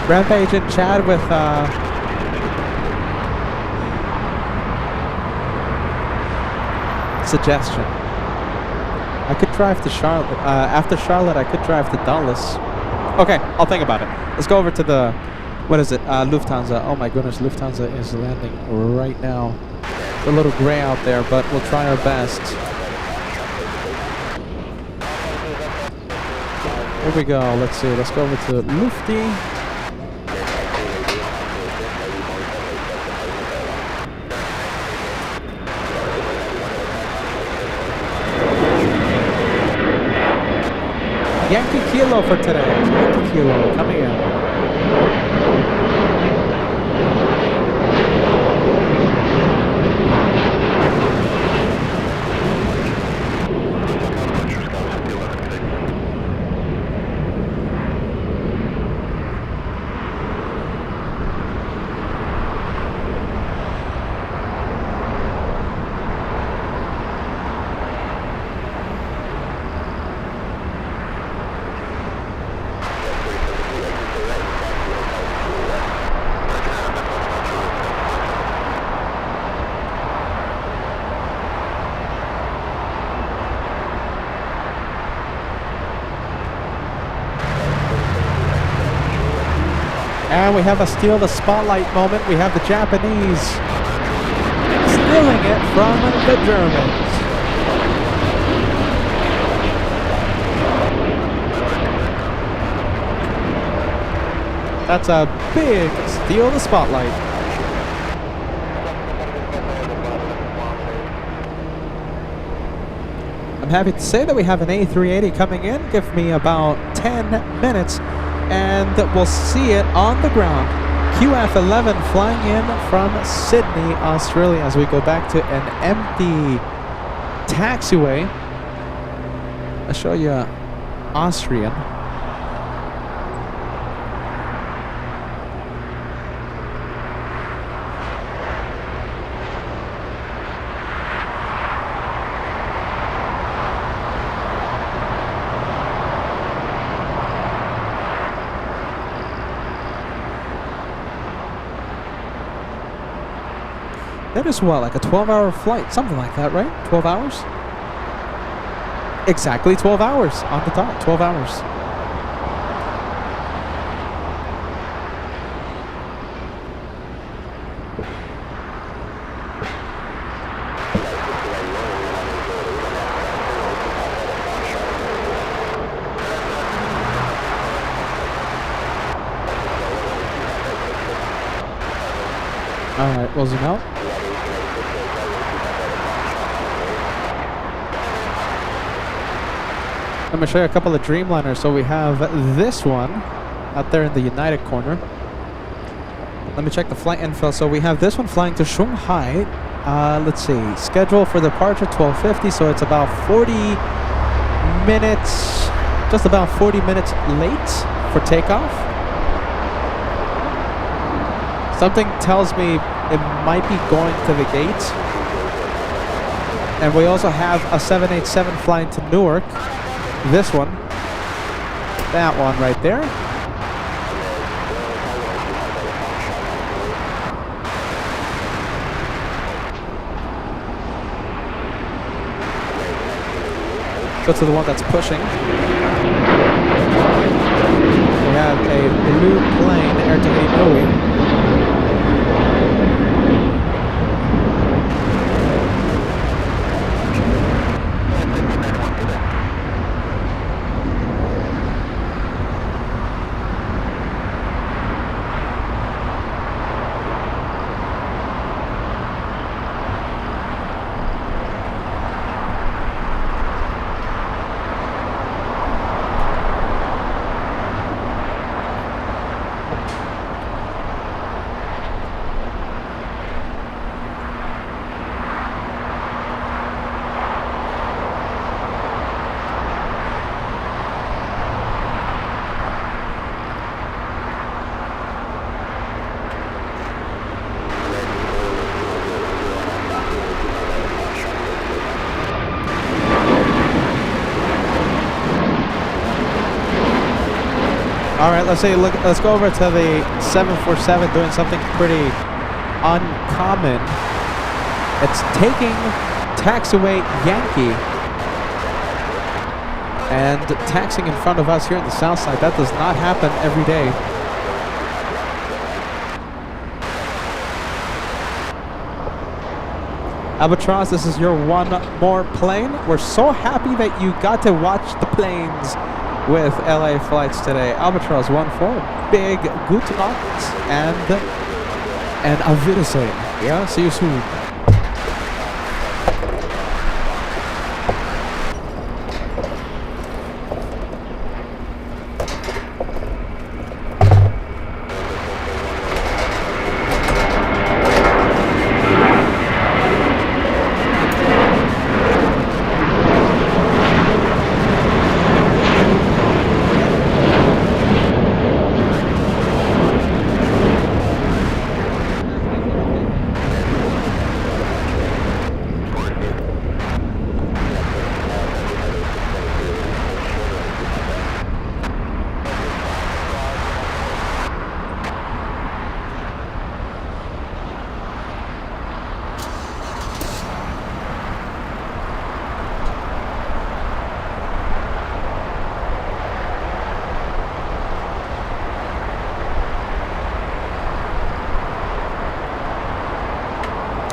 Ramp Agent Chad with suggestion. I could drive to Charlotte. After Charlotte, I could drive to Dulles. Okay, I'll think about it. Let's go over to the, what is it? Lufthansa. Oh my goodness, Lufthansa is landing right now. It's a little gray out there, but we'll try our best. Here we go. Let's see. Let's go over to Lufty. Yankee Kilo for today. Yankee Kilo coming in. And we have a steal the spotlight moment. We have the Japanese stealing it from the Germans. That's a big steal the spotlight. I'm happy to say that we have an A380 coming in. Give me about 10 minutes. And we'll see it on the ground. QF11 flying in from Sydney, Australia, as we go back to an empty taxiway. I'll show you Austrian. That is what, like a 12-hour flight, something like that, right? 12 hours? Exactly 12 hours on the dot, 12 hours. All right, we'll zoom out. I'm going to show you a couple of Dreamliners. So we have this one out there in the United corner. Let me check the flight info. So we have this one flying to Shanghai. Let's see. Schedule for departure 12:50. So it's about 40 minutes, just about 40 minutes late for takeoff. Something tells me it might be going to the gate. And we also have a 787 flying to Newark. This one, that one right there. Go to the one that's pushing. We have a blue plane, Air Tahiti Nui. All right, let's go over to the 747 doing something pretty uncommon. It's taking taxiway Yankee and taxiing in front of us here in the south side. That does not happen every day. Albatross, this is your one more plane. We're so happy that you got to watch the planes with LA flights today. Albatross 1-4, big gute Nacht and auf Wiedersehen. Yeah, see you soon.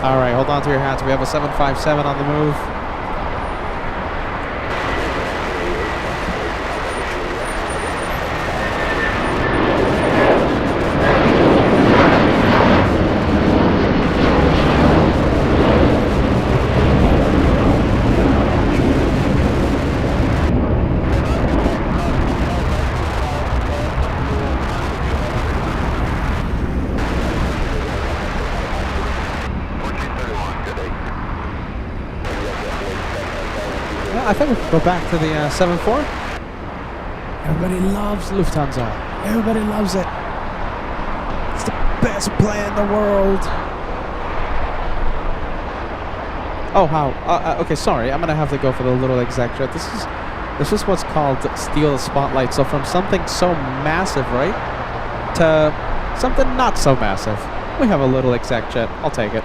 All right, hold on to your hats. We have a 757 on the move. I think we can go back to the 7-4. Everybody loves Lufthansa. Everybody loves it. It's the best plane in the world. Oh, how? Okay, sorry. I'm gonna have to go for the little exec jet. This is what's called steal the spotlight. So from something so massive, right, to something not so massive, we have a little exec jet. I'll take it.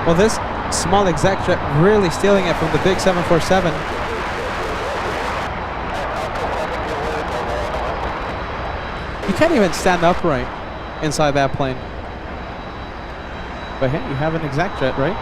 Well, this small exec jet really stealing it from the big 747. You can't even stand upright inside that plane. But hey, you have an exec jet, right?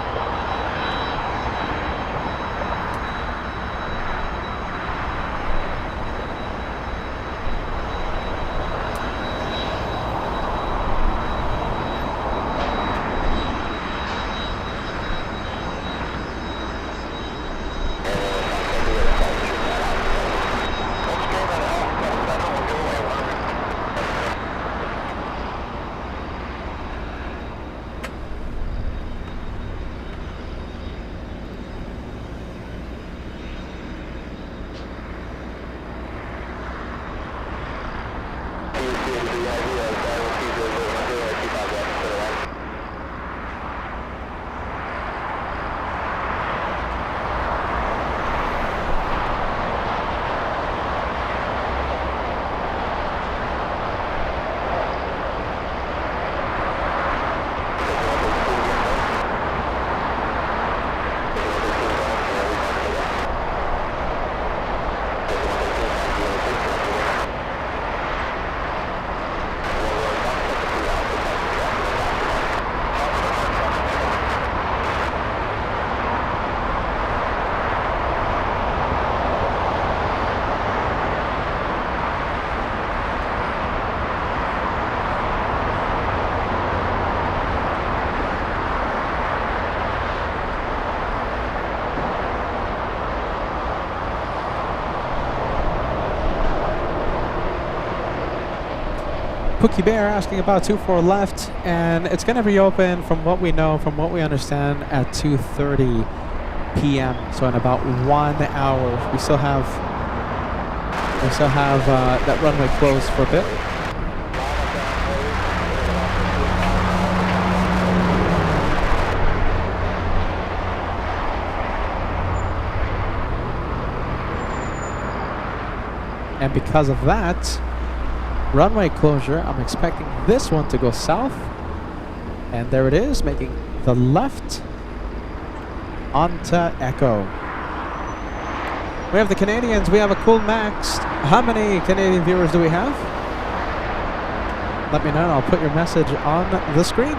Pookie Bear asking about 24 left, and it's going to reopen from what we know, from what we understand, at 2:30 p.m. So in about 1 hour, we still have that runway closed for a bit. And because of that runway closure, I'm expecting this one to go south. And there it is, making the left onto Echo. We have the Canadians. We have a cool max. How many Canadian viewers do we have? Let me know and I'll put your message on the screen.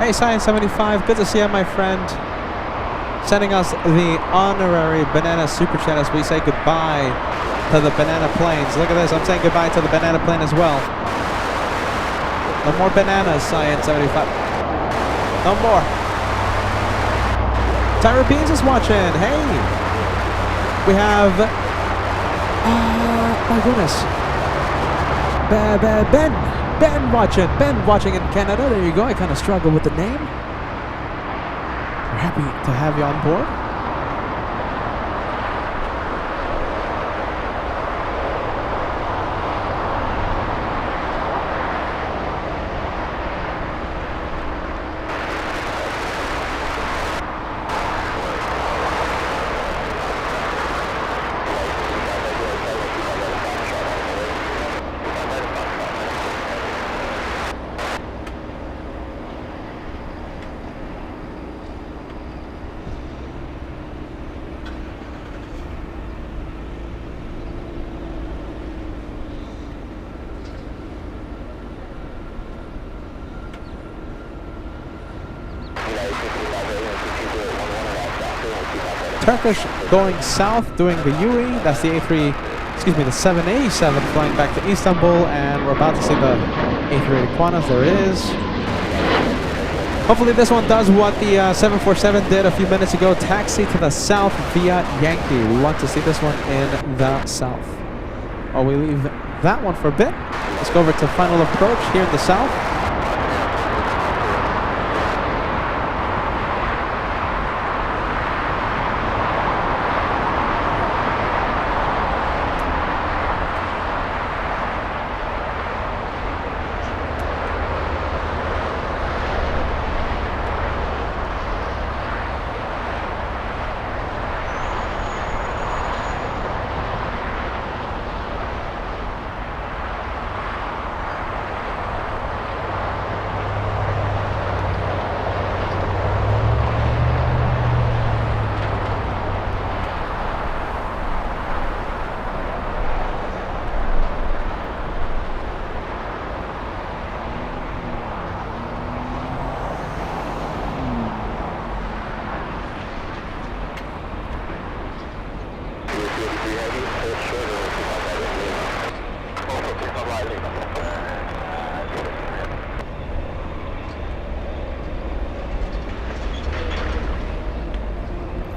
Hey, Science75, good to see you, my friend. Sending us the honorary banana super chat as we say goodbye to the banana planes. Look at this, I'm saying goodbye to the banana plane as well. No more bananas, Science75. No more. Tyra Beans is watching. Hey. We have, my goodness. Ben watching in Canada. There you go. I kind of struggle with the name. We're happy to have you on board. Turkish going south, doing the UE. That's the the 787 flying back to Istanbul, and we're about to see the A380 Qantas. There it is. Hopefully this one does what the 747 did a few minutes ago, taxi to the south via Yankee. We want to see this one in the south. Oh, we leave that one for a bit. Let's go over to final approach here in the south.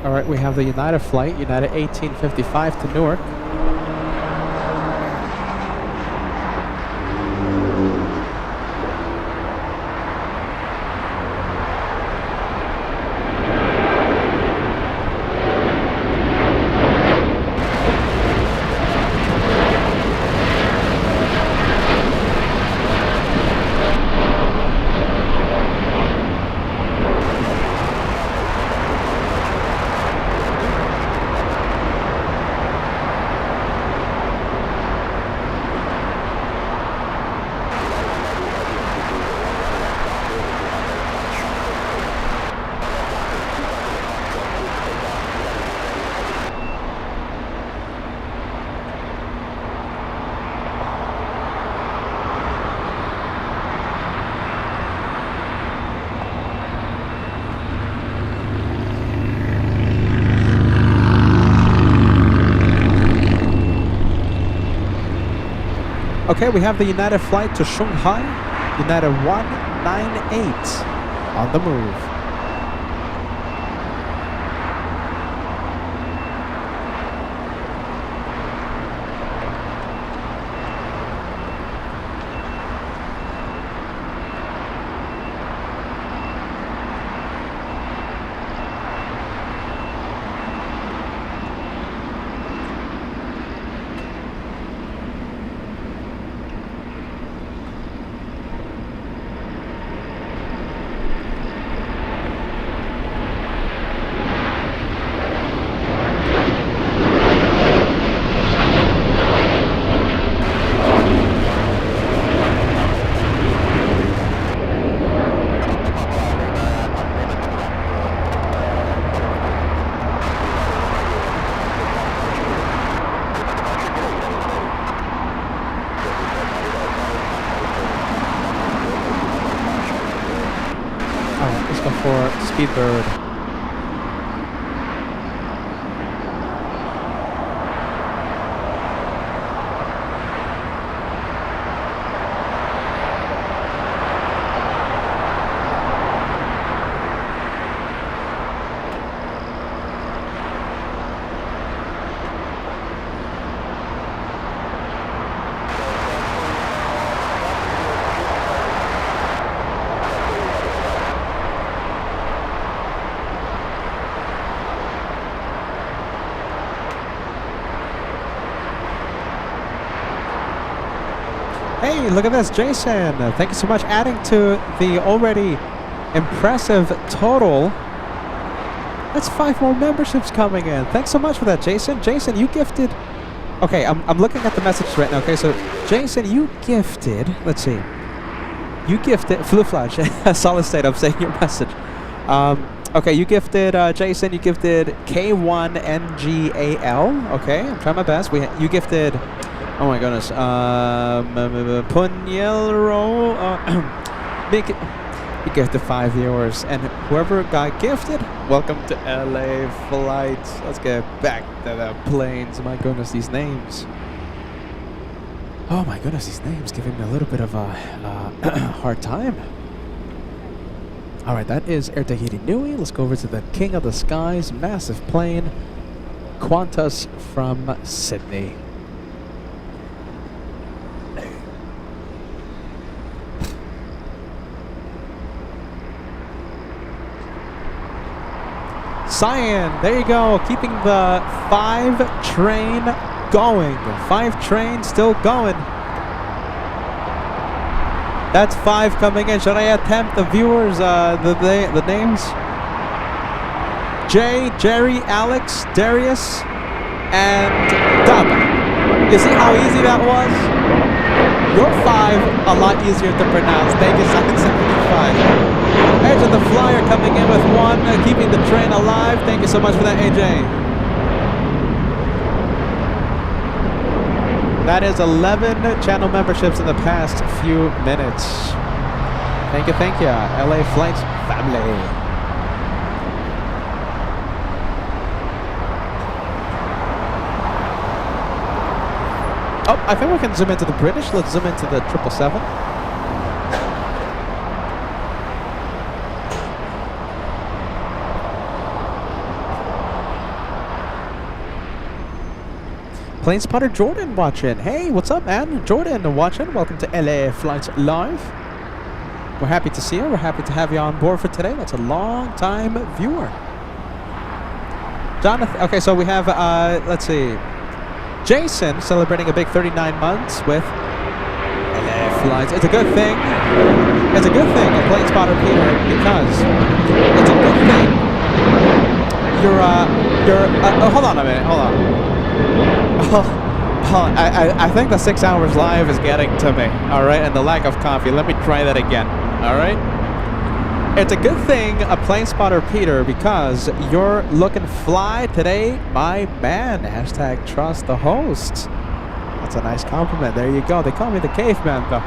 All right, we have the United flight, United 1855 to Newark. Okay, we have the United flight to Shanghai, United 198. on the move. For Speedbird. Hey, look at this, Jason. Thank you so much. Adding to the already impressive total. That's 5 more memberships coming in. Thanks so much for that, Jason. Jason, you gifted... Okay, I'm looking at the message right now. Okay, so Jason, you gifted... Let's see. You gifted... Flu Flash. Solid state, I'm saying your message. Okay, you gifted... Jason, you gifted K1NGAL. Okay, I'm trying my best. You gifted... Oh my goodness. Punyelro. You gifted 5 viewers. And whoever got gifted, welcome to LA flights. Let's get back to the planes. My goodness, these names. Oh my goodness, these names giving me a little bit of a hard time. Alright, that is Air Tahiti Nui. Let's go over to the King of the Skies, massive plane. Qantas from Sydney. Cyan, there you go, keeping the 5 train going. 5 train still going. That's 5 coming in. Should I attempt the viewers, the names? Jay, Jerry, Alex, Darius, and Dub. You see how easy that was? Your 5 a lot easier to pronounce. Thank you, 775. Edge of the Flyer coming in with 1, keeping the train alive. Thank you so much for that, AJ. That is 11 channel memberships in the past few minutes. Thank you, thank you. LA Flights family. Oh, I think we can zoom into the British. Let's zoom into the 777. Plane Spotter Jordan watching. Hey, what's up, man? Jordan watching. Welcome to LA Flights Live. We're happy to see you. We're happy to have you on board for today. That's a long time viewer. Jonathan. Okay, so we have, let's see. Jason celebrating a big 39 months with LA Flights. It's a good thing. It's a good thing, Plane Spotter Peter, because it's a good thing. Hold on a minute. Hold on. I think the 6 hours live is getting to me, alright, and the lack of coffee. Let me try that again, alright? It's a good thing, Plane Spotter Peter, because you're looking fly today, my man. Hashtag trust the host. That's a nice compliment. There you go. They call me the caveman, though.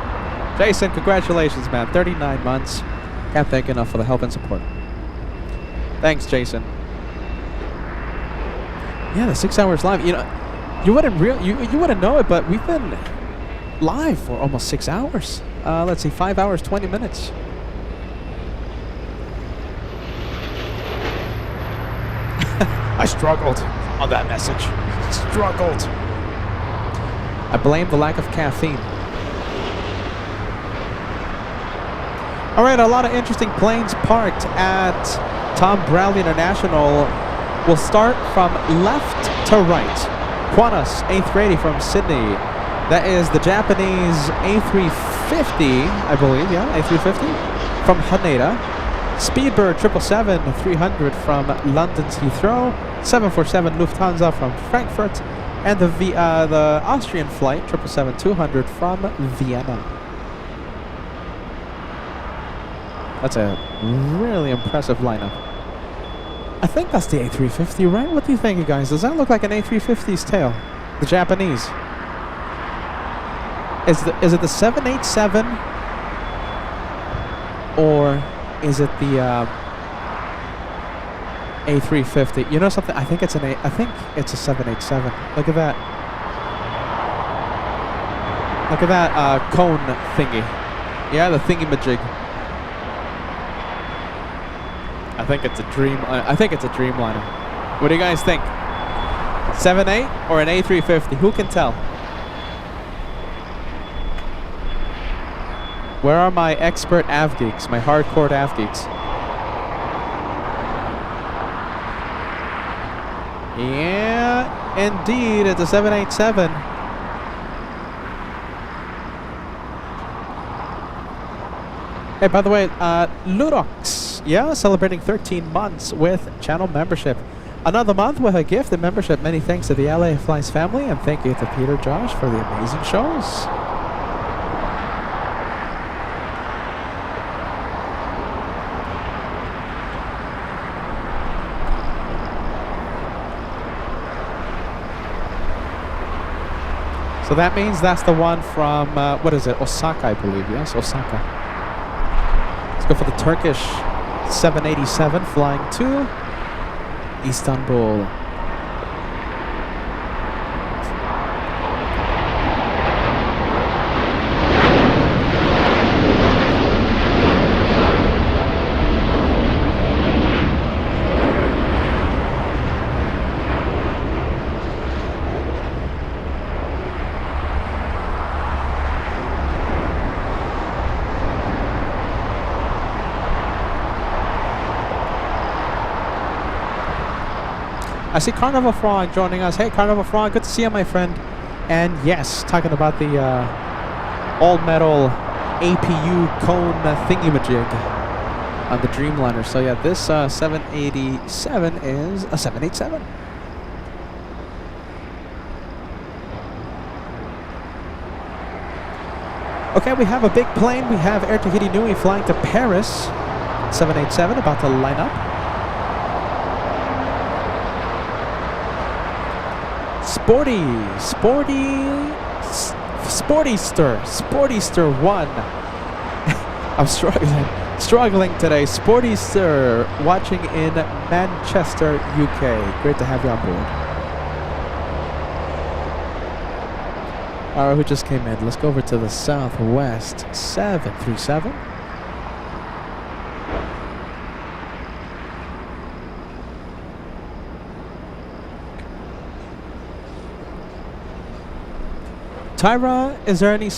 Jason, congratulations, man. 39 months. Can't thank you enough for the help and support. Thanks, Jason. Yeah, the 6 hours live. You know, you wouldn't know it, but we've been live for almost 6 hours. Let's see, 5 hours, 20 minutes. I struggled on that message. Struggled. I blame the lack of caffeine. All right, a lot of interesting planes parked at Tom Bradley International. We'll start from left to right. Qantas A380 from Sydney. That is the Japanese A350, I believe, yeah, A350 from Haneda. Speedbird 777-300 from London's Heathrow. 747 Lufthansa from Frankfurt. And the Austrian flight 777-200 from Vienna. That's a really impressive lineup. I think that's the A350, right? What do you think, you guys? Does that look like an A350's tail? The Japanese. Is it the 787 or is it the A350? You know something? I think it's a 787. Look at that. Look at that cone thingy. Yeah, the thingy-majig. I think it's a Dreamliner. What do you guys think? 7.8 or an A350? Who can tell? Where are my expert AV geeks? My hardcore AV geeks? Yeah, indeed, it's a 787. Hey, by the way, Ludox, yeah, celebrating 13 months with channel membership. Another month with a gift and membership. Many thanks to the LA Flies family, and thank you to Peter Josh for the amazing shows. So that means that's the one from, what is it, Osaka, I believe, yes, Osaka. Let's go for the Turkish 787 flying to Istanbul. I see Carnival Frog joining us. Hey, Carnival Frog, good to see you, my friend. And yes, talking about the all-metal APU cone thingy-majig on the Dreamliner. So yeah, this 787 is a 787. Okay, we have a big plane. We have Air Tahiti Nui flying to Paris. 787 about to line up. Sportyster 1. I'm struggling today. Sportyster watching in Manchester, UK. Great to have you on board. All right, who just came in? Let's go over to the Southwest 737. Tyra, is there any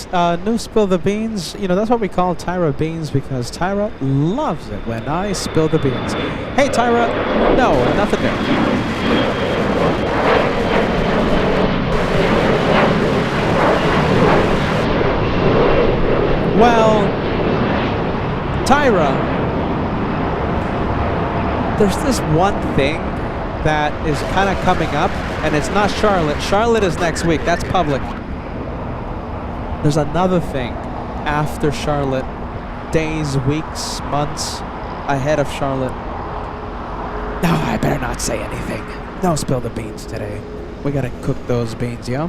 new spill the beans? You know, that's what we call Tyra beans because Tyra loves it when I spill the beans. Hey, Tyra, no, nothing new. Well, Tyra, there's this one thing that is kind of coming up, and it's not Charlotte. Charlotte is next week. That's public. There's another thing after Charlotte, days, weeks, months ahead of Charlotte. No, I better not say anything. Don't spill the beans today. We gotta cook those beans, yo.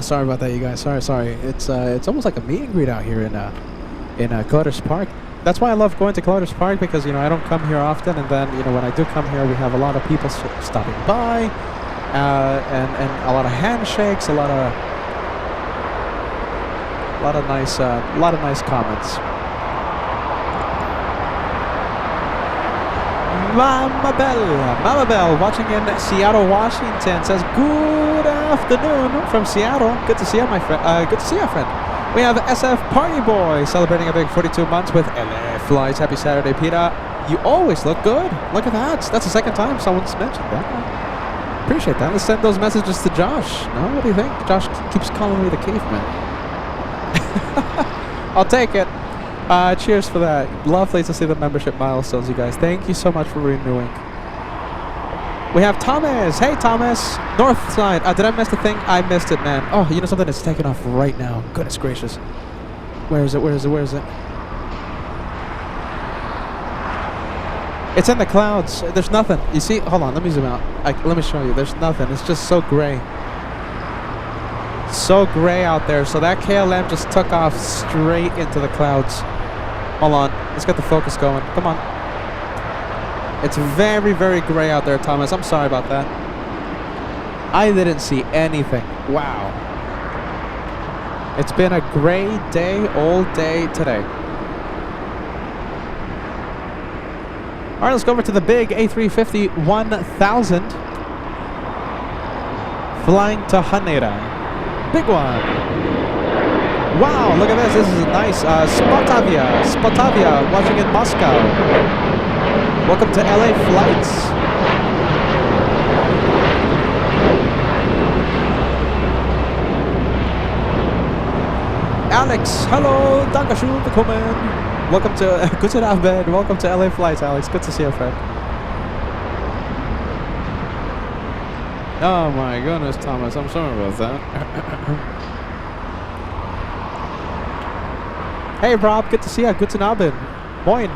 Sorry about that, you guys. Sorry. It's almost like a meet and greet out here in Clotters Park. That's why I love going to Clotters Park, because I don't come here often, and then when I do come here, we have a lot of people stopping by, and a lot of handshakes, a lot of nice comments. Mama Bell, watching in Seattle, Washington, says good afternoon from Seattle. Good to see you, my friend. Good to see you, friend. We have SF Party Boy celebrating a big 42 months with LA Flights. Happy Saturday, Peter. You always look good. Look at that. That's the second time someone's mentioned that. Appreciate that. Let's send those messages to Josh. No, what do you think? Josh keeps calling me the caveman. I'll take it. Cheers for that. Lovely to see the membership milestones, you guys. Thank you so much for renewing. We have Thomas. Hey, Thomas. North side. Did I miss the thing? I missed it, man. Oh, you know something? It's taking off right now. Goodness gracious. Where is it? It's in the clouds. There's nothing. You see? Hold on. Let me zoom out. Let me show you. There's nothing. It's just so gray. So gray out there. So that KLM just took off straight into the clouds. Hold on. Let's get the focus going. Come on. It's very, very gray out there, Thomas. I'm sorry about that. I didn't see anything. Wow. It's been a gray day all day today. All right, let's go over to the big A350 1000. Flying to Haneda. Big one. Wow, look at this. This is nice. Spotavia, watching in Moscow. Welcome to LA Flights. Alex, hello, Dankeschön, willkommen. Welcome to, guten Abend, welcome to LA Flights, Alex. Good to see you, friend. Oh my goodness, Thomas, I'm sorry about that. Hey, Rob, good to see you. Guten Abend. Moin.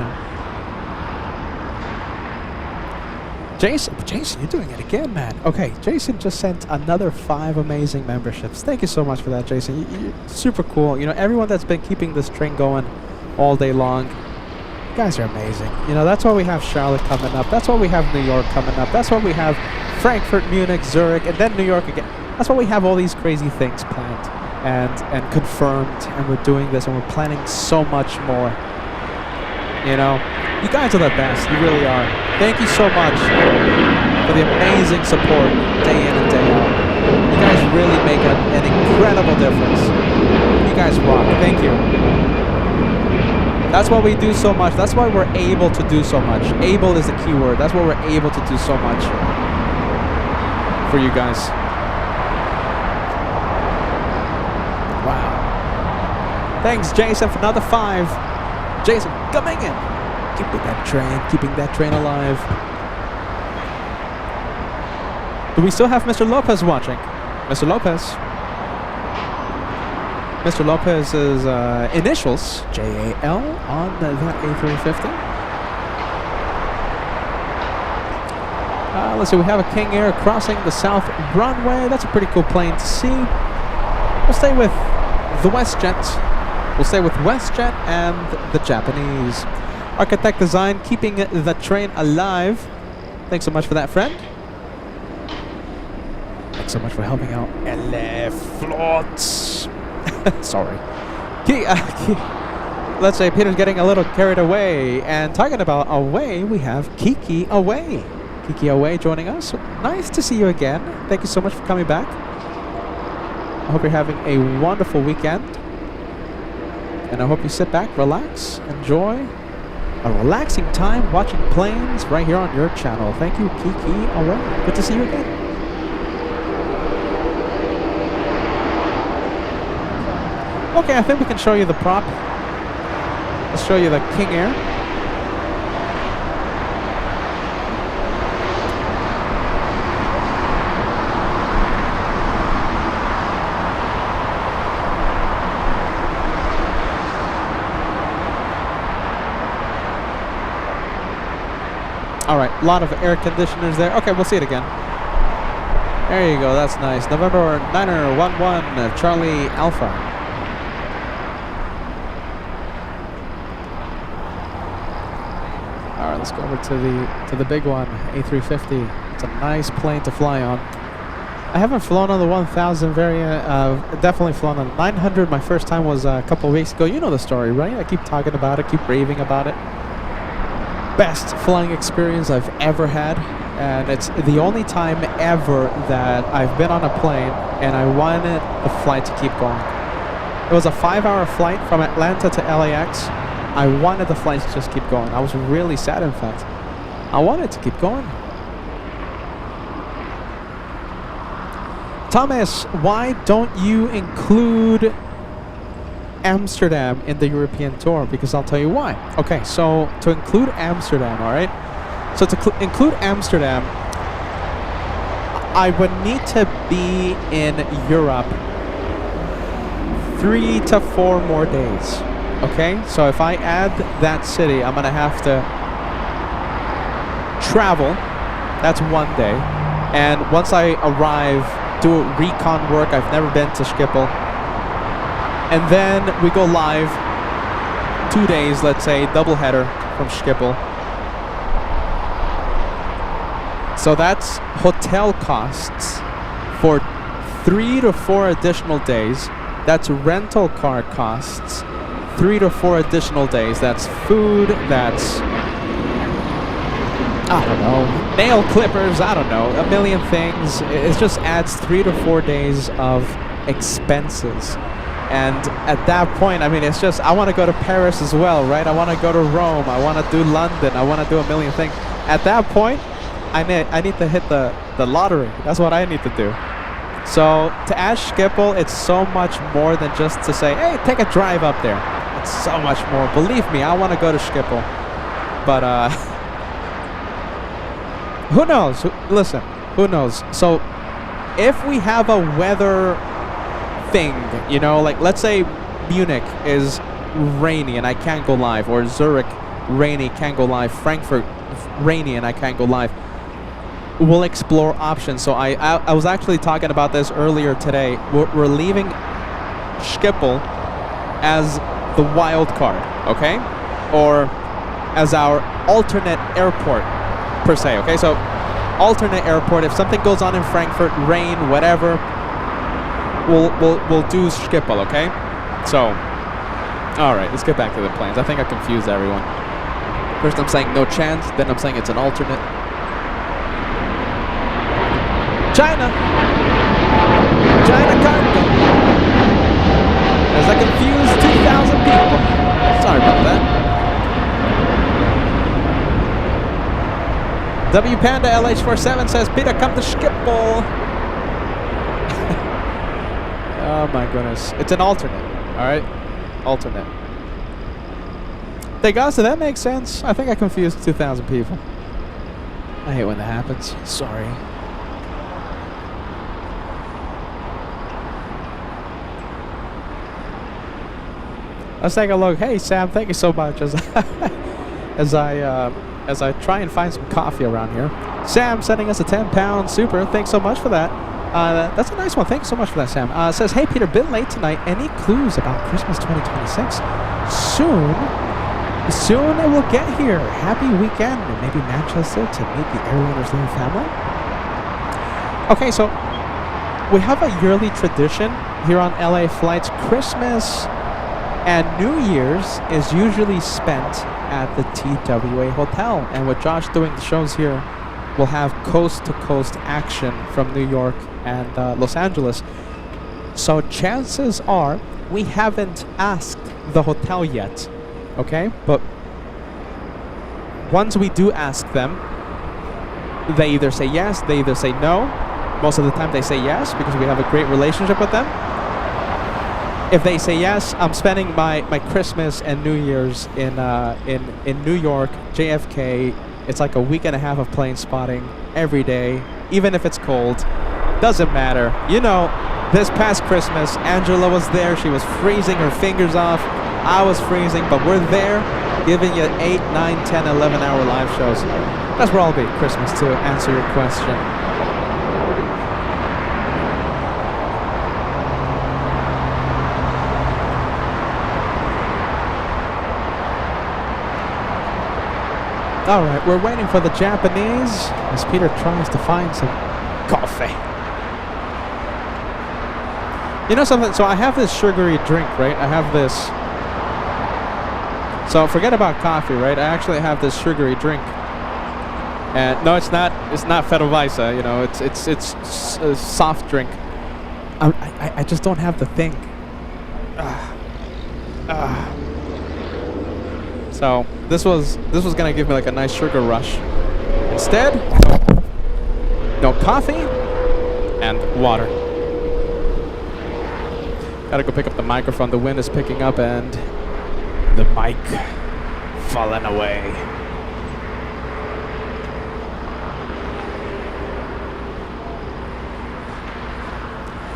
Jason, you're doing it again, man. Okay, Jason just sent another 5 amazing memberships. Thank you so much for that, Jason. You're super cool. Everyone that's been keeping this train going all day long, you guys are amazing. That's why we have Charlotte coming up. That's why we have New York coming up. That's why we have Frankfurt, Munich, Zurich, and then New York again. That's why we have all these crazy things planned and confirmed, and we're doing this, and we're planning so much more. You guys are the best. You really are. Thank you so much for the amazing support day in and day out. You guys really make an incredible difference. You guys rock. Thank you. That's why we do so much. That's why we're able to do so much. Able is the key word. That's why we're able to do so much for you guys. Wow. Thanks, Jason, for another 5. Jason, coming in. Keeping that train alive. Do we still have Mr. Lopez watching? Mr. Lopez. Mr. Lopez's initials, JAL, on that A350. Let's see, we have a King Air crossing the south runway. That's a pretty cool plane to see. We'll stay with the WestJet. We'll stay with WestJet and the Japanese. Architect Design, keeping the train alive. Thanks so much for that, friend. Thanks so much for helping out. LA Floats. Sorry. Let's say Peter's getting a little carried away. And talking about away, we have Kiki Away. Kiki Away joining us. Nice to see you again. Thank you so much for coming back. I hope you're having a wonderful weekend. And I hope you sit back, relax, enjoy a relaxing time watching planes right here on your channel. Thank you, Kiki Away. Good to see you again. Okay, I think we can show you the prop. Let's show you the King Air. All right, a lot of air conditioners there. Okay, we'll see it again. There you go, that's nice. November 9er 11 Charlie Alpha. All right, let's go over to the big one, A350. It's a nice plane to fly on. I haven't flown on the 1000 variant. Definitely flown on 900. My first time was a couple weeks ago. You know the story, right? I keep talking about it, keep raving about it. Best flying experience I've ever had, and it's the only time ever that I've been on a plane and I wanted the flight to keep going. It was a 5-hour flight from Atlanta to LAX. I wanted the flight to just keep going. I was really sad, in fact. I wanted to keep going. Thomas, why don't you include Amsterdam in the European tour? Because I'll tell you why. Okay, so to include Amsterdam, all right? So to include Amsterdam, I would need to be in Europe 3 to 4 more days. Okay, so if I add that city, I'm gonna have to travel. That's 1 day. And once I arrive, do recon work. I've never been to Schiphol. And then we go live 2 days, let's say, double header from Schiphol. So that's hotel costs for 3 to 4 additional days. That's rental car costs, 3 to 4 additional days. That's food, that's, I don't know, nail clippers, I don't know, a million things. It just adds 3 to 4 days of expenses. And at that point, I mean, it's just, I want to go to Paris as well, right? I want to go to Rome. I want to do London. I want to do a million things. At that point, I need to hit the lottery. That's what I need to do. So to add Schiphol, it's so much more than just to say, hey, take a drive up there. It's so much more. Believe me, I want to go to Schiphol. But, who knows? Listen, who knows? So if we have a weather thing, you know, like let's say Munich is rainy and I can't go live, or Zurich rainy, can't go live, Frankfurt rainy and I can't go live, we'll explore options. So I was actually talking about this earlier today. We're leaving Schiphol as the wild card, okay, or as our alternate airport per se, okay? So alternate airport, if something goes on in Frankfurt, rain, whatever, we'll do Schiphol, okay? So, all right, let's get back to the planes. I think I confused everyone. First I'm saying no chance, then I'm saying it's an alternate. China cargo. As I confused 2,000 people. Sorry about that. W Panda LH47 says, Peter, come to Schiphol. Oh my goodness. It's an alternate, alright? Alternate. Hey guys, so that makes sense. I think I confused 2,000 people. I hate when that happens. Sorry. Let's take a look. Hey Sam, thank you so much as I try and find some coffee around here. Sam sending us a £10 super. Thanks so much for that. That's a nice one. Thanks so much for that, Sam. Says, hey Peter, bit late tonight. Any clues about Christmas 2026? Soon it will get here. Happy weekend. Maybe Manchester to meet the airliner's little family. Okay, so we have a yearly tradition here on LA flights. Christmas and New Year's is usually spent at the TWA Hotel. And with Josh doing the shows here, we'll have coast-to-coast action from New York and Los Angeles. So chances are we haven't asked the hotel yet, okay? But once we do ask them, they either say yes, they either say no. Most of the time they say yes because we have a great relationship with them. If they say yes, I'm spending my Christmas and New Year's in New York, JFK. It's like a week and a half of plane spotting every day, even if it's cold. Doesn't matter. You know, this past Christmas, Angela was there. She was freezing her fingers off. I was freezing, but we're there giving you 8, 9, 10, 11-hour live shows. That's where I'll be Christmas, to answer your question. All right, we're waiting for the Japanese as Peter tries to find some coffee. You know something? So I have this sugary drink, right? I have this. So forget about coffee, right? I actually have this sugary drink. And no, it's not. It's not Fedovisa. You know, it's a soft drink. I just don't have the thing. So this was gonna give me like a nice sugar rush. Instead, no coffee and water. Gotta go pick up the microphone. The wind is picking up and the mic falling away.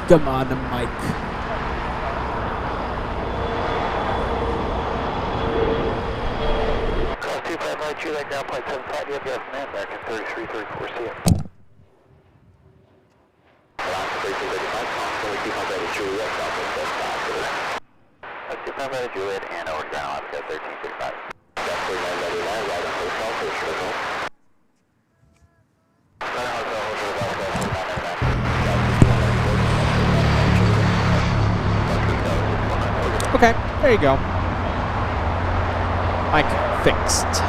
Come on, the mic. Juliet ground point 75, you have your command back at 3334 CM. That's your command Juliet and over ground Alaska 1335. That's 3999, right on hotel, first result. Right on hotel, hotel, Okay, there you go. Mic fixed.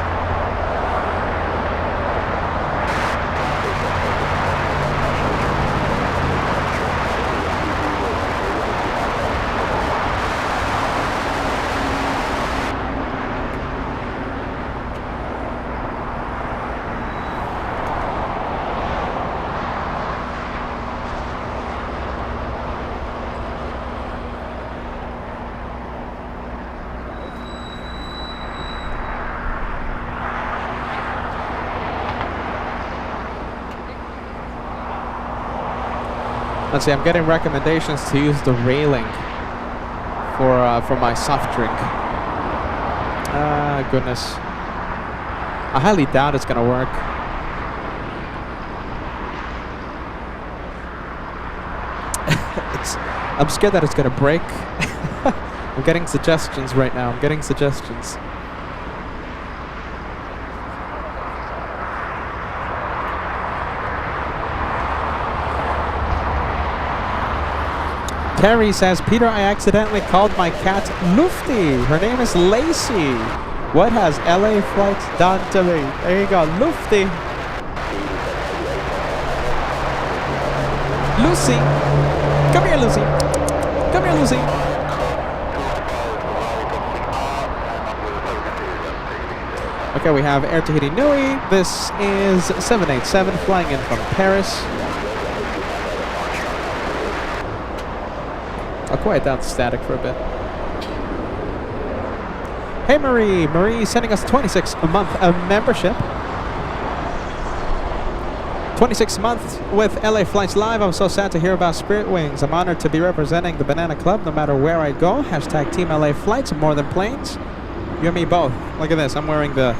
Let's see, I'm getting recommendations to use the railing for my soft drink. Goodness. I highly doubt it's gonna work. I'm scared that it's gonna break. I'm getting suggestions right now. I'm getting suggestions. Terry says, Peter, I accidentally called my cat Lufty. Her name is Lacey. What has LA Flight done to me? There you go, Lufty. Lucy. Come here, Lucy. Come here, Lucy. Okay, we have Air Tahiti Nui. This is 787 flying in from Paris. I'll quiet down the static for a bit. Hey Marie! Marie sending us 26 a month membership. 26 months with LA Flights Live. I'm so sad to hear about Spirit Wings. I'm honored to be representing the Banana Club no matter where I go. Hashtag Team LA Flights, more than planes. You and me both. Look at this. I'm wearing the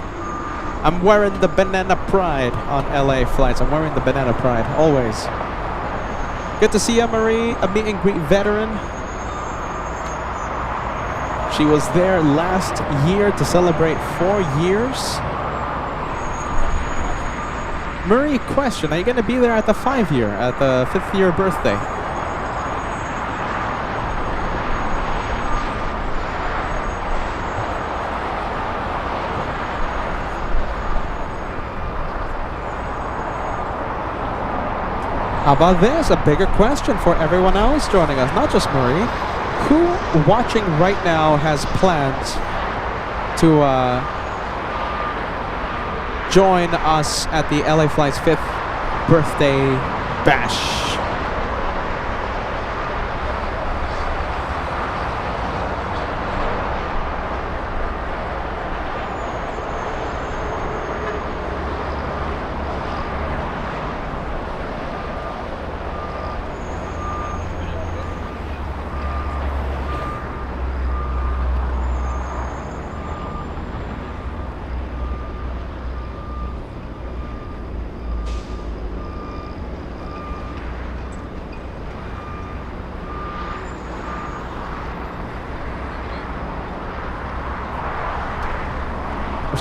Banana Pride on LA Flights. I'm wearing the Banana Pride, always. Good to see you, Marie, a meet and greet veteran. She was there last year to celebrate 4 years. Marie, question, are you going to be there at the 5-year, at the 5th year birthday? How about this? A bigger question for everyone else joining us, not just Marie. Who watching right now has plans to join us at the LA Flight's 5th birthday bash?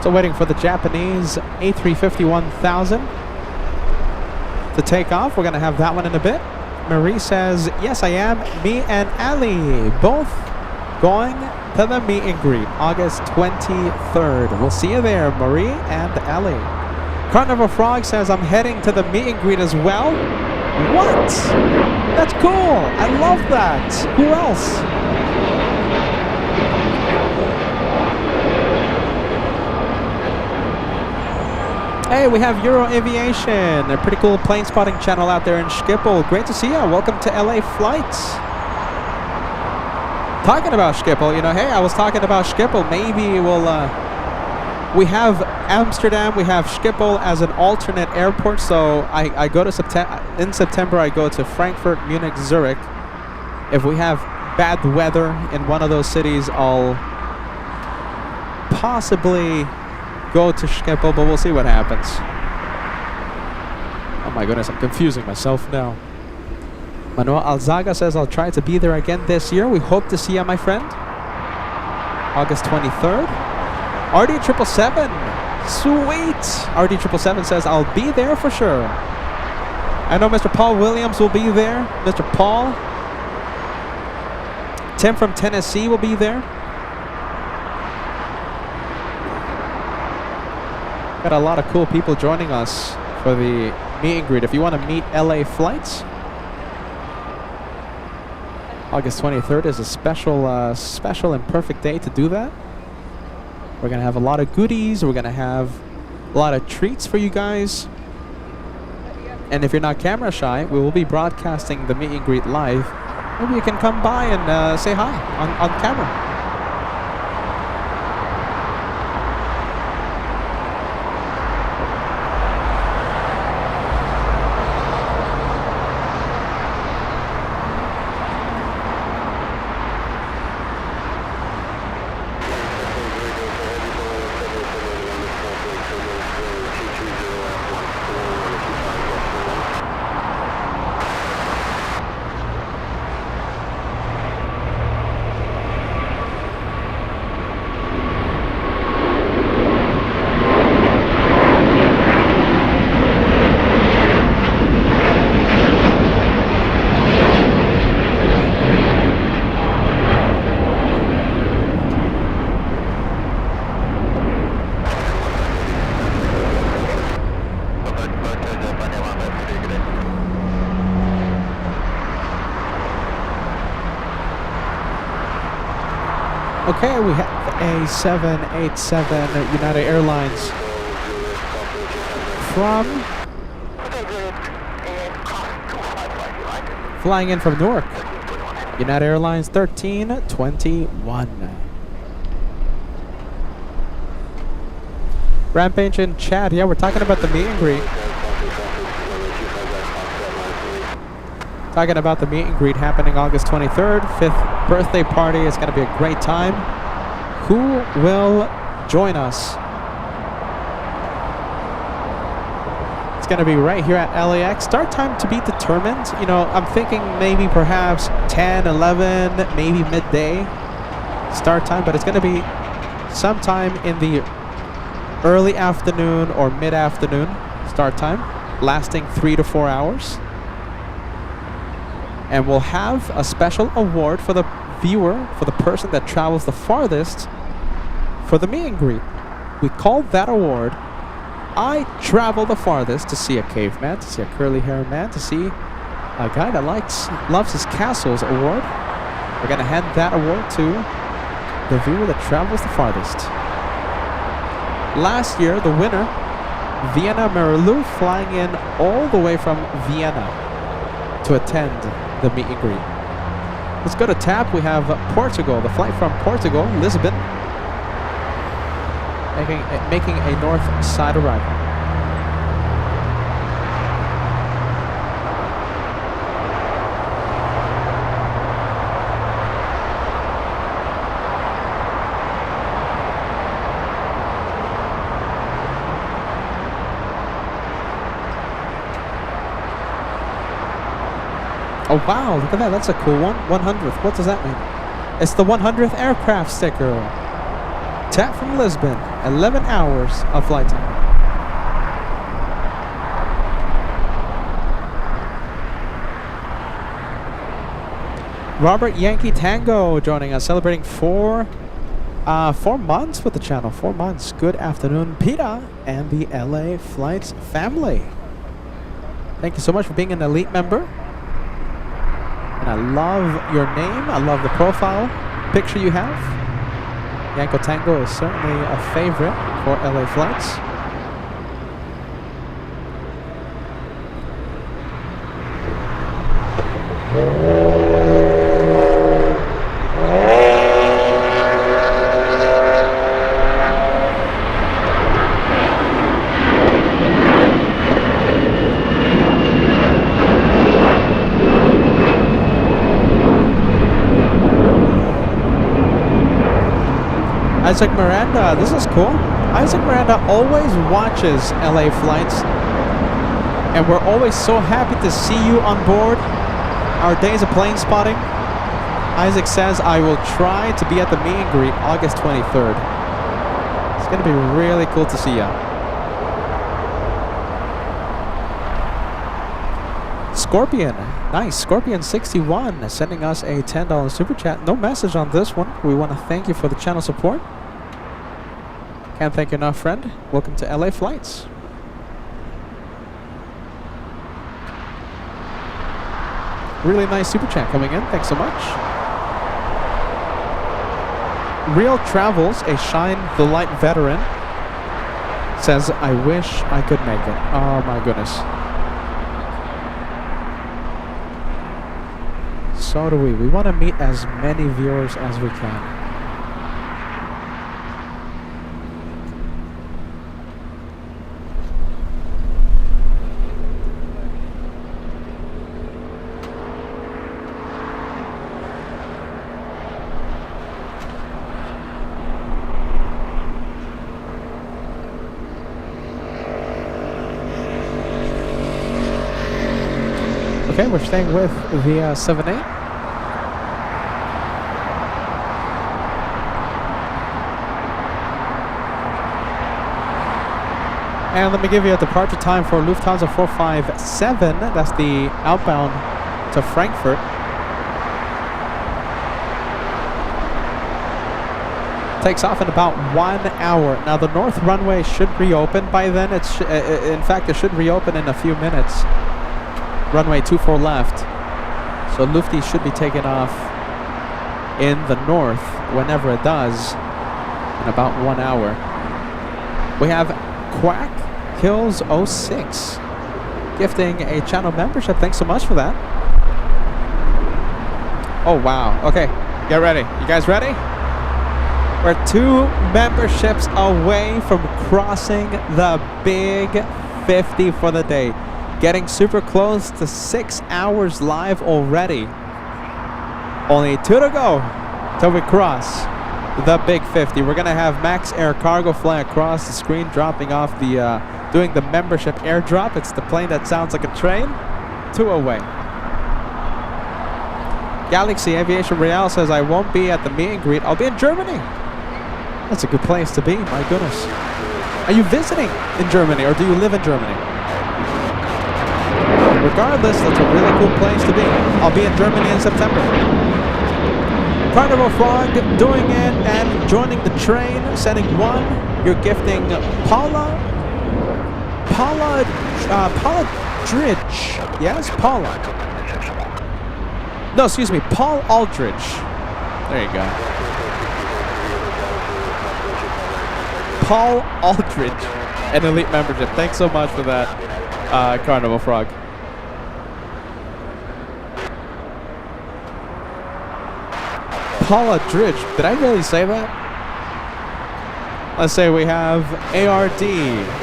Still waiting for the Japanese A350-1000 to take off. We're going to have that one in a bit. Marie says, yes, I am. Me and Ali both going to the meet and greet August 23rd. We'll see you there, Marie and Ali. Carnival Frog says, I'm heading to the meet and greet as well. What? That's cool. I love that. Who else? Hey, we have Euro Aviation, a pretty cool plane spotting channel out there in Schiphol. Great to see you. Welcome to LA Flights. Talking about Schiphol, you know, hey, I was talking about Schiphol. Maybe we'll, we have Amsterdam, we have Schiphol as an alternate airport. So I go to in September, I go to Frankfurt, Munich, Zurich. If we have bad weather in one of those cities, I'll possibly go to Schiphol, but we'll see what happens. Oh my goodness, I'm confusing myself now. Manuel Alzaga says, I'll try to be there again this year. We hope to see you, my friend. August 23rd. RD777. Sweet. RD777 says, I'll be there for sure. I know Mr. Paul Williams will be there. Mr. Paul. Tim from Tennessee will be there. Got a lot of cool people joining us for the meet and greet. If you want to meet LA Flights, August 23rd is a special and perfect day to do that. We're going to have a lot of goodies. We're going to have a lot of treats for you guys. And if you're not camera shy, we will be broadcasting the meet and greet live. Maybe you can come by and say hi on camera. Okay, we have a 787 United Airlines flying in from Newark. United Airlines 1321. Rampage in chat. Yeah, we're talking about the meet and greet. Talking about the meet and greet happening August 23rd, 5th birthday party. It's going to be a great time. Who will join us? It's going to be right here at LAX. Start time to be determined. You know, I'm thinking maybe perhaps 10, 11, maybe midday start time, but it's going to be sometime in the early afternoon or mid-afternoon start time, lasting 3 to 4 hours. And we'll have a special award for the viewer, for the person that travels the farthest for the meet and greet. We call that award I Travel the Farthest to See a Caveman, to see a curly haired man, to see a guy that loves his castles award. We're going to hand that award to the viewer that travels the farthest. Last year, the winner, Vienna Marilou, flying in all the way from Vienna to attend the meet and greet. Let's go to TAP. We have Portugal, the flight from Portugal, Lisbon, making a north side arrival. Oh wow, look at that, that's a cool one. 100th, what does that mean? It's the 100th aircraft sticker. Tap from Lisbon, 11 hours of flight time. Robert Yankee Tango joining us, celebrating 4 months with the channel. 4 months. Good afternoon, Peter and the LA Flights family. Thank you so much for being an elite member. And I love your name. I love the profile picture you have. Yanko Tango is certainly a favorite for LA Flights. Isaac Miranda, this is cool. Isaac Miranda always watches LA Flights, and we're always so happy to see you on board our days of plane spotting. Isaac says, I will try to be at the meet and greet August 23rd. It's going to be really cool to see you. Scorpion, nice. Scorpion 61 sending us a $10 super chat. No message on this one. We want to thank you for the channel support. Can't thank you enough, friend. Welcome to LA Flights. Really nice super chat coming in. Thanks so much. Real Travels, a Shine the Light veteran, says, I wish I could make it. Oh my goodness. So do we. We want to meet as many viewers as we can. Okay, we're staying with the 7-8. And let me give you a departure time for Lufthansa 457. That's the outbound to Frankfurt. Takes off in about 1 hour. Now the north runway should reopen by then. In fact, it should reopen in a few minutes. Runway 24 left. So Lufty should be taking off in the north whenever it does in about 1 hour. We have Quack Kills 06 gifting a channel membership. Thanks so much for that. Oh wow. Okay, get ready. You guys ready? We're 2 memberships away from crossing the big 50 for the day. Getting super close to 6 hours live already. Only 2 to go till we cross the big 50. We're gonna have Max Air Cargo fly across the screen, dropping off the doing the membership airdrop. It's the plane that sounds like a train. 2 away. Galaxy Aviation Real says, I won't be at the meet and greet. I'll be in Germany. That's a good place to be, my goodness. Are you visiting in Germany or do you live in Germany? Regardless, that's a really cool place to be. I'll be in Germany in September. Carnival Frog doing it and joining the train, sending 1. You're gifting Paula Dridge. Yes, Paula. No, excuse me, Paul Aldridge. There you go. Paul Aldridge, an elite membership. Thanks so much for that, Carnival Frog. Paula Dridge. Did I really say that? Let's say we have ARD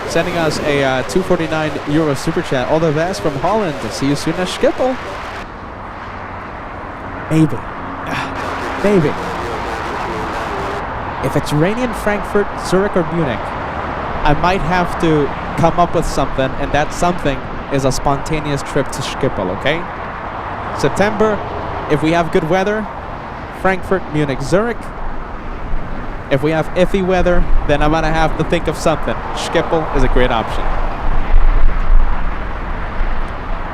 sending us a €249 super chat. All the best from Holland. See you soon at Schiphol. Maybe. Maybe. If it's rainy in Frankfurt, Zurich, or Munich, I might have to come up with something, and that something is a spontaneous trip to Schiphol, okay? September, if we have good weather, Frankfurt, Munich, Zurich. If we have iffy weather, then I'm gonna have to think of something. Schiphol is a great option.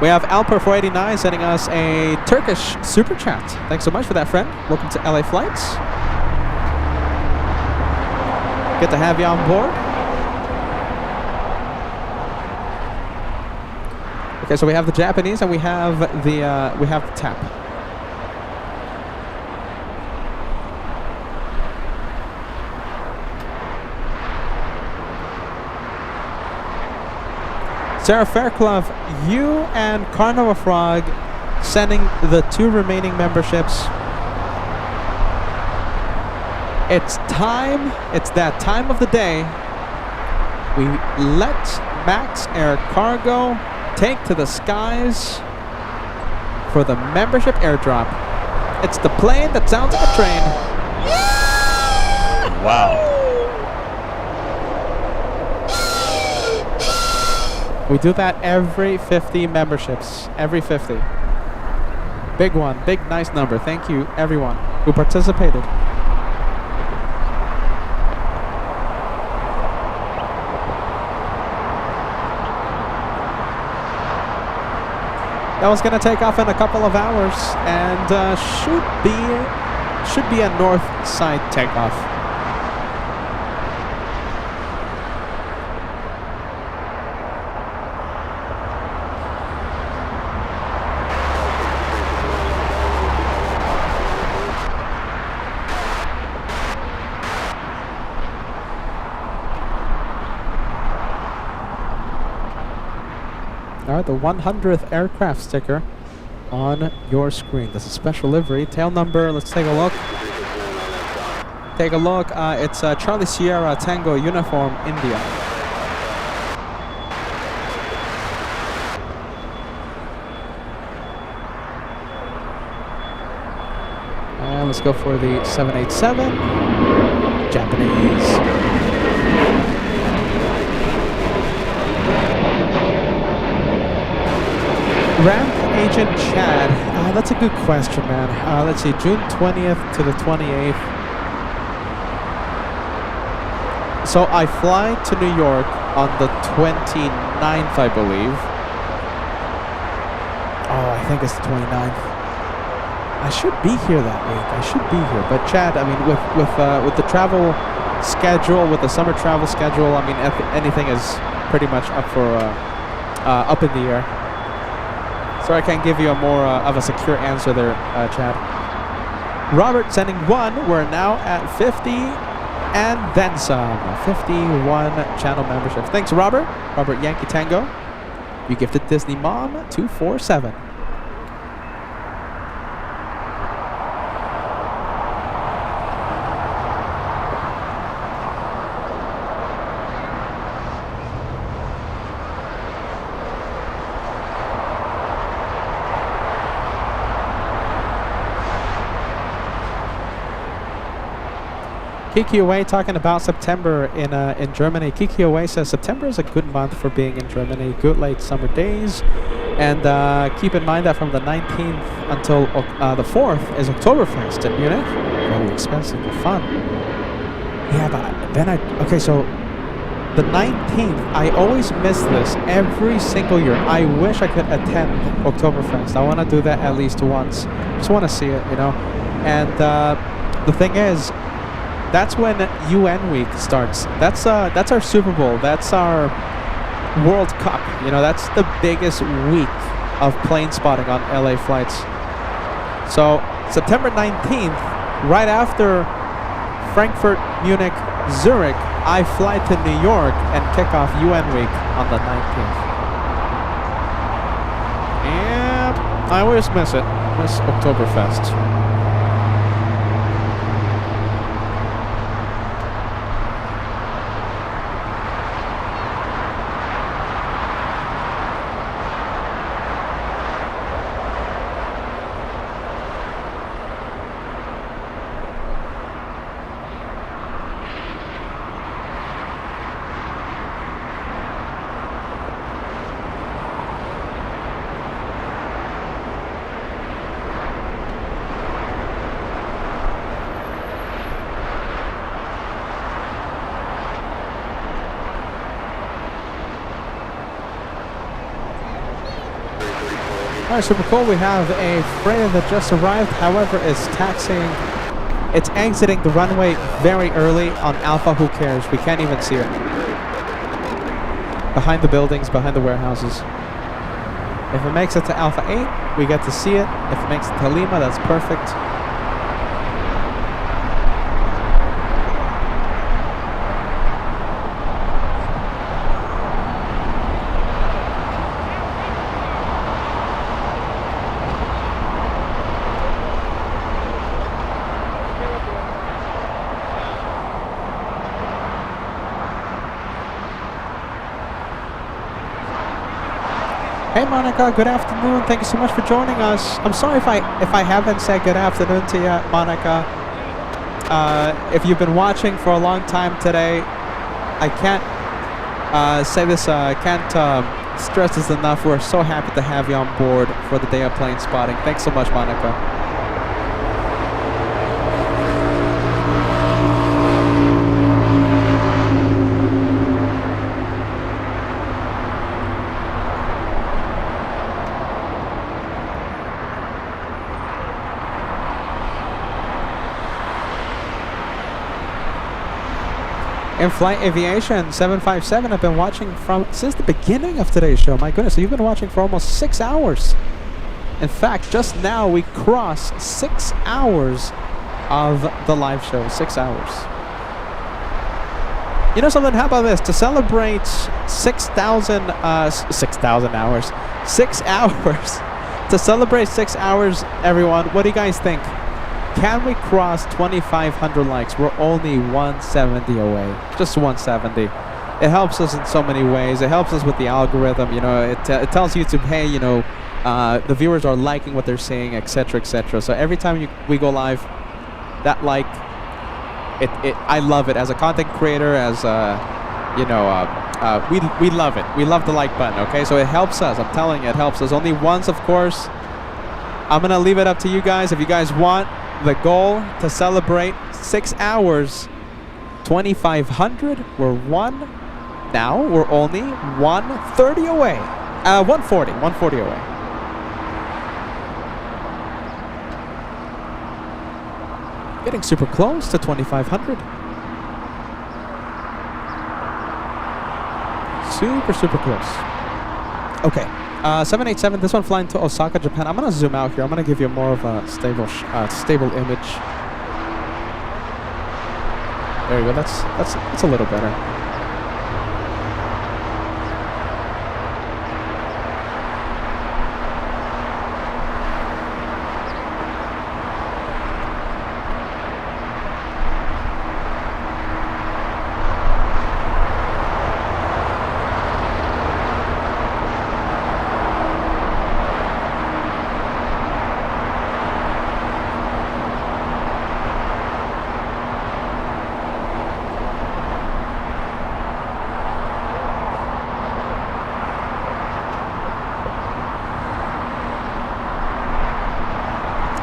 We have Alper489 sending us a Turkish super chat. Thanks so much for that, friend. Welcome to LA Flights. Good to have you on board. Okay, so we have the Japanese and we have the TAP. Sarah Fairclough, you and Carnival Frog sending the 2 remaining memberships. It's time. It's that time of the day. We let Max Air Cargo take to the skies for the membership airdrop. It's the plane that sounds like a train. Wow. We do that every 50 memberships. Every 50. Big one. Big, nice number. Thank you, everyone who participated. That was going to take off in a couple of hours and should be a north side takeoff. The 100th aircraft sticker on your screen. That's a special livery. Tail number, let's take a look. Take a look. It's Charlie Sierra Tango Uniform, India. And let's go for the 787. Japanese. Ramp Agent Chad, that's a good question, man. Let's see, June 20th to the 28th. So I fly to New York on the 29th, I believe. Oh, I think it's the 29th. I should be here that week. I should be here. But Chad, I mean, with the travel schedule, with the summer travel schedule, I mean, anything is pretty much up for up in the air. So I can't give you a more of a secure answer there, Chad. Robert sending 1. We're now at 50 and then some. 51 channel memberships. Thanks, Robert. Robert Yankee Tango. You gifted Disney Mom 247. Kiki Away talking about September in Germany. Kiki Away says September is a good month for being in Germany. Good late summer days. And keep in mind that from the 19th until the 4th is Oktoberfest in Munich. Very expensive but fun. Yeah, but then okay, so the 19th, I always miss this every single year. I wish I could attend Oktoberfest. I want to do that at least once. Just want to see it, you know. And the thing is, that's when UN week starts. That's our Super Bowl. That's our World Cup. You know, that's the biggest week of plane spotting on LA flights. So September 19th, right after Frankfurt, Munich, Zurich, I fly to New York and kick off UN week on the 19th. And I always miss it. Miss Oktoberfest. Alright, super cool. We have a freighter that just arrived, however, is taxiing. It's exiting the runway very early on Alpha. Who cares? We can't even see it. Behind the buildings, behind the warehouses. If it makes it to Alpha 8, we get to see it. If it makes it to Lima, that's perfect. Hey Monica, good afternoon. Thank you so much for joining us. I'm sorry if I haven't said good afternoon to you, Monica. If you've been watching for a long time today, I can't say this. Can't stress this enough. We're so happy to have you on board for the day of plane spotting. Thanks so much, Monica. In Flight Aviation 757, I've been watching since the beginning of today's show. My goodness, so you've been watching for almost 6 hours. In fact, just now we crossed 6 hours of the live show. 6 hours. You know something? How about this? To celebrate 6,000 hours. 6 hours. To celebrate 6 hours, everyone, what do you guys think? Can we cross 2,500 likes? We're only 170 away. Just 170. It helps us in so many ways. It helps us with the algorithm. You know, it tells YouTube, hey, you know, the viewers are liking what they're seeing, etc., etc. So every time we go live, that like, I love it as a content creator. As we love it. We love the like button. Okay, so it helps us. I'm telling you, it helps us. Only once, of course. I'm gonna leave it up to you guys. If you guys want the goal to celebrate 6 hours, 2,500. We're now. We're only 130 away. 140 away. Getting super close to 2,500. Super close. Okay. 787, this one flying to Osaka, Japan. I'm going to zoom out here. I'm going to give you more of a stable image. There you go. That's a little better.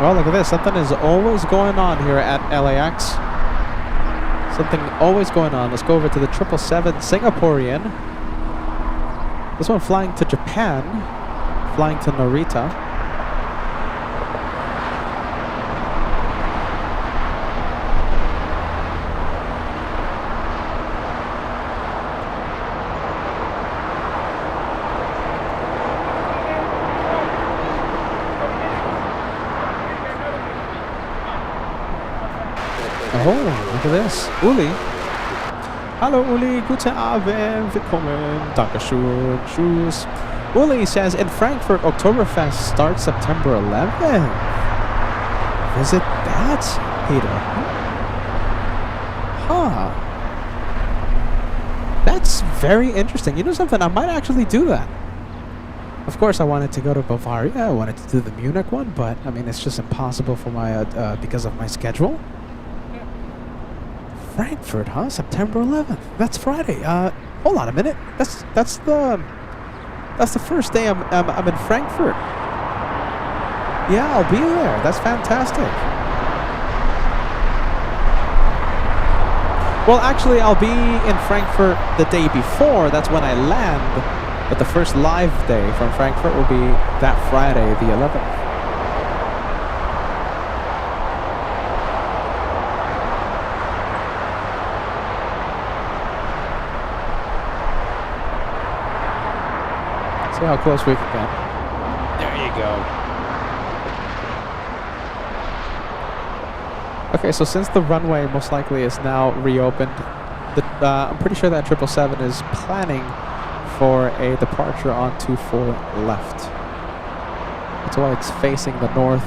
Well, look at this. Something is always going on here at LAX. Something always going on. Let's go over to the 777 Singaporean. This one flying to Japan. Flying to Narita. Oh, look at this. Uli. Hallo Uli, guten Abend, willkommen, dankeschön, tschüss. Uli says, in Frankfurt, Oktoberfest starts September 11th. Visit that, Peter. Huh. That's very interesting. You know something? I might actually do that. Of course, I wanted to go to Bavaria. I wanted to do the Munich one, but I mean, it's just impossible for my because of my schedule. Frankfurt, huh? September 11th. That's Friday. Hold on a minute. That's the first day I'm in Frankfurt. Yeah, I'll be there. That's fantastic. Well, actually, I'll be in Frankfurt the day before. That's when I land. But the first live day from Frankfurt will be that Friday, the 11th. See how close we can get. There you go. Okay, so since the runway most likely is now reopened, I'm pretty sure that 777 is planning for a departure on 24 left. That's why it's facing the north.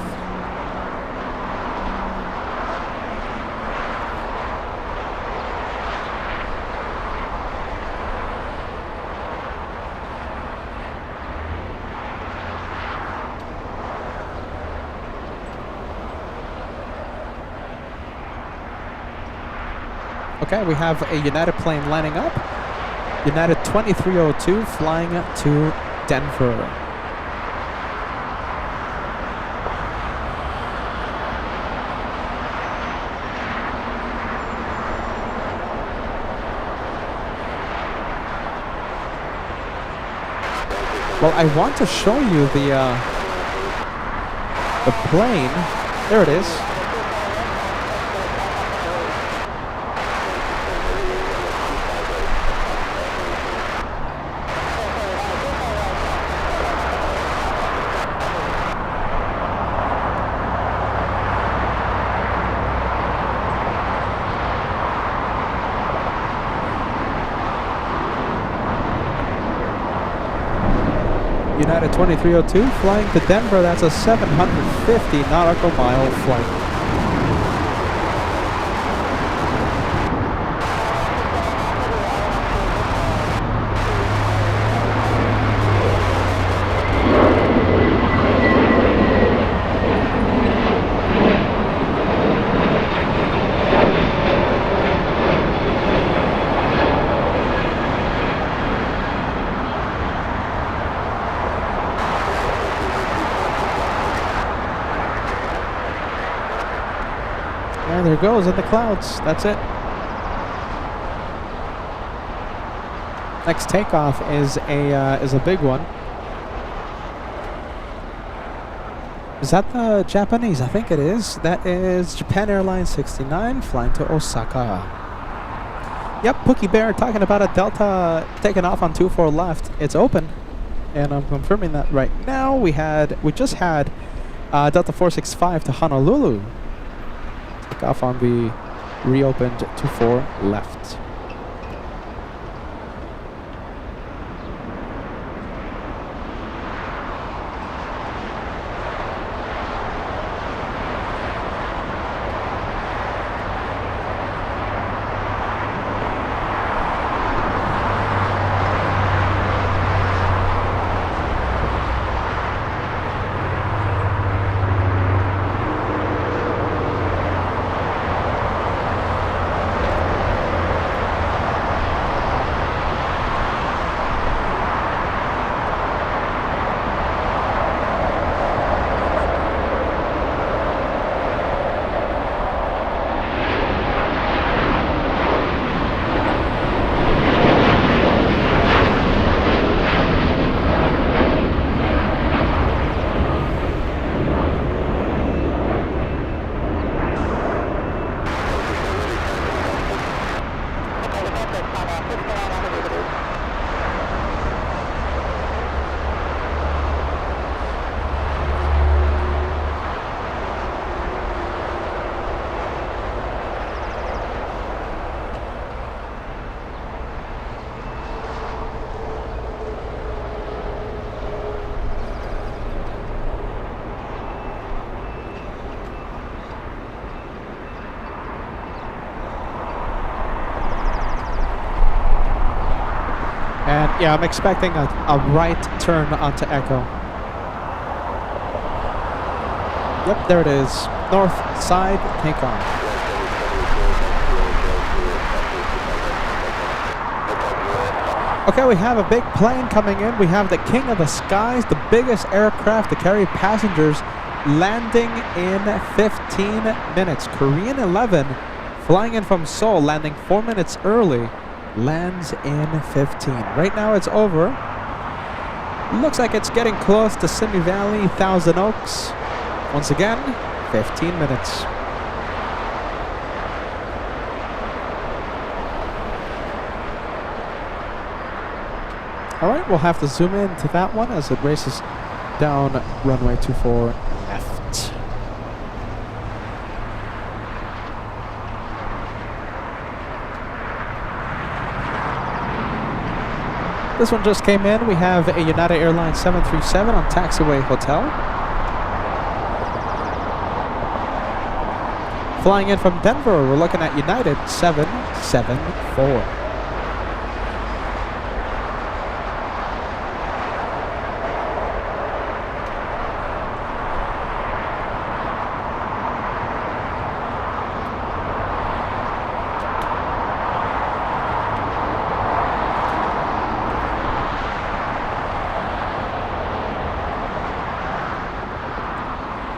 Okay, we have a United plane lining up. United 2302 flying to Denver. Well, I want to show you the plane. There it is. United 2302 flying to Denver. That's a 750 nautical mile flight. And there it goes in the clouds. That's it. Next takeoff is a big one. Is that the Japanese? I think it is. That is Japan Airlines 69 flying to Osaka. Yep, Pookie Bear talking about a Delta taking off on 24 left. It's open, and I'm confirming that right now. We just had Delta 465 to Honolulu. Take off on the reopened 24 left. And yeah, I'm expecting a right turn onto Echo. Yep, there it is. North side, takeoff. Okay, we have a big plane coming in. We have the King of the Skies, the biggest aircraft to carry passengers, landing in 15 minutes. Korean 11 flying in from Seoul, landing 4 minutes early. Lands in 15. Right now it's over. Looks like it's getting close to Simi Valley, Thousand Oaks. Once again, 15 minutes. All right, we'll have to zoom in to that one as it races down runway 24 left. This one just came in. We have a United Airlines 737 on TWA Hotel. Flying in from Denver, we're looking at United 774.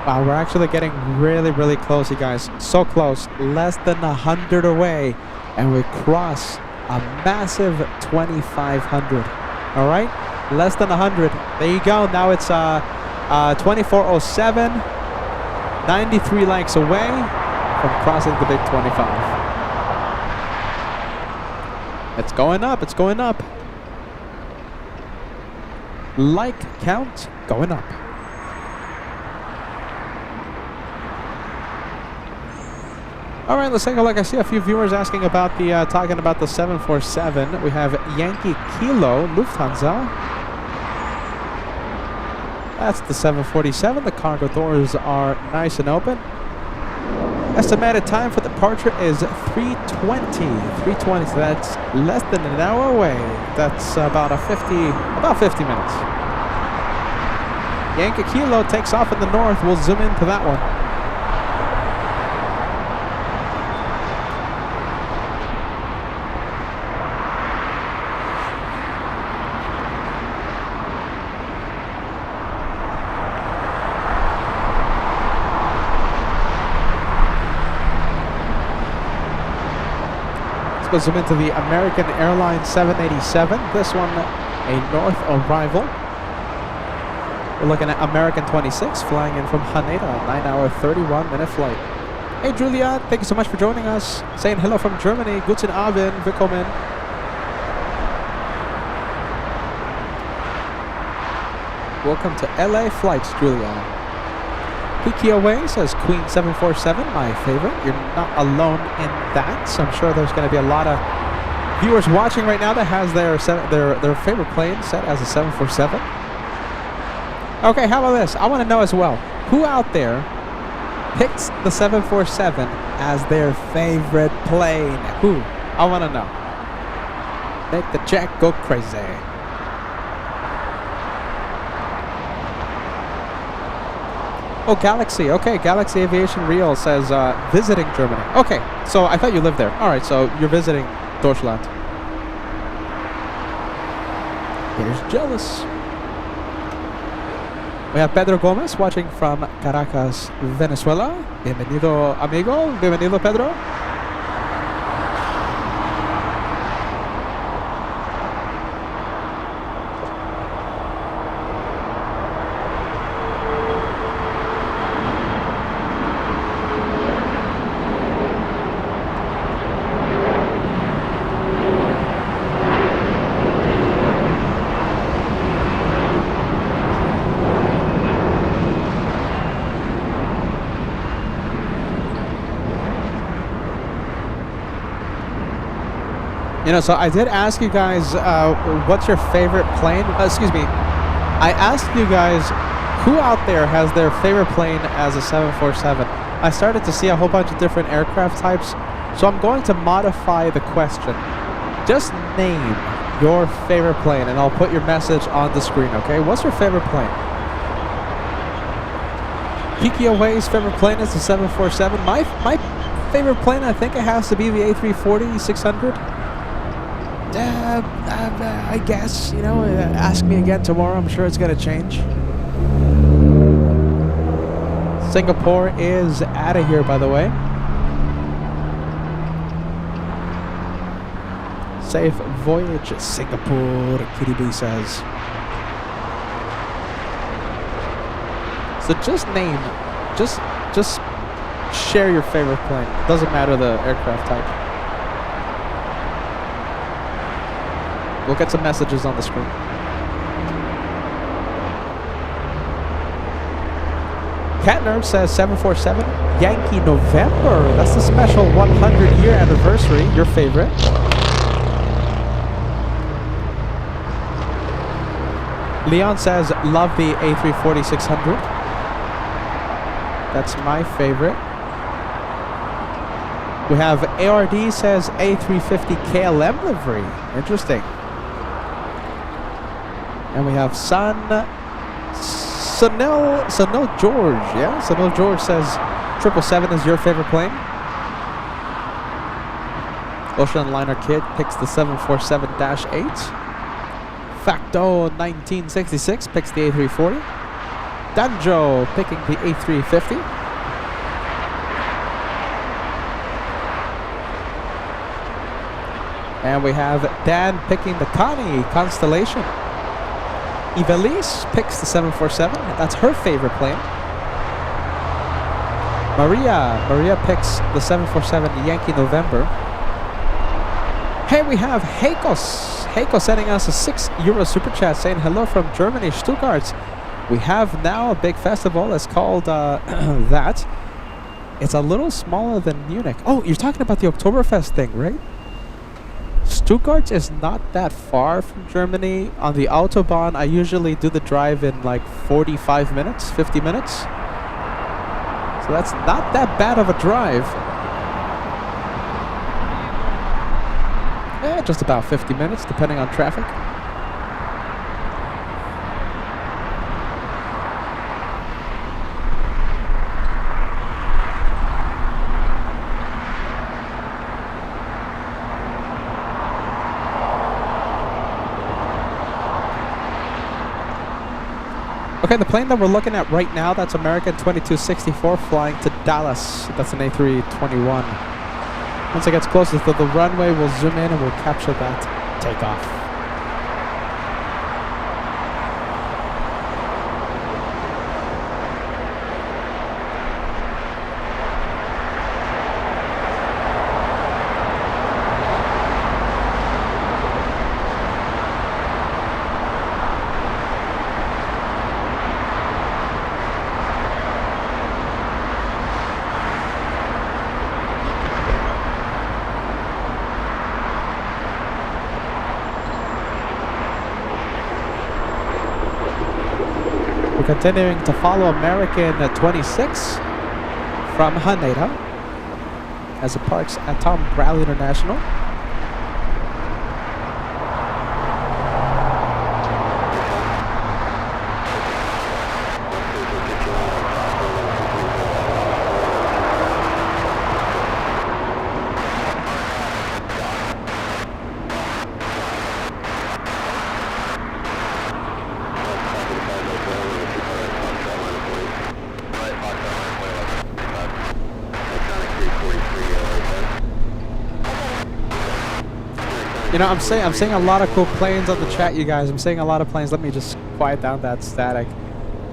Wow, we're actually getting really, really close, you guys. So close. Less than 100 away. And we cross a massive 2,500. All right? Less than 100. There you go. Now it's 2407. 93 likes away from crossing the big 25. It's going up. It's going up. Like count going up. All right, let's take a look. I see a few viewers asking about the, talking about the 747. We have Yankee Kilo, Lufthansa. That's the 747. The cargo doors are nice and open. Estimated time for departure is 3:20. So that's less than an hour away. That's about 50 minutes. Yankee Kilo takes off in the north. We'll zoom into that one. Let's zoom into the American Airlines 787. This one, a north arrival. We're looking at American 26 flying in from Haneda, 9-hour, 31-minute flight. Hey Julia, thank you so much for joining us. Saying hello from Germany. Guten Abend, willkommen. Welcome to LA flights, Julia. Peaky Away says Queen 747, my favorite. You're not alone in that. So I'm sure there's going to be a lot of viewers watching right now that has their favorite plane set as a 747. Okay, how about this? I want to know as well, who out there picks the 747 as their favorite plane? Who? I want to know. Make the chat go crazy. Oh, Galaxy. Okay, Galaxy Aviation Real says visiting Germany. Okay, so I thought you lived there. All right, so you're visiting Deutschland. Here's jealous. We have Pedro Gomez watching from Caracas, Venezuela. Bienvenido, amigo. Bienvenido, Pedro. You know, so I did ask you guys, what's your favorite plane? Excuse me. I asked you guys, who out there has their favorite plane as a 747? I started to see a whole bunch of different aircraft types, so I'm going to modify the question. Just name your favorite plane, and I'll put your message on the screen, okay? What's your favorite plane? Peaky Away's favorite plane is the 747. My favorite plane, I think it has to be the A340-600. I guess, you know, ask me again tomorrow. I'm sure it's going to change. Singapore is out of here, by the way. Safe voyage, Singapore, Kitty B says. So just share your favorite plane. Doesn't matter the aircraft type. We'll get some messages on the screen. Catnerve says 747 Yankee November. That's the special 100-year anniversary. Your favorite. Leon says love the A340-600. That's my favorite. We have ARD says A350 KLM livery. Interesting. And we have Sunil George. Yeah, Sunil George says 777 is your favorite plane. Ocean Liner Kid picks the 747-8. Facto 1966 picks the A340. Danjo picking the A350. And we have Dan picking the Constellation. Evelise picks the 747. That's her favorite plane. Maria picks the 747 Yankee November. Hey, we have Heiko sending us a €6 super chat saying hello from Germany, Stuttgart. We have now a big festival. It's called that. It's a little smaller than Munich. Oh, you're talking about the Oktoberfest thing, right? Stuttgart is not that far from Germany. On the Autobahn, I usually do the drive in like 45 minutes, 50 minutes. So that's not that bad of a drive. Just about 50 minutes, depending on traffic. Okay, the plane that we're looking at right now, that's American 2264 flying to Dallas. That's an A321. Once it gets closer to the runway, we'll zoom in and we'll capture that takeoff. Continuing to follow American 26 from Haneda as it parks at Tom Bradley International. You know, I'm seeing a lot of cool planes on the chat, you guys. I'm seeing a lot of planes. Let me just quiet down that static.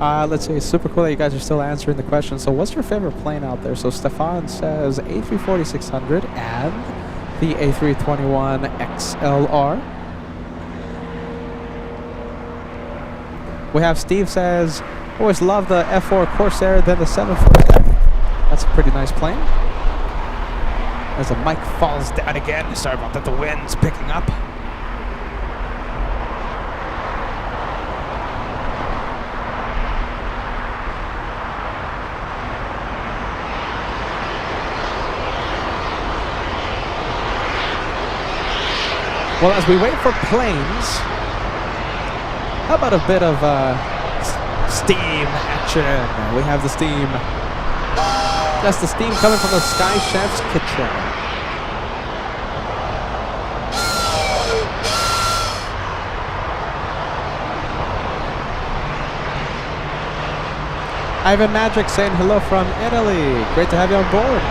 Let's see. It's super cool that you guys are still answering the question. So what's your favorite plane out there? So Stefan says A340-600 and the A321 XLR. We have Steve says, always love the F4 Corsair, then the 747. That's a pretty nice plane. As the mic falls down again. Sorry about that, the wind's picking up. Well, as we wait for planes, how about a bit of steam action? We have the steam. That's the steam coming from the Sky Chef's kitchen. Ivan Magic saying hello from Italy. Great to have you on board.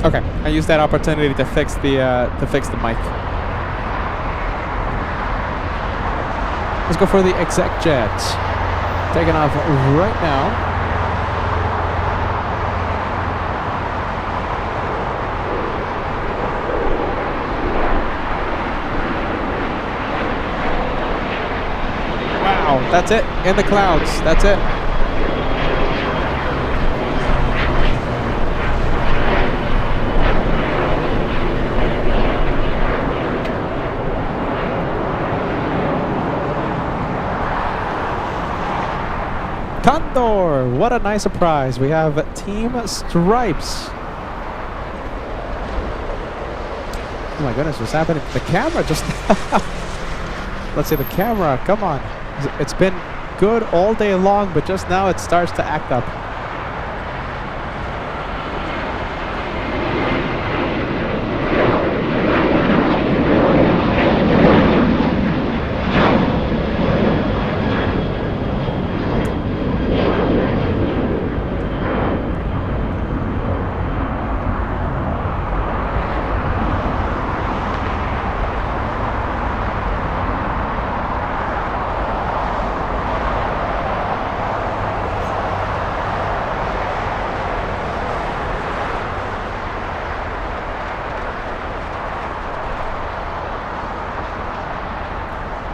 Okay, I used that opportunity to fix the mic. Let's go for the exec jet. Taking off right now. Wow, that's it. In the clouds. That's it. Condor, what a nice surprise. We have Team Stripes. Oh my goodness, what's happening? The camera just... Let's see, the camera, come on. It's been good all day long, but just now it starts to act up.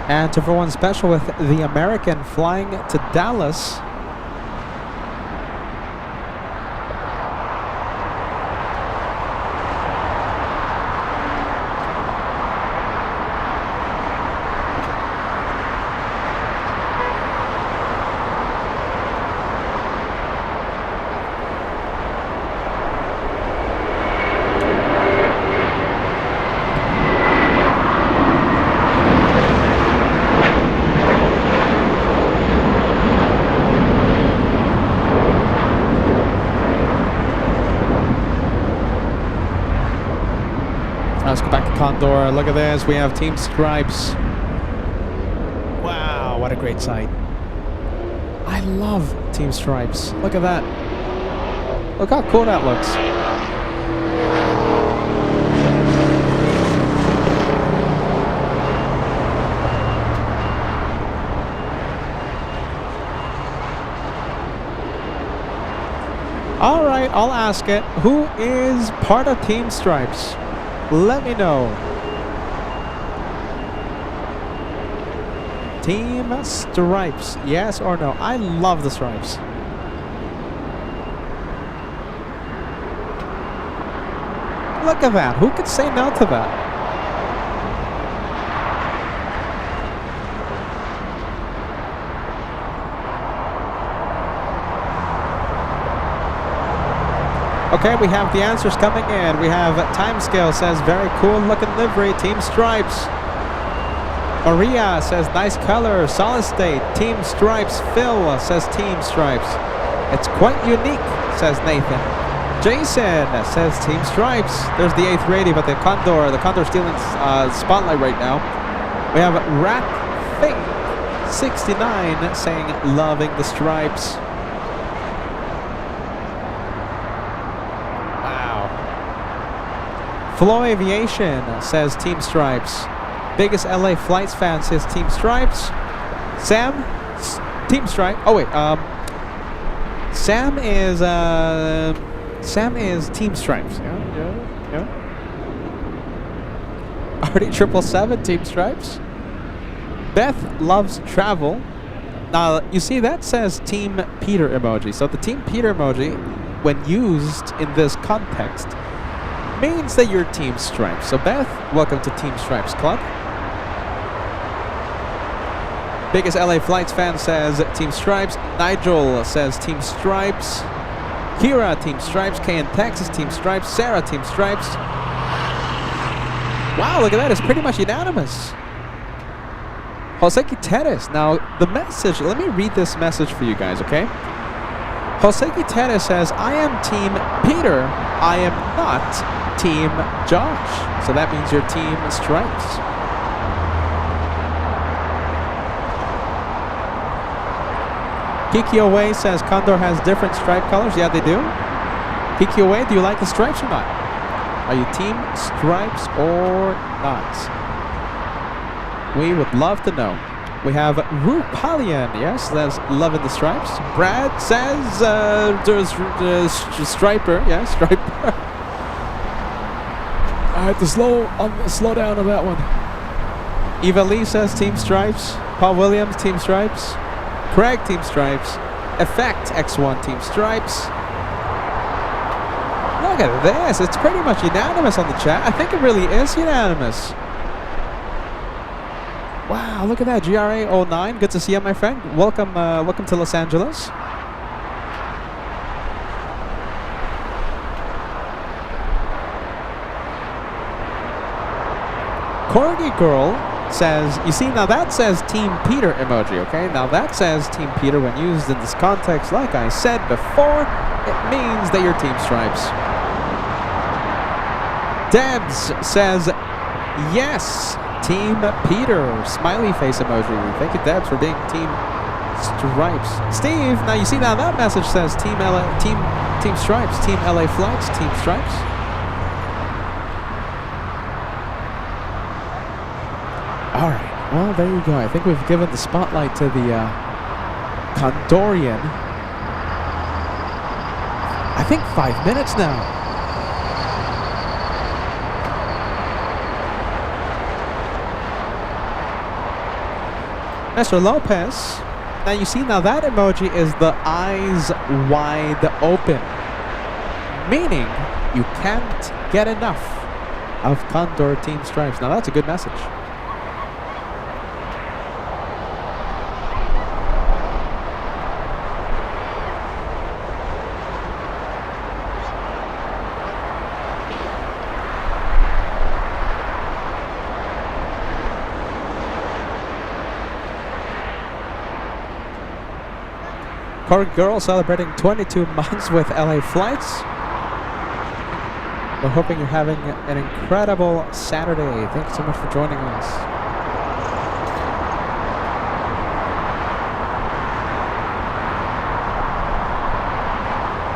And everyone special with the American flying to Dallas. Let's go back to Condor. Look at this. We have Team Stripes. Wow, what a great sight. I love Team Stripes. Look at that. Look how cool that looks. All right, I'll ask it. Who is part of Team Stripes? Let me know. Team Stripes, yes or no? I love the stripes. Look at that. Who could say no to that? Okay, we have the answers coming in. We have Timescale says very cool looking livery, Team Stripes. Maria says nice color, Solid State, Team Stripes. Phil says Team Stripes. It's quite unique, says Nathan. Jason says Team Stripes. There's the 8th but the Condor's stealing spotlight right now. We have Rat Fink 69 saying loving the stripes. Flow Aviation says Team Stripes. Biggest LA Flights fan says Team Stripes. Sam, Team Stripe. Oh wait, Sam is Team Stripes. Yeah. RD777 Team Stripes. Beth loves travel. Now you see that says Team Peter emoji. So the Team Peter emoji, when used in this context, means that you're Team Stripes. So Beth, welcome to Team Stripes Club. Biggest LA Flights fan says Team Stripes. Nigel says Team Stripes. Kira, Team Stripes. Kay in Texas, Team Stripes. Sarah, Team Stripes. Wow, look at that. It's pretty much unanimous. Joseki Teres. Now, the message, let me read this message for you guys, okay? Joseki Teres says, I am Team Peter. I am not Team Josh. So that means your team stripes. Kiki Away says Condor has different stripe colors. Yeah, they do. Kiki Away, do you like the stripes or not? Are you team stripes or not? We would love to know. We have Rupalian, yes, that's loving the stripes. Brad says striper, yeah, striper. I had to slow down on that one. Eva Lee says team stripes. Paul Williams, team stripes. Craig, team stripes. Effect X1, team stripes. Look at this, it's pretty much unanimous on the chat. I think it really is unanimous. Wow, look at that, GRA09, good to see you, my friend. Welcome, welcome to Los Angeles. Corgi Girl says, you see, now that says Team Peter emoji, okay? Now that says Team Peter when used in this context. Like I said before, it means that you're Team Stripes. Debs says, yes, Team Peter. Smiley face emoji. Thank you, Debs, for being Team Stripes. Steve, now you see, now that message says Team LA, Team Stripes, Team LA Flights, Team Stripes. All right, well, there you go. I think we've given the spotlight to the Condorian. I think 5 minutes now. Mr. Lopez, now you see, now that emoji is the eyes wide open, meaning you can't get enough of Condor Team Stripes. Now that's a good message. Cork Girl celebrating 22 months with LA Flights. We're hoping you're having an incredible Saturday. Thanks so much for joining us.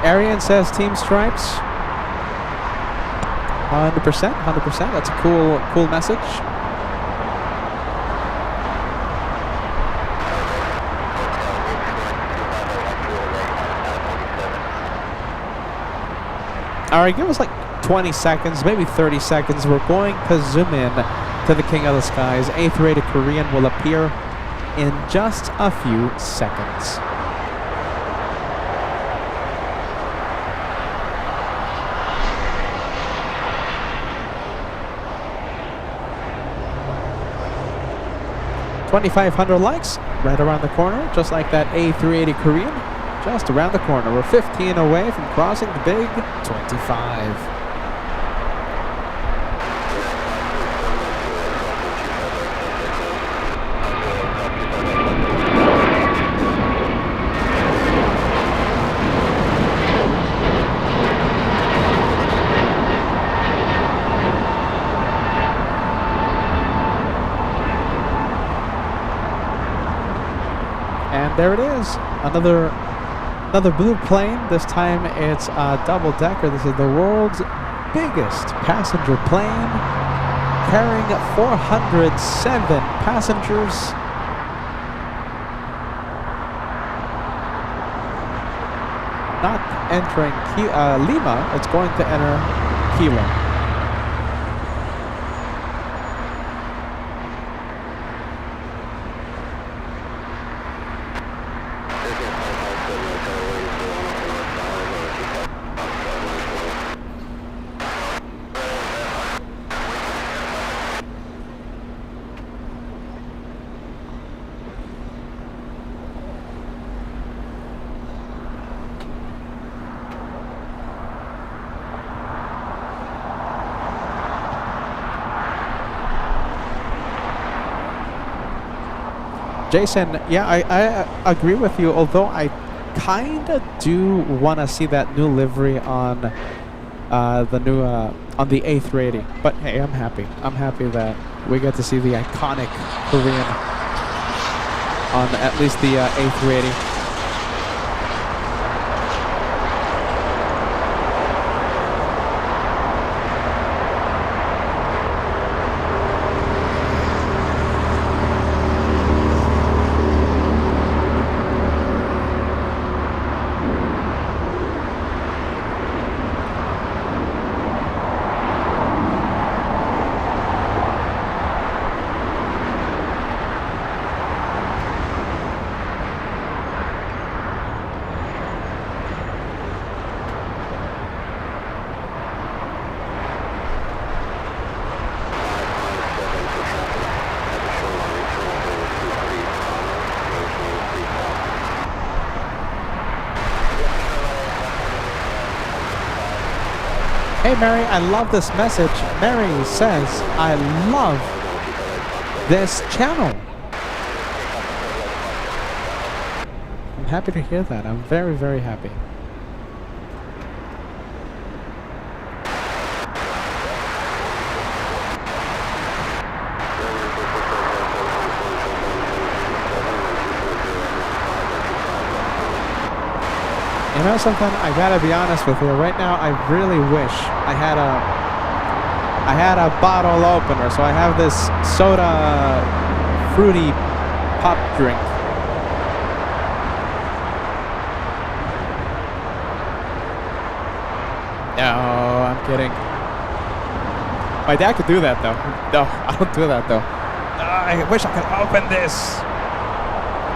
Arian says Team Stripes. 100%, 100%. That's a cool message. All right, give us like 20 seconds, maybe 30 seconds. We're going to zoom in to the King of the Skies. 8th rated Korean will appear in just a few seconds. $2,500 likes right around the corner, just like that A380 Korean. Just around the corner. We're 15 away from crossing the big 25. And there it is. Another blue plane. This time it's a double-decker. This is the world's biggest passenger plane, carrying 407 passengers. Not entering Lima, it's going to enter Kilo. Jason, yeah, I agree with you, although I kind of do want to see that new livery on the new on the A380. But hey, I'm happy. I'm happy that we get to see the iconic Korean on at least the A380. Hey Mary, I love this message. Mary says, I love this channel. I'm happy to hear that. I'm very, very happy. You know something? I gotta be honest with you. Right now, I really wish I had a bottle opener, so I have this soda fruity pop drink. No, I'm kidding. My dad could do that though. No, I don't do that though. I wish I could open this.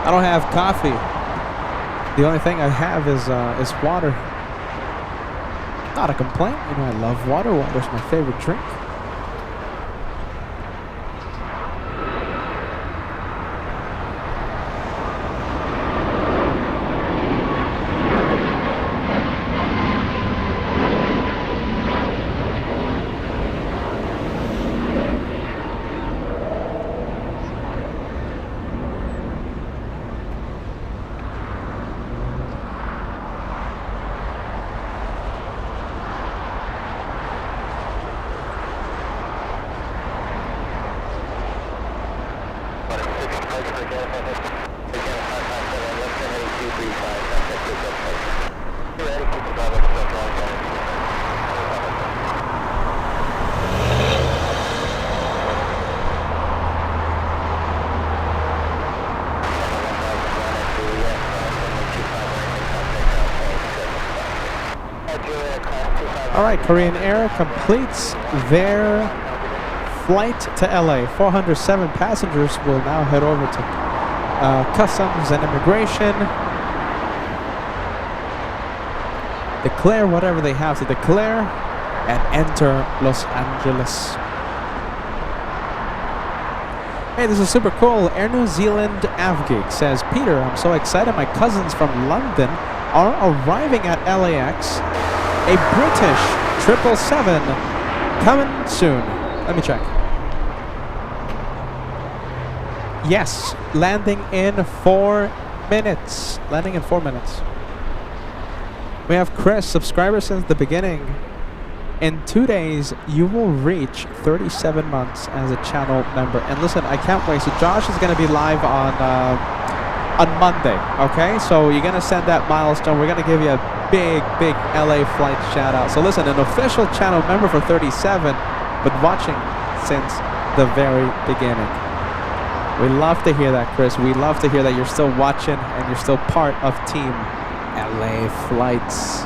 I don't have coffee. The only thing I have is water. Not a complaint. You know, I love water. Water's my favorite drink. All right, Korean Air completes their flight to LA. 407 passengers will now head over to customs and immigration. Declare whatever they have to declare and enter Los Angeles. Hey, this is super cool. Air New Zealand Avgeek says, Peter, I'm so excited. My cousins from London are arriving at LAX. A British 777 coming soon. Let me check. Yes, landing in 4 minutes. Landing in 4 minutes. We have Chris, subscriber since the beginning. In 2 days, you will reach 37 months as a channel member. And listen, I can't wait. So Josh is going to be live on Monday, okay? So you're going to send that milestone. We're going to give you a big LA flight shout out. So listen, an official channel member for 37, but watching since the very beginning. We love to hear that, Chris. We love to hear that you're still watching and you're still part of Team LA Flights.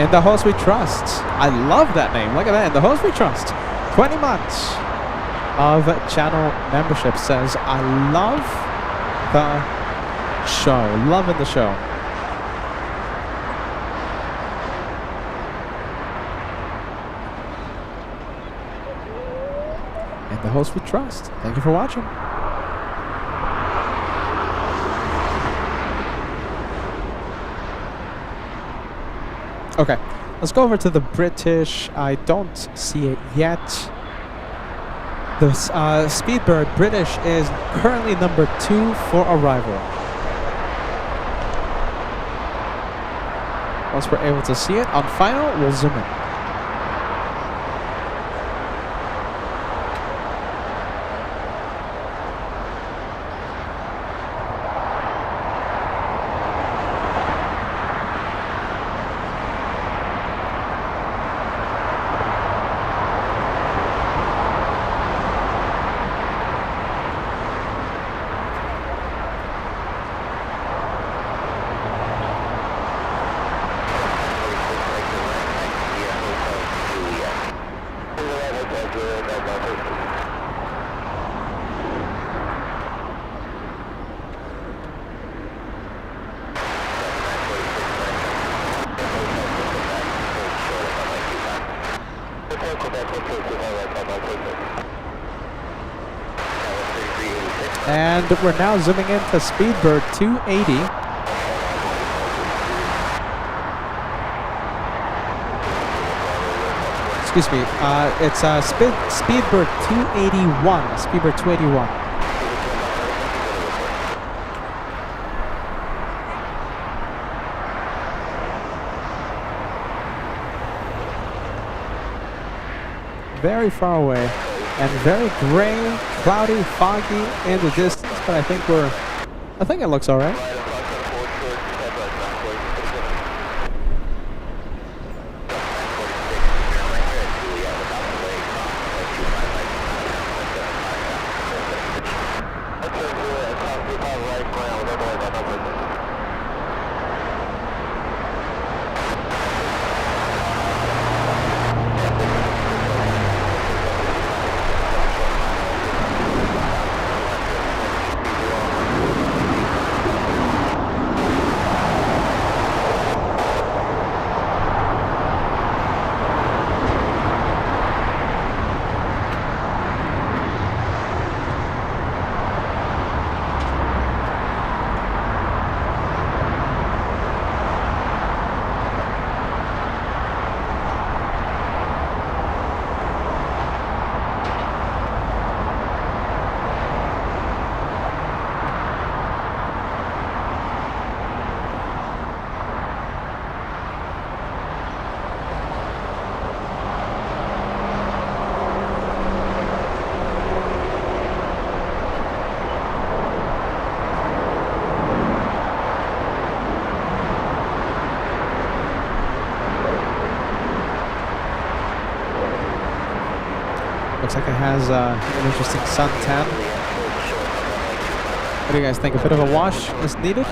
In the host we trust. I love that name. Look at that. In the host we trust. 20 months of channel membership says, I love the show. Loving the show. And the host we trust. Thank you for watching. Okay, let's go over to the British. I don't see it yet. The Speedbird British is currently number 2 for arrival. Once we're able to see it on final, we'll zoom in. And we're now zooming into Speedbird 280. Excuse me, it's Speedbird 281. Speedbird 281. Very far away and very gray, cloudy, foggy in the distance, but I think it looks all right. Looks like it has an interesting suntan. What do you guys think? A bit of a wash is needed?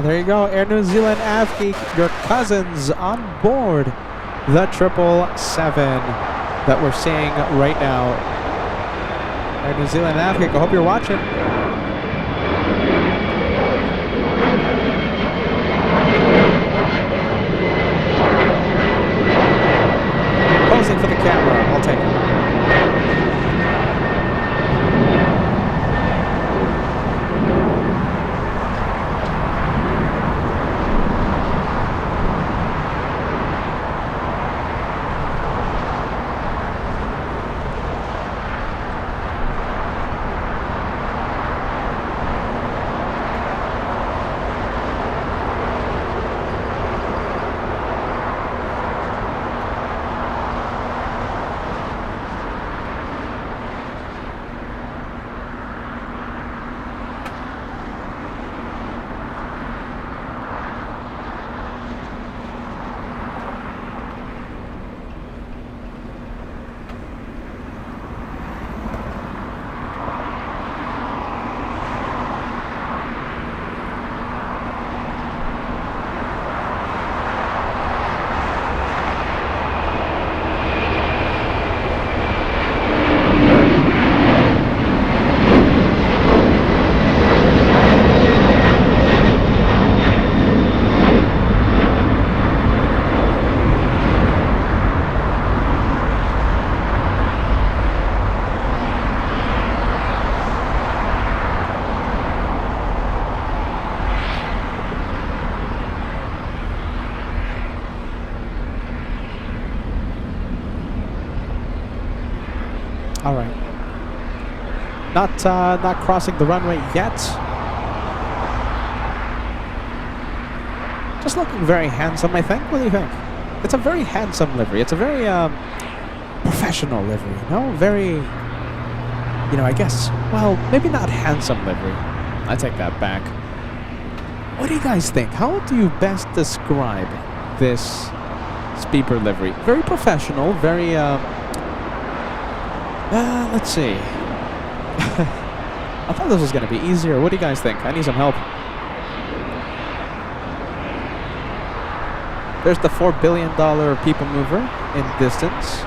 There you go, Air New Zealand AvGeek, your cousins on board the 777 that we're seeing right now. Air New Zealand AvGeek, I hope you're watching. Posing for the camera, I'll take it. Not crossing the runway yet. Just looking very handsome, I think. What do you think? It's a very handsome livery. It's a very professional livery, you know? Very, you know, I guess, well, maybe not handsome livery. I take that back. What do you guys think? How do you best describe this Speedbird livery? Very professional, very, let's see. I thought this was going to be easier. What do you guys think? I need some help. There's the $4 billion people mover in distance.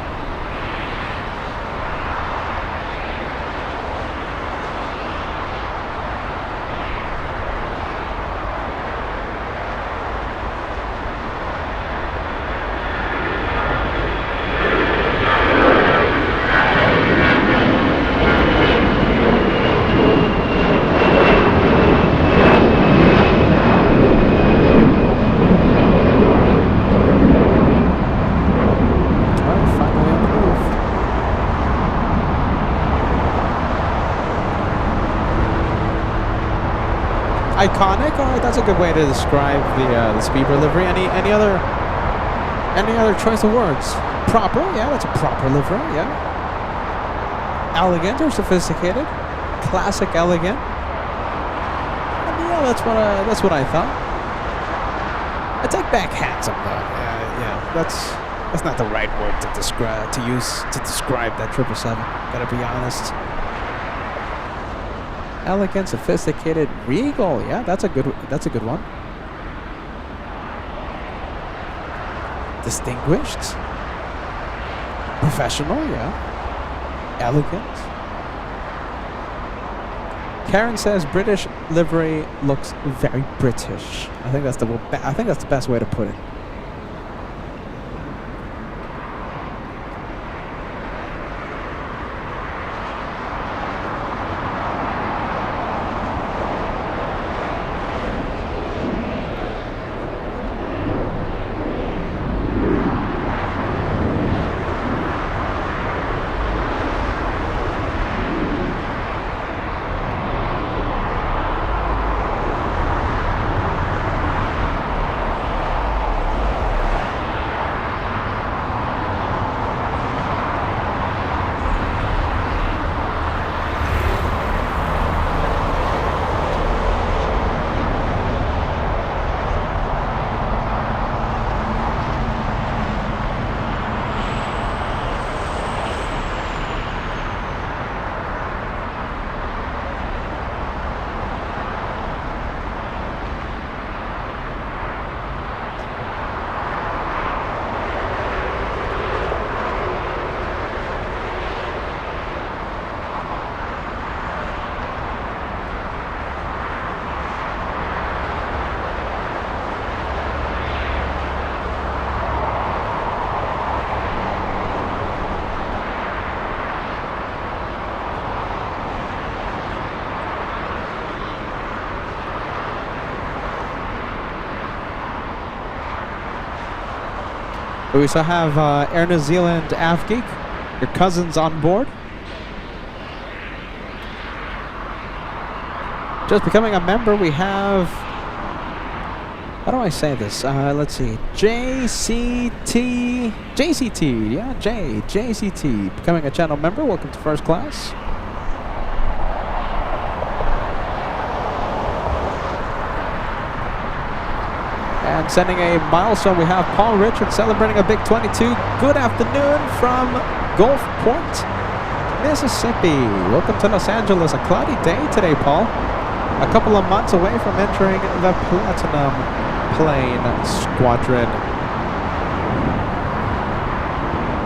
Iconic. All right, that's a good way to describe the Speedbird livery. Any other choice of words? Proper. Yeah, that's a proper livery. Yeah. Elegant or sophisticated. Classic, elegant. And yeah, that's what I thought. I take back handsome though. Yeah, that's not the right word to describe that 777. Gotta be honest. Elegant, sophisticated, regal. Yeah, that's a good one. Distinguished, professional. Yeah, elegant. Karen says British livery looks very British. I think that's the best way to put it. We also have Air New Zealand AvGeek, your cousins on board. Just becoming a member, we have, how do I say this? Let's see, JCT, yeah, JCT, becoming a channel member. Welcome to first class. And sending a milestone, we have Paul Richard celebrating a big 22. Good afternoon from Gulfport, Mississippi. Welcome to Los Angeles. A cloudy day today, Paul. A couple of months away from entering the Platinum Plane Squadron.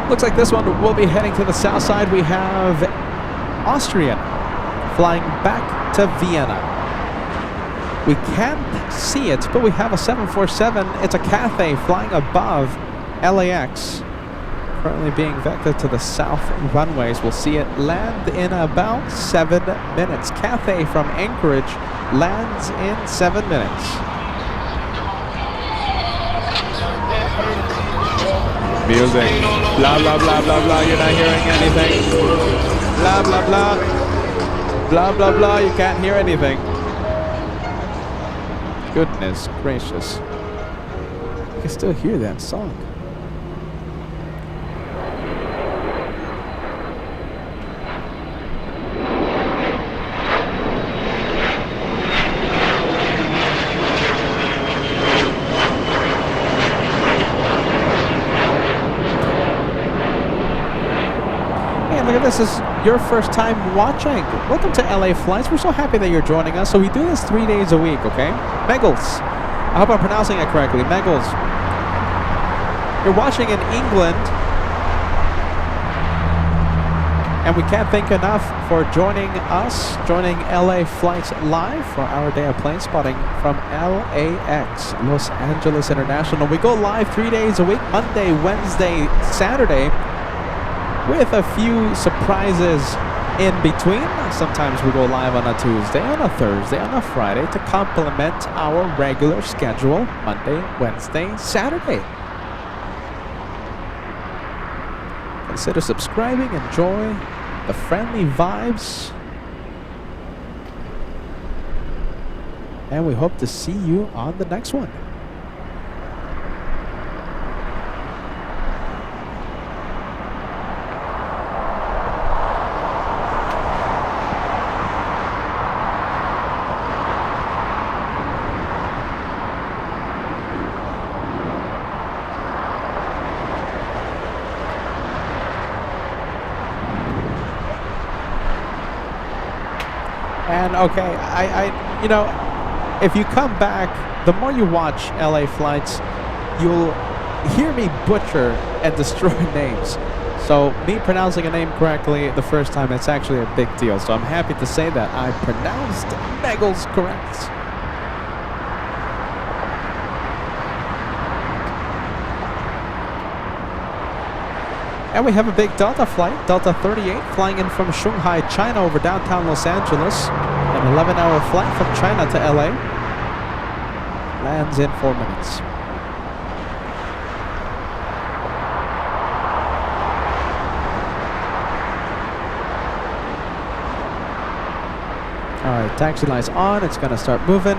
Looks like this one will be heading to the south side. We have Austrian flying back to Vienna. We can't see it, but we have a 747. It's a Cathay flying above LAX. Currently being vectored to the south runways. We'll see it land in about 7 minutes. Cathay from Anchorage lands in 7 minutes. Music. Blah, blah, blah, blah, blah. You're not hearing anything. Blah, blah, blah. Blah, blah, blah. You can't hear anything. Goodness gracious. You can still hear that song. Look at this. This is your first time watching. Welcome to LA Flights. We're so happy that you're joining us. So we do this 3 days a week, okay? Megals. I hope I'm pronouncing it correctly. Megals. You're watching in England. And we can't thank you enough for joining us, joining LA Flights Live for our day of plane spotting from LAX, Los Angeles International. We go live 3 days a week, Monday, Wednesday, Saturday, with a few surprises in between. Sometimes we go live on a Tuesday, on a Thursday, on a Friday to complement our regular schedule, Monday, Wednesday, Saturday. Consider subscribing, enjoy the friendly vibes, and we hope to see you on the next one. And okay, you know, if you come back, the more you watch LA Flights, you'll hear me butcher and destroy names. So me pronouncing a name correctly the first time, it's actually a big deal. So I'm happy to say that I pronounced Megals correct. And we have a big Delta flight, Delta 38, flying in from Shanghai, China over downtown Los Angeles. An 11-hour flight from China to LA. Lands in 4 minutes. Alright, taxi light's on, it's gonna start moving.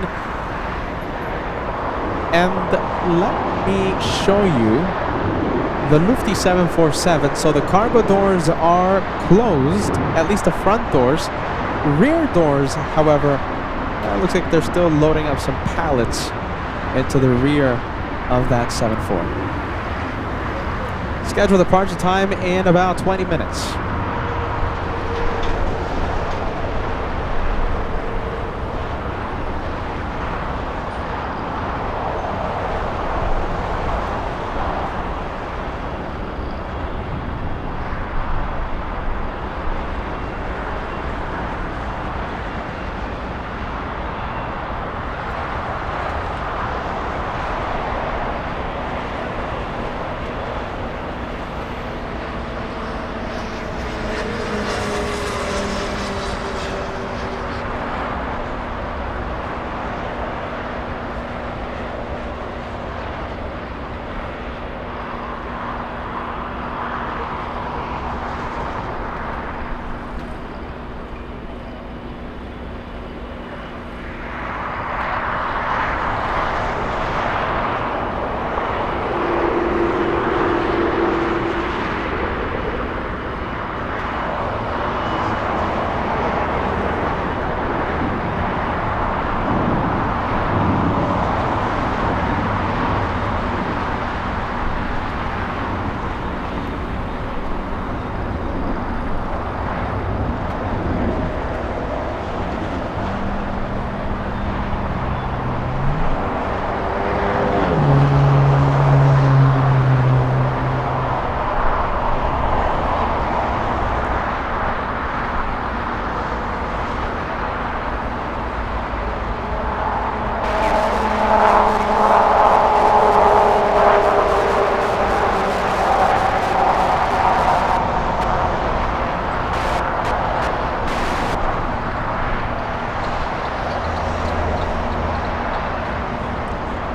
And let me show you the Lufty 747. So the cargo doors are closed, at least the front doors. Rear doors, however, it looks like they're still loading up some pallets into the rear of that 74. Scheduled departure time in about 20 minutes.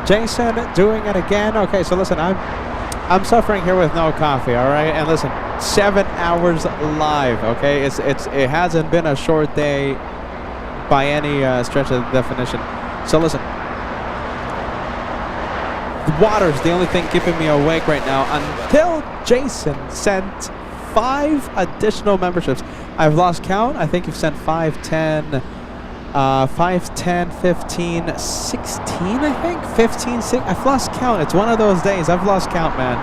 Jason doing it again. Okay, so listen, I'm suffering here with no coffee, all right? And listen, 7 hours live, okay? It hasn't been a short day by any stretch of the definition. So listen, the water's the only thing keeping me awake right now until Jason sent 5 additional memberships. I've lost count. I think you've sent 5, 10, 5, 10, 15, 16, I think? 15, 16. I've lost count. It's one of those days. I've lost count, man.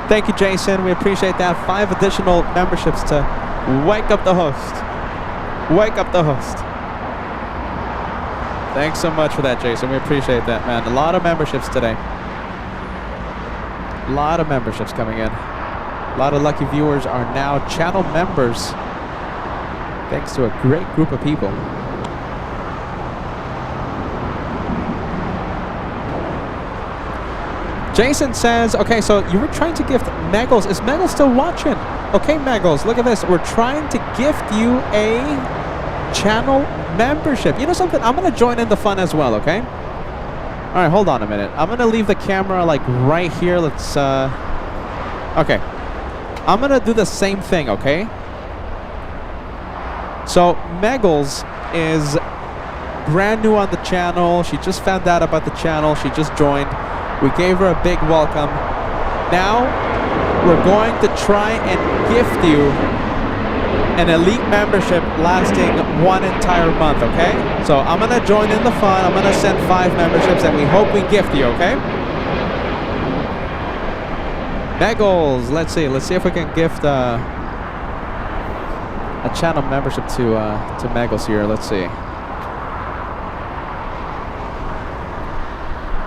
Thank you, Jason. We appreciate that. 5 additional memberships to wake up the host. Wake up the host. Thanks so much for that, Jason. We appreciate that, man. A lot of memberships today. A lot of memberships coming in. A lot of lucky viewers are now channel members thanks to a great group of people. Jason says, okay, so you were trying to gift Meggles. Is Meggles still watching? Okay, Meggles, look at this. We're trying to gift you a channel membership. You know something? I'm going to join in the fun as well, okay? All right, hold on a minute. I'm going to leave the camera like right here. Let's, okay. I'm going to do the same thing, okay? So, Meggles is brand new on the channel. She just found out about the channel. She just joined. We gave her a big welcome. Now, we're going to try and gift you an elite membership lasting 1 entire month, okay? So I'm going to join in the fun. I'm going to send 5 memberships, and we hope we gift you, okay? Meggles, let's see if we can gift a channel membership to Meggles here. Let's see.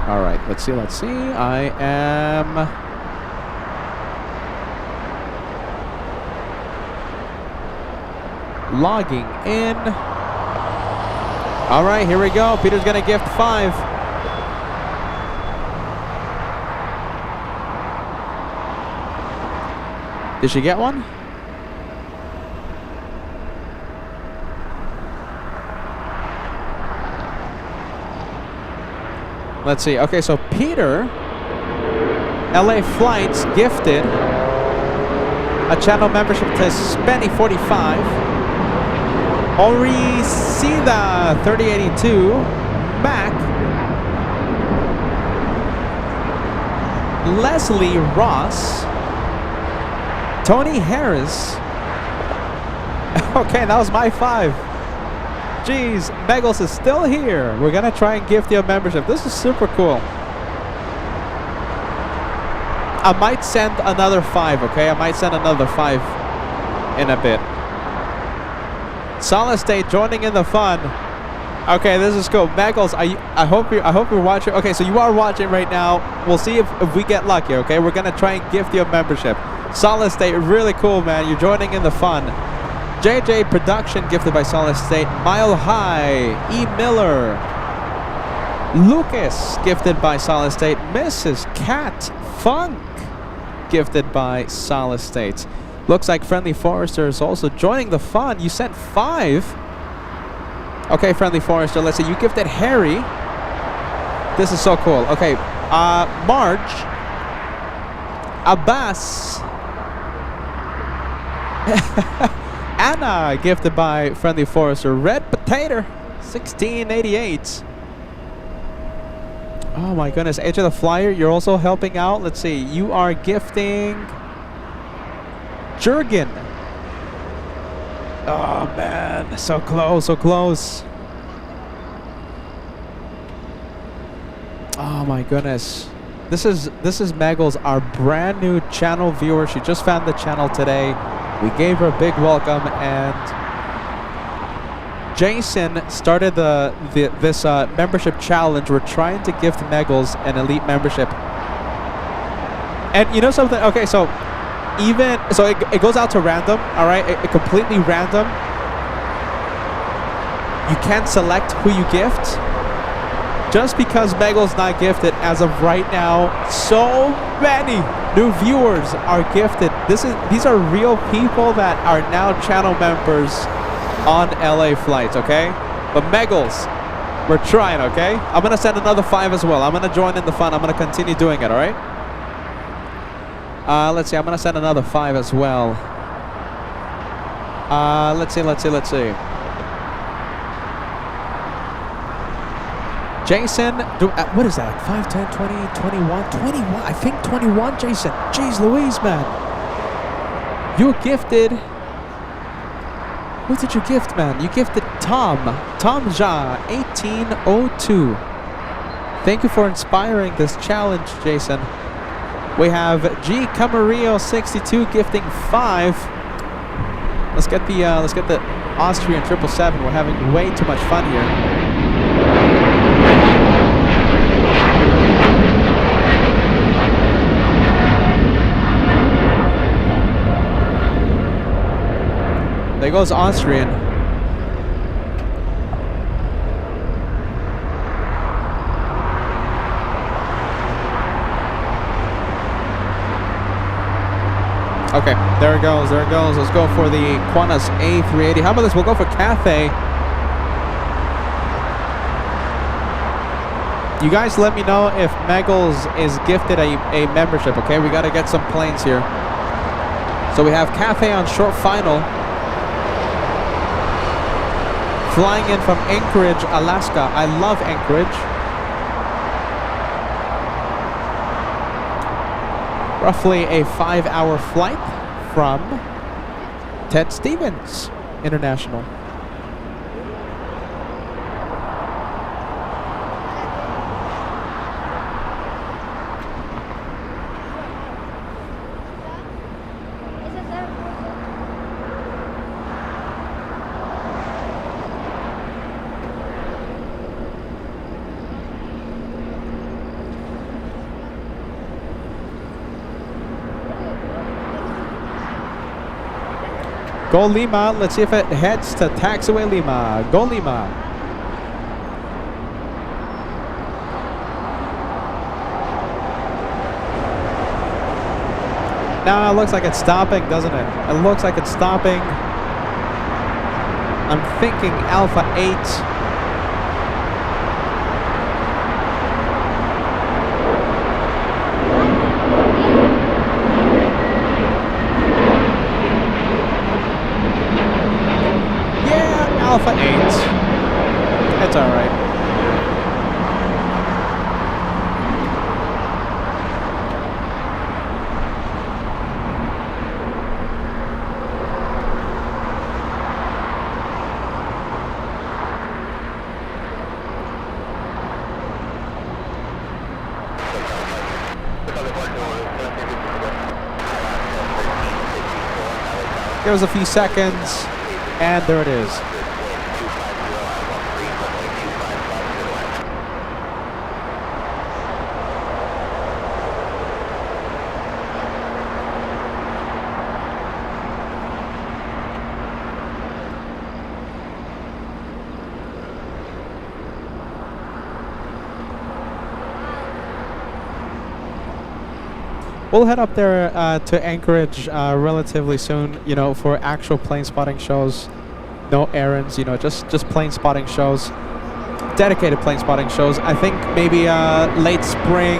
All right, let's see. I am logging in. All right, here we go. Peter's gonna gift 5. Did she get one? Let's see. Okay, so Peter, LA Flights, gifted a channel membership to Spenny45, Orisida 3082, Mac, Leslie Ross, Tony Harris. Okay, that was my 5. Jeez, Meggles is still here. We're gonna try and gift you a membership. This is super cool. I might send another 5, okay? I might send another 5 in a bit. Solid State joining in the fun. Okay, this is cool. Meggles, I hope you're watching. Okay, so you are watching right now. We'll see if we get lucky, okay? We're gonna try and gift you a membership. Solid State, really cool, man. You're joining in the fun. JJ Production gifted by Solid State. Mile High, E. Miller. Lucas gifted by Solid State. Mrs. Cat Funk gifted by Solid State. Looks like Friendly Forester is also joining the fun. You sent 5. Okay, Friendly Forester, let's see. You gifted Harry. This is so cool. Okay, Marge. Abbas. Anna gifted by Friendly Forester. Red Potato 1688. Oh my goodness, Edge of the Flyer, you're also helping out. Let's see, you are gifting Jurgen. Oh man, so close, so close. Oh my goodness. This is Meggles, our brand new channel viewer. She just found the channel today. We gave her a big welcome, and Jason started this membership challenge. We're trying to gift Meggles an elite membership. And you know something? Okay, so it goes out to random, all right? It completely random. You can't select who you gift. Just because Meggles not gifted, as of right now, so many new viewers are gifted. These are real people that are now channel members on LA Flights, okay? But Meggles, we're trying, okay? I'm gonna send another 5 as well. I'm gonna join in the fun. I'm gonna continue doing it, all right? Let's see, I'm gonna send another 5 as well. Let's see. Jason, what is that? Like 5, 10, 20, 21, 21? I think 21, Jason. Jeez Louise, man. You were gifted. Who did you gift, man? You gifted Tom Ja, 1802. Thank you for inspiring this challenge, Jason. We have G Camarillo 62 gifting 5. Let's get the Austrian 777. We're having way too much fun here. There goes Austrian. Okay, there it goes. Let's go for the Qantas A380. How about this? We'll go for Cathay. You guys let me know if Megals is gifted a membership, okay? We got to get some planes here. So we have Cathay on short final. Flying in from Anchorage, Alaska. I love Anchorage. Roughly a 5-hour flight from Ted Stevens International. Go Lima. Let's see if it heads to taxiway Lima. Go Lima. Now it looks like it's stopping, doesn't it? It looks like it's stopping. I'm thinking Alpha 8. Alpha 8. It's alright. Give us a few seconds, and there it is. We'll head up there to Anchorage relatively soon, you know, for actual plane spotting shows. No errands, you know, just plane spotting shows. Dedicated plane spotting shows. I think maybe late spring,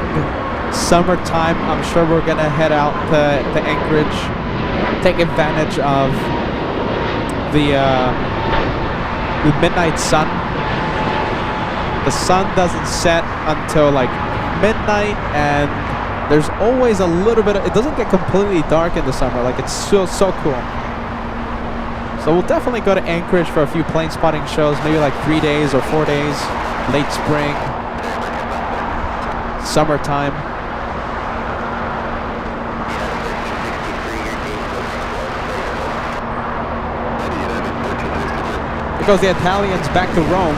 summertime, I'm sure we're going to head out to Anchorage. Take advantage of the midnight sun. The sun doesn't set until like midnight, and there's always a little bit of, it doesn't get completely dark in the summer. Like, it's so cool. So we'll definitely go to Anchorage for a few plane spotting shows, maybe like 3 days or 4 days, late spring, summertime. Here goes the Italians back to Rome.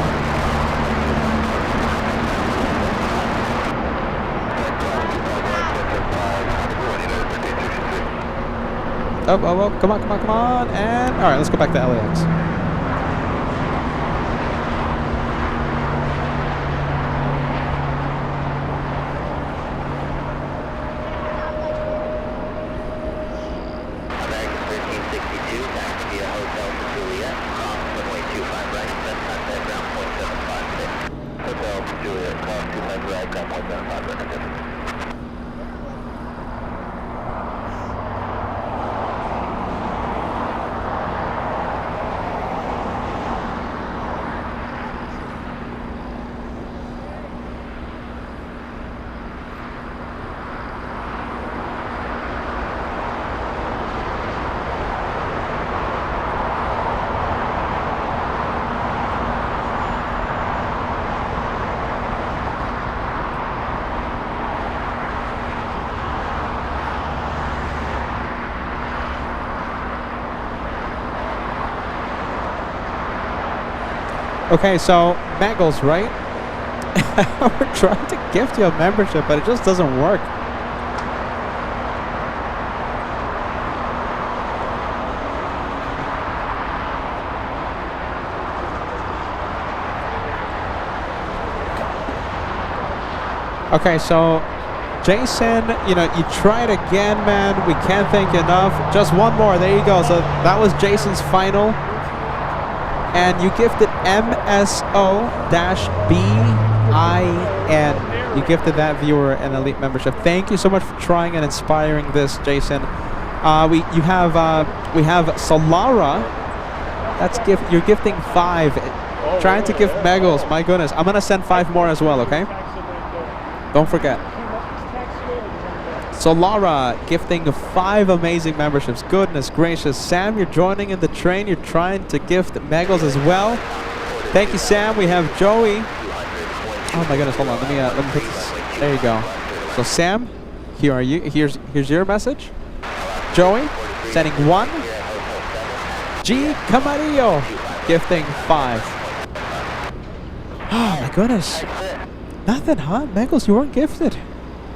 Oh, come on, and all right, let's go back to LAX. American 1362, TWA Hotel, Juliet, cross runway 25 right, then contact ground 175. Hotel, Juliet, cross 25 right, ground 175 right. Okay, so Magels, right? We're trying to gift you a membership, but it just doesn't work. Okay, so Jason, you know, you tried again, man. We can't thank you enough. Just one more. There you go. So that was Jason's final. And you gifted MSO-BIN. You gifted that viewer an elite membership. Thank you so much for trying and inspiring this, Jason. We have Solara. That's you're gifting 5. Trying to gift Megals. My goodness. I'm gonna send 5 more as well, okay? Don't forget. Solara gifting 5 amazing memberships. Goodness gracious. Sam, you're joining in the train. You're trying to gift Megals as well. Thank you, Sam. We have Joey. Oh my goodness, hold on. Let me put this. There you go. So Sam, here are you. Here's your message. Joey, sending 1. G Camarillo, gifting 5. Oh my goodness. Nothing, huh? Megals, you weren't gifted.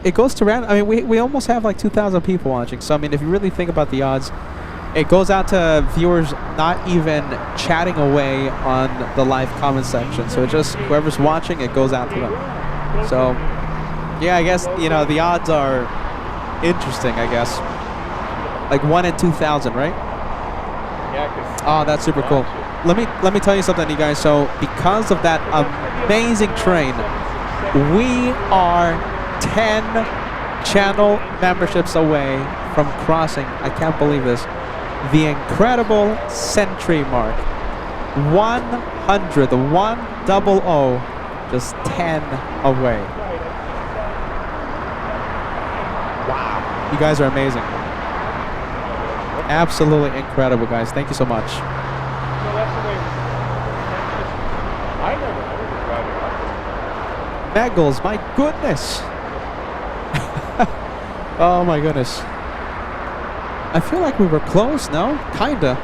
It goes to random. I mean, we almost have like 2,000 people watching. So I mean, if you really think about the odds, it goes out to viewers not even chatting away on the live comment section. So it just, whoever's watching, it goes out to them. So yeah, I guess, you know, the odds are interesting, I guess. Like 1 in 2,000, right? Yeah. Oh, that's super cool. Let me tell you something, you guys. So because of that amazing train, we are 10 channel memberships away from crossing, I can't believe this, the incredible century mark. 100, the 100, just 10 away. Wow. You guys are amazing. Absolutely incredible, guys. Thank you so much. Megals, my goodness. Oh my goodness. I feel like we were close, no? Kinda.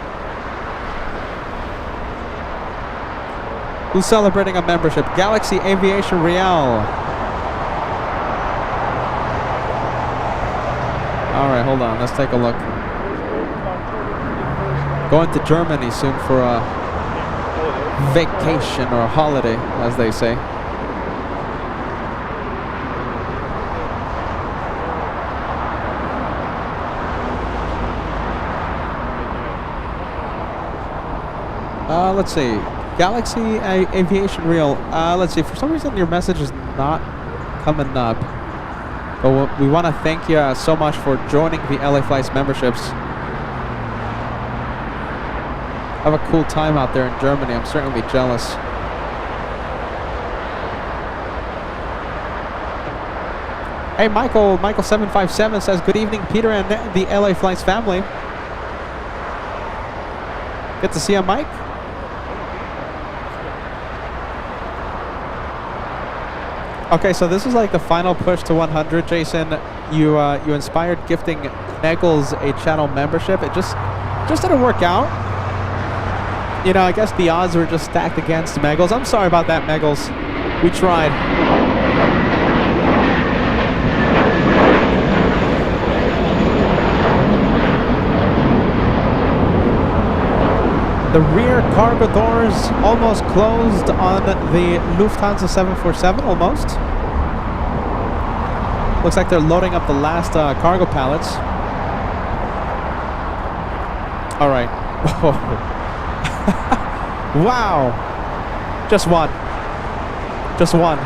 Who's celebrating a membership? Galaxy Aviation Real. Alright, hold on. Let's take a look. Going to Germany soon for a vacation or a holiday, as they say. Let's see. Galaxy Aviation Real. Let's see. For some reason, your message is not coming up. But we want to thank you so much for joining the LA Flights memberships. Have a cool time out there in Germany. I'm certainly jealous. Hey, Michael757 says, good evening, Peter and the LA Flights family. Good to see you, Mike. Okay, so this is like the final push to 100, Jason. You inspired gifting Megals a channel membership. It just didn't work out. You know, I guess the odds were just stacked against Megals. I'm sorry about that, Megals. We tried. The rear cargo doors almost closed on the Lufthansa 747, almost. Looks like they're loading up the last cargo pallets. All right. Wow. Just one. Just one.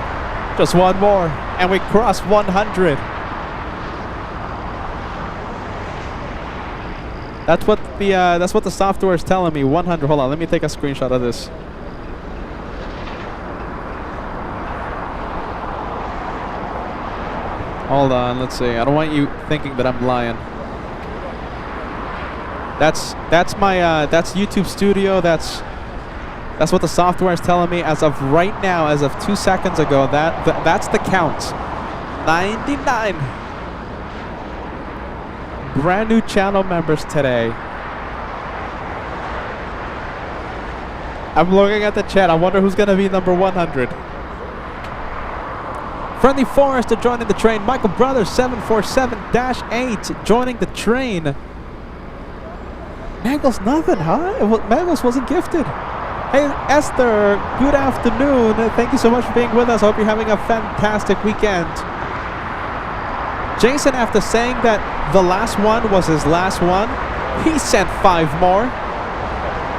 Just one more. And we crossed 100. That's what the software is telling me. 100. Hold on, let me take a screenshot of this. Hold on, let's see. I don't want you thinking that I'm lying. That's my that's YouTube Studio. That's what the software is telling me as of right now, as of 2 seconds ago. That's the count. 99. Brand new channel members today. I'm looking at the chat. I wonder who's gonna be number 100. Friendly Forrester joining the train. Michael Brothers 747-8 joining the train. Magels nothing, huh? Magels wasn't gifted. Hey Esther, good afternoon. Thank you so much for being with us. Hope you're having a fantastic weekend. Jason, after saying that the last one was his last one, he sent 5 more.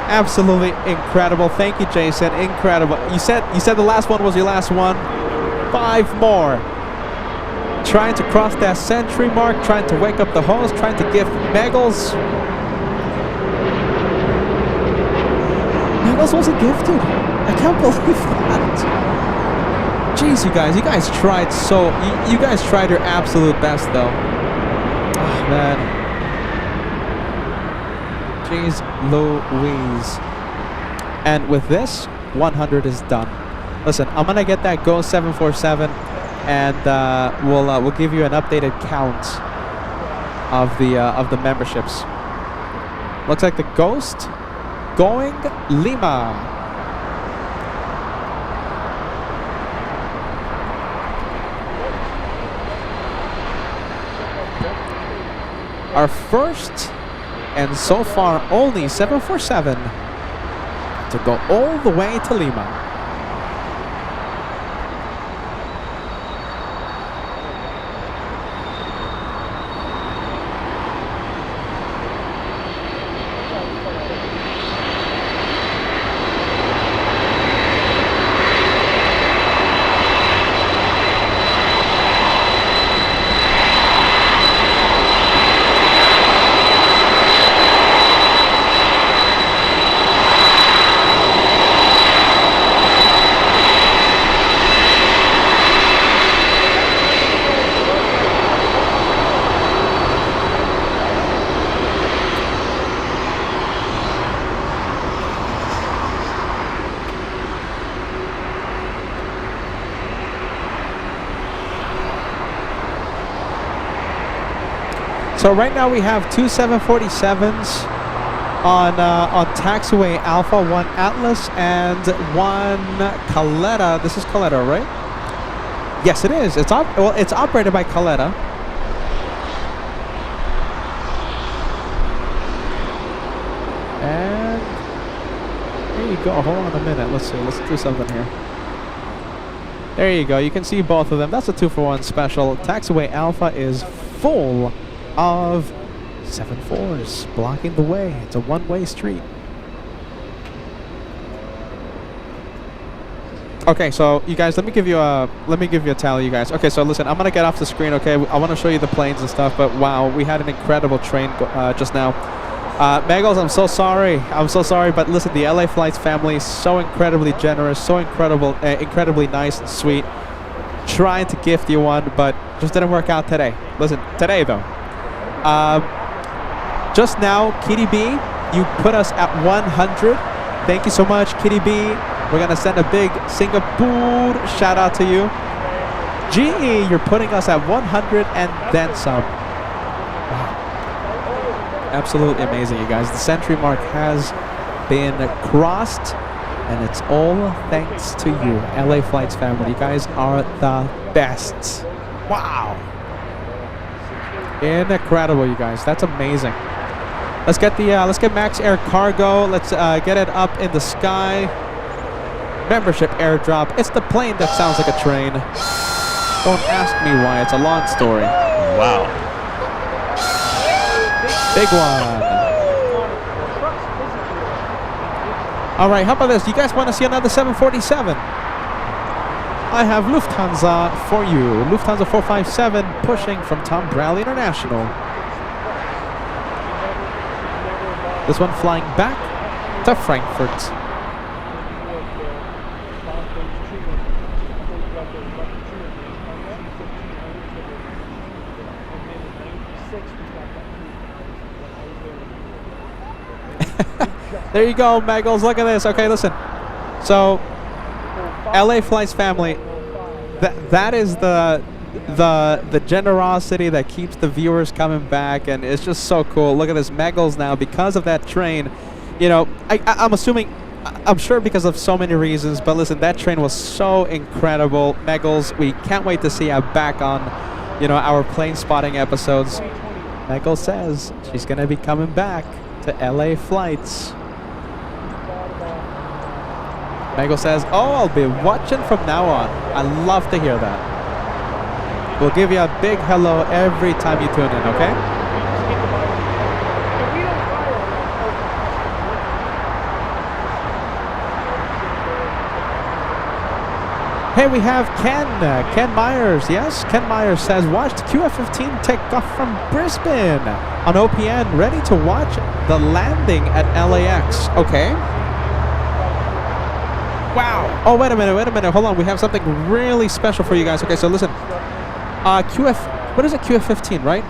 Absolutely incredible. Thank you, Jason. Incredible. You said the last one was your last one. 5 more. Trying to cross that century mark, trying to wake up the host, trying to gift Megals. Megals wasn't gifted. I can't believe that. Jeez, you guys tried so. You guys tried your absolute best, though. Oh, man. Jeez Louise. And with this, 100 is done. Listen, I'm gonna get that Go 747, and we'll give you an updated count of the memberships. Looks like the Ghost going Lima. Our first and so far only 747 to go all the way to Lima. So right now we have 2 747s on taxiway Alpha, 1 Atlas and 1 Caletta. This is Caletta, right? Yes, it is. It's operated by Caletta. And there you go. Hold on a minute. Let's see. Let's do something here. There you go. You can see both of them. That's a 2-for-1 special. Taxiway Alpha is full of 7-4s blocking the way. It's a one-way street. Okay, so you guys, let me give you a tally, you guys. Okay, so listen, I'm gonna get off the screen. Okay, I want to show you the planes and stuff, but wow, we had an incredible train just now. Megals, I'm so sorry, but listen, the LA Flights family is so incredibly generous, so incredibly nice and sweet. Trying to gift you one, but just didn't work out today. Listen, today though. Just now, Kitty B, you put us at 100. Thank you so much, Kitty B. We're gonna send a big Singapore shout out to you. GE, you're putting us at 100 and then some. Wow. Absolutely amazing, you guys. The century mark has been crossed, and it's all thanks to you, LA Flights family. You guys are the best. Wow. Incredible, you guys. That's amazing. Let's get Max Air Cargo. Let's get it up in the sky. Membership airdrop. It's the plane that sounds like a train. Don't ask me why. It's a long story. Wow. Big one. All right, how about this? You guys want to see another 747? I have Lufthansa for you. Lufthansa 457 pushing from Tom Bradley International. This one flying back to Frankfurt. There you go, Megals. Look at this. Okay, listen. So, LA Flights family, that is the generosity that keeps the viewers coming back, and it's just so cool. Look at this, Megals now, because of that train. You know, I'm assuming I'm sure because of so many reasons, but listen, that train was so incredible. Meggles, we can't wait to see her back on, you know, our plane spotting episodes. Meggles says she's gonna be coming back to LA flights. Meggles says, oh, I'll be watching from now on. I love to hear that. We'll give you a big hello every time you tune in, okay? Hey, we have Ken Myers. Yes, Ken Myers says, watch the QF-15 take off from Brisbane on OPN, ready to watch the landing at LAX. Okay. Wow. Oh, wait a minute. Hold on. We have something really special for you guys. Okay, so listen. What is it? QF-15, right?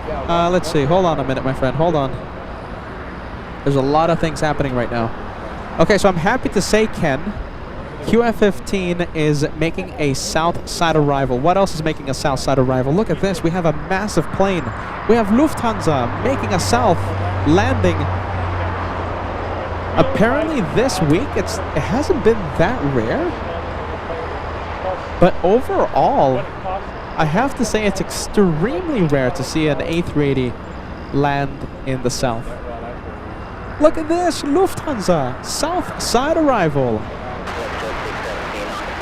Let's see. Hold on a minute, my friend. Hold on. There's a lot of things happening right now. Okay, so I'm happy to say, Ken, QF-15 is making a south side arrival. What else is making a south side arrival? Look at this. We have a massive plane. We have Lufthansa making a south landing. Apparently this week it hasn't been that rare. But overall, I have to say it's extremely rare to see an A380 land in the south. Look at this. Lufthansa south side arrival.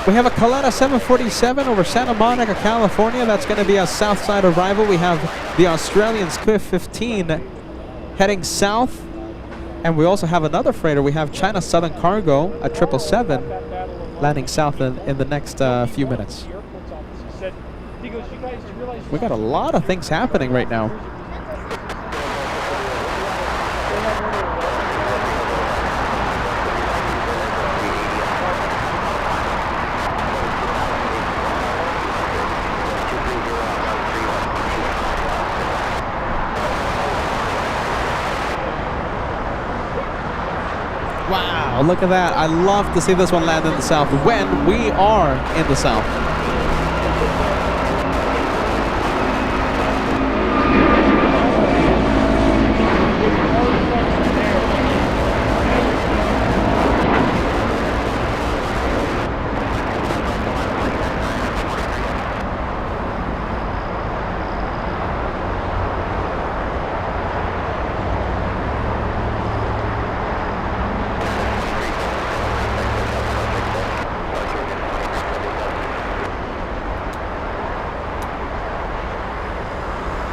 We have a Caletta 747 over Santa Monica, California. That's going to be a south side arrival. We have the Australian Swift 15 heading south. And we also have another freighter. We have China Southern Cargo, a 777, landing south in the next few minutes. We got a lot of things happening right now. Wow, look at that. I love to see this one land in the south when we are in the south.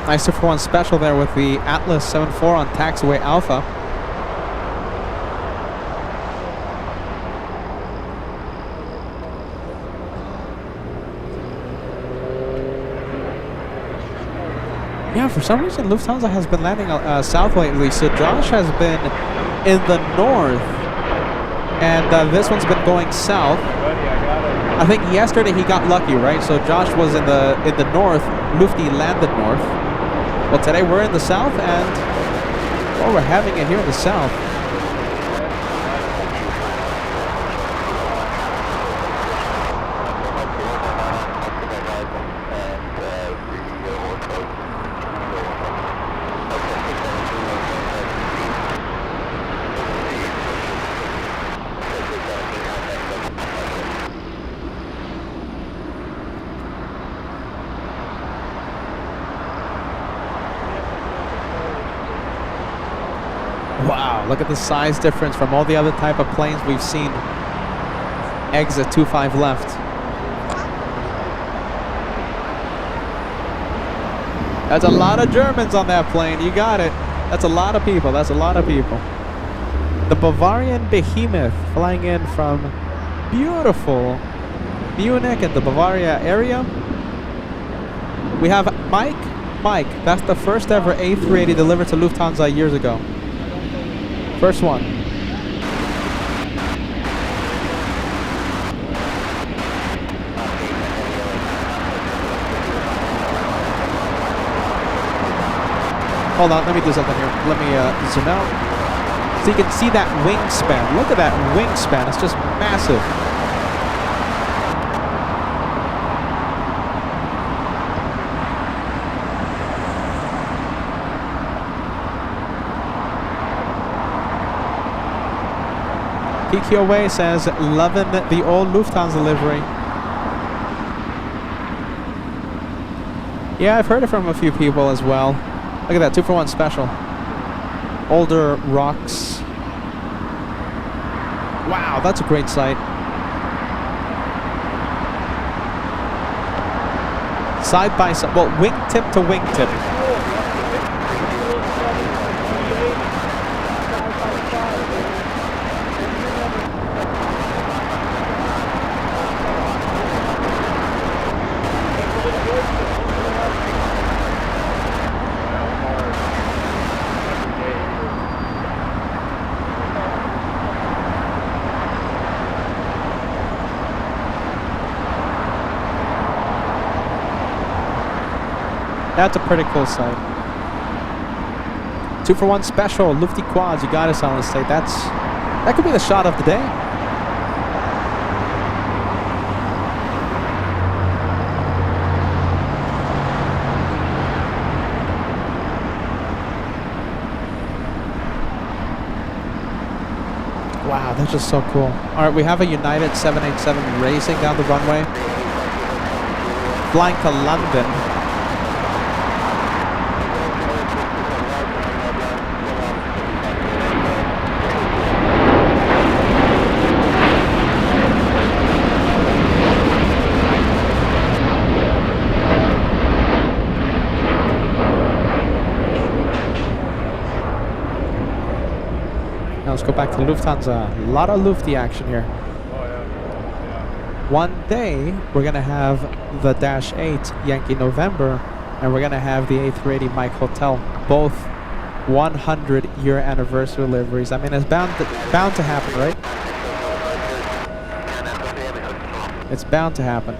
Nice 241 special there with the Atlas 74 on taxiway Alpha. Yeah, for some reason Lufthansa has been landing south lately, so Josh has been in the north, and this one's been going south. I think yesterday he got lucky, right? So Josh was in the north, Lufty landed north. Well, today we're in the south, and well, we're having it here in the south. Wow, look at the size difference from all the other type of planes we've seen. Exit 25 left. That's a lot of Germans on that plane. You got it. That's a lot of people. That's a lot of people. The Bavarian Behemoth flying in from beautiful Munich and the Bavaria area. We have Mike. That's the first ever A380 delivered to Lufthansa years ago. First one. Hold on, let me do something here. Let me zoom out. So you can see that wingspan. Look at that wingspan. It's just massive. TQA says, loving the old Lufthansa livery. Yeah, I've heard it from a few people as well. Look at that, 2-for-1 special. Older rocks. Wow, that's a great sight. Side by side, well, wingtip to wingtip. That's a pretty cool sight. 2-for-1 special, Lufty quads, you got us on the state. That could be the shot of the day. Wow, that's just so cool. All right, we have a United 787 racing down the runway, flying to London. Now let's go back to Lufthansa. A lot of Lufty action here. One day, we're going to have the Dash 8 Yankee November, and we're going to have the A380 Mike Hotel, both 100-year anniversary liveries. I mean, it's bound to happen, right? It's bound to happen.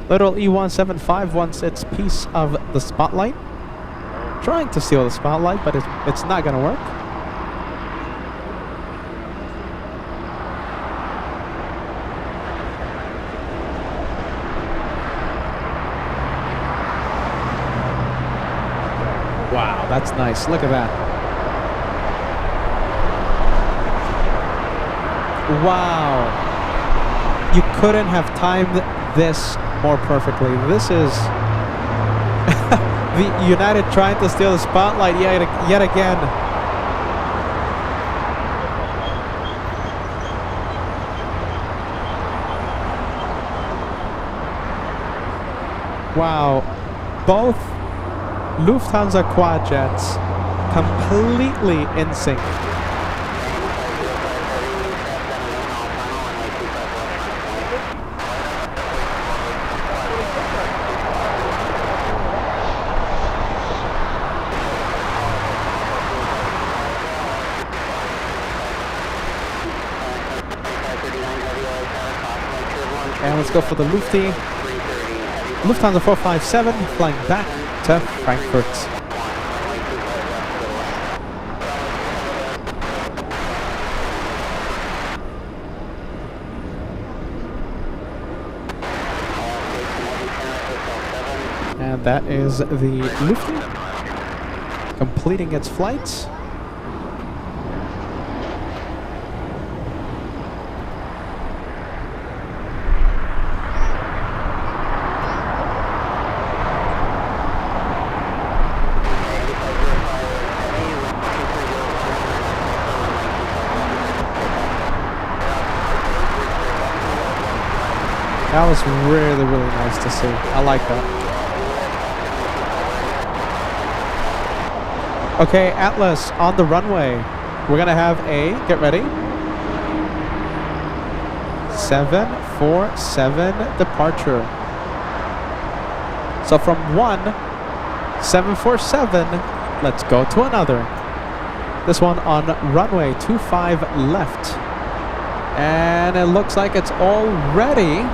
Little E175 wants its piece of the spotlight. Trying to steal the spotlight, but it's not going to work. Wow, that's nice. Look at that. Wow. You couldn't have timed this more perfectly. This is the United trying to steal the spotlight yet again. Wow. Both Lufthansa quad jets completely in sync. And let's go for the Lufty. Lufthansa 457 flying back to Frankfurt. And that is the Lufty completing its flights. That was really, really nice to see. I like that. Okay, Atlas on the runway. We're gonna have a, get ready, 747 departure. So from one 747, let's go to another. This one on runway 25 left. And it looks like it's already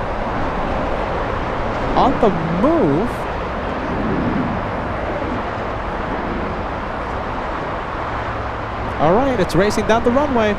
on the move. All right, it's racing down the runway.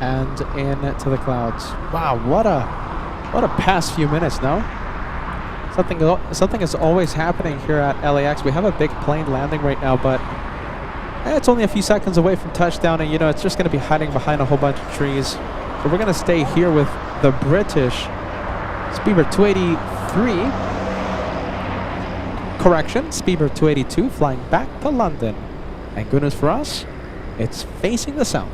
and into the clouds. Wow, what a past few minutes, no? Something is always happening here at LAX. We have a big plane landing right now, but it's only a few seconds away from touchdown, and you know it's just going to be hiding behind a whole bunch of trees. So we're going to stay here with the British Speedbird 283. Correction, Speedbird 282 flying back to London. And good news for us, it's facing the south.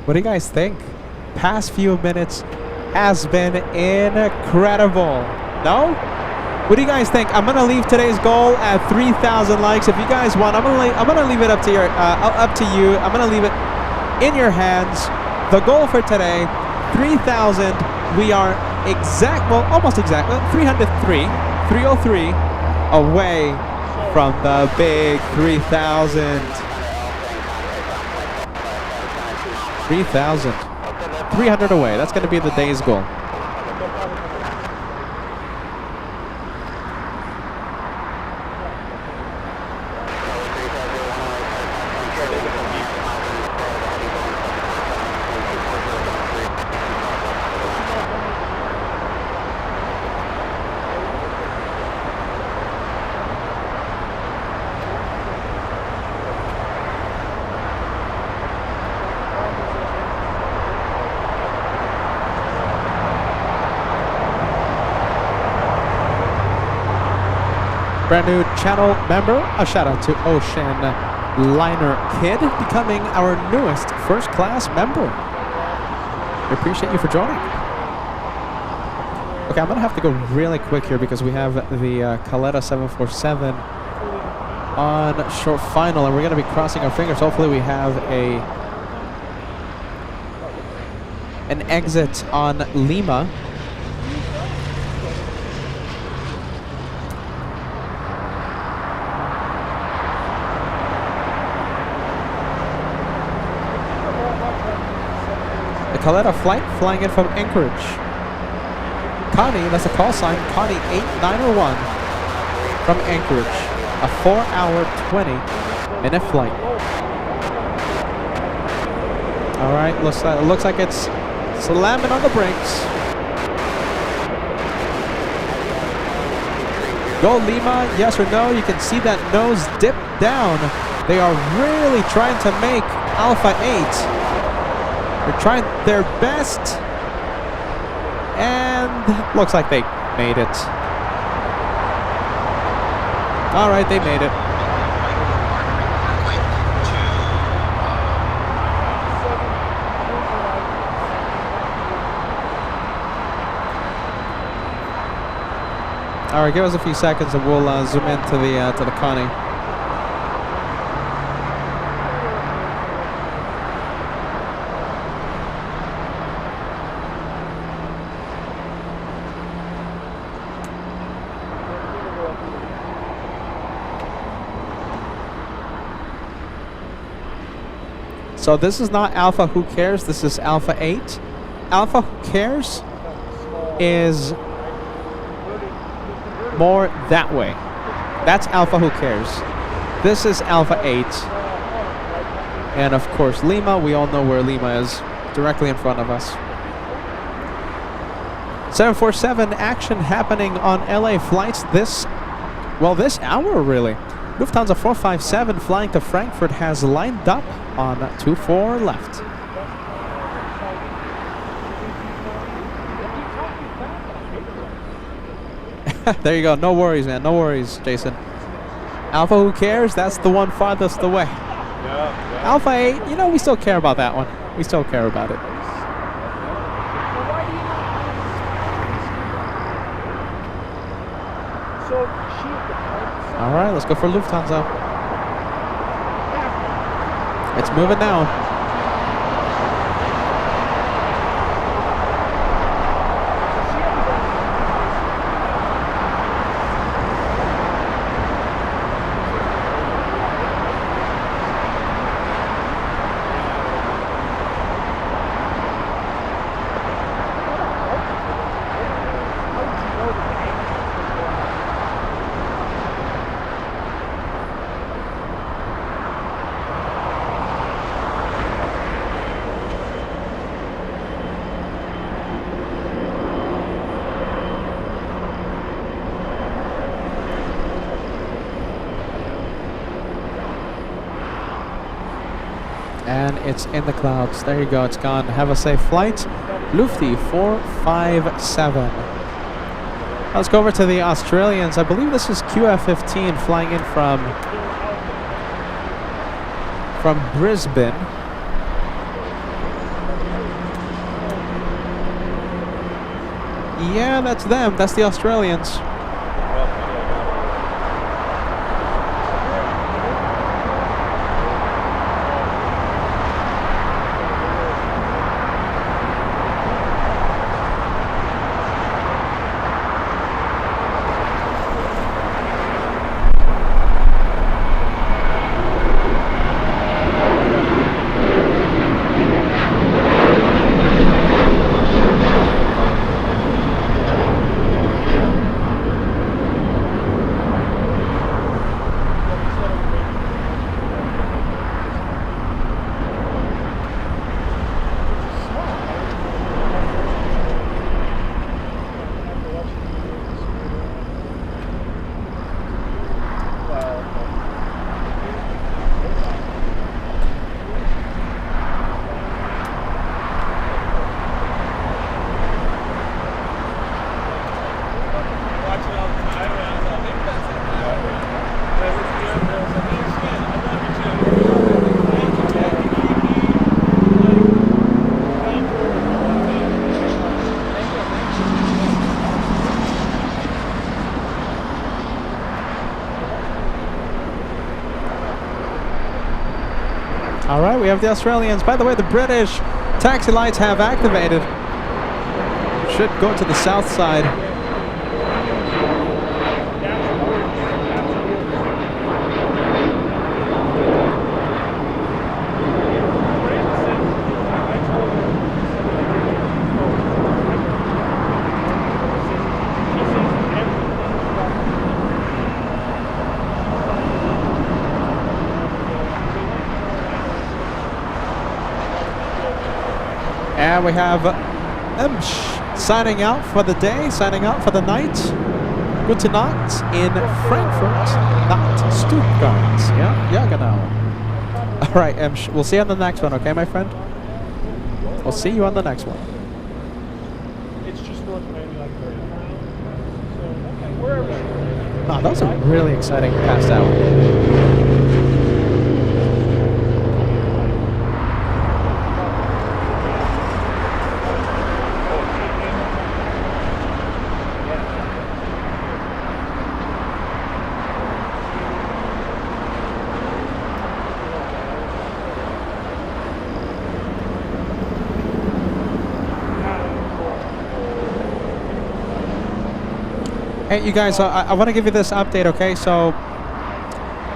What do you guys think? Past few minutes has been incredible. No? What do you guys think? I'm gonna leave today's goal at 3,000 likes. If you guys want, I'm gonna leave it up to you. I'm gonna leave it in your hands. The goal for today, 3,000. We are almost exactly 303 away from the big 3,000. 3,000. 300 away. That's going to be the day's goal. Brand new channel member, a shout out to Ocean Liner Kid, becoming our newest first class member. We appreciate you for joining. Okay, I'm gonna have to go really quick here because we have the Caleta 747 on short final, and we're gonna be crossing our fingers. Hopefully we have an exit on Lima. Caleta flight flying in from Anchorage. Connie, that's a call sign, Connie 8901 from Anchorage. A 4-hour, 20-minute flight. All right, looks like it's slamming on the brakes. Go Lima, yes or no? You can see that nose dip down. They are really trying to make Alpha 8. They're trying their best, and looks like they made it. All right, they made it. All right, give us a few seconds, and we'll zoom into the Connie. So this is not Alpha Who Cares, this is Alpha 8. Alpha Who Cares is more that way. That's Alpha Who Cares. This is Alpha 8. And of course Lima, we all know where Lima is, directly in front of us. 747 action happening on LA flights this hour really. Lufthansa 457 flying to Frankfurt has lined up on 24 left. There you go. No worries, man. No worries, Jason. Alpha Who Cares? That's the one farthest away. Yeah. Alpha 8, you know, we still care about that one. We still care about it. All right, let's go for Lufthansa. It's moving now. And it's in the clouds. There you go, it's gone. Have a safe flight. Lufty 457. Let's go over to the Australians. I believe this is QF15 flying in from Brisbane. Yeah, that's them. That's the Australians. All right, we have the Australians. By the way, the British taxi lights have activated. Should go to the south side. And we have Emsh signing out for the day, signing out for the night. Gute Nacht in Frankfurt, not Stuttgart. Yeah, genau. All right, Emsh, we'll see you on the next one, okay, my friend? We'll see you on the next one. It's just north of Miami, like 30 miles. So, okay, wherever. Oh, that was a really exciting past hour. Hey, you guys, I want to give you this update, okay? So,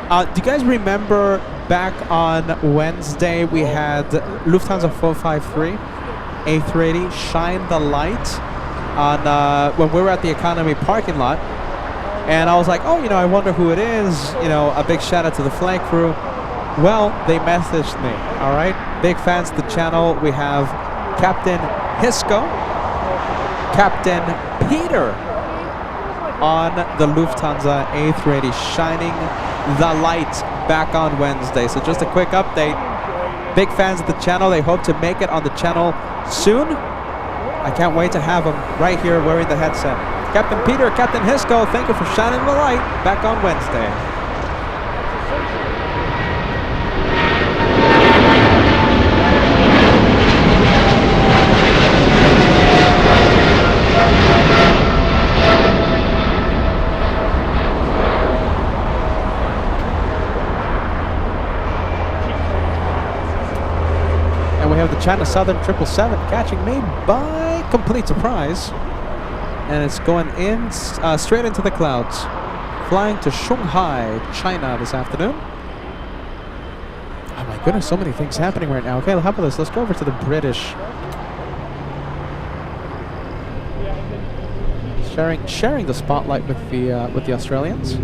do you guys remember back on Wednesday we had Lufthansa 453 A380 shine the light on when we were at the economy parking lot? And I was like, oh, I wonder who it is. A big shout out to the flight crew. Well, they messaged me, all right? Big fans of the channel. We have Captain Hisco, Captain Peter, on the Lufthansa A380 shining the light back on Wednesday. So just a quick update. Big fans of the channel. They hope to make it on the channel soon. I can't wait to have them right here wearing the headset. Captain Peter, Captain Hisco, thank you for shining the light back on Wednesday. We have the China Southern 777 catching me by complete surprise. And it's going in straight into the clouds. Flying to Shanghai, China this afternoon. Oh my goodness, so many things happening right now. Okay, how about this? Let's go over to the British. Sharing the spotlight with the Australians.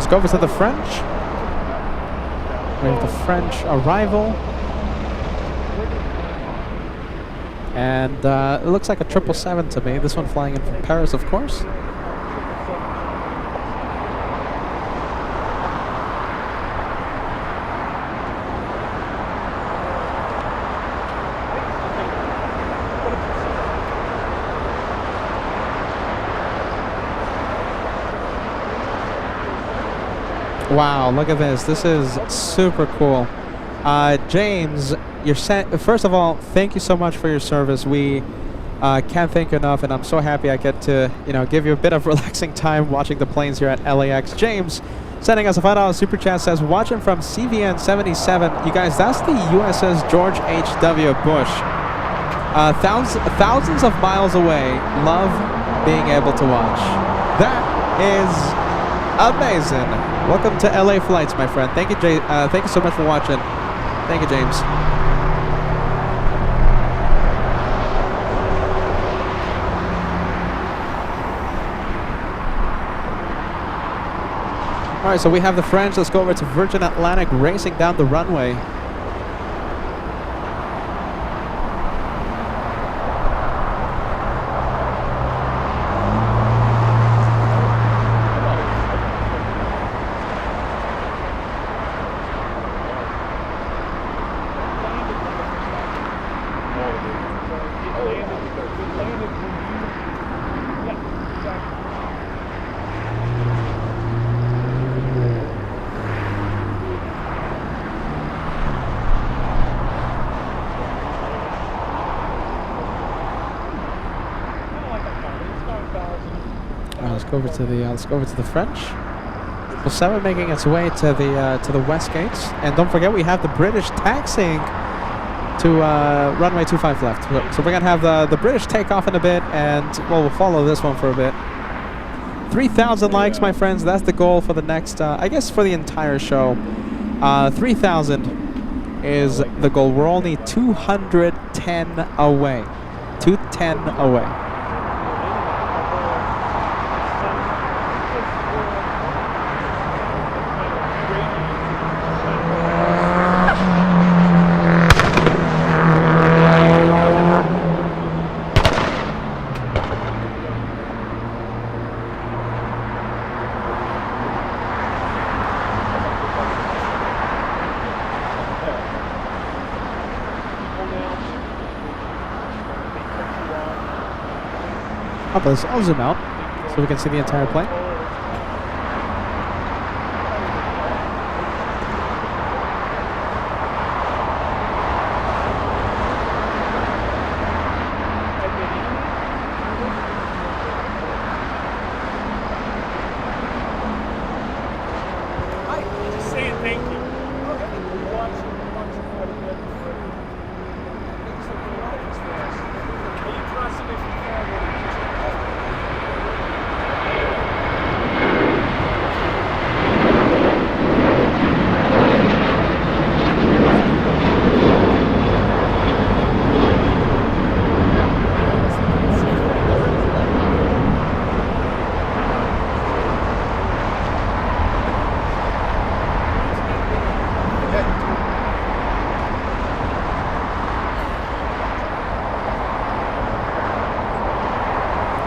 Let's go over to the French. We have the French arrival. And it looks like a 777 to me. This one flying in from Paris, of course. Wow, look at this. This is super cool. James, first of all, thank you so much for your service. We can't thank you enough, and I'm so happy I get to, give you a bit of relaxing time watching the planes here at LAX. James, sending us a $5 super chat, says, watching from CVN 77. You guys, that's the USS George H.W. Bush. Thousands of miles away. Love being able to watch. That is amazing. Welcome to LA Flights, my friend. Thank you, thank you so much for watching. Thank you, James. All right, so we have the French. Let's go over to Virgin Atlantic racing down the runway. Let's go over to the French. 7 making its way to the west gates, and don't forget we have the British taxiing to runway 25 left. So we're gonna have the British take off in a bit, and we'll follow this one for a bit. 3,000 likes, my friends. That's the goal for the next, I guess, for the entire show. 3,000 is the goal. We're only 210 away. 210 away. I'll zoom out so we can see the entire plane. Just saying thank you. Watching quite a bit. Thanks for doing all this for us. Are you trusting us from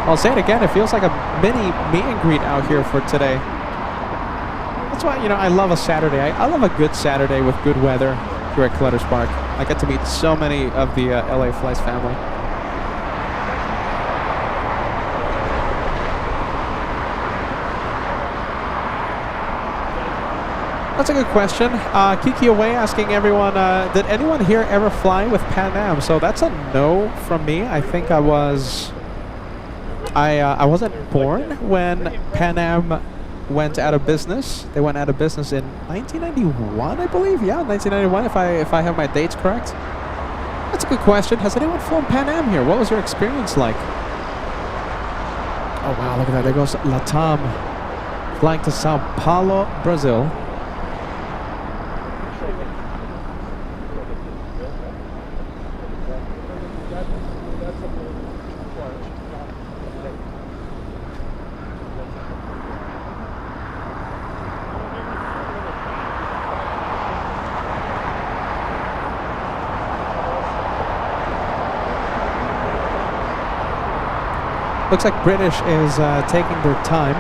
I'll say it again, it feels like a mini meet and greet out here for today. That's why, I love a Saturday. I love a good Saturday with good weather here at Clutter's Park. I get to meet so many of the LA Flights family. That's a good question. Kiki Away asking everyone, did anyone here ever fly with Pan Am? So that's a no from me. I think I wasn't born when Pan Am went out of business. They went out of business in 1991, I believe. Yeah, 1991, if I have my dates correct. That's a good question. Has anyone flown Pan Am here? What was your experience like? Oh wow, look at that. There goes Latam flying to Sao Paulo, Brazil. Looks like British is taking their time.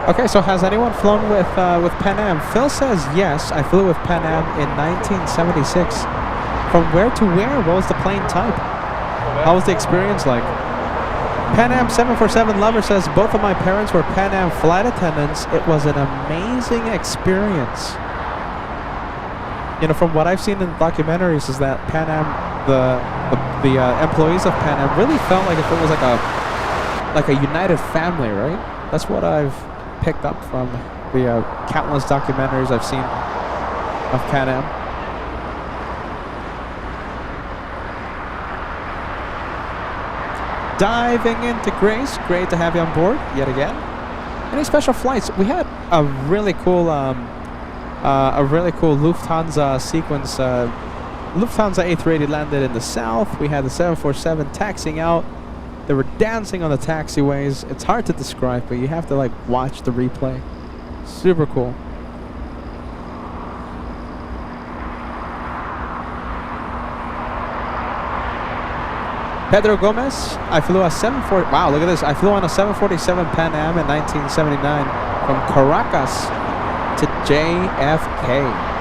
Okay, so has anyone flown with Pan Am? Phil says yes. I flew with Pan Am in 1976. From where to where? What was the plane type? How was the experience like? Pan Am 747 Lover says both of my parents were Pan Am flight attendants. It was an amazing experience. You know, from what I've seen in the documentaries, is that Pan Am, the employees of Pan Am really felt like if it was like a united family, right? That's what I've picked up from the countless documentaries I've seen of Pan Am. Diving into Grace, great to have you on board yet again. Any special flights? We had a really cool Lufthansa sequence. Lufthansa A380 landed in the south. We had the 747 taxiing out. They were dancing on the taxiways. It's hard to describe, but you have to like watch the replay. Super cool. Pedro Gomez, I flew a 740. Wow, look at this! I flew on a 747 Pan Am in 1979 from Caracas to JFK.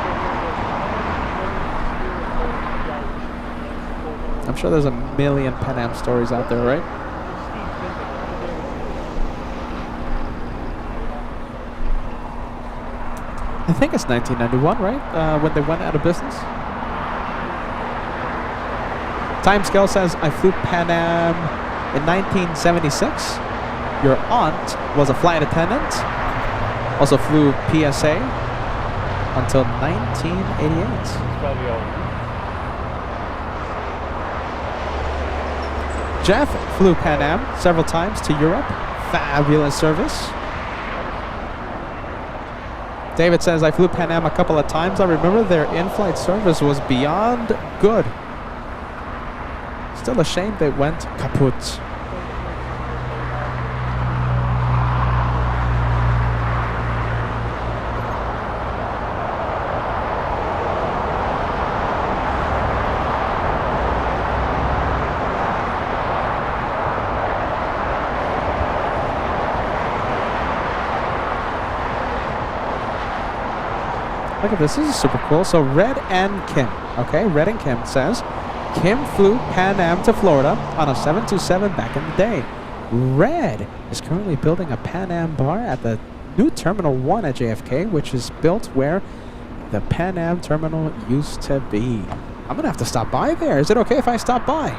I'm sure there's a million Pan Am stories out there, right? I think it's 1991, right? When they went out of business. Timescale says I flew Pan Am in 1976. Your aunt was a flight attendant. Also flew PSA until 1988. It's probably all. Jeff flew Pan Am several times to Europe. Fabulous service. David says, I flew Pan Am a couple of times. I remember their in-flight service was beyond good. Still a shame they went kaput. Look at this is super cool. So Red and Kim, okay, Red and Kim says, Kim flew Pan Am to Florida on a 727 back in the day. Red is currently building a Pan Am bar at the new Terminal 1 at JFK, which is built where the Pan Am terminal used to be. I'm gonna have to stop by there. Is it okay if I stop by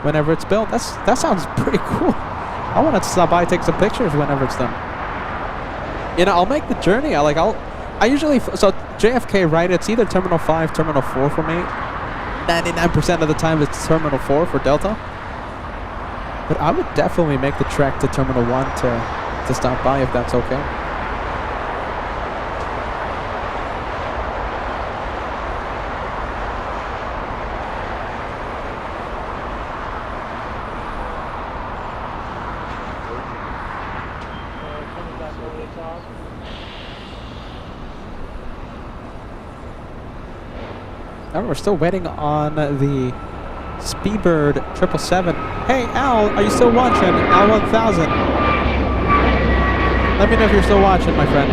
whenever it's built? That sounds pretty cool. I want to stop by, take some pictures whenever it's done. You know, I'll make the journey. I usually, so JFK, right, it's either Terminal 5, Terminal 4 for me. 99% of the time it's Terminal 4 for Delta. But I would definitely make the trek to Terminal 1 to stop by if that's okay. Coming back over the top. We're still waiting on the Speedbird 777. Hey, Al, are you still watching? Al 1000. Let me know if you're still watching, my friend.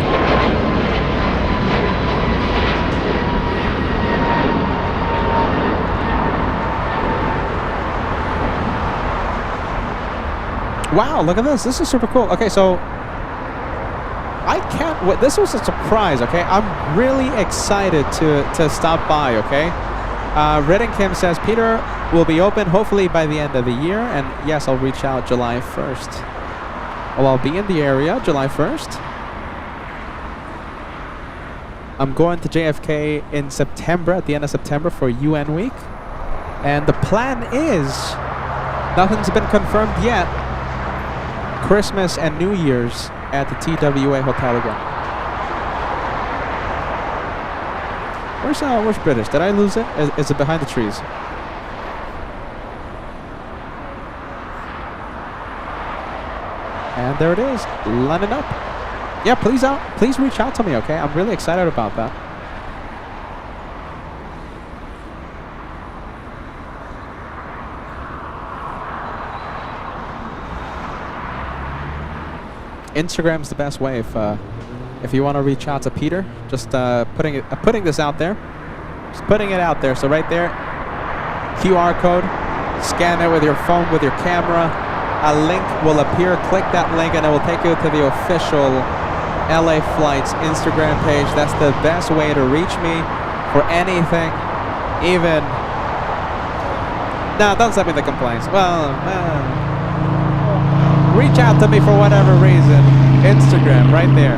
Wow, look at this. This is super cool. Okay, so I can't wait. This was a surprise, okay? I'm really excited to stop by, okay? Red and Kim says, Peter will be open hopefully by the end of the year. And yes, I'll reach out July 1st. Well, I'll be in the area July 1st. I'm going to JFK in September, at the end of September for UN Week. And the plan is, nothing's been confirmed yet, Christmas and New Year's at the TWA Hotel again. Where's British? Did I lose it? Is it behind the trees? And there it is, lining up. Yeah, please reach out to me, okay? I'm really excited about that. Instagram's the best way if you want to reach out to Peter. Just putting this out there. Just putting it out there. So right there, QR code. Scan it with your phone, with your camera. A link will appear. Click that link, and it will take you to the official LA Flights Instagram page. That's the best way to reach me for anything. Even. No, don't send me the complaints. Well. Reach out to me for whatever reason. Instagram, right there.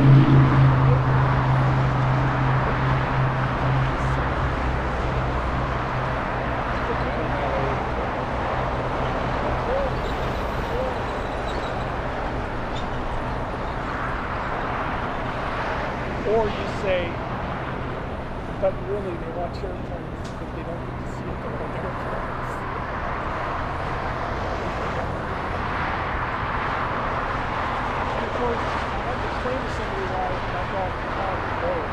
Or you say, but really they watch airplanes, but they don't get to see it on airplanes. Of course, I have to explain to somebody why I got out of the boat.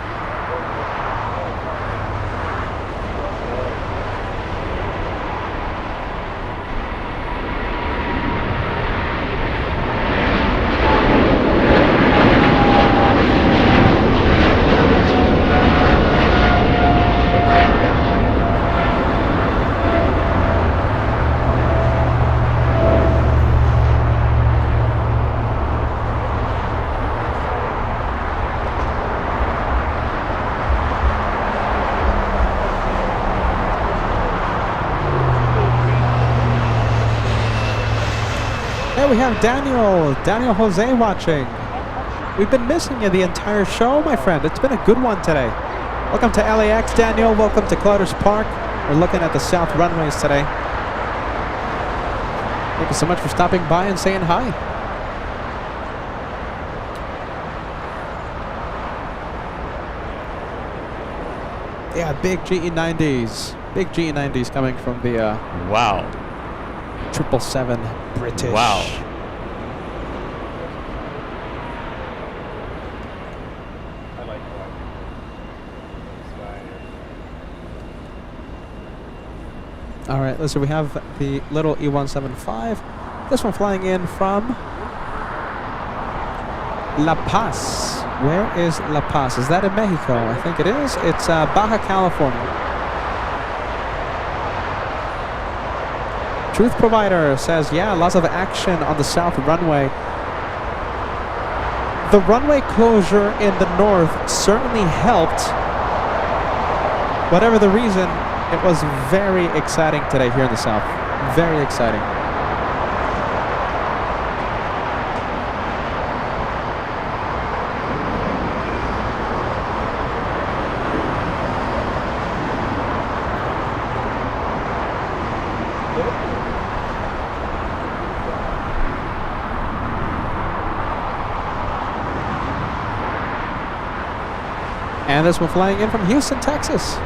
We have Daniel Jose watching. We've been missing you the entire show, my friend. It's been a good one today. Welcome to LAX, Daniel. Welcome to Clutters Park. We're looking at the south runways today. Thank you so much for stopping by and saying hi. Yeah, big GE90s. Big GE90s coming from the Wow. 777 British. Wow. I like that. All right, listen, we have the little E175. This one flying in from La Paz. Where is La Paz? Is that in Mexico? I think it is. It's Baja California. Truth Provider says, yeah, lots of action on the south runway. The runway closure in the north certainly helped. Whatever the reason, it was very exciting today here in the south. Very exciting. And this one flying in from Houston, Texas.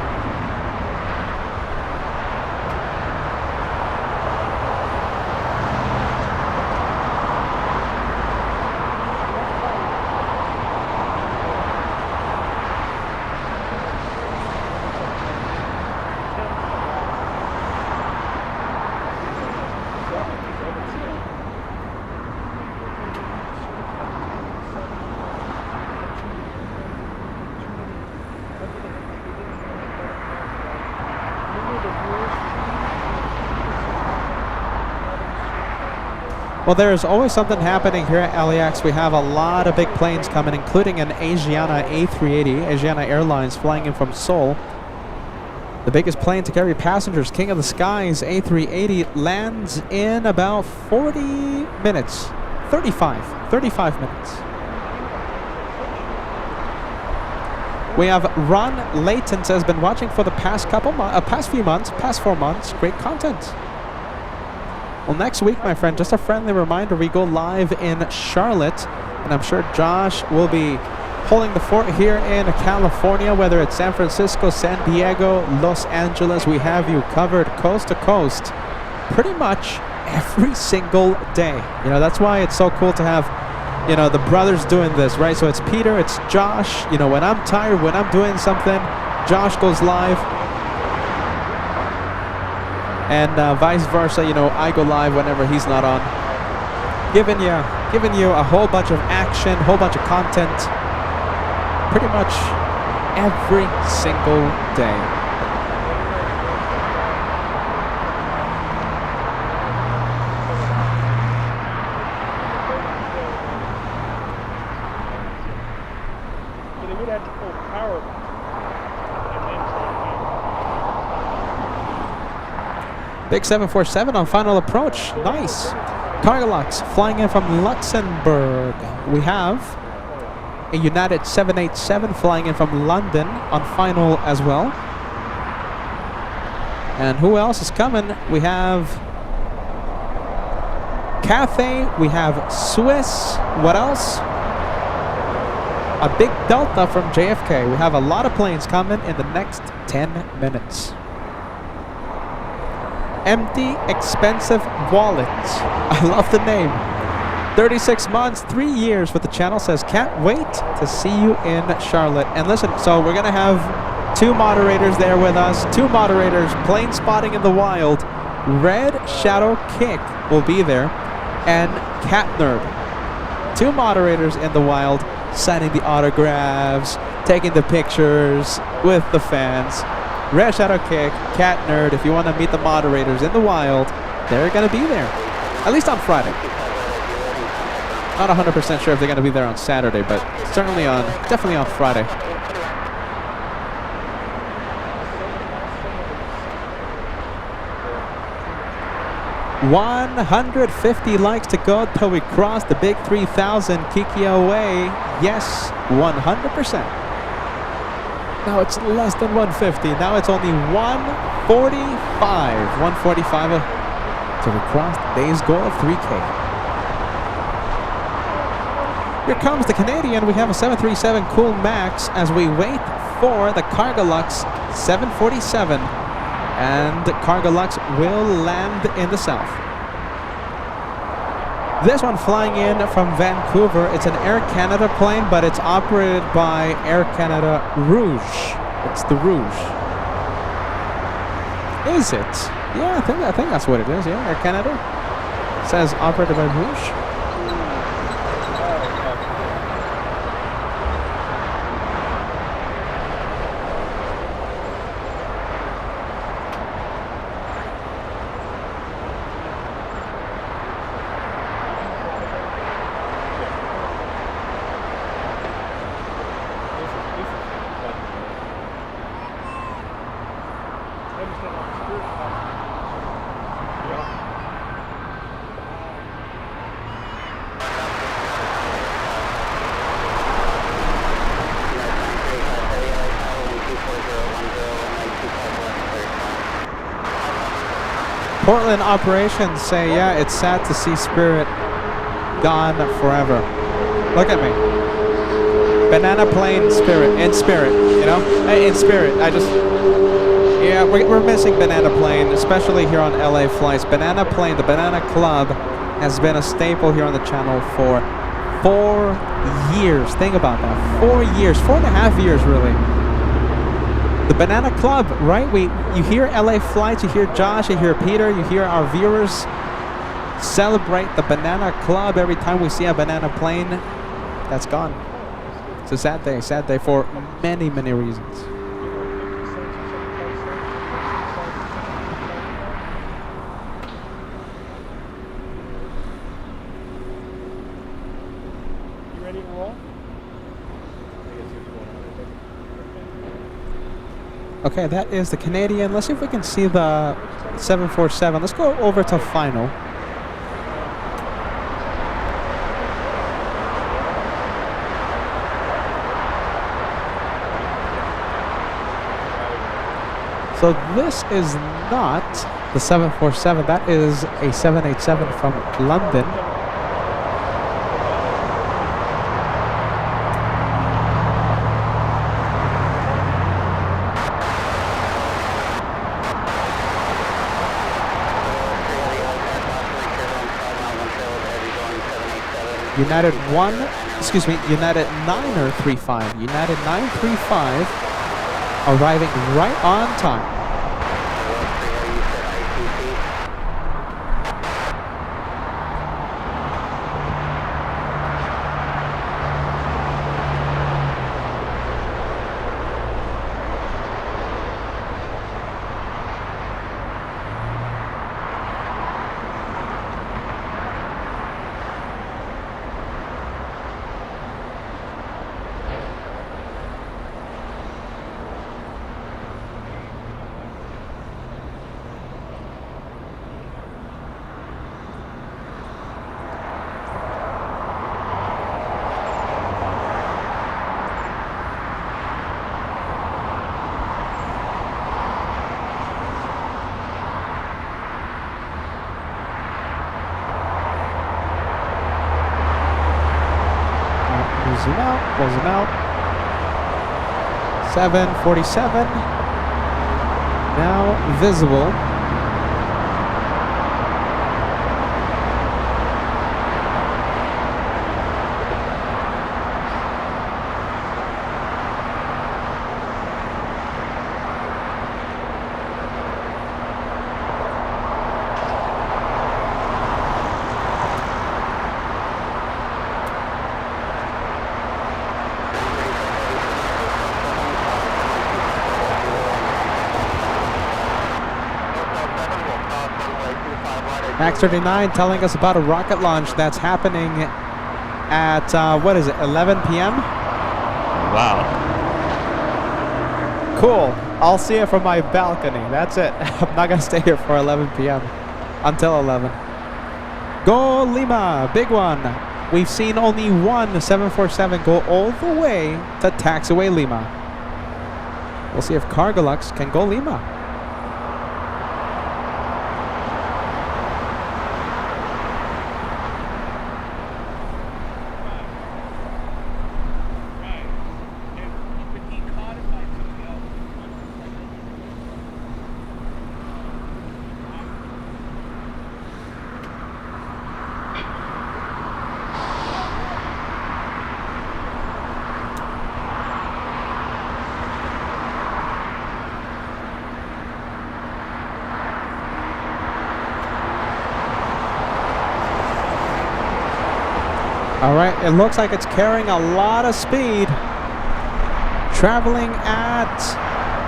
Well, there's always something happening here at LAX. We have a lot of big planes coming, including an Asiana A380, Asiana Airlines flying in from Seoul. The biggest plane to carry passengers, King of the Skies, A380, lands in about 40 minutes. 35 minutes. We have Ron Layton says, been watching for the past past 4 months. Great content. Well, next week, my friend, just a friendly reminder, we go live in Charlotte, and I'm sure Josh will be holding the fort here in California, whether it's San Francisco, San Diego, Los Angeles. We have you covered coast to coast pretty much every single day. You know, that's why it's so cool to have you know, the brothers doing this, right? So it's Peter, it's Josh. You know, when I'm tired, when I'm doing something, Josh goes live. And vice versa, you know, I go live whenever he's not on. Giving you a whole bunch of action, whole bunch of content, pretty much every single day. So they would have to pull power back and then try Big 747 on final approach. Nice. Cargolux flying in from Luxembourg. We have a United 787 flying in from London on final as well. And who else is coming? We have Cathay. We have Swiss. What else? A big Delta from JFK. We have a lot of planes coming in the next 10 minutes. Empty, expensive wallet. I love the name. 36 months, 3 years with the channel. Says, can't wait to see you in Charlotte. And listen, so we're going to have 2 moderators there with us. 2 moderators, plane spotting in the wild. Red Shadow Kick will be there. And Cat Nerd. 2 moderators in the wild, signing the autographs, taking the pictures with the fans. Red Shadow Kick, Cat Nerd. If you want to meet the moderators in the wild, they're going to be there. At least on Friday. Not 100% sure if they're going to be there on Saturday, but definitely on Friday. $150 likes to go till we cross the big 3,000. Kiki away. Yes, 100%. Now it's less than 150. Now it's only 145. 145 till we cross the day's goal of 3K. Here comes the Canadian. We have a 737 Cool Max as we wait for the Cargolux 747. And Cargolux will land in the south. This one flying in from Vancouver. It's an Air Canada plane, but it's operated by Air Canada Rouge. It's the Rouge. Is it? Yeah, I think that's what it is. Yeah, Air Canada. It says operated by Rouge. Portland operations say, yeah, it's sad to see Spirit gone forever. Look at me. Banana plane Spirit, in spirit, you know? In spirit, yeah, we're missing Banana plane, especially here on LA flights. Banana plane, the Banana Club, has been a staple here on the channel for 4 years. Think about that, 4 years, 4.5 years really. The Banana Club, right? You hear LA flights, you hear Josh, you hear Peter, you hear our viewers celebrate the Banana Club every time we see a banana plane. That's gone. It's a sad day for many, many reasons. You ready to roll? Okay, that is the Canadian. Let's see if we can see the 747. Let's go over to final. So this is not the 747. That is a 787 from London. United 935. United 935 arriving right on time. Zoom out, we'll zoom out. 747. Now visible. Max 39 telling us about a rocket launch that's happening at, what is it, 11 p.m.? Wow. Cool. I'll see it from my balcony. That's it. I'm not going to stay here for 11 p.m. until 11. Go Lima. Big one. We've seen only one 747 go all the way to taxiway Lima. We'll see if Cargolux can go Lima. All right, it looks like it's carrying a lot of speed. Traveling at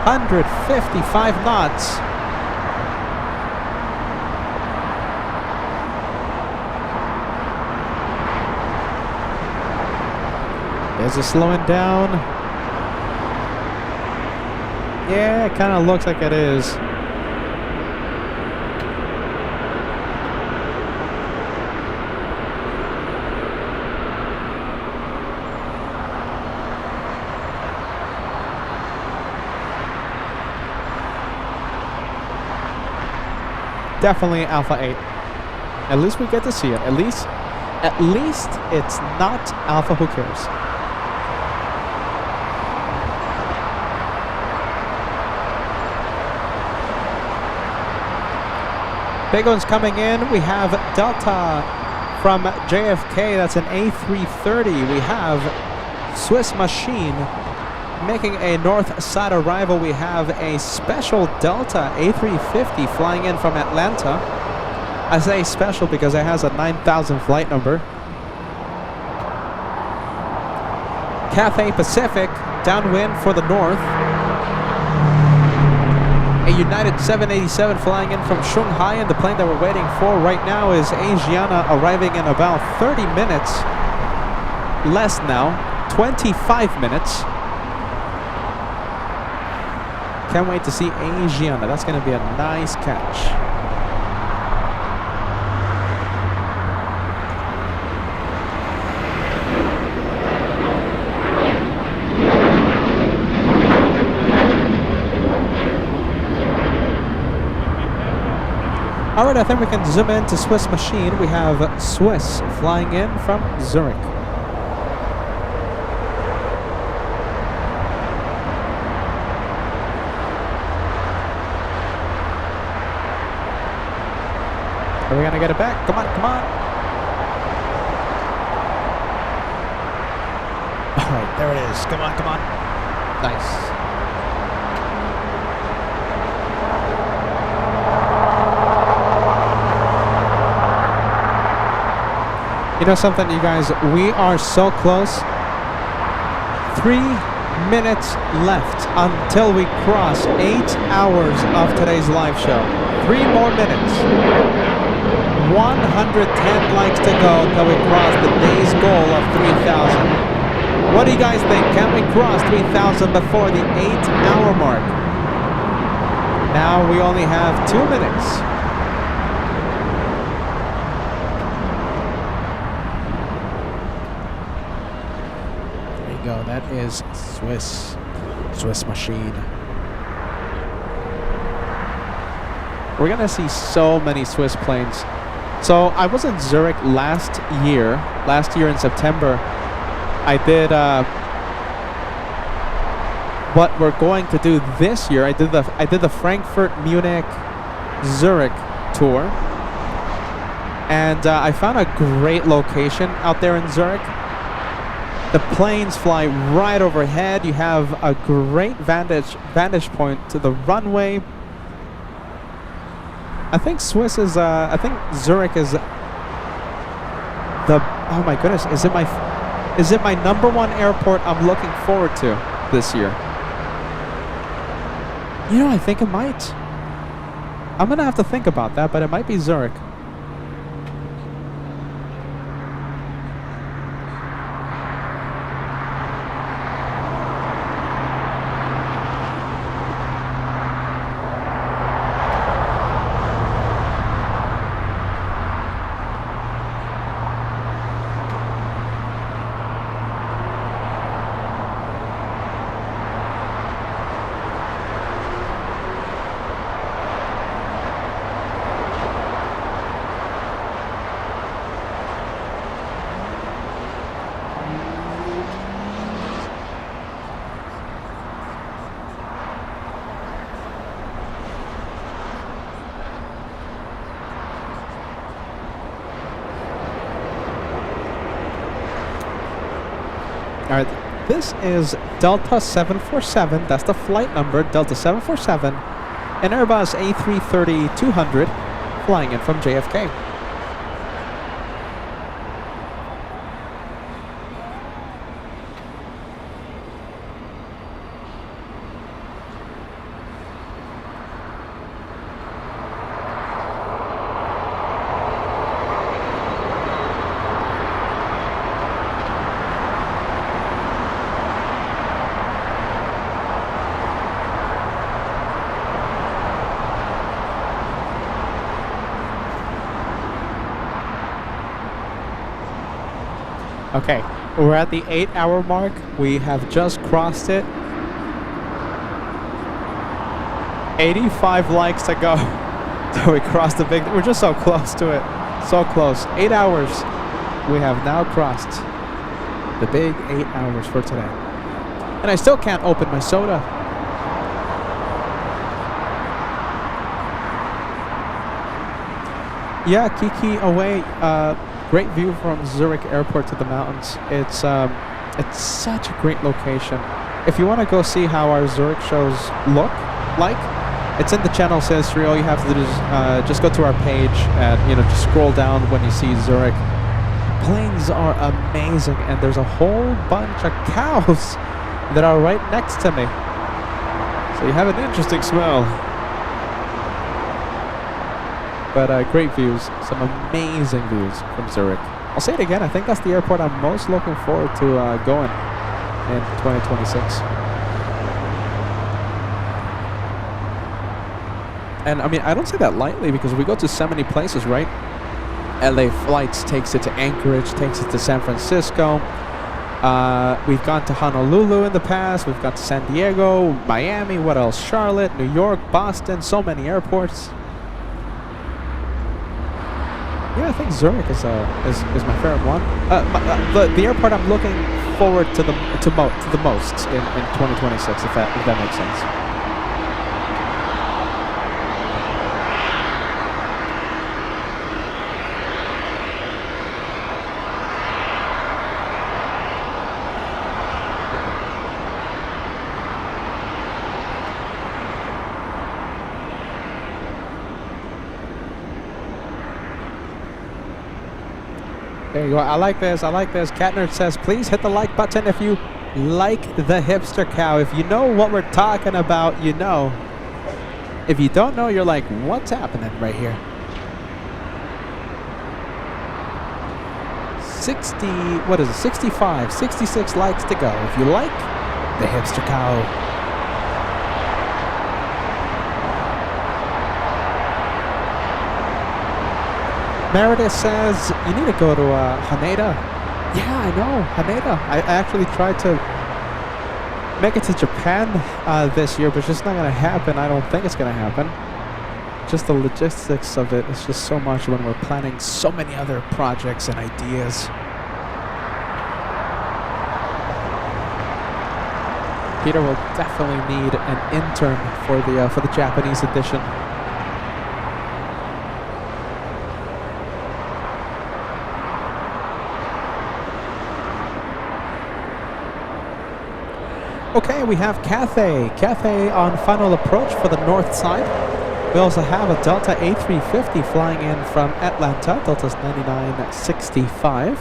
155 knots. Is it slowing down? Yeah, it kind of looks like it is. Definitely Alpha 8. At least we get to see it. At least it's not Alpha. Who cares? Big one's coming in. We have Delta from JFK. That's an A330. We have Swiss Machine making a north side arrival. We have a special Delta A350 flying in from Atlanta. I say special because it has a 9,000 flight number. Cathay Pacific downwind for the north. A United 787 flying in from Shanghai, and the plane that we're waiting for right now is Asiana, arriving in about 30 minutes. Less now, 25 minutes. Can't wait to see Asiana. That's going to be a nice catch. All right, I think we can zoom in to Swiss Machine. We have Swiss flying in from Zurich. Are we gonna get it back? Come on, come on. All right, there it is. Come on, come on. Nice. You know something, you guys? We are so close. 3 minutes left until we cross 8 hours of today's live show. 3 more minutes. 110 likes to go till we cross the day's goal of 3,000. What do you guys think? Can we cross 3,000 before the 8-hour mark? Now we only have 2 minutes. Go. That is Swiss machine. We're gonna see so many Swiss planes. So I was in Zurich last year in September. I did what we're going to do this year. I did the Frankfurt, Munich, Zurich tour, and I found a great location out there in Zurich. The planes fly right overhead. You have a great vantage point to the runway. I think Zurich is the, oh my goodness, is it my number 1 airport I'm looking forward to this year? You know, I think it might. I'm gonna have to think about that, but it might be Zurich. Alright, this is Delta 747, that's the flight number, Delta 747, an Airbus A330-200 flying in from JFK. Okay, we're at the 8-hour mark. We have just crossed it. 85 likes to go. So we crossed the big, we're just so close to it. So close. 8 hours. We have now crossed the big 8 hours for today. And I still can't open my soda. Yeah, Kiki away. Great view from Zurich Airport to the mountains. It's such a great location. If you want to go see how our Zurich shows look like, it's in the channel's history. All you have to do is just go to our page and just scroll down when you see Zurich. Planes are amazing, and there's a whole bunch of cows that are right next to me. So you have an interesting smell. But great views, some amazing views from Zurich. I'll say it again, I think that's the airport I'm most looking forward to going in 2026. And I mean, I don't say that lightly because we go to so many places, right? LA flights takes it to Anchorage, takes it to San Francisco. We've gone to Honolulu in the past, we've gone to San Diego, Miami, what else? Charlotte, New York, Boston, so many airports. Yeah, I think Zurich is my favorite one. The airport I'm looking forward to the most in 2026, if that makes sense. There you go. I like this. I like this. Catner says, please hit the like button if you like the hipster cow. If you know what we're talking about, you know. If you don't know, you're like, what's happening right here? 60, what is it? 65, 66 likes to go. If you like the hipster cow. Meredith says, you need to go to Haneda. Yeah, I know, Haneda. I actually tried to make it to Japan this year, but it's just not going to happen. I don't think it's going to happen. Just the logistics of it is just so much when we're planning so many other projects and ideas. Peter will definitely need an intern for the Japanese edition. Okay, we have Cathay on final approach for the north side. We also have a Delta A350 flying in from Atlanta. Delta's 9965.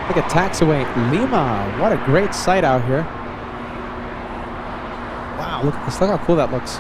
Look at taxiway Lima. What a great sight out here. Wow, look at this. Look how cool that looks.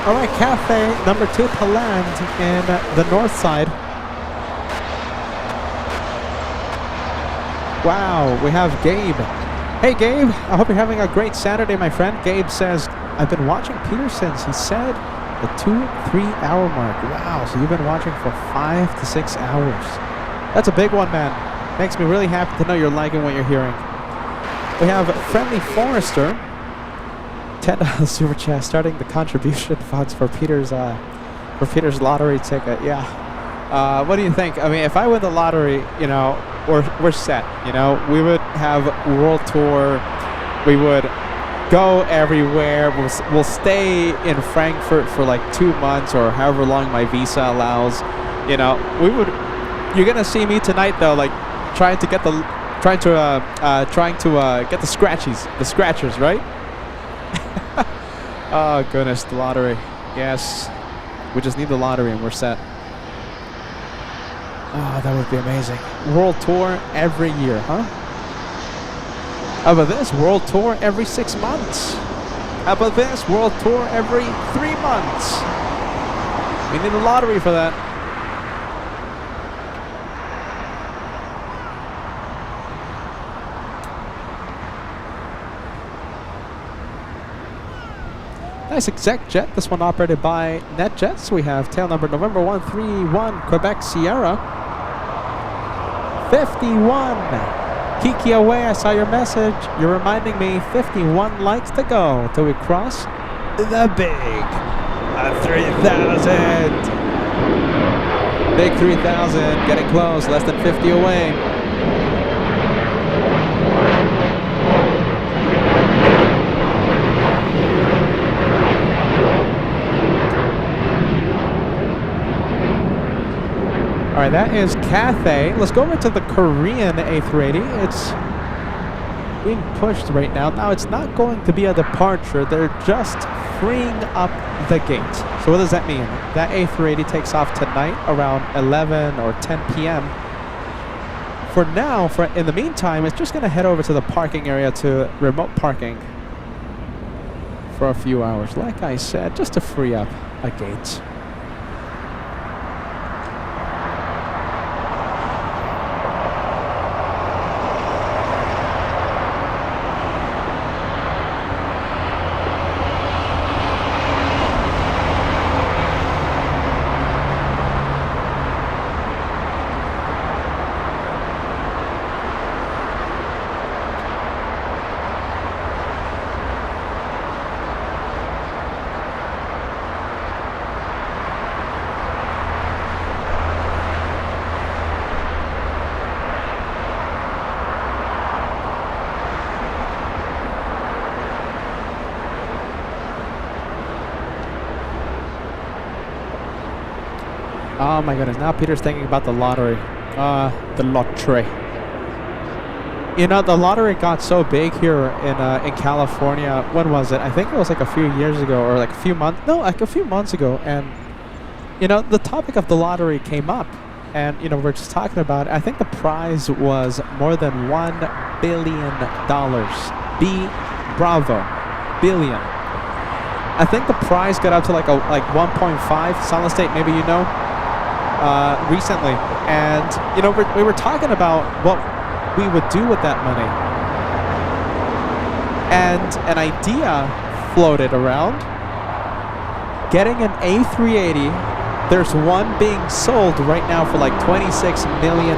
All right, Cathay, number 2 to land in the north side. Wow, we have Gabe. Hey, Gabe, I hope you're having a great Saturday, my friend. Gabe says, I've been watching Peter since he said the 2-3 hour mark. Wow, so you've been watching for 5 to 6 hours. That's a big one, man. Makes me really happy to know you're liking what you're hearing. We have Friendly Forester. $10 super chat starting the contribution funds for Peter's For Peter's lottery ticket, yeah. What do you think? I mean, if I win the lottery, you know, we're set. You know, we would have world tour. We would go everywhere. We'll stay in Frankfurt for like 2 months or however long my visa allows. You know, you're gonna see me tonight though, like trying to get the scratchers, right? Oh goodness, the lottery. Yes, we just need the lottery and we're set. Oh, that would be amazing. World tour every year, huh? How about this? World tour every 6 months. How about this? World tour every 3 months. We need a lottery for that. Nice exec jet. This one operated by NetJets. We have tail number November 131 Quebec Sierra 51. Kiki away. I saw your message. You're reminding me 51 likes to go till we cross the big 3,000. Big 3,000. Getting close. Less than 50 away. All right, that is Cathay. Let's go over to the Korean A380. It's being pushed right now. Now, it's not going to be a departure. They're just freeing up the gate. So what does that mean? That A380 takes off tonight around 11 or 10 p.m. For now, in the meantime, it's just going to head over to the parking area to remote parking for a few hours. Like I said, just to free up a gate. Oh my goodness, now Peter's thinking about the lottery. The lottery. You know, the lottery got so big here in California. When was it? I think it was like a few years ago or like a few months. No, like a few months ago. And, you know, the topic of the lottery came up. And, you know, we're just talking about it. I think the prize was more than $1 billion. Bravo. Billion. I think the prize got up to like 1.5. Solid State, maybe you know. Recently, and you know we were talking about what we would do with that money, and an idea floated around getting an A380. There's one being sold right now for like $26 million.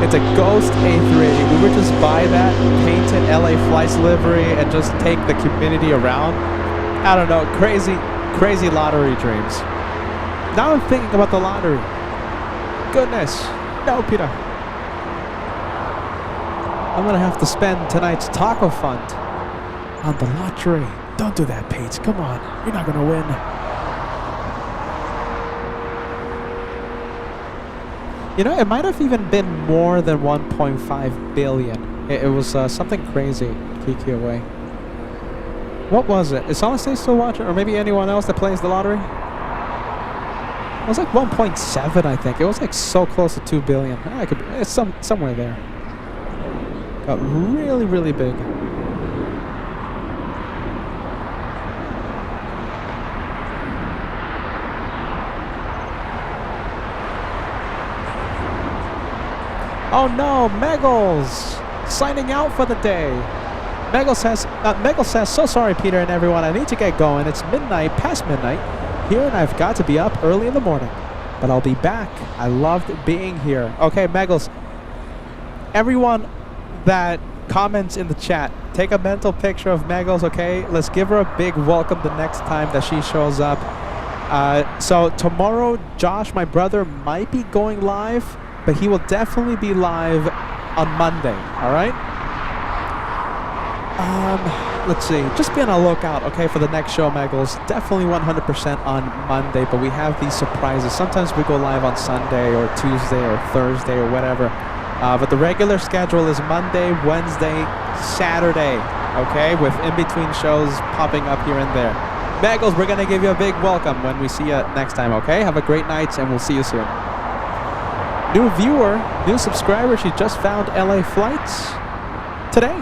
It's a ghost A380. We would just buy that, paint it LA Flights livery, and just take the community around. I don't know, crazy lottery dreams. Now I'm thinking about the lottery. Goodness. No, Peter. I'm going to have to spend tonight's taco fund on the lottery. Don't do that, Pete. Come on. You're not going to win. You know, it might have even been more than 1.5 billion. It was something crazy. Kiki away. What was it? Is Solid State still watching? Or maybe anyone else that plays the lottery? It was like 1.7, I think. It was like so close to 2 billion. It's somewhere there. Got really, really big. Oh no, Meggles signing out for the day. Meggles says, so sorry, Peter and everyone. I need to get going. It's midnight, past midnight. Here, and I've got to be up early in the morning, but I'll be back. I loved being here. Okay, Meggles, everyone that comments in the chat, take a mental picture of Meggles, okay? Let's give her a big welcome the next time that she shows up. So tomorrow, Josh, my brother, might be going live, but he will definitely be live on Monday. All right. Let's see. Just be on the lookout, okay, for the next show, Megals. Definitely 100% on Monday, but we have these surprises. Sometimes we go live on Sunday or Tuesday or Thursday or whatever. But the regular schedule is Monday, Wednesday, Saturday, okay, with in-between shows popping up here and there. Megals, we're going to give you a big welcome when we see you next time, okay? Have a great night, and we'll see you soon. New viewer, new subscriber, she just found LA flights today.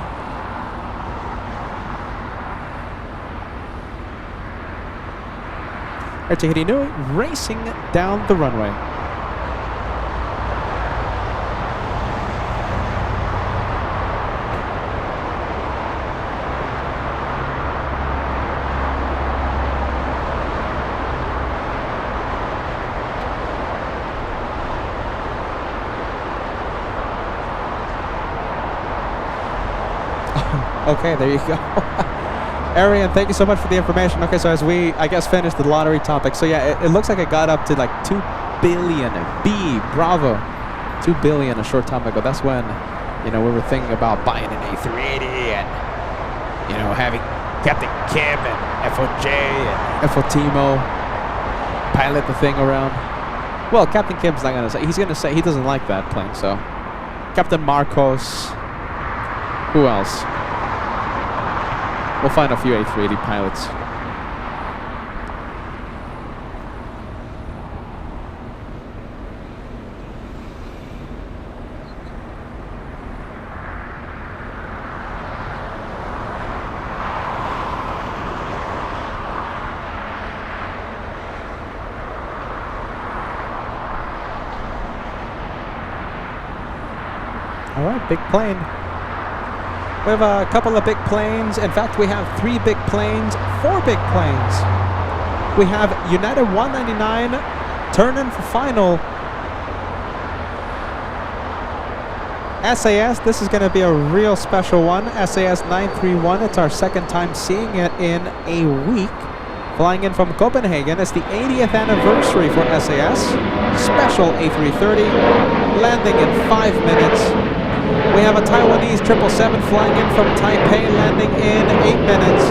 Tahiti Nui racing down the runway. Okay, there you go. Arian, thank you so much for the information. Okay, so as we, I guess, finished the lottery topic. So yeah, it looks like it got up to like 2 billion. Bravo. 2 billion a short time ago. That's when, you know, we were thinking about buying an A380 and, you know, having Captain Kim and FOJ and FOTimo pilot the thing around. Well, Captain Kim's not going to say. He's going to say he doesn't like that plane, so. Captain Marcos. Who else? We'll find a few A380 pilots. All right, big plane. We have a couple of big planes. In fact, we have 3 big planes, 4 big planes. We have United 199 turning for final. SAS, this is going to be a real special one. SAS 931, it's our second time seeing it in a week. Flying in from Copenhagen, it's the 80th anniversary for SAS. Special A330, landing in 5 minutes. We have a Taiwanese 777 flying in from Taipei, landing in 8 minutes.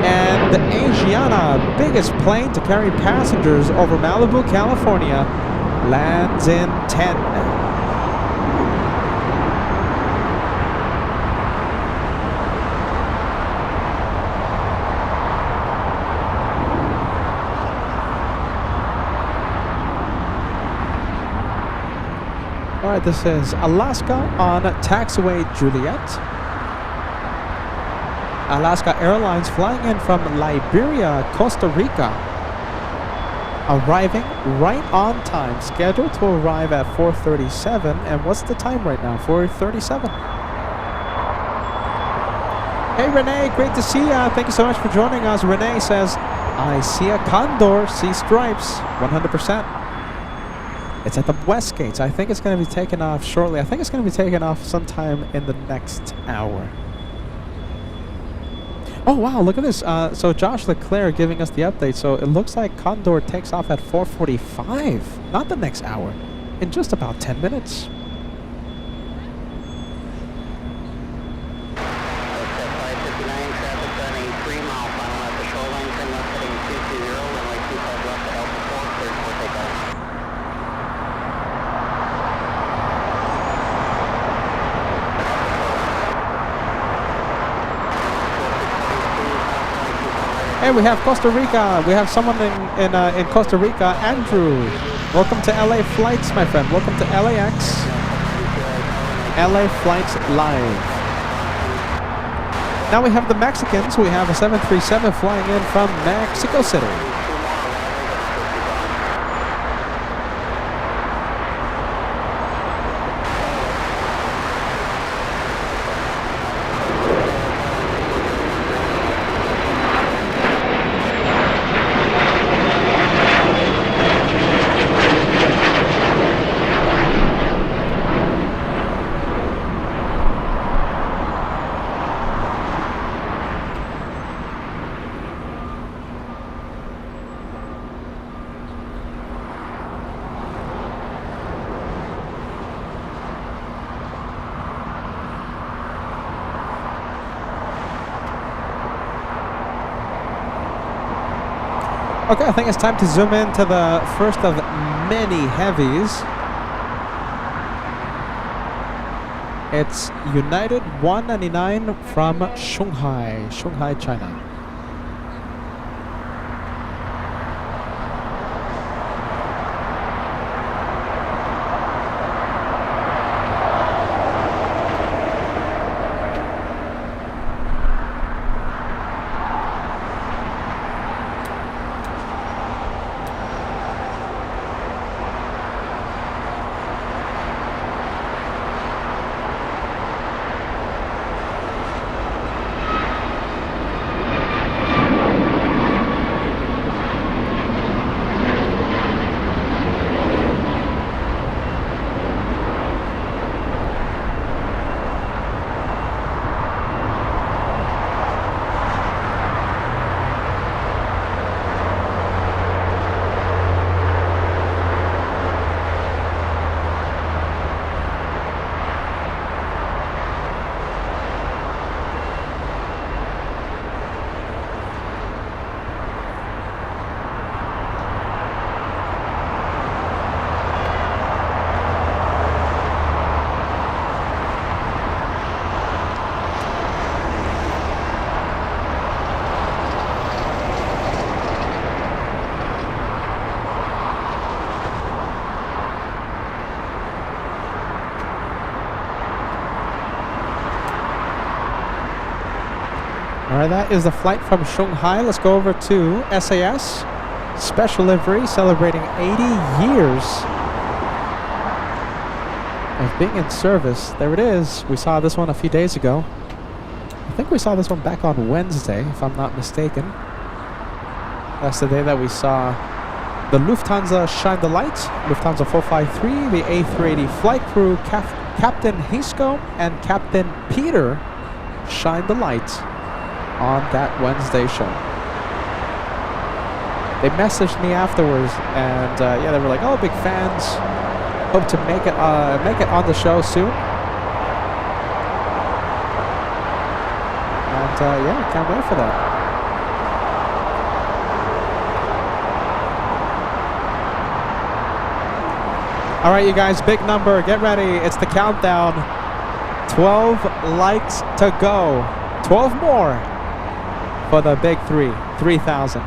And the Asiana, biggest plane to carry passengers over Malibu, California, lands in 10. All right, this is Alaska on taxiway Juliet. Alaska Airlines flying in from Liberia, Costa Rica. Arriving right on time, scheduled to arrive at 4:37. And what's the time right now? 4:37. Hey Renee, great to see ya. Thank you so much for joining us. Renee says, I see a condor, see stripes, 100%. It's at the west gates. I think it's going to be taken off shortly. I think it's going to be taken off sometime in the next hour. Oh, wow, look at this. So Josh Leclerc giving us the update. So it looks like Condor takes off at 4:45, not the next hour, in just about 10 minutes. Hey, we have Costa Rica. We have someone in Costa Rica. Andrew, welcome to LA Flights, my friend. Welcome to LAX. LA Flights Live. Now we have the Mexicans. We have a 737 flying in from Mexico City. Okay, I think it's time to zoom in to the first of many heavies. It's United 199 from Shanghai, China. Alright, that is the flight from Shanghai. Let's go over to SAS. Special livery celebrating 80 years of being in service. There it is. We saw this one a few days ago. I think we saw this one back on Wednesday, if I'm not mistaken. That's the day that we saw the Lufthansa shine the light. Lufthansa 453, the A380 flight crew, Captain Hisco and Captain Peter shine the light on that Wednesday show. They messaged me afterwards, and yeah, they were like, "Oh, big fans. Hope to make it on the show soon." And yeah, can't wait for that. All right, you guys, big number. Get ready. It's the countdown. 12 likes to go. 12 more for the big 3,000.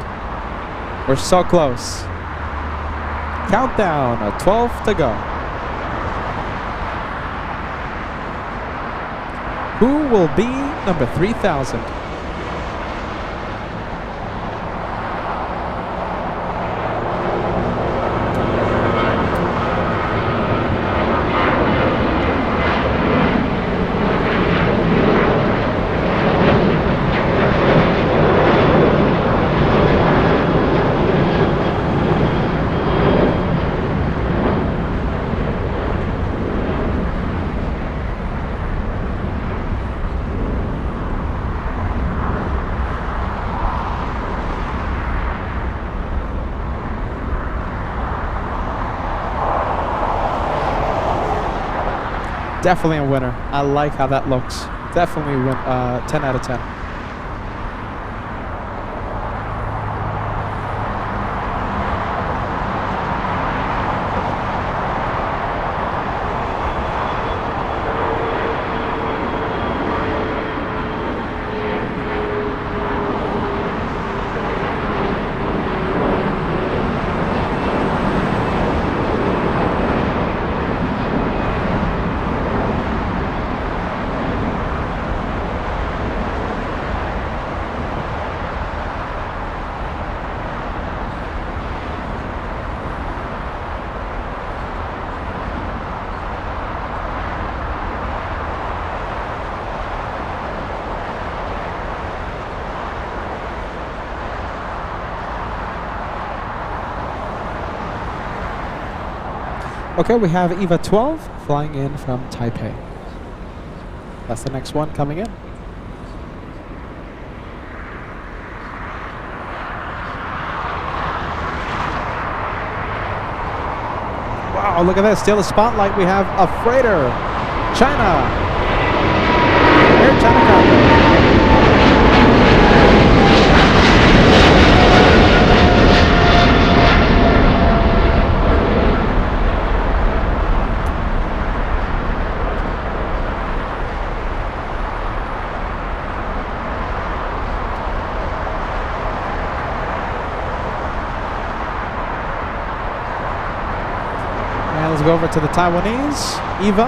We're so close. Countdown, 12 to go. Who will be number 3,000? Definitely a winner. I like how that looks. Definitely 10 out of 10. Okay, we have EVA 12 flying in from Taipei. That's the next one coming in. Wow, look at this. Still the spotlight. We have a freighter. China. Air China Cargo. over to the Taiwanese, Eva.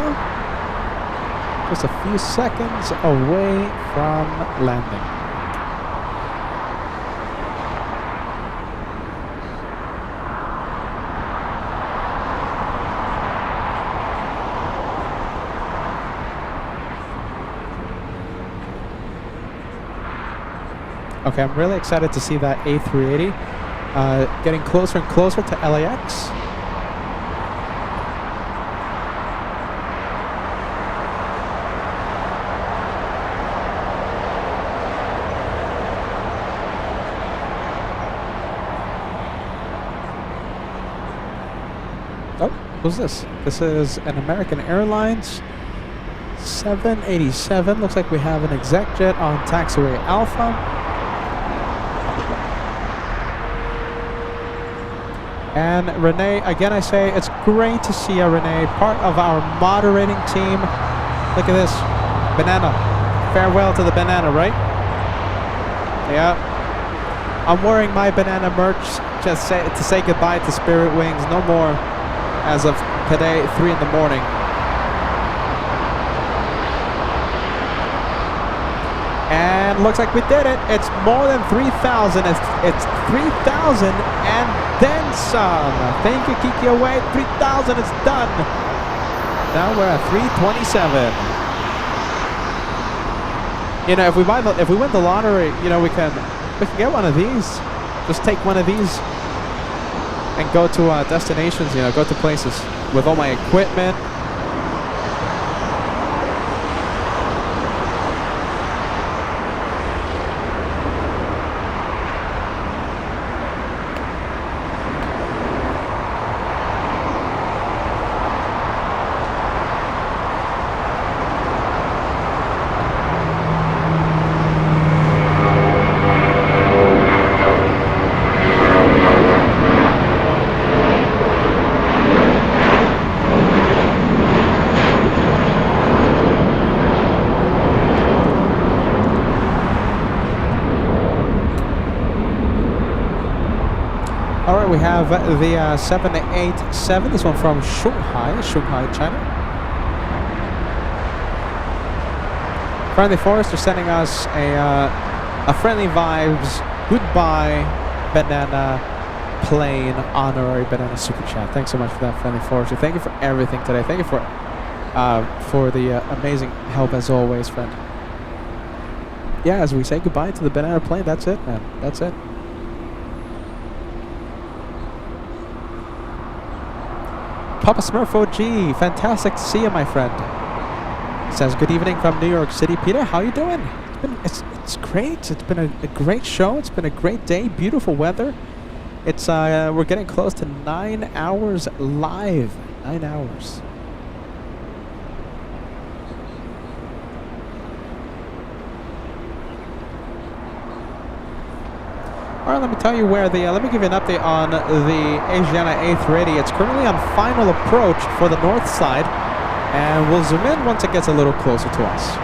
Just a few seconds away from landing. Okay, I'm really excited to see that A380 getting closer and closer to LAX. Oh, who's this? This is an American Airlines 787. Looks like we have an exec jet on taxiway Alpha. And Renee, again I say, it's great to see you, Renee, part of our moderating team. Look at this, banana. Farewell to the banana, right? Yeah. I'm wearing my banana merch just to say goodbye to Spirit Wings. No more as of today, 3 in the morning. And looks like we did it. It's more than 3,000. It's 3,000 and then some. Thank you, Kiki Away. 3,000 is done. Now we're at 327. You know, if we win the lottery, you know, we can get one of these. Just take one of these and go to destinations. You know, go to places with all my equipment. Alright, we have the 787, this one from Shanghai, China. Friendly Forest are sending us a friendly vibes, goodbye banana plane honorary banana super chat. Thanks so much for that, Friendly Forest. Thank you for everything today. Thank you for the amazing help as always, friend. Yeah, as we say goodbye to the banana plane, that's it, man. That's it. Papa Smurf OG, fantastic to see you, my friend. Says good evening from New York City. Peter, how you doing? It's great. It's been a great show. It's been a great day. Beautiful weather. It's we're getting close to 9 hours live. 9 hours. All right, let me tell you where let me give you an update on the Asiana A380. It's currently on final approach for the north side, and we'll zoom in once it gets a little closer to us.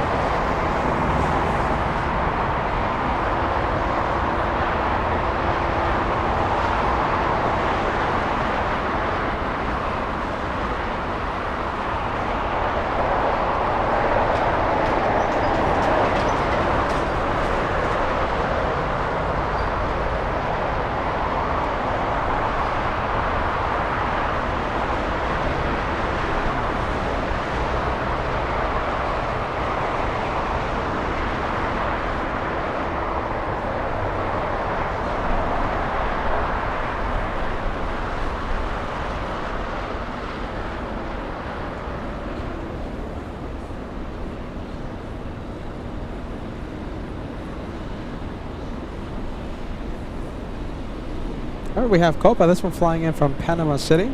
All right, we have Copa, this one flying in from Panama City.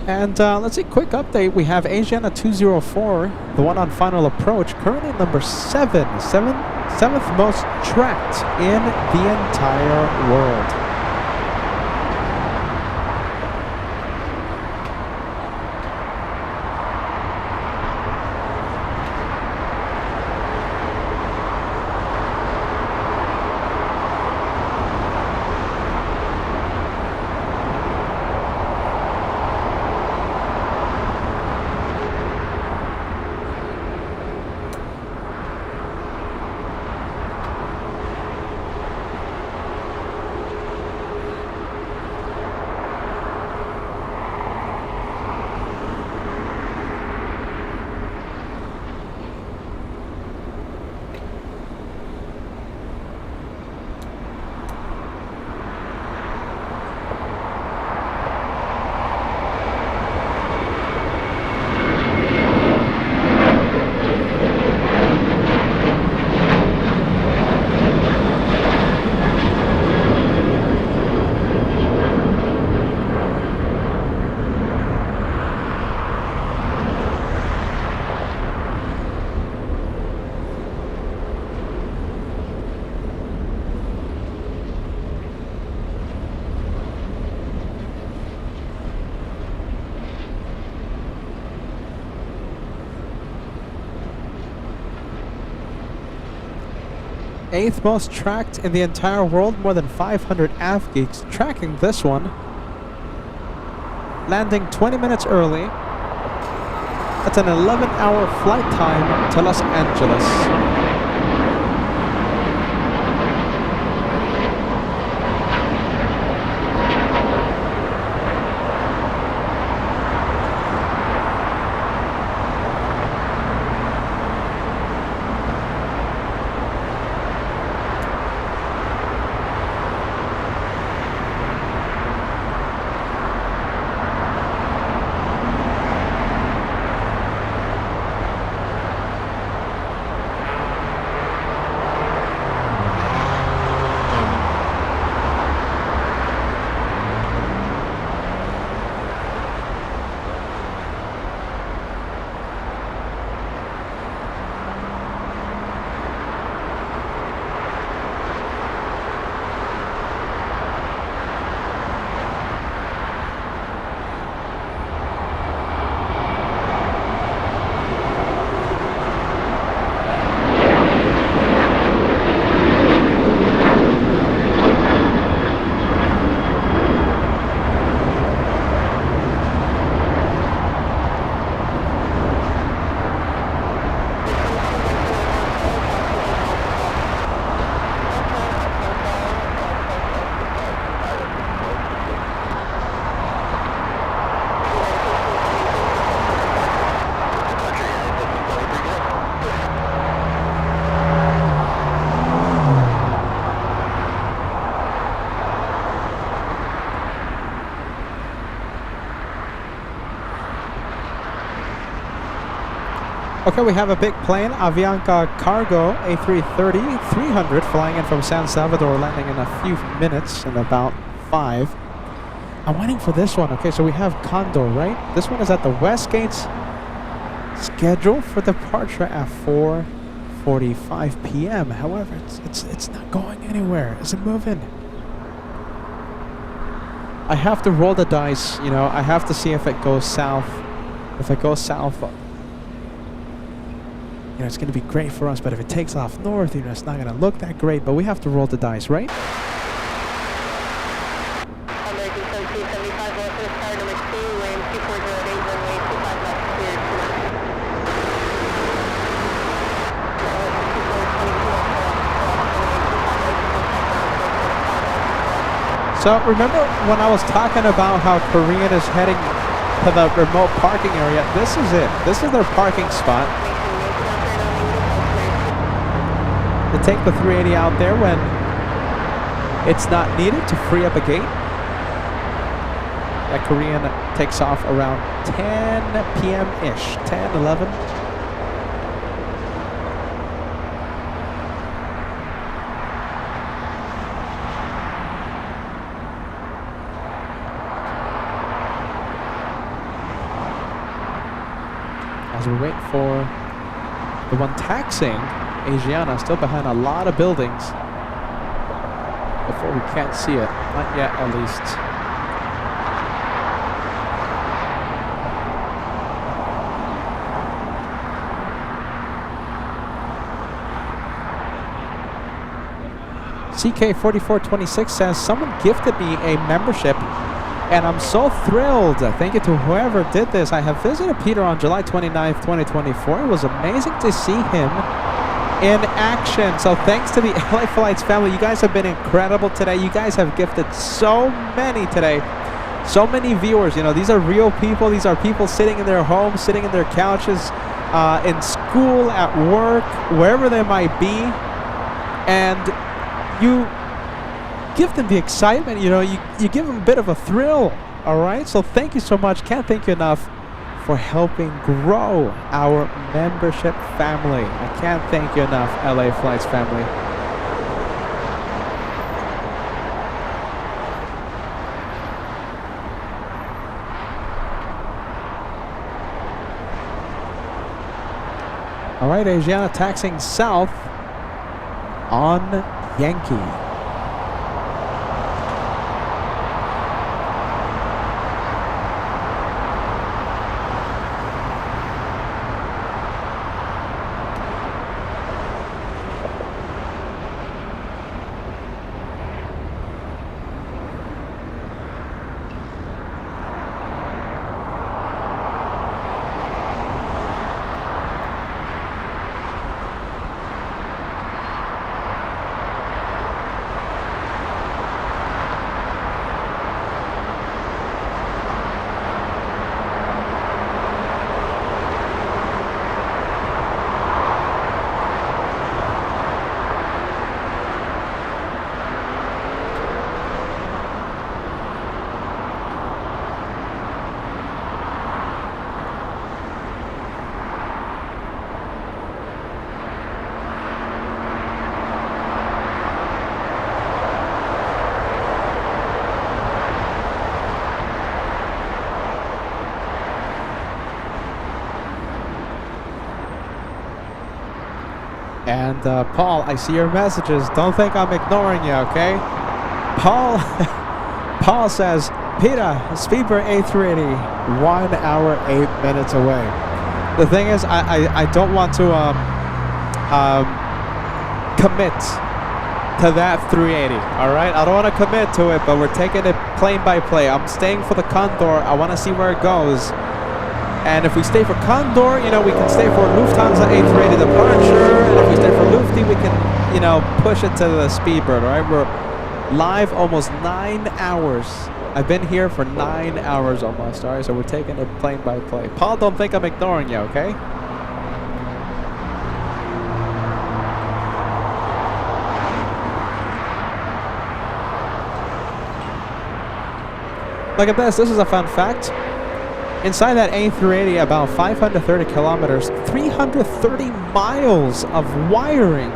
And let's see, quick update. We have Asiana 204, the one on final approach, currently number 7, seventh most tracked in the entire world. 8th most tracked in the entire world. More than 500 AV geeks tracking this one. Landing 20 minutes early. That's an 11-hour flight time to Los Angeles. Okay, we have a big plane, Avianca Cargo A330-300 flying in from San Salvador, landing in a few minutes, in about 5. I'm waiting for this one. Okay, so we have Condor, right? This one is at the Westgate's scheduled for departure at 4:45 p.m. However, it's not going anywhere. Is it moving? I have to roll the dice, you know. I have to see if it goes south. If it goes south, you know, it's going to be great for us, but if it takes off north, you know, it's not going to look that great, but we have to roll the dice, right? American 1375, Northwest Tower number 2, wind 2408, runway 25 left, cleared. So remember when I was talking about how Korean is heading to the remote parking area? This is it. This is their parking spot. They take the 380 out there when it's not needed to free up a gate. That Korean takes off around 10 p.m.-ish, 10, 11. As we wait for the one taxiing, Asiana still behind a lot of buildings before we can't see it. Not yet, at least. CK4426 says, someone gifted me a membership and I'm so thrilled. Thank you to whoever did this. I have visited Peter on July 29th, 2024. It was amazing to see him in action. So thanks to the LA Flights family. You guys have been incredible today. You guys have gifted so many today. So many viewers. You know, these are real people. These are people sitting in their homes, sitting in their couches, in school, at work, wherever they might be. And you give them the excitement. You know, you give them a bit of a thrill. All right? So thank you so much. Can't thank you enough for helping grow our membership family. I can't thank you enough, LA Flights family. All right, Asiana taxiing south on Yankee. And Paul, I see your messages. Don't think I'm ignoring you, okay? Paul, Paul says, Peter, Speedbird A380, 1 hour 8 minutes away. The thing is, I don't want to commit to that 380. All right, I don't want to commit to it, but we're taking it plane by plane. I'm staying for the Condor. I want to see where it goes. And if we stay for Condor, you know, we can stay for Lufthansa A380 departure. And if we stay for Lufty, we can, you know, push it to the Speedbird. All right, we're live almost 9 hours. I've been here for 9 hours almost. All right, so we're taking it plane by plane. Paul, don't think I'm ignoring you, okay? Look at this. This is a fun fact. Inside that A380, about 530 kilometers, 330 miles of wiring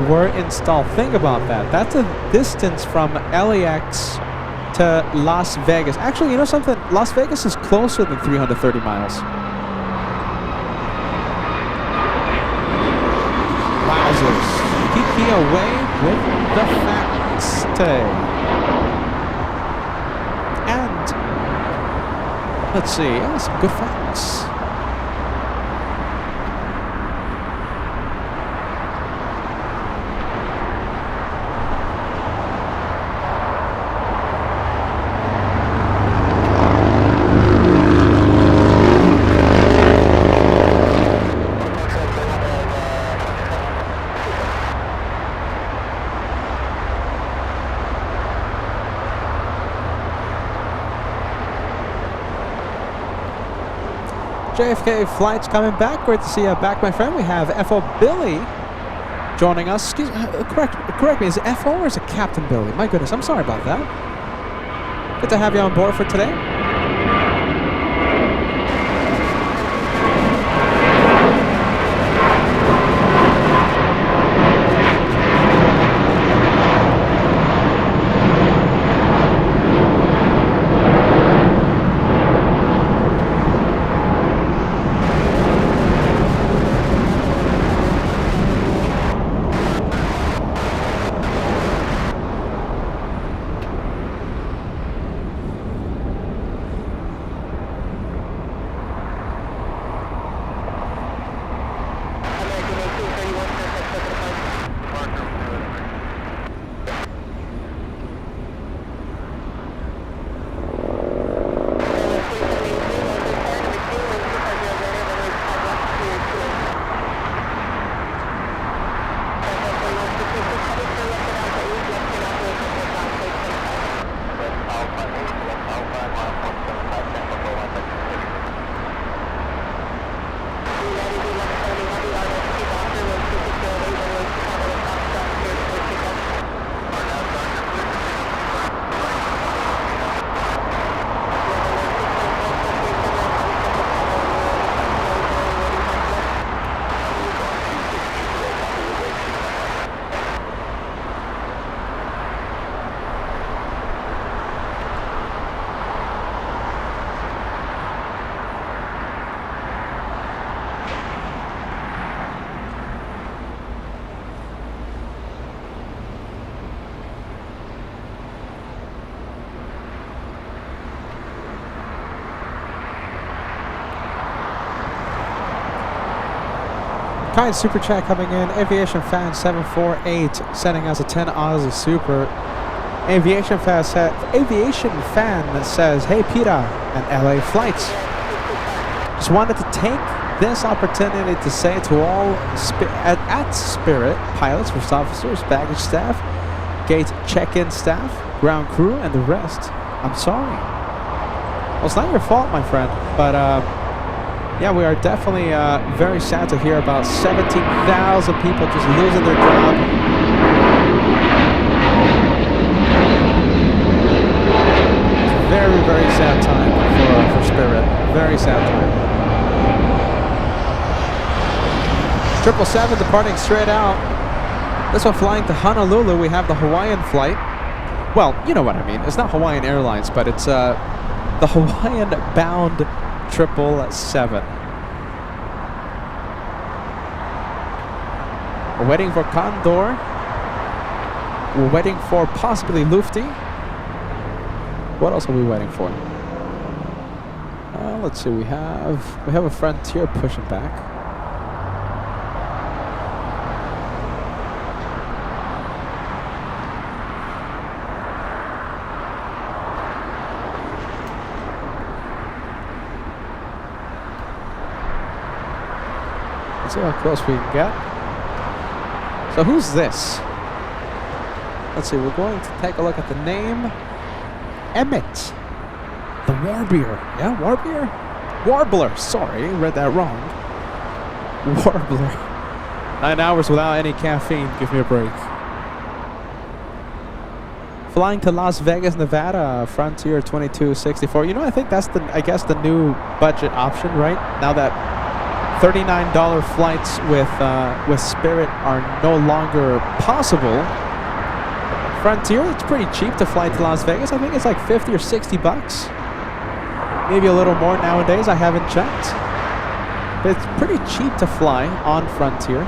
were installed. Think about that. That's a distance from LAX to Las Vegas. Actually, you know something? Las Vegas is closer than 330 miles. Wowzers. Keep me away with the facts today. Let's see, some good facts. JFK flights coming back. Great to see you back, my friend. We have FO Billy joining us. Excuse me, correct me. Is it FO or is it Captain Billy? My goodness, I'm sorry about that. Good to have you on board for today. Kind super chat coming in. Aviation fan 748 sending us a 10 Aussie super. Aviation fan says, "Hey Peter and LA flights. Just wanted to take this opportunity to say to all at Spirit pilots, first officers, baggage staff, gate check-in staff, ground crew, and the rest. I'm sorry. Well, it's not your fault, my friend, but yeah, we are definitely very sad to hear about 17,000 people just losing their job. It's a very, very sad time for Spirit. Very sad time. 777 departing straight out. This one flying to Honolulu. We have the Hawaiian flight. Well, you know what I mean. It's not Hawaiian Airlines, but it's the Hawaiian bound 777. We're waiting for Condor. We're waiting for possibly Lufty. What else are we waiting for? Let's see. We have a Frontier pushing back. Let's see how close we can get. So who's this? Let's see, we're going to take a look at the name. Emmet. The Warbeer. Yeah, Warbeer? Warbler. Sorry, read that wrong. Warbler. 9 hours without any caffeine. Give me a break. Flying to Las Vegas, Nevada. Frontier 2264. You know, I think that's the new budget option, right? Now that $39 flights with Spirit are no longer possible. Frontier, it's pretty cheap to fly to Las Vegas. I think it's like 50 or 60 bucks. Maybe a little more nowadays. I haven't checked. But it's pretty cheap to fly on Frontier.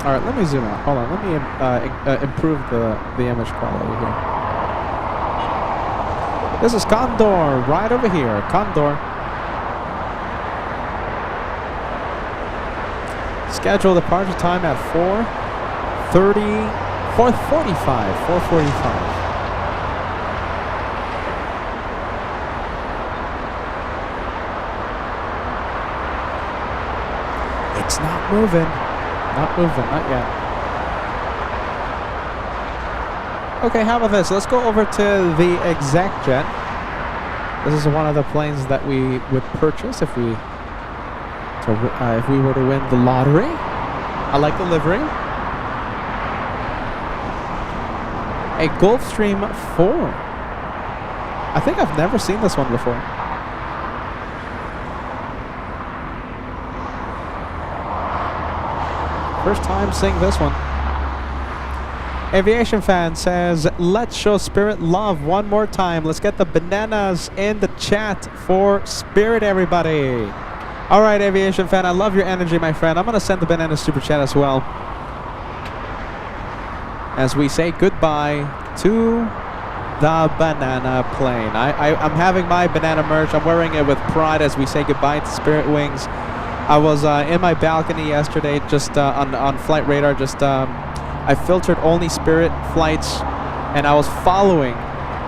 All right, let me zoom out. Hold on, let me improve the image quality here. This is Condor, right over here. Condor. Scheduled departure time at 4:45. It's not moving. Not moving, not yet. Okay, how about this? Let's go over to the exec jet. This is one of the planes that we would purchase if we were to win the lottery. I like the livery. A Gulfstream 4. I think I've never seen this one before. First time seeing this one. Aviation fan says, let's show Spirit love one more time. Let's get the bananas in the chat for Spirit, everybody. All right, Aviation fan, I love your energy, my friend. I'm going to send the banana super chat as well, as we say goodbye to the banana plane. I'm having my banana merch. I'm wearing it with pride as we say goodbye to Spirit Wings. I was in my balcony yesterday, just on Flight Radar. I filtered only Spirit flights, and I was following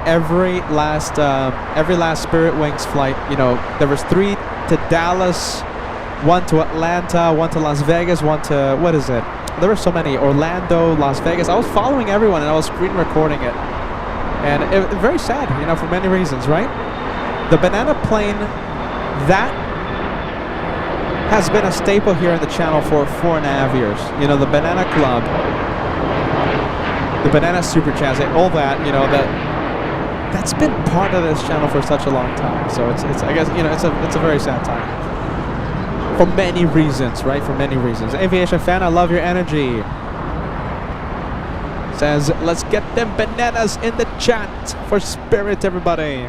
every last Spirit Wings flight. You know, there was 3 to Dallas, 1 to Atlanta, 1 to Las Vegas, 1 to what is it? There were so many. Orlando, Las Vegas. I was following everyone, and I was screen recording it, and it very sad, you know, for many reasons, right? The banana plane, that has been a staple here in the channel for 4.5 years. You know, the Banana Club, the Banana Super Chats, all that, you know, that's been part of this channel for such a long time. So it's I guess, you know, it's a very sad time. For many reasons, right? For many reasons. Aviation fan, I love your energy. Says, let's get them bananas in the chat for Spirit, everybody.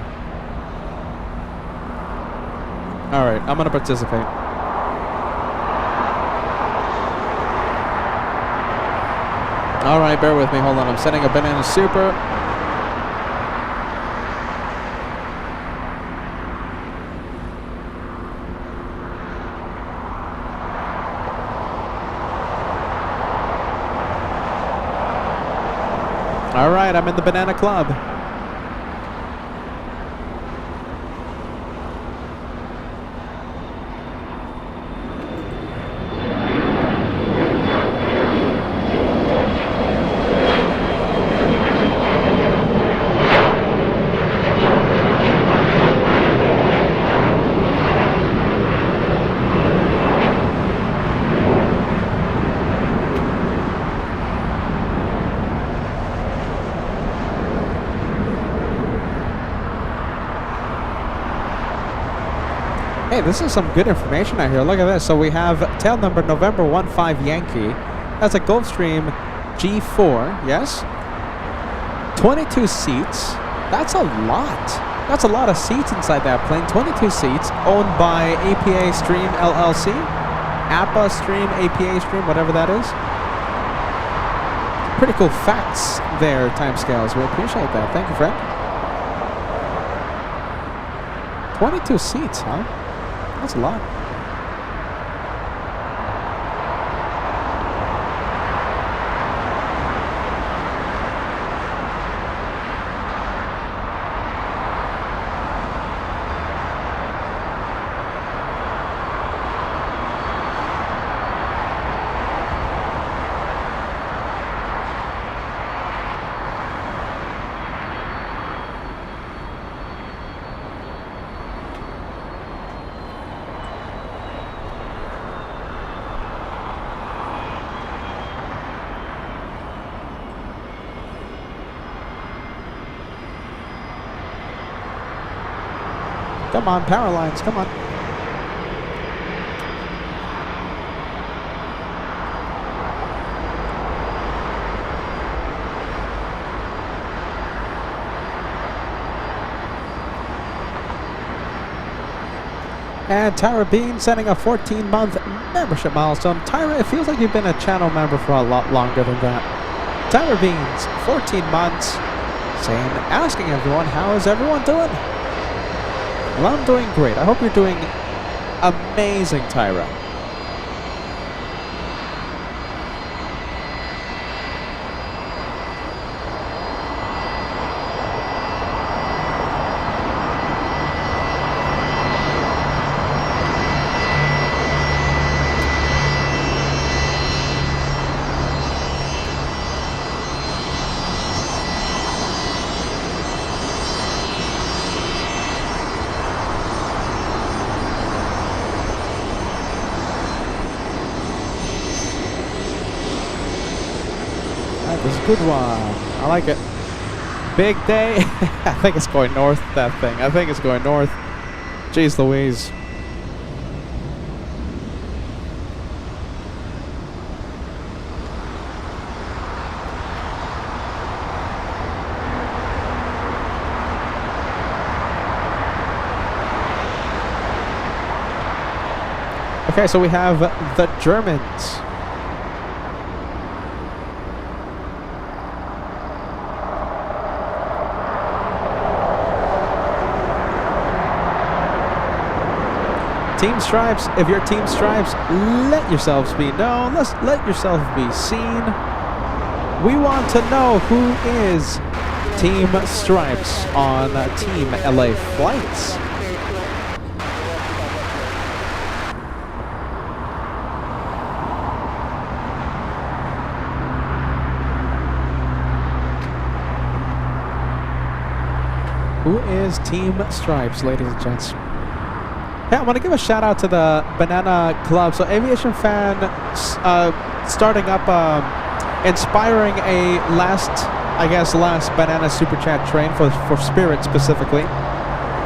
All right, I'm gonna participate. All right, bear with me. Hold on. I'm setting a banana super. All right, I'm in the banana club. Hey, this is some good information out here. Look at this. So we have tail number November 15 Yankee. That's a Gulfstream G4, yes? 22 seats. That's a lot. That's a lot of seats inside that plane. 22 seats, owned by APA Stream LLC. APA Stream, APA Stream, whatever that is. Pretty cool facts there, timescales. We appreciate that. Thank you, friend. 22 seats, huh? That's a lot. Come on, power lines, come on. And Tyra Bean sending a 14-month membership milestone. Tyra, it feels like you've been a channel member for a lot longer than that. Tyra Beans, 14 months, saying, asking everyone, how is everyone doing? Well, I'm doing great. I hope you're doing amazing, Tyra. This is a good one. I like it. Big day. I think it's going north, that thing. I think it's going north. Jeez Louise. Okay, so we have the Germans. Team Stripes, if you're Team Stripes, let yourselves be known. Let yourself be seen. We want to know who is Team Stripes on Team LA flights. Who is Team Stripes, ladies and gents? Yeah, I want to give a shout out to the Banana Club. So Aviation Fan starting up, inspiring a last Banana Super Chat train for Spirit specifically.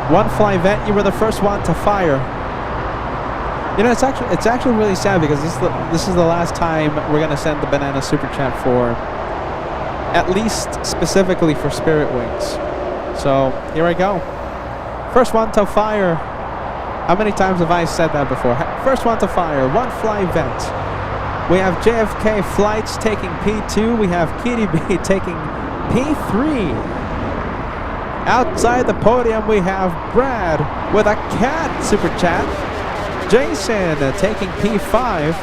One fly vent, you were the first one to fire. You know, it's actually really sad because this is the last time we're gonna send the Banana Super Chat for, at least specifically for Spirit Wings. So here I go. First one to fire. How many times have I said that before? First one to fire, one fly vent. We have JFK flights taking P2. We have Kitty B taking P3. Outside the podium, we have Brad with a cat super chat. Jason taking P5.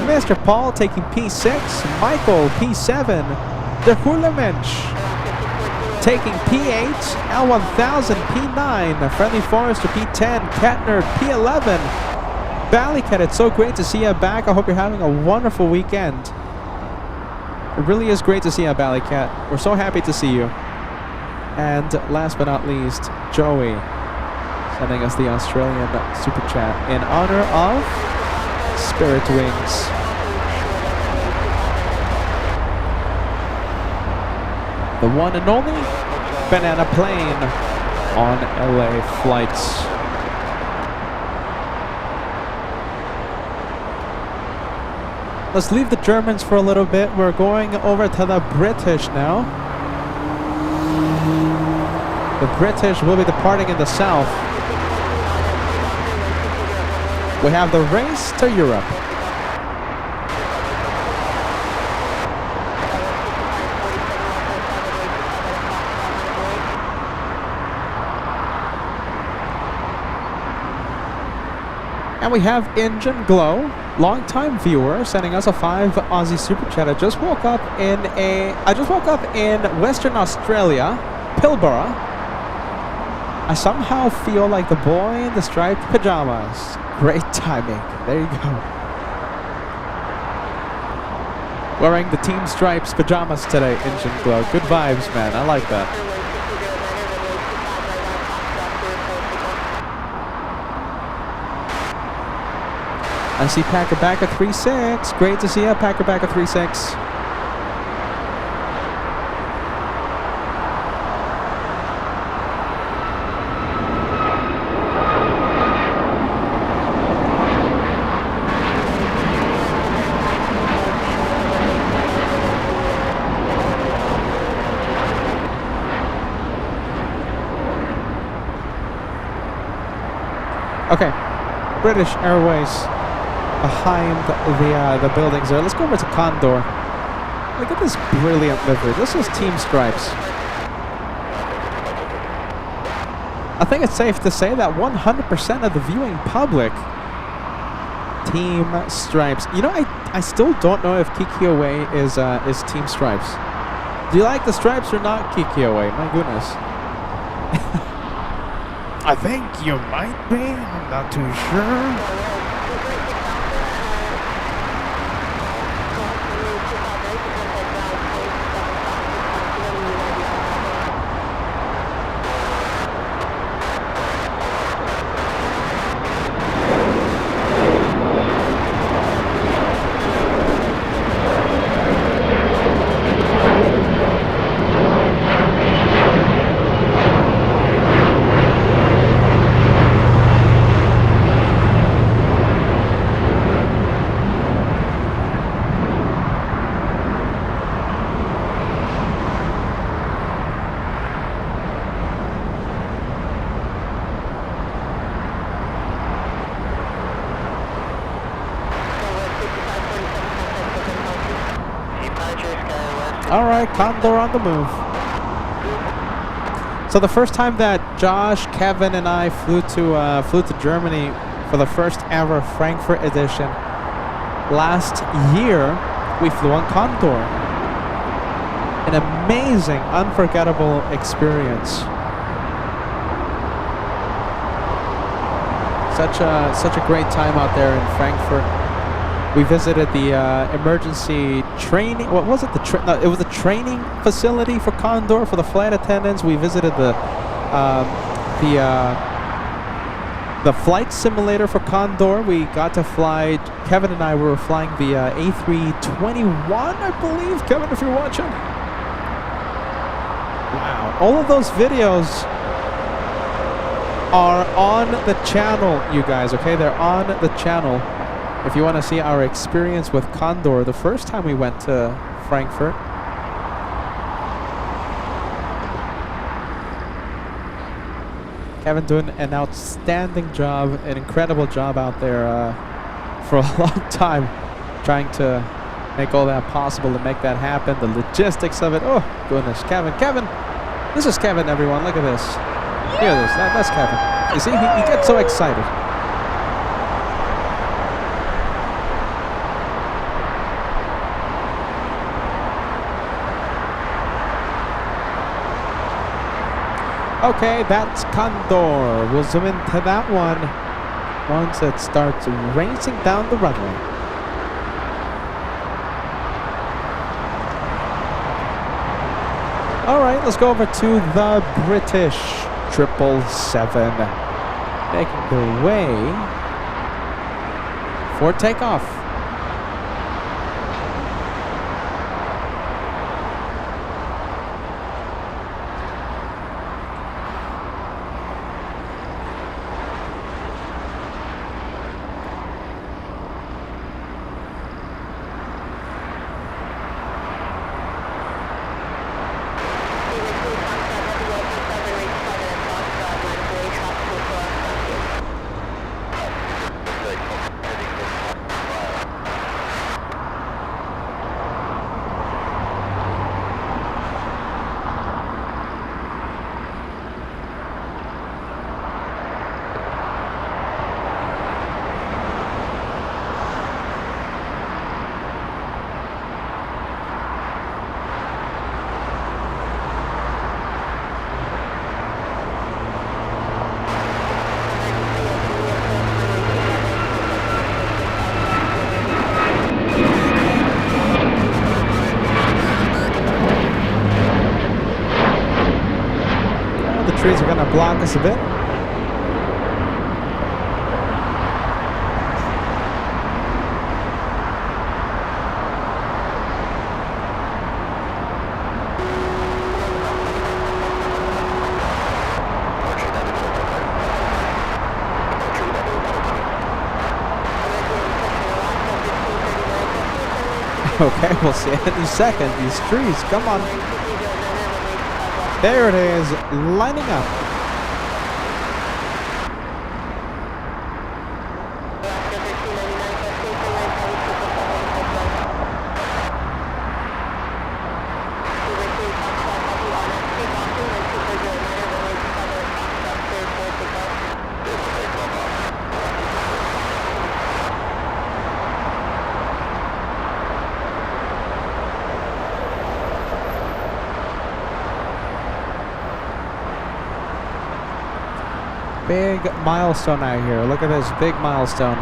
Mr. Paul taking P6. Michael P7. The Hulamensch taking P8, L1000 P9, Friendly Forester P10, Catnerd P11. Ballycat, it's so great to see you back. I hope you're having a wonderful weekend. It really is great to see you, Ballycat. We're so happy to see you. And last but not least, Joey sending us the Australian super chat in honor of Spirit Wings. The one and only Banana Plane on LA flights. Let's leave the Germans for a little bit. We're going over to the British now. The British will be departing in the south. We have the race to Europe. And we have Engine Glow, long-time viewer, sending us a 5 Aussie Super Chat. I just woke up in Western Australia, Pilbara. I somehow feel like the boy in the striped pajamas. Great timing. There you go. Wearing the Team Stripes pajamas today, Engine Glow. Good vibes, man. I like that. I see Packer back at 3-6. Great to see you, Packer back at 3-6. Okay, British Airways behind the buildings there. Let's go over to Condor. Look at this brilliant livery. This is Team Stripes. I think it's safe to say that 100% of the viewing public, Team Stripes. You know, I still don't know if Kiki Away is Team Stripes. Do you like the stripes or not, Kiki Away? My goodness. I think you might be. I'm not too sure. Alright, Condor on the move. So the first time that Josh, Kevin, and I flew to Germany for the first ever Frankfurt edition last year, we flew on Condor. An amazing, unforgettable experience. Such a great time out there in Frankfurt. We visited the emergency training. What was it? No, it was the training facility for Condor for the flight attendants. We visited the flight simulator for Condor. We got to fly. Kevin and I were flying the A321, I believe. Kevin, if you're watching. Wow! All of those videos are on the channel, you guys. Okay, they're on the channel. If you want to see our experience with Condor the first time we went to Frankfurt. Kevin doing an outstanding job, an incredible job out there for a long time, trying to make all that possible, to make that happen, the logistics of it. Oh, goodness, Kevin, this is Kevin, everyone, look at this. Hear this, that's Kevin. You see, he gets so excited. Okay, that's Condor. We'll zoom into that one once it starts racing down the runway. Alright, let's go over to the British 777. Making their way for takeoff. trees are gonna block us a bit. Okay, we'll see it in a second. These trees, come on. There it is, lining up. Big milestone out here. Look at this big milestone.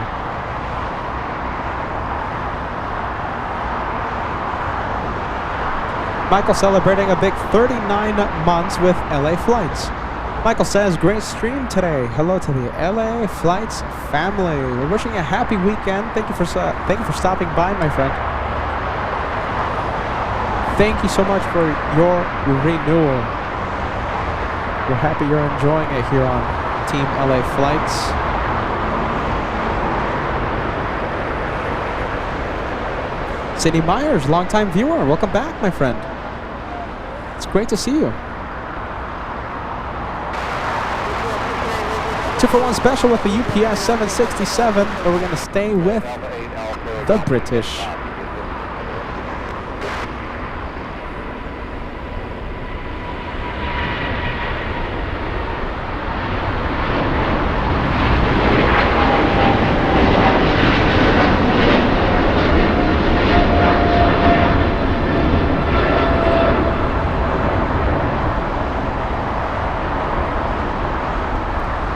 Michael celebrating a big 39 months with LA Flights. Michael says, great stream today. Hello to the LA Flights family. We're wishing you a happy weekend. Thank you for stopping by, my friend. Thank you so much for your renewal. We're happy you're enjoying it here on Team LA Flights. Cindy Myers, longtime viewer. Welcome back, my friend. It's great to see you. 2-for-1 special with the UPS 767, but we're going to stay with the British.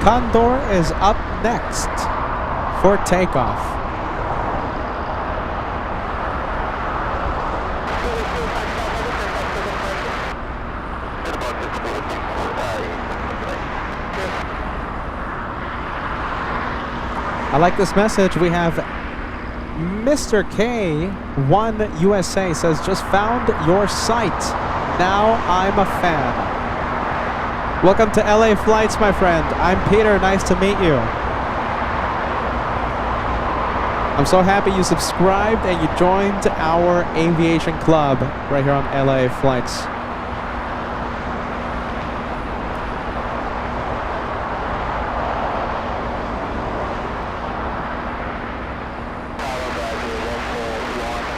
Condor is up next for takeoff. I like this message. We have Mr. K1 USA says, just found your site. Now I'm a fan. Welcome to LA Flights, my friend. I'm Peter. Nice to meet you. I'm so happy you subscribed and you joined our aviation club right here on LA Flights.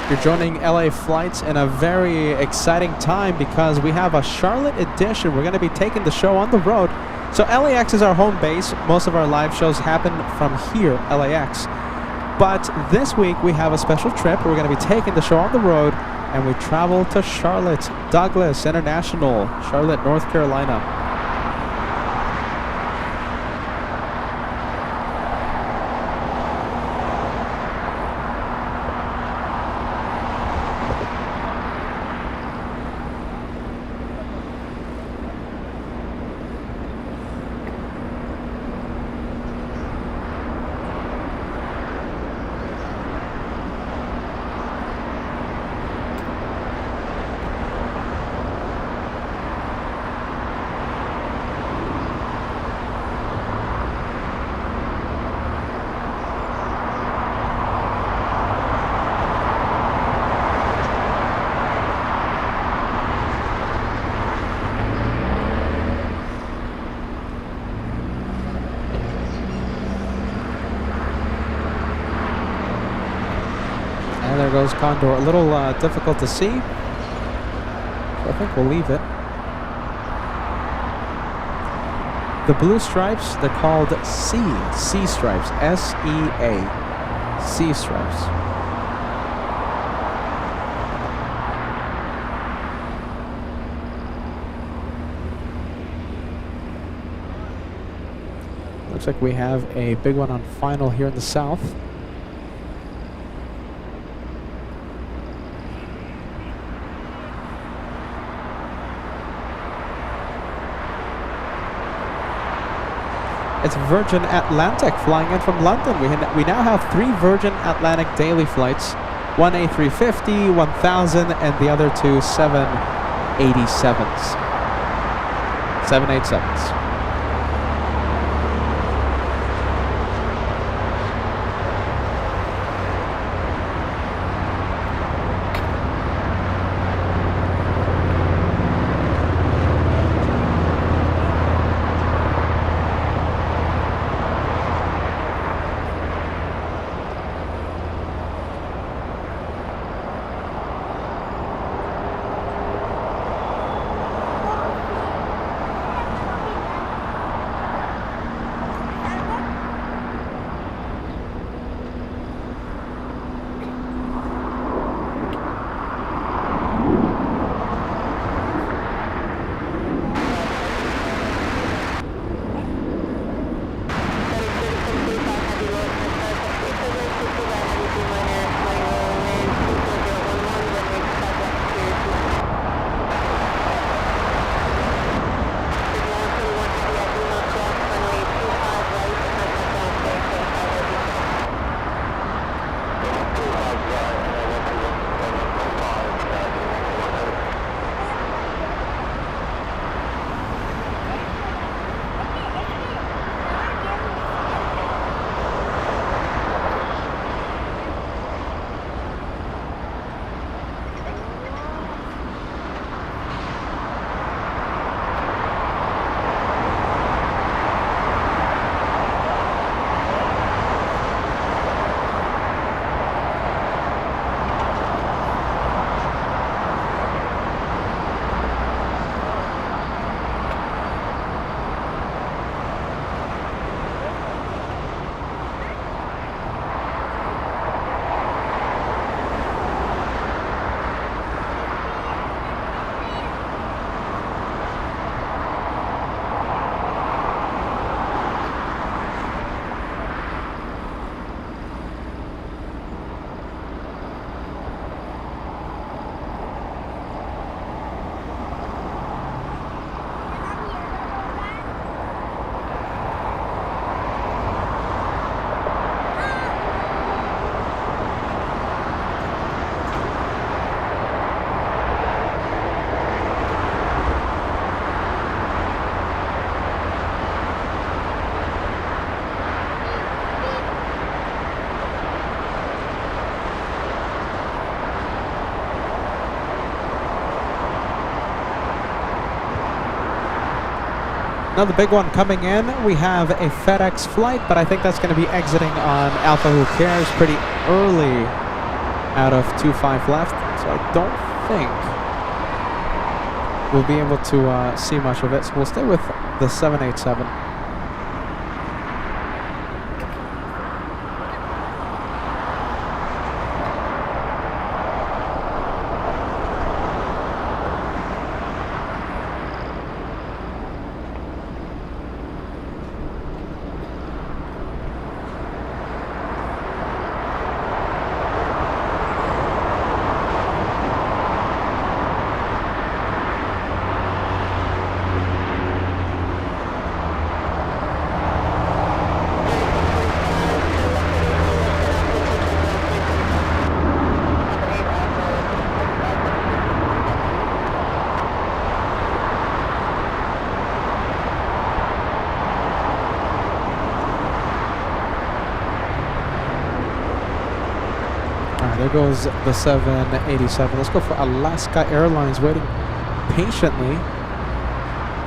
You're joining LA Flights in a very exciting time because we have a Charlotte edition. We're going to be taking the show on the road. So LAX is our home base. Most of our live shows happen from here, LAX. But this week we have a special trip. We're going to be taking the show on the road and we travel to Charlotte Douglas International, Charlotte, North Carolina. There goes Condor. A little difficult to see. So I think we'll leave it. The blue stripes, they're called C stripes. S-E-A. C stripes. Looks like we have a big one on final here in the south. It's Virgin Atlantic flying in from London. We now have 3 Virgin Atlantic daily flights. One A350, 1000, and the other 2 787s. 787s. Another big one coming in. We have a FedEx flight, but I think that's going to be exiting on Alpha Who Cares pretty early out of 25 left. So I don't think we'll be able to see much of it. So we'll stay with the 787. There goes the 787. Let's go for Alaska Airlines waiting patiently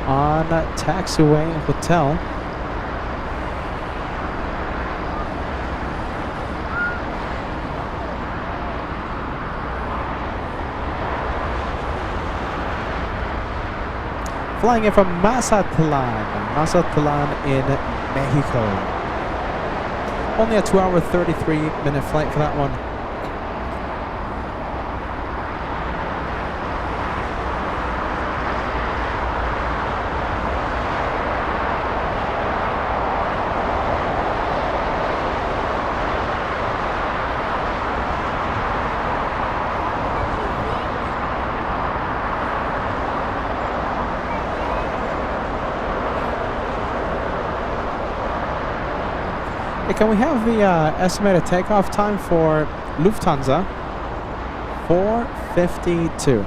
on TWA Hotel. Flying in from Mazatlan in Mexico. Only a 2-hour, 33-minute flight for that one. Hey, can we have the estimated takeoff time for Lufthansa? 4:52.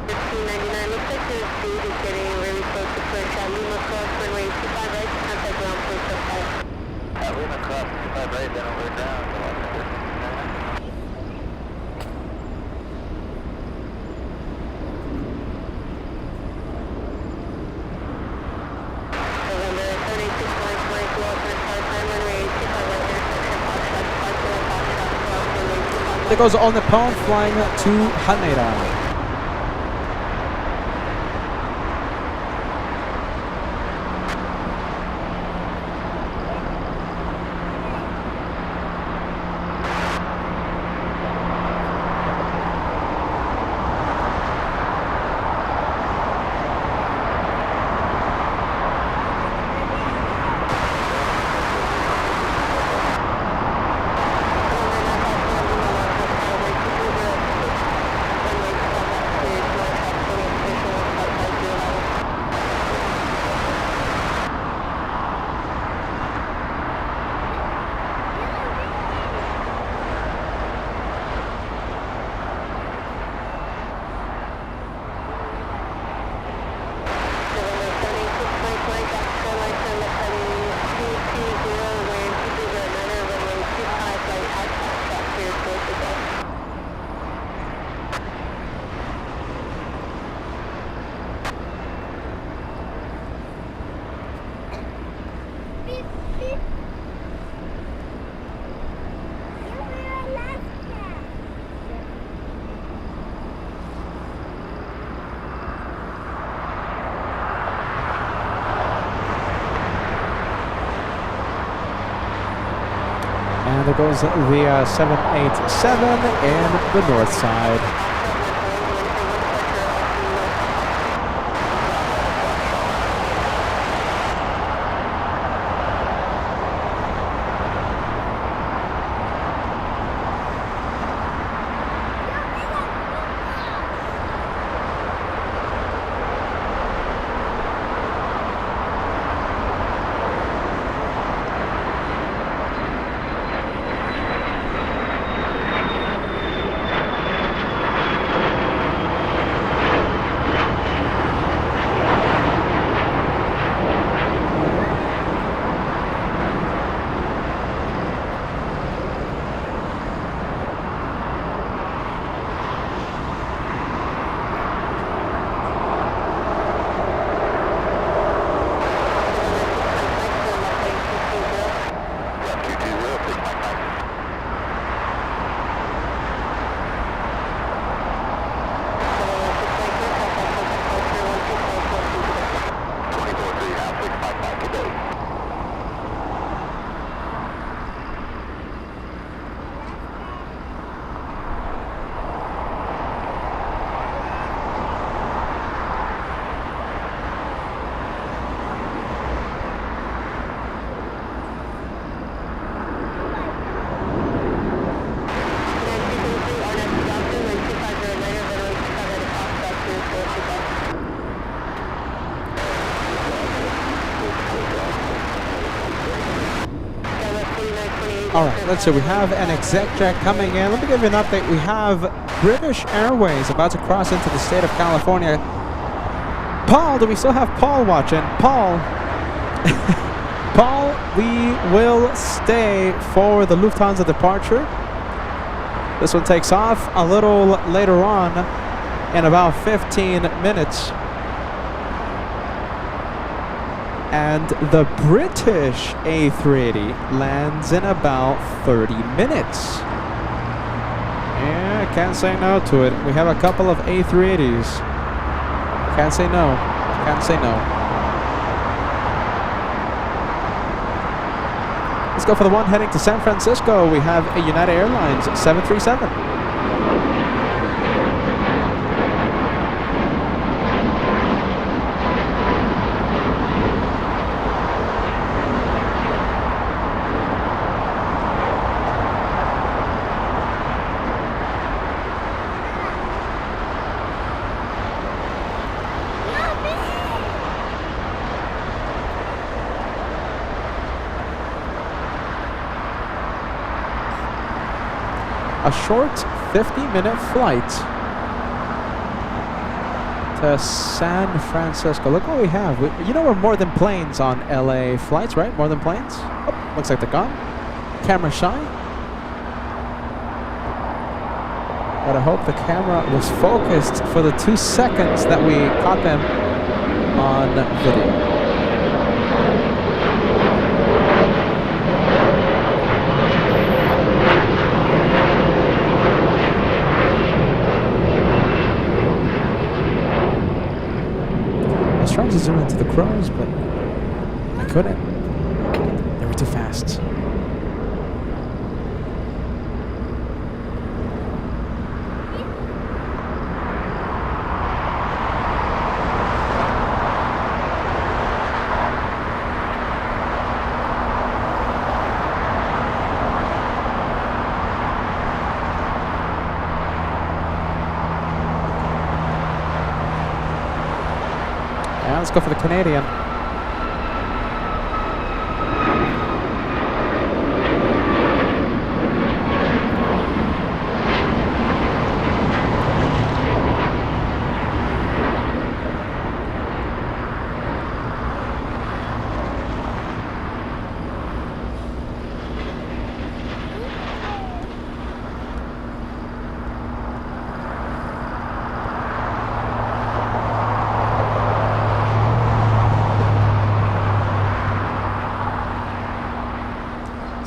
1599, looks like the speed is getting really close to push. Lima cross runway 25 right, contact ground point 75. Lima cross 25 right, then over down. November 76, Mike, lost and start time runway 25 right, intersection, Foxtrot, ground runway 25. There goes on the Nippon flying to Haneda. And there goes the 787 in the north side. Alright, let's see, we have an exec jet coming in. Let me give you an update. We have British Airways about to cross into the state of California. Paul, do we still have Paul watching? Paul. Paul, we will stay for the Lufthansa departure. This one takes off a little later on in about 15 minutes. And the British A380 lands in about 30 minutes. Yeah, can't say no to it. We have a couple of A380s. Can't say no. Can't say no. Let's go for the one heading to San Francisco. We have a United Airlines 737. a short 50-minute flight to San Francisco. Look what we have. You know we're more than planes on LA flights, right? More than planes? Oh, looks like they're gone. Camera shy. But I hope the camera was focused for the 2 seconds that we caught them on video. I was trying to zoom into the crows, but I couldn't. They were too fast. Yeah, let's go for the Canadian.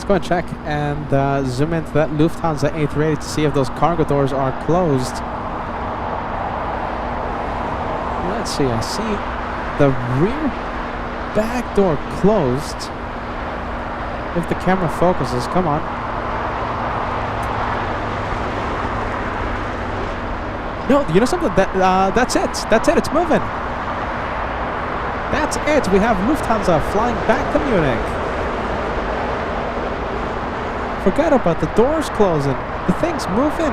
Go and check and zoom into that Lufthansa A380 to see if those cargo doors are closed. Let's see, I see the rear back door closed. If the camera focuses, come on. No, you know something? That's it. That's it. It's moving. That's it. We have Lufthansa flying back to Munich. Forget about the doors closing. The thing's moving.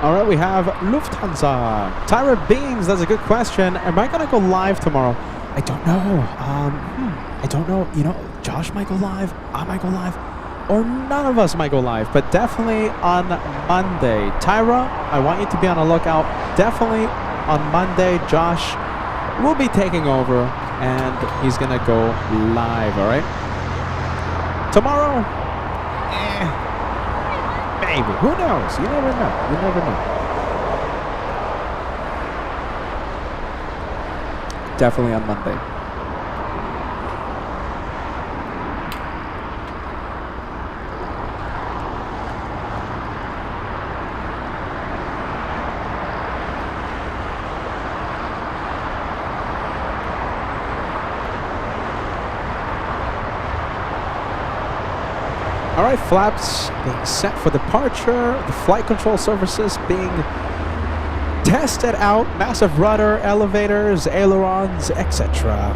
All right, we have Lufthansa. Tyra Beans, that's a good question. Am I going to go live tomorrow? I don't know. I don't know. You know, Josh might go live. I might go live. Or none of us might go live. But definitely on Monday. Tyra, I want you to be on the lookout. Definitely on Monday, Josh will be taking over. And he's going to go live, all right? Tomorrow, maybe. Who knows? You never know. You never know. Definitely on Monday. All right, flaps being set for departure. The flight control surfaces being tested out. Massive rudder, elevators, ailerons, etc.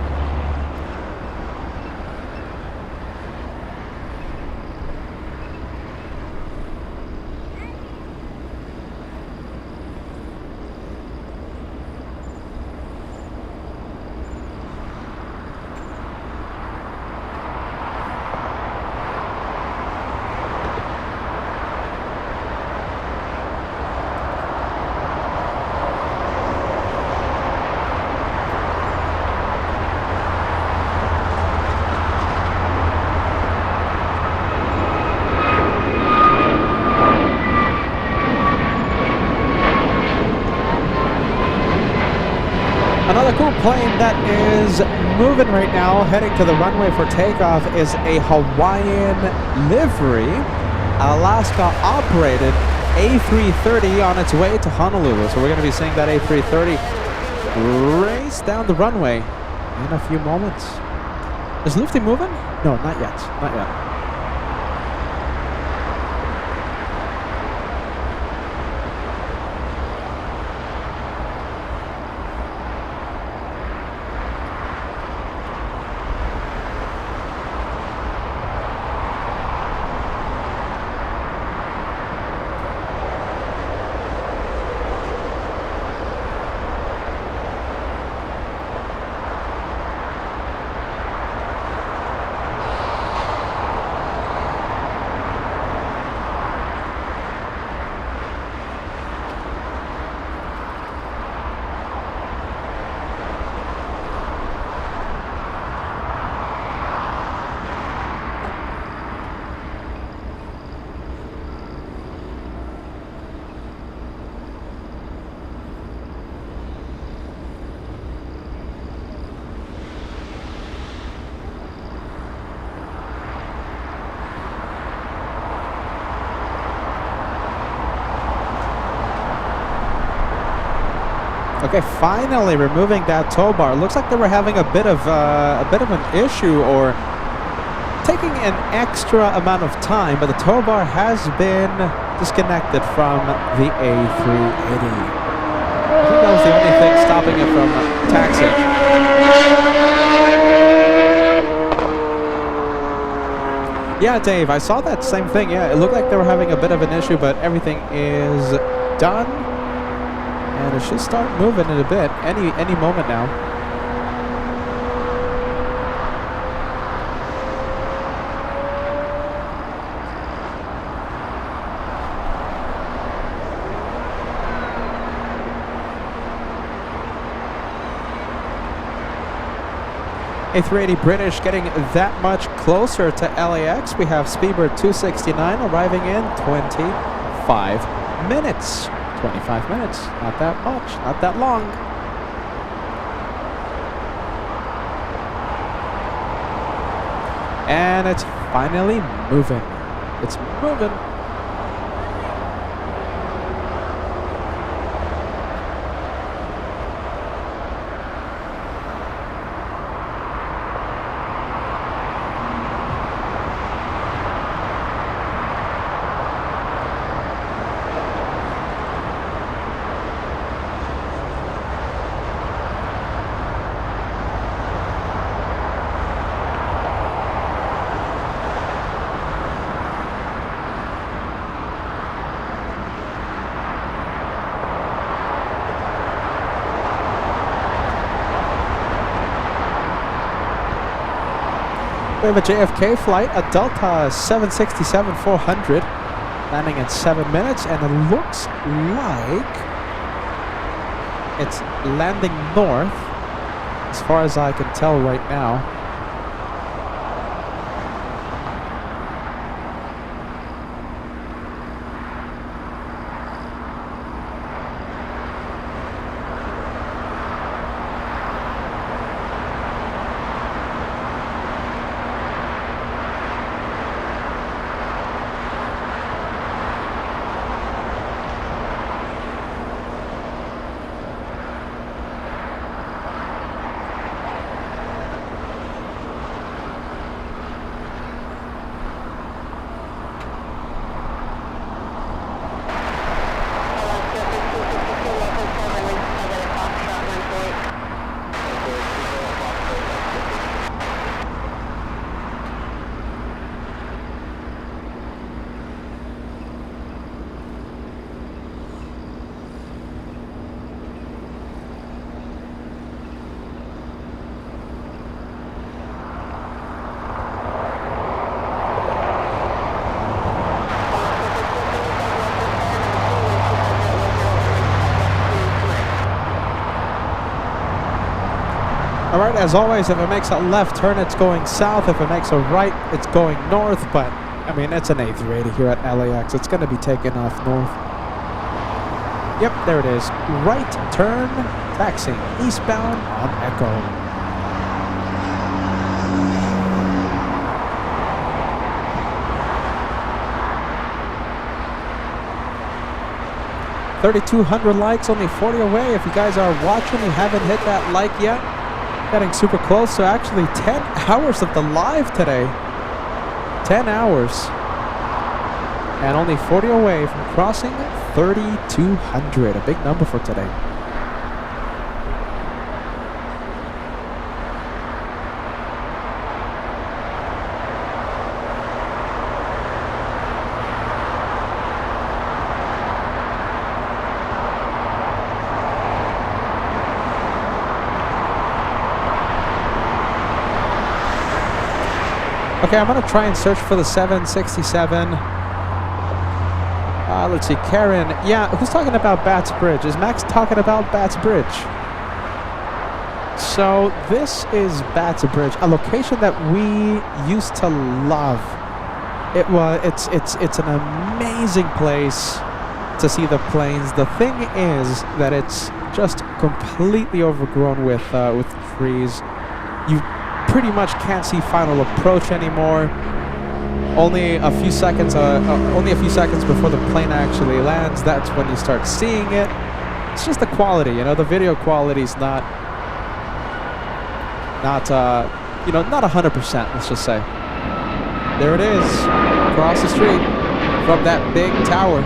Another cool plane that is moving right now, heading to the runway for takeoff, is a Hawaiian livery, Alaska operated A330 on its way to Honolulu. So we're going to be seeing that A330 race down the runway in a few moments. Is Lufty moving? No, not yet. Not yet. Okay, finally removing that tow bar. Looks like they were having a bit of an issue, or taking an extra amount of time, but the tow bar has been disconnected from the A380. I think that was the only thing stopping it from taxiing. Yeah, Dave, I saw that same thing. Yeah, it looked like they were having a bit of an issue, but everything is done. And it should start moving in a bit, any moment now. A380 British getting that much closer to LAX. We have Speedbird 269 arriving in 25 minutes. 25 minutes, not that much, not that long. And it's finally moving. It's moving. We have a JFK flight, a Delta 767-400, landing in 7 minutes, and it looks like it's landing north, as far as I can tell right now. Alright, as always, if it makes a left turn, it's going south. If it makes a right, it's going north. But, I mean, it's an A380 here at LAX. It's going to be taking off north. Yep, there it is. Right turn, taxiing eastbound on Echo. $3,200 likes, only 40 away. If you guys are watching, you haven't hit that like yet. Getting super close, so actually 10 hours of the live today. 10 hours. And only 40 away from crossing 3,200. A big number for today. Okay, I'm going to try and search for the 767. Let's see, Karen. Yeah, who's talking about Bats Bridge? Is Max talking about Bats Bridge? So this is Bats Bridge, a location that we used to love. It's an amazing place to see the planes. The thing is that it's just completely overgrown with trees. You pretty much can't see final approach anymore. Only a few seconds before the plane actually lands, that's when you start seeing it. It's just the quality, you know, the video quality is not 100%, let's just say. There it is, across the street from that big tower.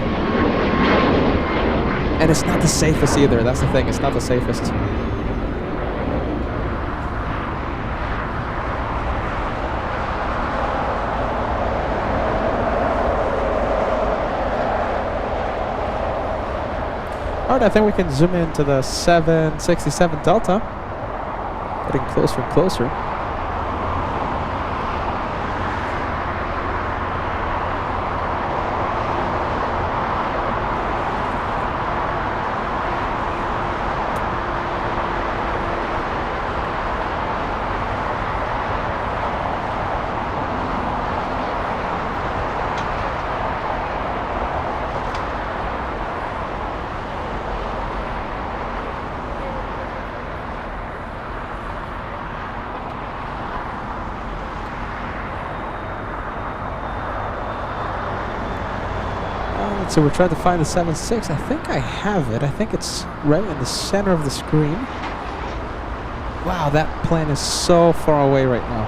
And it's not the safest either, that's the thing, it's not the safest. Alright, I think we can zoom into the 767 Delta. Getting closer and closer. So we're trying to find the 7.6. I think I have it. I think it's right in the center of the screen. Wow, that plane is so far away right now.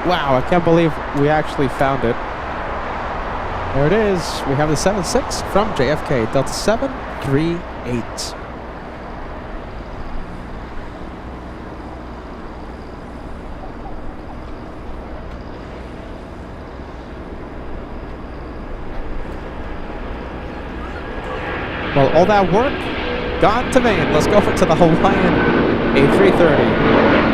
Wow, I can't believe we actually found it. There it is. We have the 7.6 from JFK, Delta 738. Well, all that work gone to vain. Let's go to the Hawaiian A330.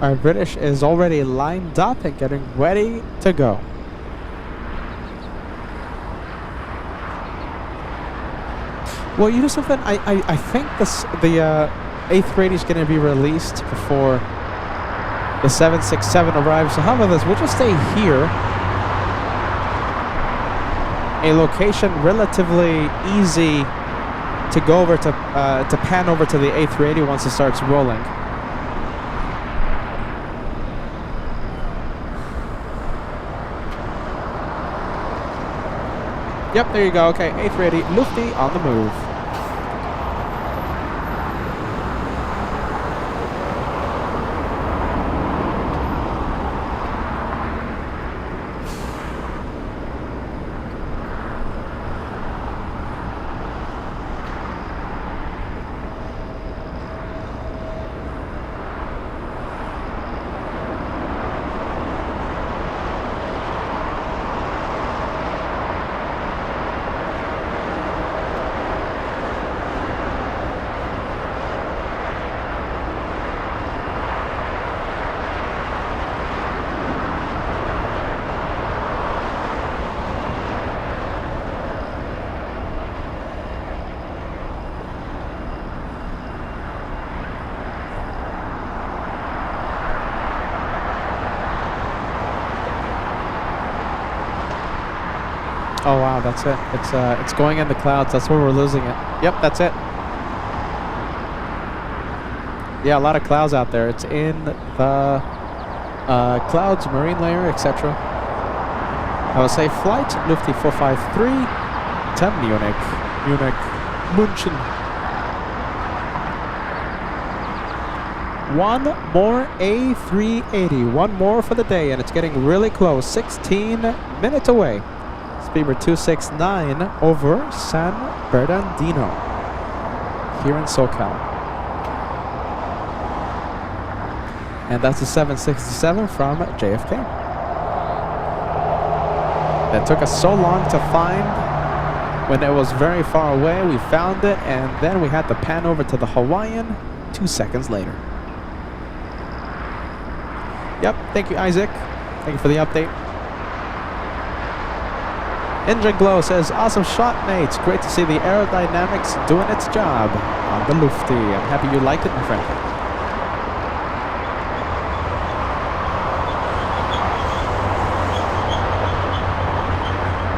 Our British is already lined up and getting ready to go. Well, you know something? I think the A380 is going to be released before the 767 arrives. So how about this? We'll just stay here. A location relatively easy to go over to pan over to the A380 once it starts rolling. Yep, there you go. Okay, A380, Lufty on the move. Oh wow, that's it. It's going in the clouds. That's where we're losing it. Yep, that's it. Yeah, a lot of clouds out there. It's in the clouds, marine layer, etc. I will say flight Lufty 453 to Munich. München. One more A380. One more for the day, and it's getting really close. 16 minutes away. Speedbird 269 over San Bernardino here in SoCal. And that's a 767 from JFK. That took us so long to find. When it was very far away, we found it, and then we had to pan over to the Hawaiian 2 seconds later. Yep, thank you, Isaac. Thank you for the update. Engine Glow says, awesome shot, mates. Great to see the aerodynamics doing its job on the Lufty. I'm happy you liked it, my friend.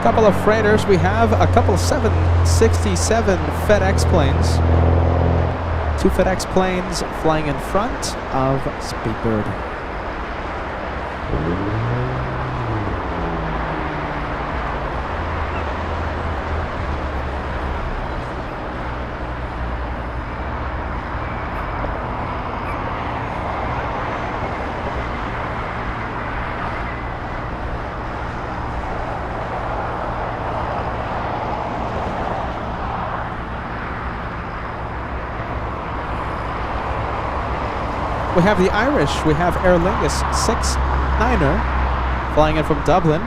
Couple of freighters. We have a couple of 767 FedEx planes. 2 FedEx planes flying in front of Speedbird. We have the Irish. We have Aer Lingus 69er flying in from Dublin.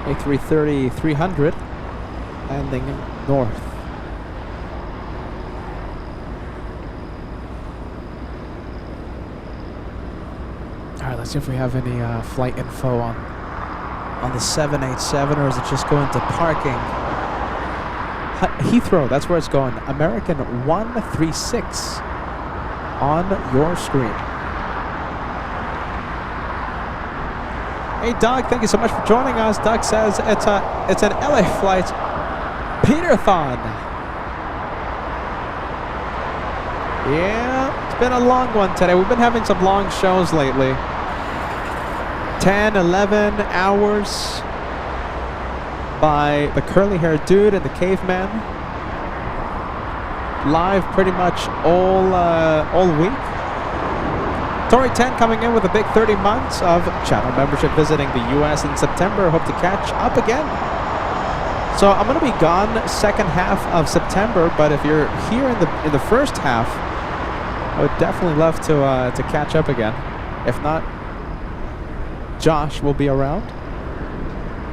A330-300 landing north. All right, let's see if we have any flight info on the 787, or is it just going to parking? Heathrow, that's where it's going. American 136. On your screen. Hey Doug, thank you so much for joining us. Doug says it's an LA flight. Peterthon. Yeah, it's been a long one today. We've been having some long shows lately. 10, 11 hours by the curly-haired dude and the caveman. Live pretty much all week. Tori 10 coming in with a big 30 months of channel membership, visiting the US in September. Hope to catch up again. So I'm going to be gone second half of September, but if you're here in the first half, I would definitely love to catch up again. If not, Josh will be around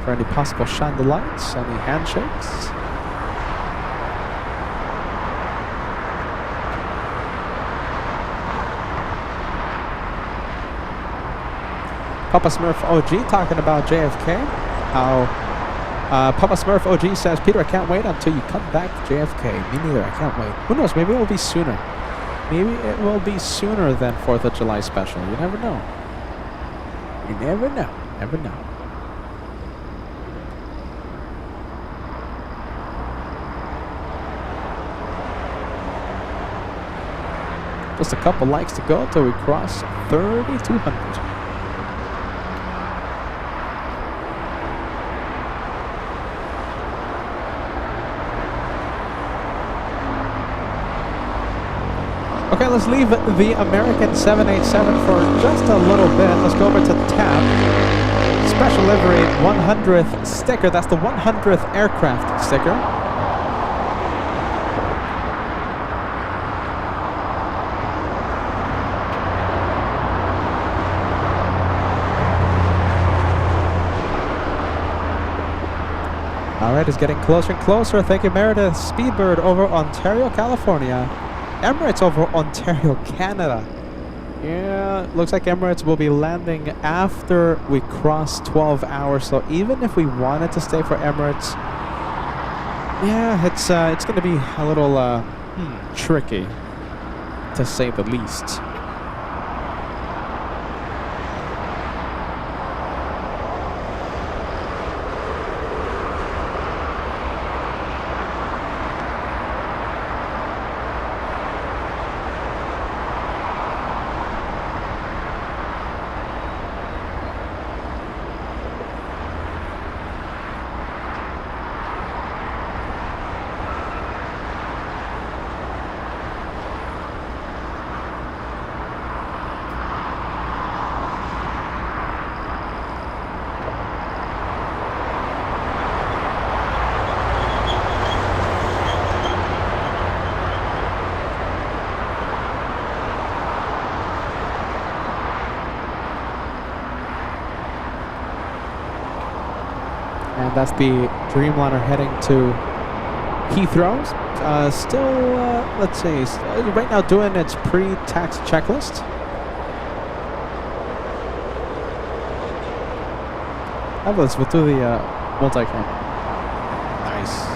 for any possible shine the lights, any handshakes. Papa Smurf OG talking about JFK. How Papa Smurf OG says, Peter, I can't wait until you come back to JFK. Me neither, I can't wait. Who knows, maybe it will be sooner. Maybe it will be sooner than 4th of July special. You never know. You never know. Never know. Just a couple likes to go till we cross 3,200. Okay, let's leave the American 787 for just a little bit. Let's go over to TAP. Special livery 100th sticker. That's the 100th aircraft sticker. All right, it's getting closer and closer. Thank you, Meredith. Speedbird over Ontario, California. Emirates over Ontario, Canada. Yeah, looks like Emirates will be landing after we cross 12 hours. So even if we wanted to stay for Emirates, yeah, it's going to be a little tricky, to say the least. And that's the Dreamliner heading to Heathrow. Let's see, right now doing its pre-tax checklist. We'll do the multi-cam. Nice.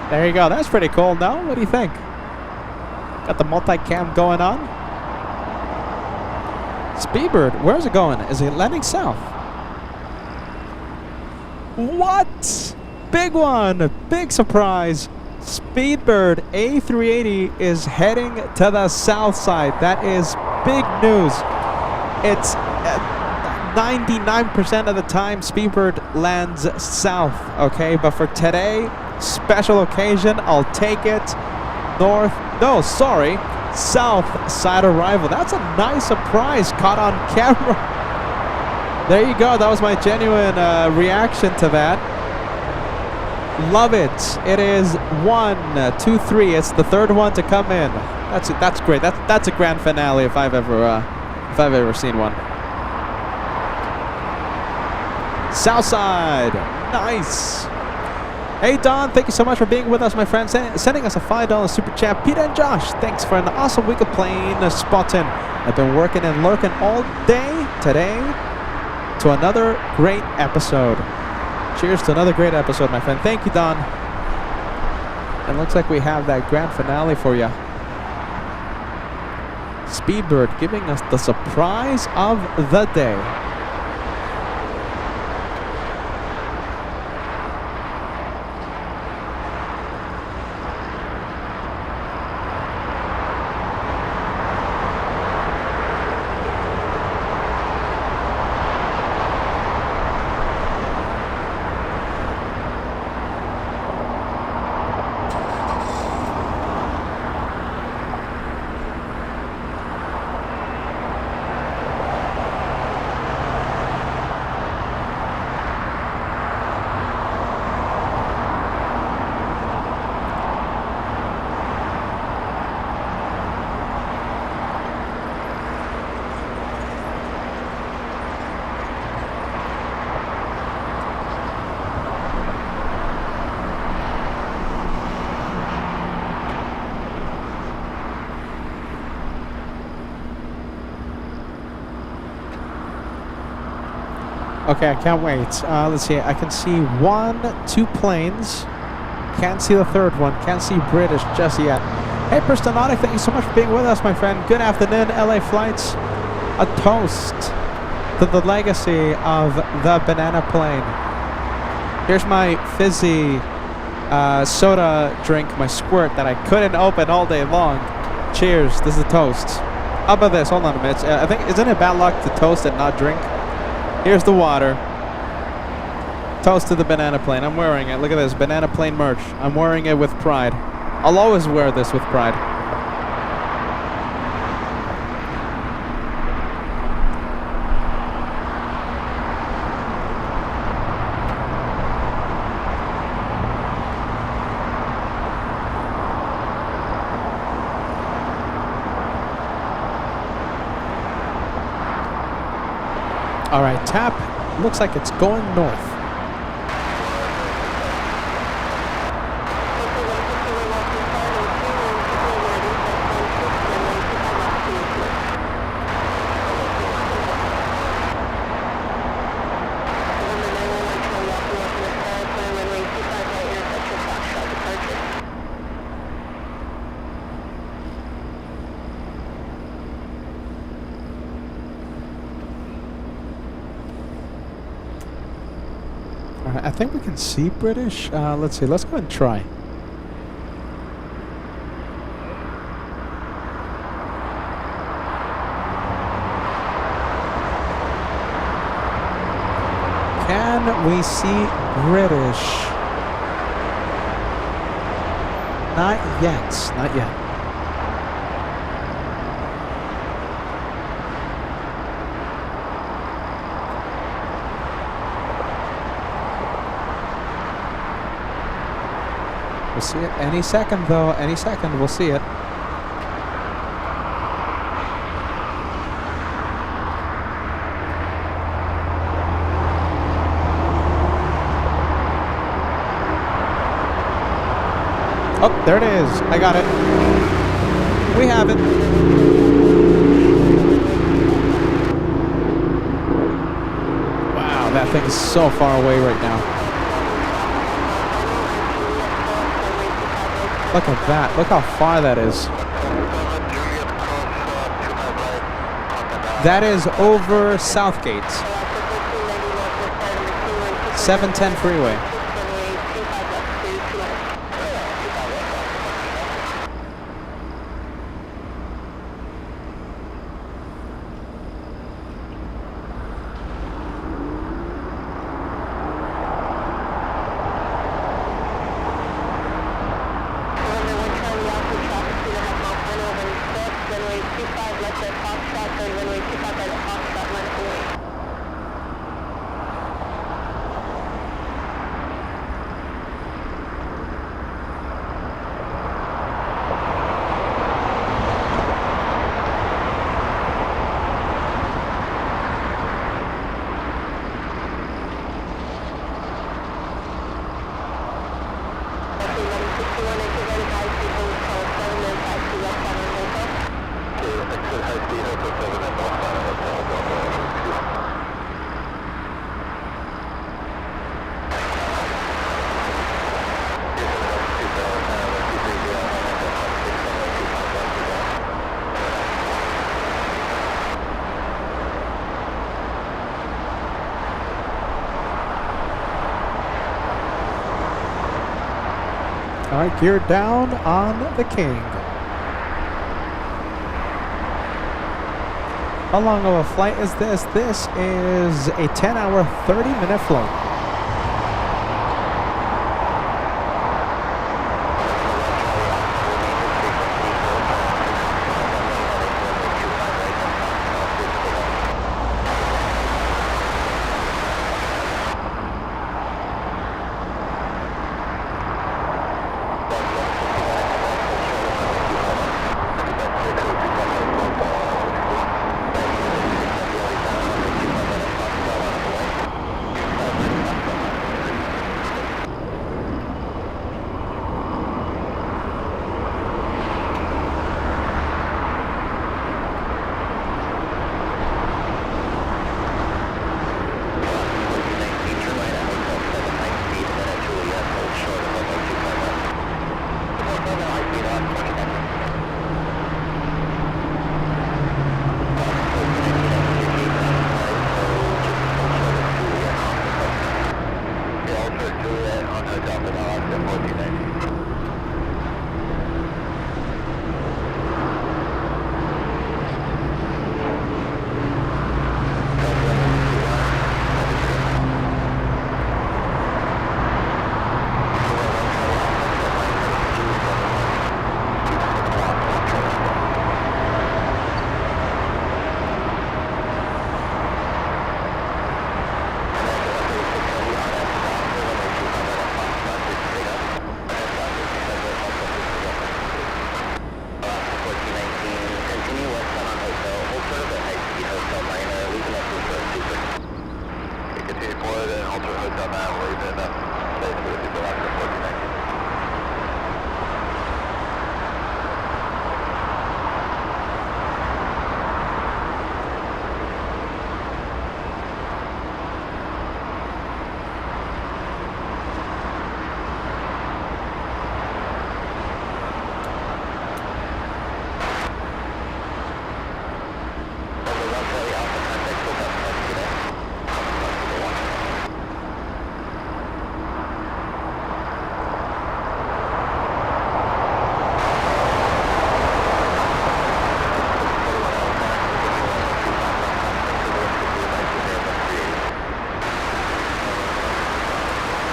There you go. That's pretty cool, no? What do you think? Got the multi-cam going on. Speedbird, where's it going? Is it landing south? What? Big one. Big surprise. Speedbird A380 is heading to the south side. That is big news. It's 99% of the time Speedbird lands south, okay? But for today, special occasion, I'll take it. South side arrival. That's a nice surprise, caught on camera. There you go. That was my genuine reaction to that. Love it. It is 1, 2, 3. It's the third one to come in. That's great. That's a grand finale if I've ever seen one. South side. Nice. Hey Don, thank you so much for being with us, my friend. Sending us a $5 super chat. Peter and Josh, thanks for an awesome week of playing spotting. I've been working and lurking all day today to another great episode. Cheers to another great episode, my friend. Thank you, Don. It looks like we have that grand finale for you. Speedbird giving us the surprise of the day. Okay, I can't wait. Let's see. I can see 2 planes. Can't see the third one. Can't see British just yet. Hey, Personatic, thank you so much for being with us, my friend. Good afternoon, LA Flights. A toast to the legacy of the banana plane. Here's my fizzy soda drink, my squirt that I couldn't open all day long. Cheers. This is a toast. How about this? Hold on a minute. I think, isn't it bad luck to toast and not drink? Here's the water. Toast to the banana plane. I'm wearing it. Look at this. Banana plane merch. I'm wearing it with pride. I'll always wear this with pride. All right, tap looks like it's going north. I think we can see British. Let's see. Let's go and try. Can we see British? Not yet. Not yet. We'll see it any second, though. Any second, we'll see it. Oh, there it is. I got it. We have it. Wow, that thing is so far away right now. Look at that. Look how far that is. That is over Southgate. 710 freeway. All right, gear down on the King. How long of a flight is this? This is a 10-hour, 30-minute flight.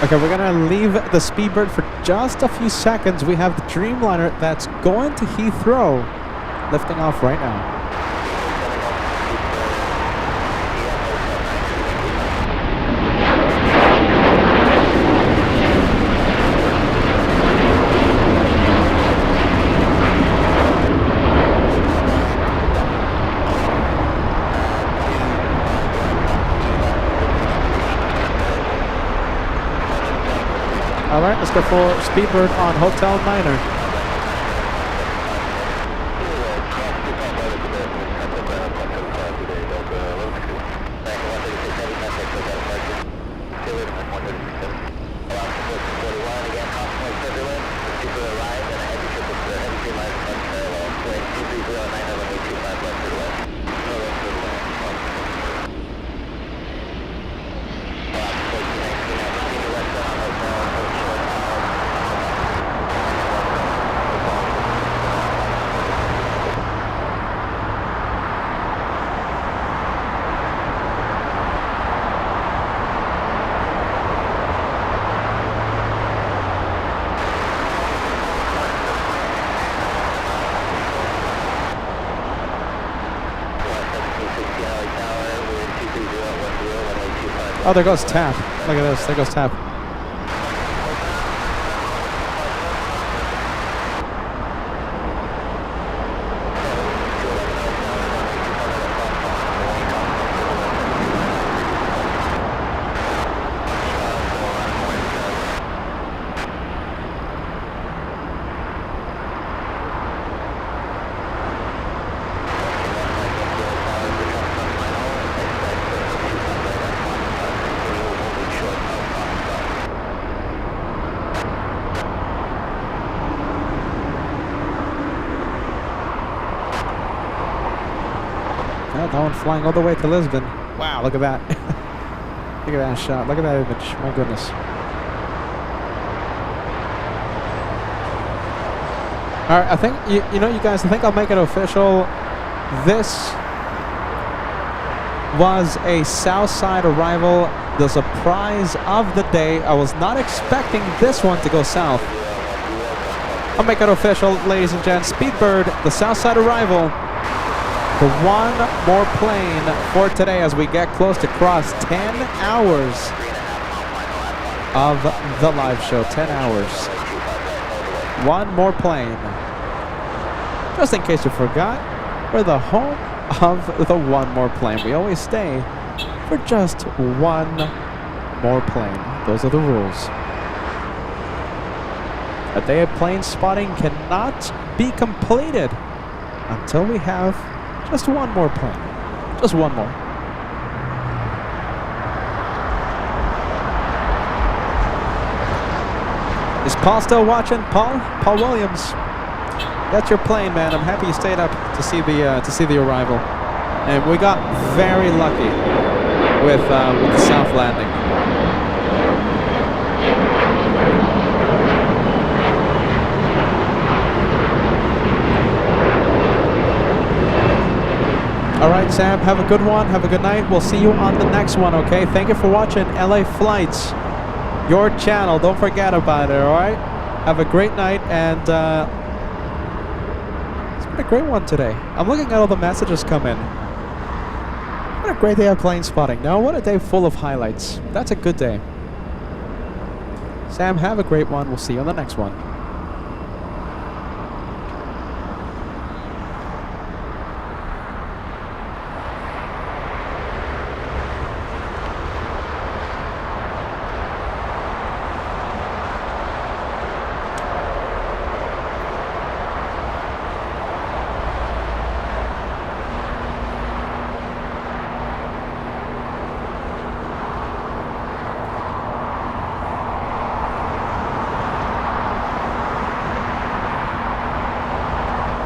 Okay, we're gonna leave the Speedbird for just a few seconds. We have the Dreamliner that's going to Heathrow, lifting off right now. All right, let's go for Speedbird on Hotel Niner. Oh, there goes Tap. Look at this. There goes Tap. That one flying all the way to Lisbon. Wow, look at that. Look at that shot. Look at that image. My goodness. All right, I think you know, you guys. I think I'll make it official. This was a south side arrival, the surprise of the day. I was not expecting this one to go south. I'll make it official, ladies and gents. Speedbird, the south side arrival. The one more plane for today as we get close to cross 10 hours of the live show. 10 hours. One more plane. Just in case you forgot, we're the home of the one more plane. We always stay for just one more plane. Those are the rules. A day of plane spotting cannot be completed until we have just one more plane. Just one more. Is Paul still watching? Paul Williams. That's your plane, man. I'm happy you stayed up to see the arrival. And we got very lucky with the south landing. All right, Sam. Have a good one. Have a good night. We'll see you on the next one. Okay. Thank you for watching LA Flights, your channel. Don't forget about it. All right. Have a great night and. What a great one today. I'm looking at all the messages come in. What a great day of plane spotting. Now, what a day full of highlights. That's a good day. Sam, have a great one. We'll see you on the next one.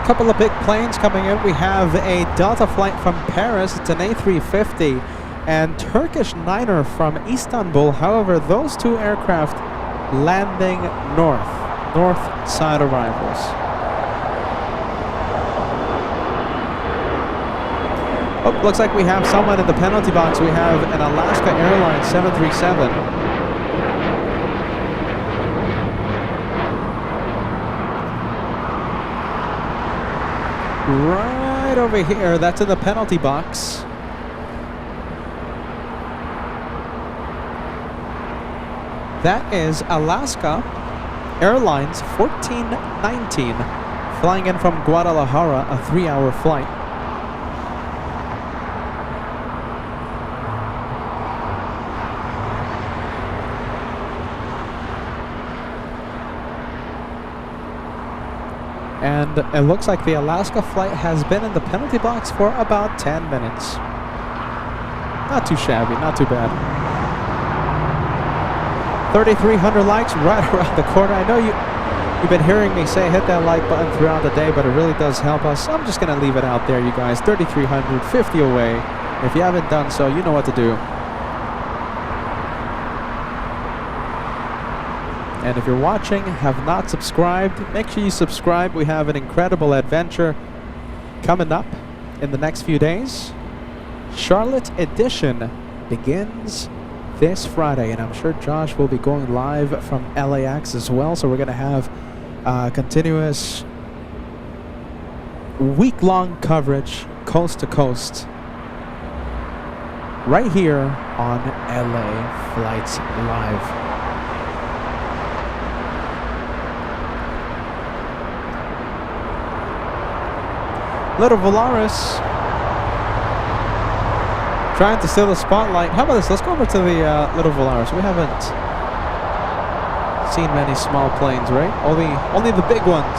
Couple of big planes coming in. We have a Delta flight from Paris. It's an A350 and Turkish Niner from Istanbul. However, those two aircraft landing north side arrivals. Oh, looks like we have someone in the penalty box. We have an Alaska Airlines 737. Right over here, that's in the penalty box. That is Alaska Airlines 1419, flying in from Guadalajara, a 3-hour flight. And it looks like the Alaska flight has been in the penalty box for about 10 minutes. Not too shabby, not too bad. 3,300 likes right around the corner. I know you've been hearing me say hit that like button throughout the day, but it really does help us. I'm just going to leave it out there, you guys. 3,300, 50 away. If you haven't done so, you know what to do. And if you're watching, have not subscribed, make sure you subscribe. We have an incredible adventure coming up in the next few days. Charlotte Edition begins this Friday, and I'm sure Josh will be going live from LAX as well. So we're going to have continuous week-long coverage, coast to coast, right here on LA Flights Live. Little Volaris trying to steal the spotlight. How about this? Let's go over to the Little Volaris. We haven't seen many small planes, right? Only the big ones.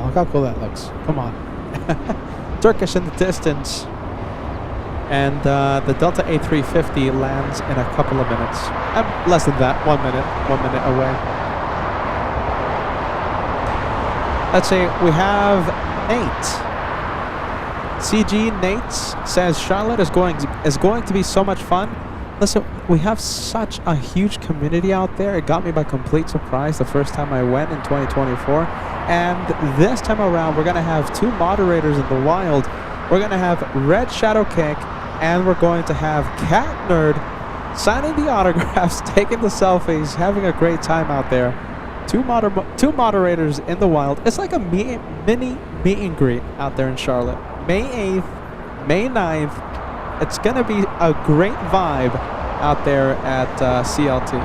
Wow, look how cool that looks. Come on. Turkish in the distance. And the Delta A350 lands in a couple of minutes. Less than that, 1 minute. 1 minute away. Let's see, we have Nate. CG Nate says Charlotte is going to be so much fun. Listen, we have such a huge community out there. It got me by complete surprise the first time I went in 2024. And this time around, we're going to have 2 moderators in the wild. We're going to have Red Shadow Kick, and we're going to have Cat Nerd signing the autographs, taking the selfies, having a great time out there. Two moderators in the wild. It's like a mini meet and greet out there in Charlotte. May 8th, May 9th. It's going to be a great vibe out there at CLT.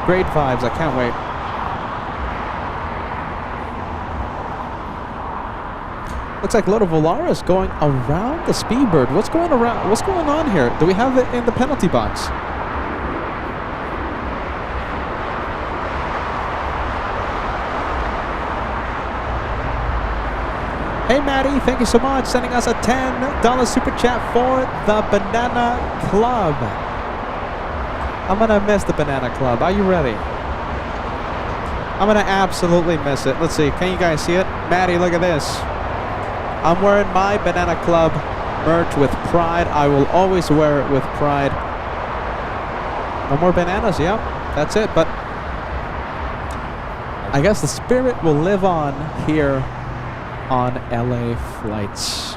Great vibes. I can't wait. Looks like Loto Volara is going around the Speedbird. What's going on here? Do we have it in the penalty box? Hey Maddie, thank you so much, sending us a $10 super chat for the Banana Club. I'm gonna miss the Banana Club. Are you ready? I'm gonna absolutely miss it. Let's see, can you guys see it? Maddie, look at this. I'm wearing my Banana Club merch with pride. I will always wear it with pride. No more bananas, yeah, that's it. But I guess the spirit will live on here on LA flights.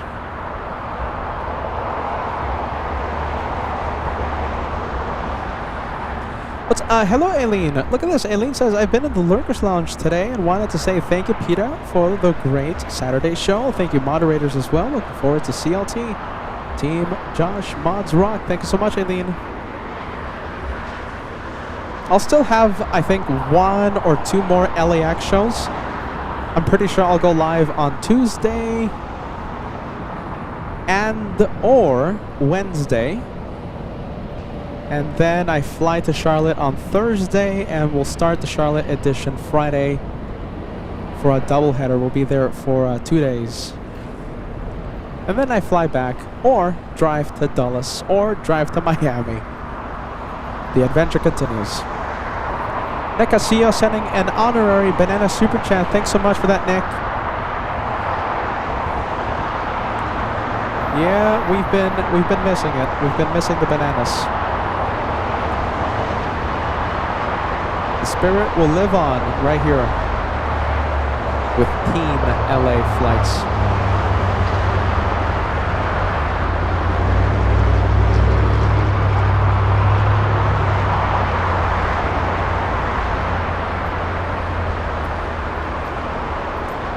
Hello Aileen. Look at this. Aileen says, I've been in the Lurkers Lounge today and wanted to say thank you, Peter, for the great Saturday show. Thank you, moderators, as well. Looking forward to CLT. Team Josh Mods Rock. Thank you so much, Aileen. I'll still have, I think, 1 or 2 more LAX shows. I'm pretty sure I'll go live on Tuesday and or Wednesday. And then I fly to Charlotte on Thursday, and we'll start the Charlotte edition Friday for a doubleheader. We'll be there for 2 days. And then I fly back, or drive to Dulles, or drive to Miami. The adventure continues. Nick Casillo sending an honorary banana super chat. Thanks so much for that, Nick. Yeah, we've been missing it. We've been missing the bananas. The spirit will live on right here with Team LA Flights.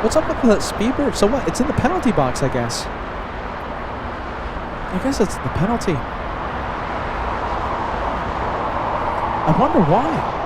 What's up with the Speedbird? So what? It's in the penalty box, I guess. I guess it's the penalty. I wonder why.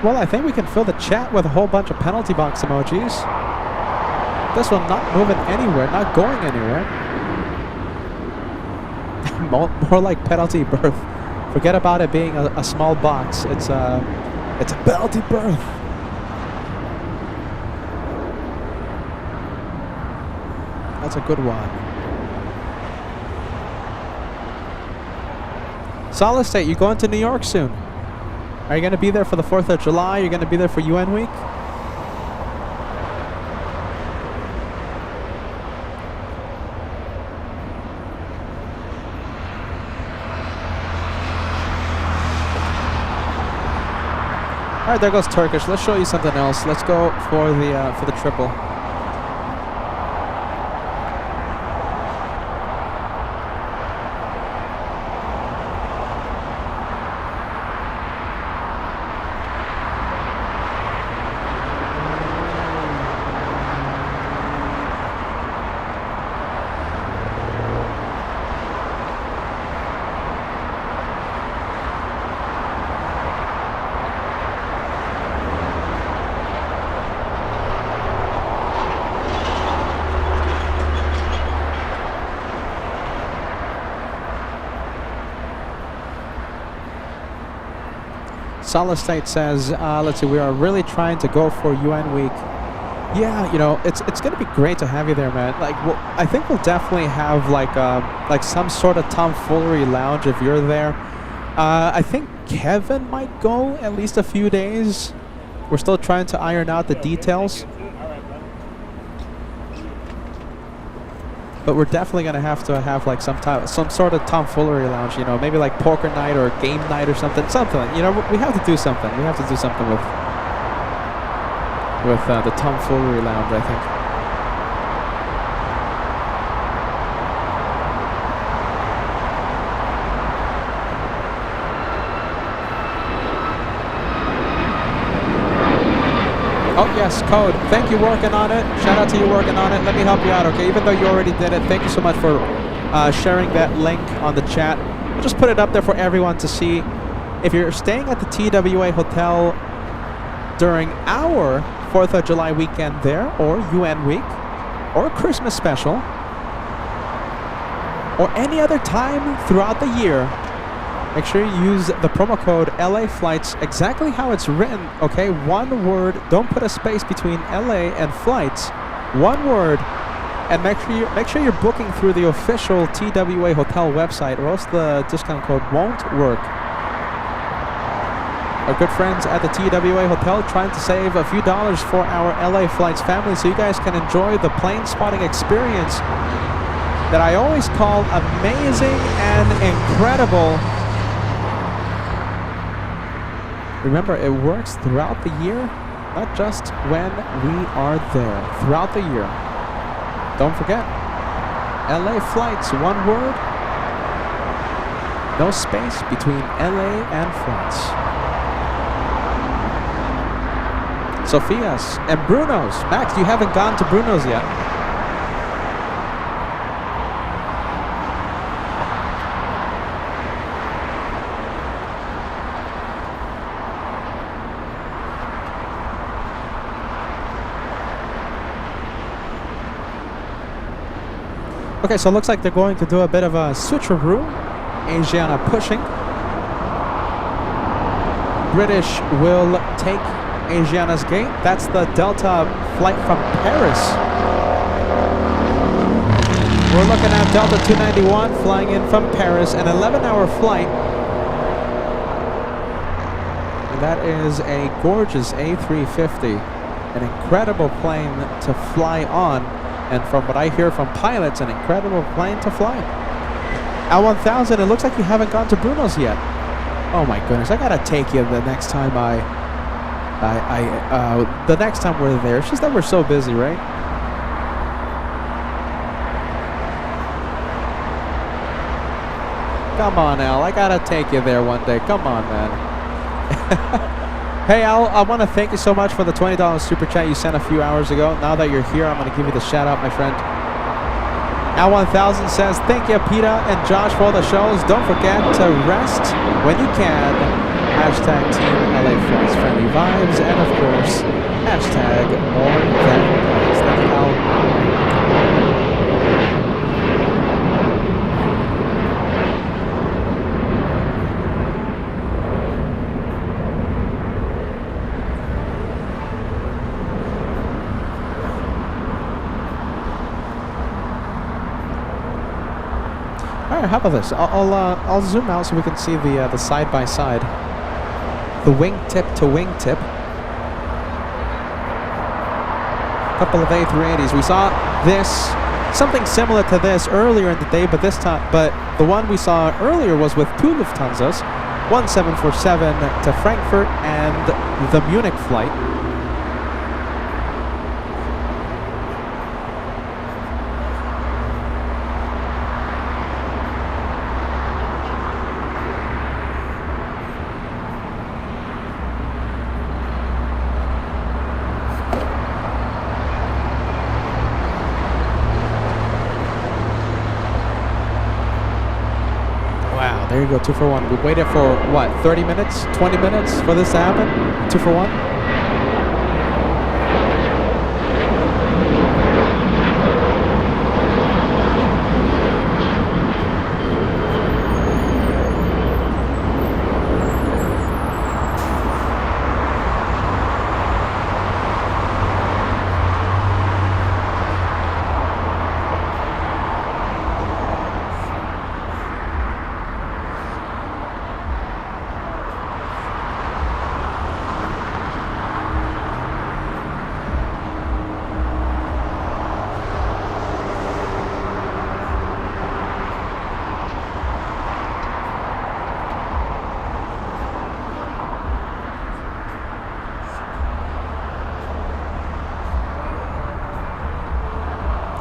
Well, I think we can fill the chat with a whole bunch of penalty box emojis. This one not moving anywhere, not going anywhere. More like penalty berth. Forget about it being a small box. It's a penalty berth. That's a good one. Solid State, you going to New York soon? Are you going to be there for the 4th of July? You're going to be there for UN Week? All right, there goes Turkish. Let's show you something else. Let's go for the triple. Solid State says, let's see, we are really trying to go for UN week. Yeah, you know, it's gonna be great to have you there, man. Like, I think we'll definitely have like some sort of tomfoolery lounge if you're there. I think Kevin might go at least a few days. We're still trying to iron out the details. But we're definitely gonna have to have like some sort of tomfoolery lounge, you know, maybe like poker night or game night or something. You know, we have to do something. We have to do something with the tomfoolery lounge, I think. Oh yes, Code. Thank you working on it. Shout out to you working on it. Let me help you out, okay? Even though you already did it, thank you so much for sharing that link on the chat. We'll just put it up there for everyone to see. If you're staying at the TWA Hotel during our 4th of July weekend there, or UN week, or Christmas special, or any other time throughout the year, make sure you use the promo code LA Flights exactly how it's written, okay? One word, don't put a space between LA and flights. One word, and make sure you're booking through the official TWA Hotel website, or else the discount code won't work. Our good friends at the TWA Hotel trying to save a few dollars for our LA Flights family so you guys can enjoy the plane spotting experience that I always call amazing and incredible. Remember, it works throughout the year, not just when we are there. Throughout the year. Don't forget, LA Flights, one word, no space between LA and flights. Sophia's and Bruno's. Max, you haven't gone to Bruno's yet. Okay, so it looks like they're going to do a bit of a switcheroo. Asiana pushing. British will take Asiana's gate. That's the Delta flight from Paris. We're looking at Delta 291 flying in from Paris, an 11-hour flight. And that is a gorgeous A350, an incredible plane to fly on. And from what I hear from pilots, an incredible plane to fly. L1000, it looks like you haven't gone to Bruno's yet. Oh my goodness, I gotta take you the next time the next time we're there. It's just that we're so busy, right? Come on, Al, I gotta take you there one day. Come on, man. Hey, Al, I want to thank you so much for the $20 super chat you sent a few hours ago. Now that you're here, I'm going to give you the shout out, my friend. Al1000 says, thank you, Peter and Josh, for all the shows. Don't forget to rest when you can. Hashtag Team LA Flights Friendly Vibes. And of course, hashtag More Than Planes. Thank you, Al. How about this? I'll zoom out so we can see the side by side, the wingtip to wingtip. Couple of A380s. We saw this, something similar to this earlier in the day, but the one we saw earlier was with two Lufthansas, 1747 to Frankfurt and the Munich flight. There you go, 2 for 1. We waited for, what, 30 minutes, 20 minutes for this to happen? 2 for 1?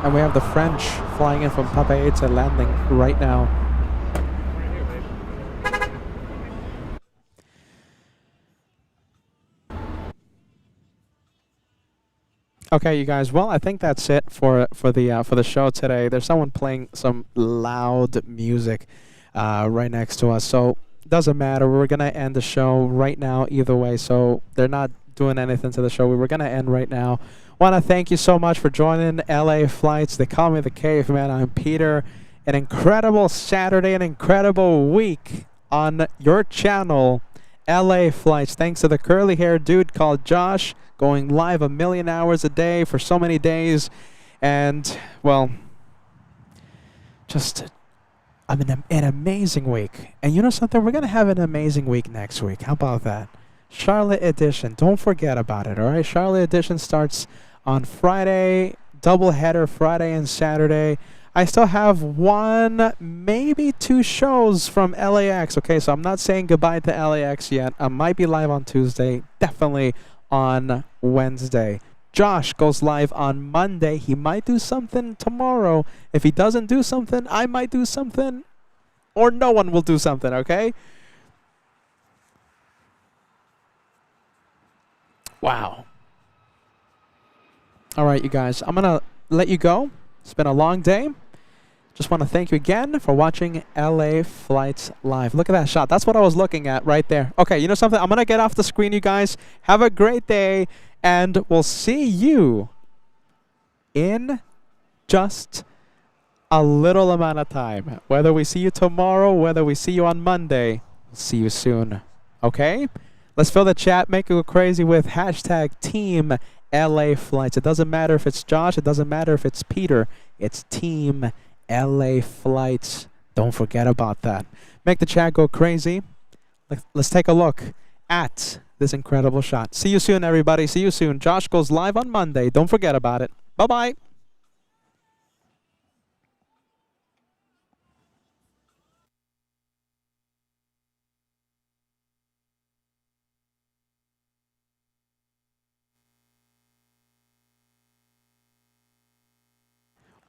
And we have the French flying in from Papeete landing right now. Right here, baby. Okay, you guys. Well, I think that's it for the show today. There's someone playing some loud music right next to us, so doesn't matter. We're gonna end the show right now either way. So they're not doing anything to the show. We were gonna end right now. Want to thank you so much for joining LA Flights. They call me the Caveman. I'm Peter. An incredible Saturday, an incredible week on your channel, LA Flights. Thanks to the curly-haired dude called Josh, going live 1,000,000 hours a day for so many days. And, well, just an amazing week. And you know something? We're going to have an amazing week next week. How about that? Charlotte Edition. Don't forget about it, all right? Charlotte Edition starts on Friday, double header Friday and Saturday. I still have one, maybe two shows from LAX. Okay, so I'm not saying goodbye to LAX yet. I might be live on Tuesday, definitely on Wednesday. Josh goes live on Monday. He might do something tomorrow. If he doesn't do something, I might do something, or no one will do something, okay? Wow. All right, you guys. I'm going to let you go. It's been a long day. Just want to thank you again for watching LA Flights Live. Look at that shot. That's what I was looking at right there. Okay, you know something? I'm going to get off the screen, you guys. Have a great day, and we'll see you in just a little amount of time. Whether we see you tomorrow, whether we see you on Monday, we'll see you soon. Okay? Let's fill the chat. Make it go crazy with hashtag Team LA Flights. It doesn't matter if it's Josh. It doesn't matter if it's Peter. It's Team LA Flights. Don't forget about that. Make the chat go crazy. Let's take a look at this incredible shot. See you soon, everybody. See you soon. Josh goes live on Monday. Don't forget about it. Bye-bye.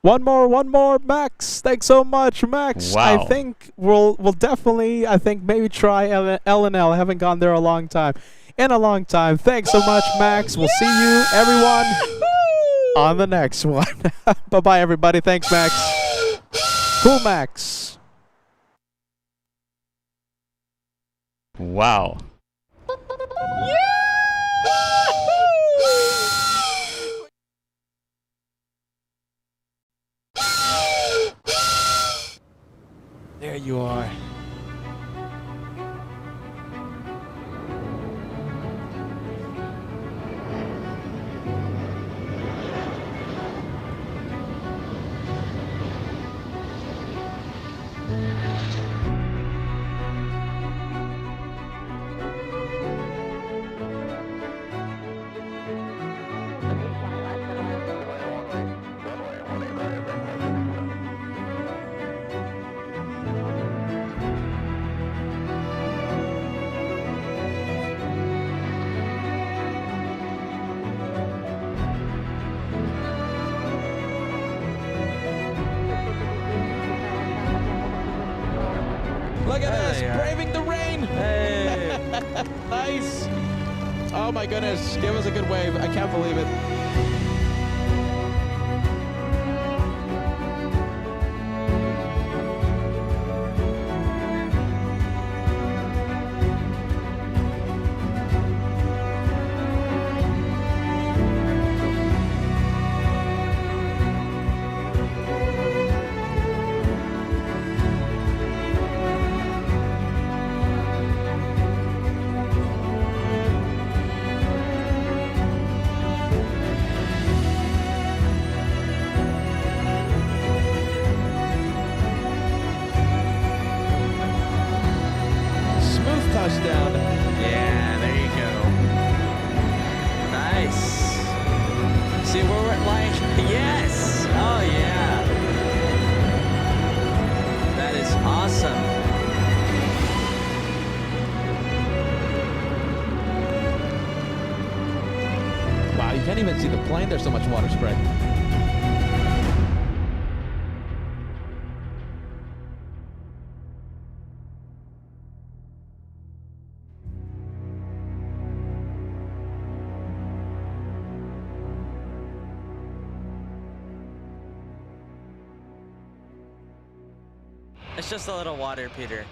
One more, Max. Thanks so much, Max. Wow. I think we'll definitely, maybe try L&L. I haven't gone there a long time. In a long time. Thanks so much, Max. We'll see you, everyone, on the next one. Bye-bye, everybody. Thanks, Max. Cool, Max. Wow. There you are. Look at this, braving the rain. Hey. Nice. Oh my goodness, give us a good wave. I can't believe it. Touchdown. Yeah, there you go. Nice. See where we're like, yes. Oh yeah. That is awesome. Wow, you can't even see the plane. There's so much water spread. It's just a little water, Peter.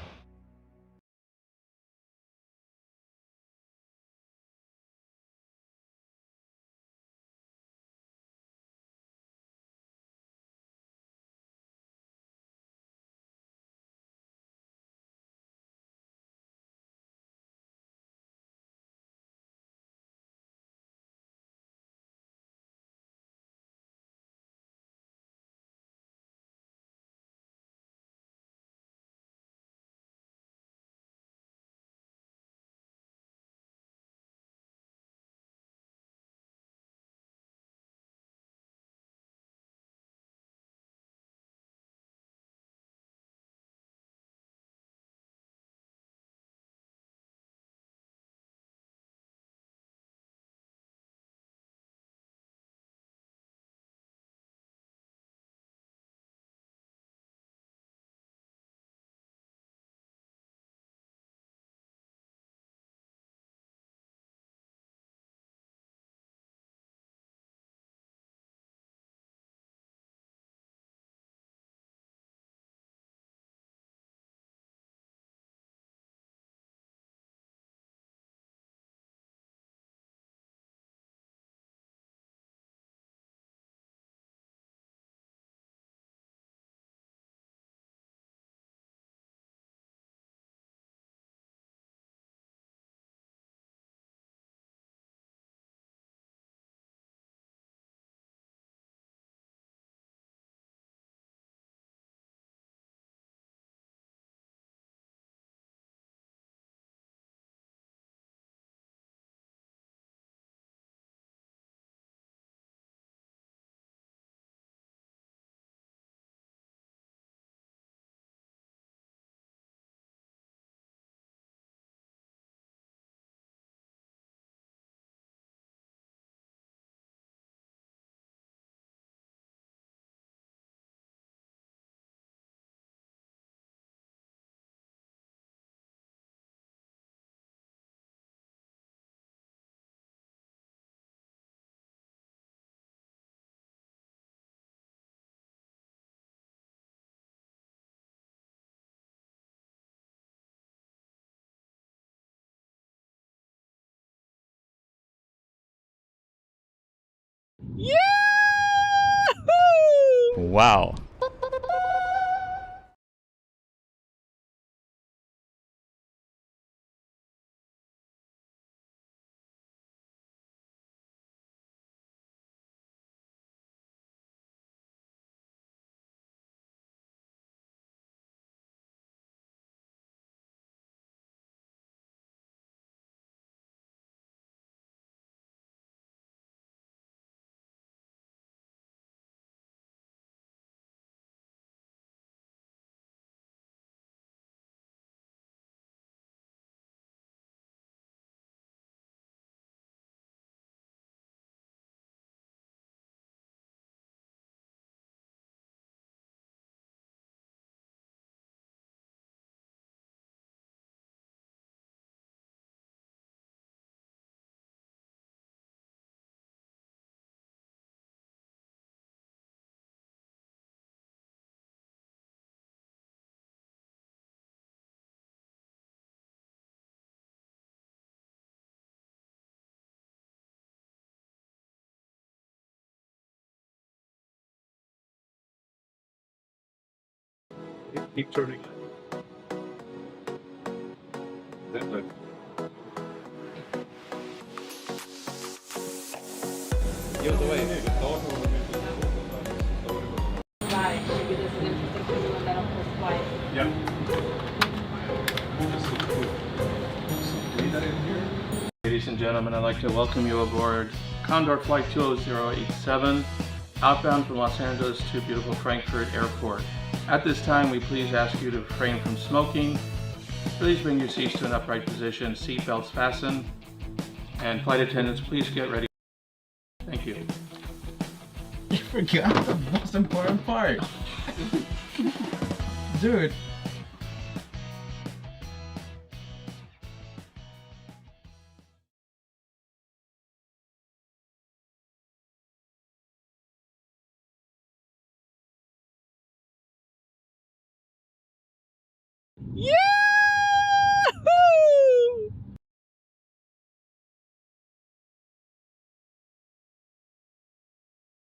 Wow. Keep turning. Then look. Give us away. Yeah. Ladies and gentlemen, I'd like to welcome you aboard Condor Flight 20087, outbound from Los Angeles to beautiful Frankfurt Airport. At this time, we please ask you to refrain from smoking. Please bring your seats to an upright position, seat belts fastened, and flight attendants, please get ready. Thank you. You forgot the most important part. Dude. Yeah!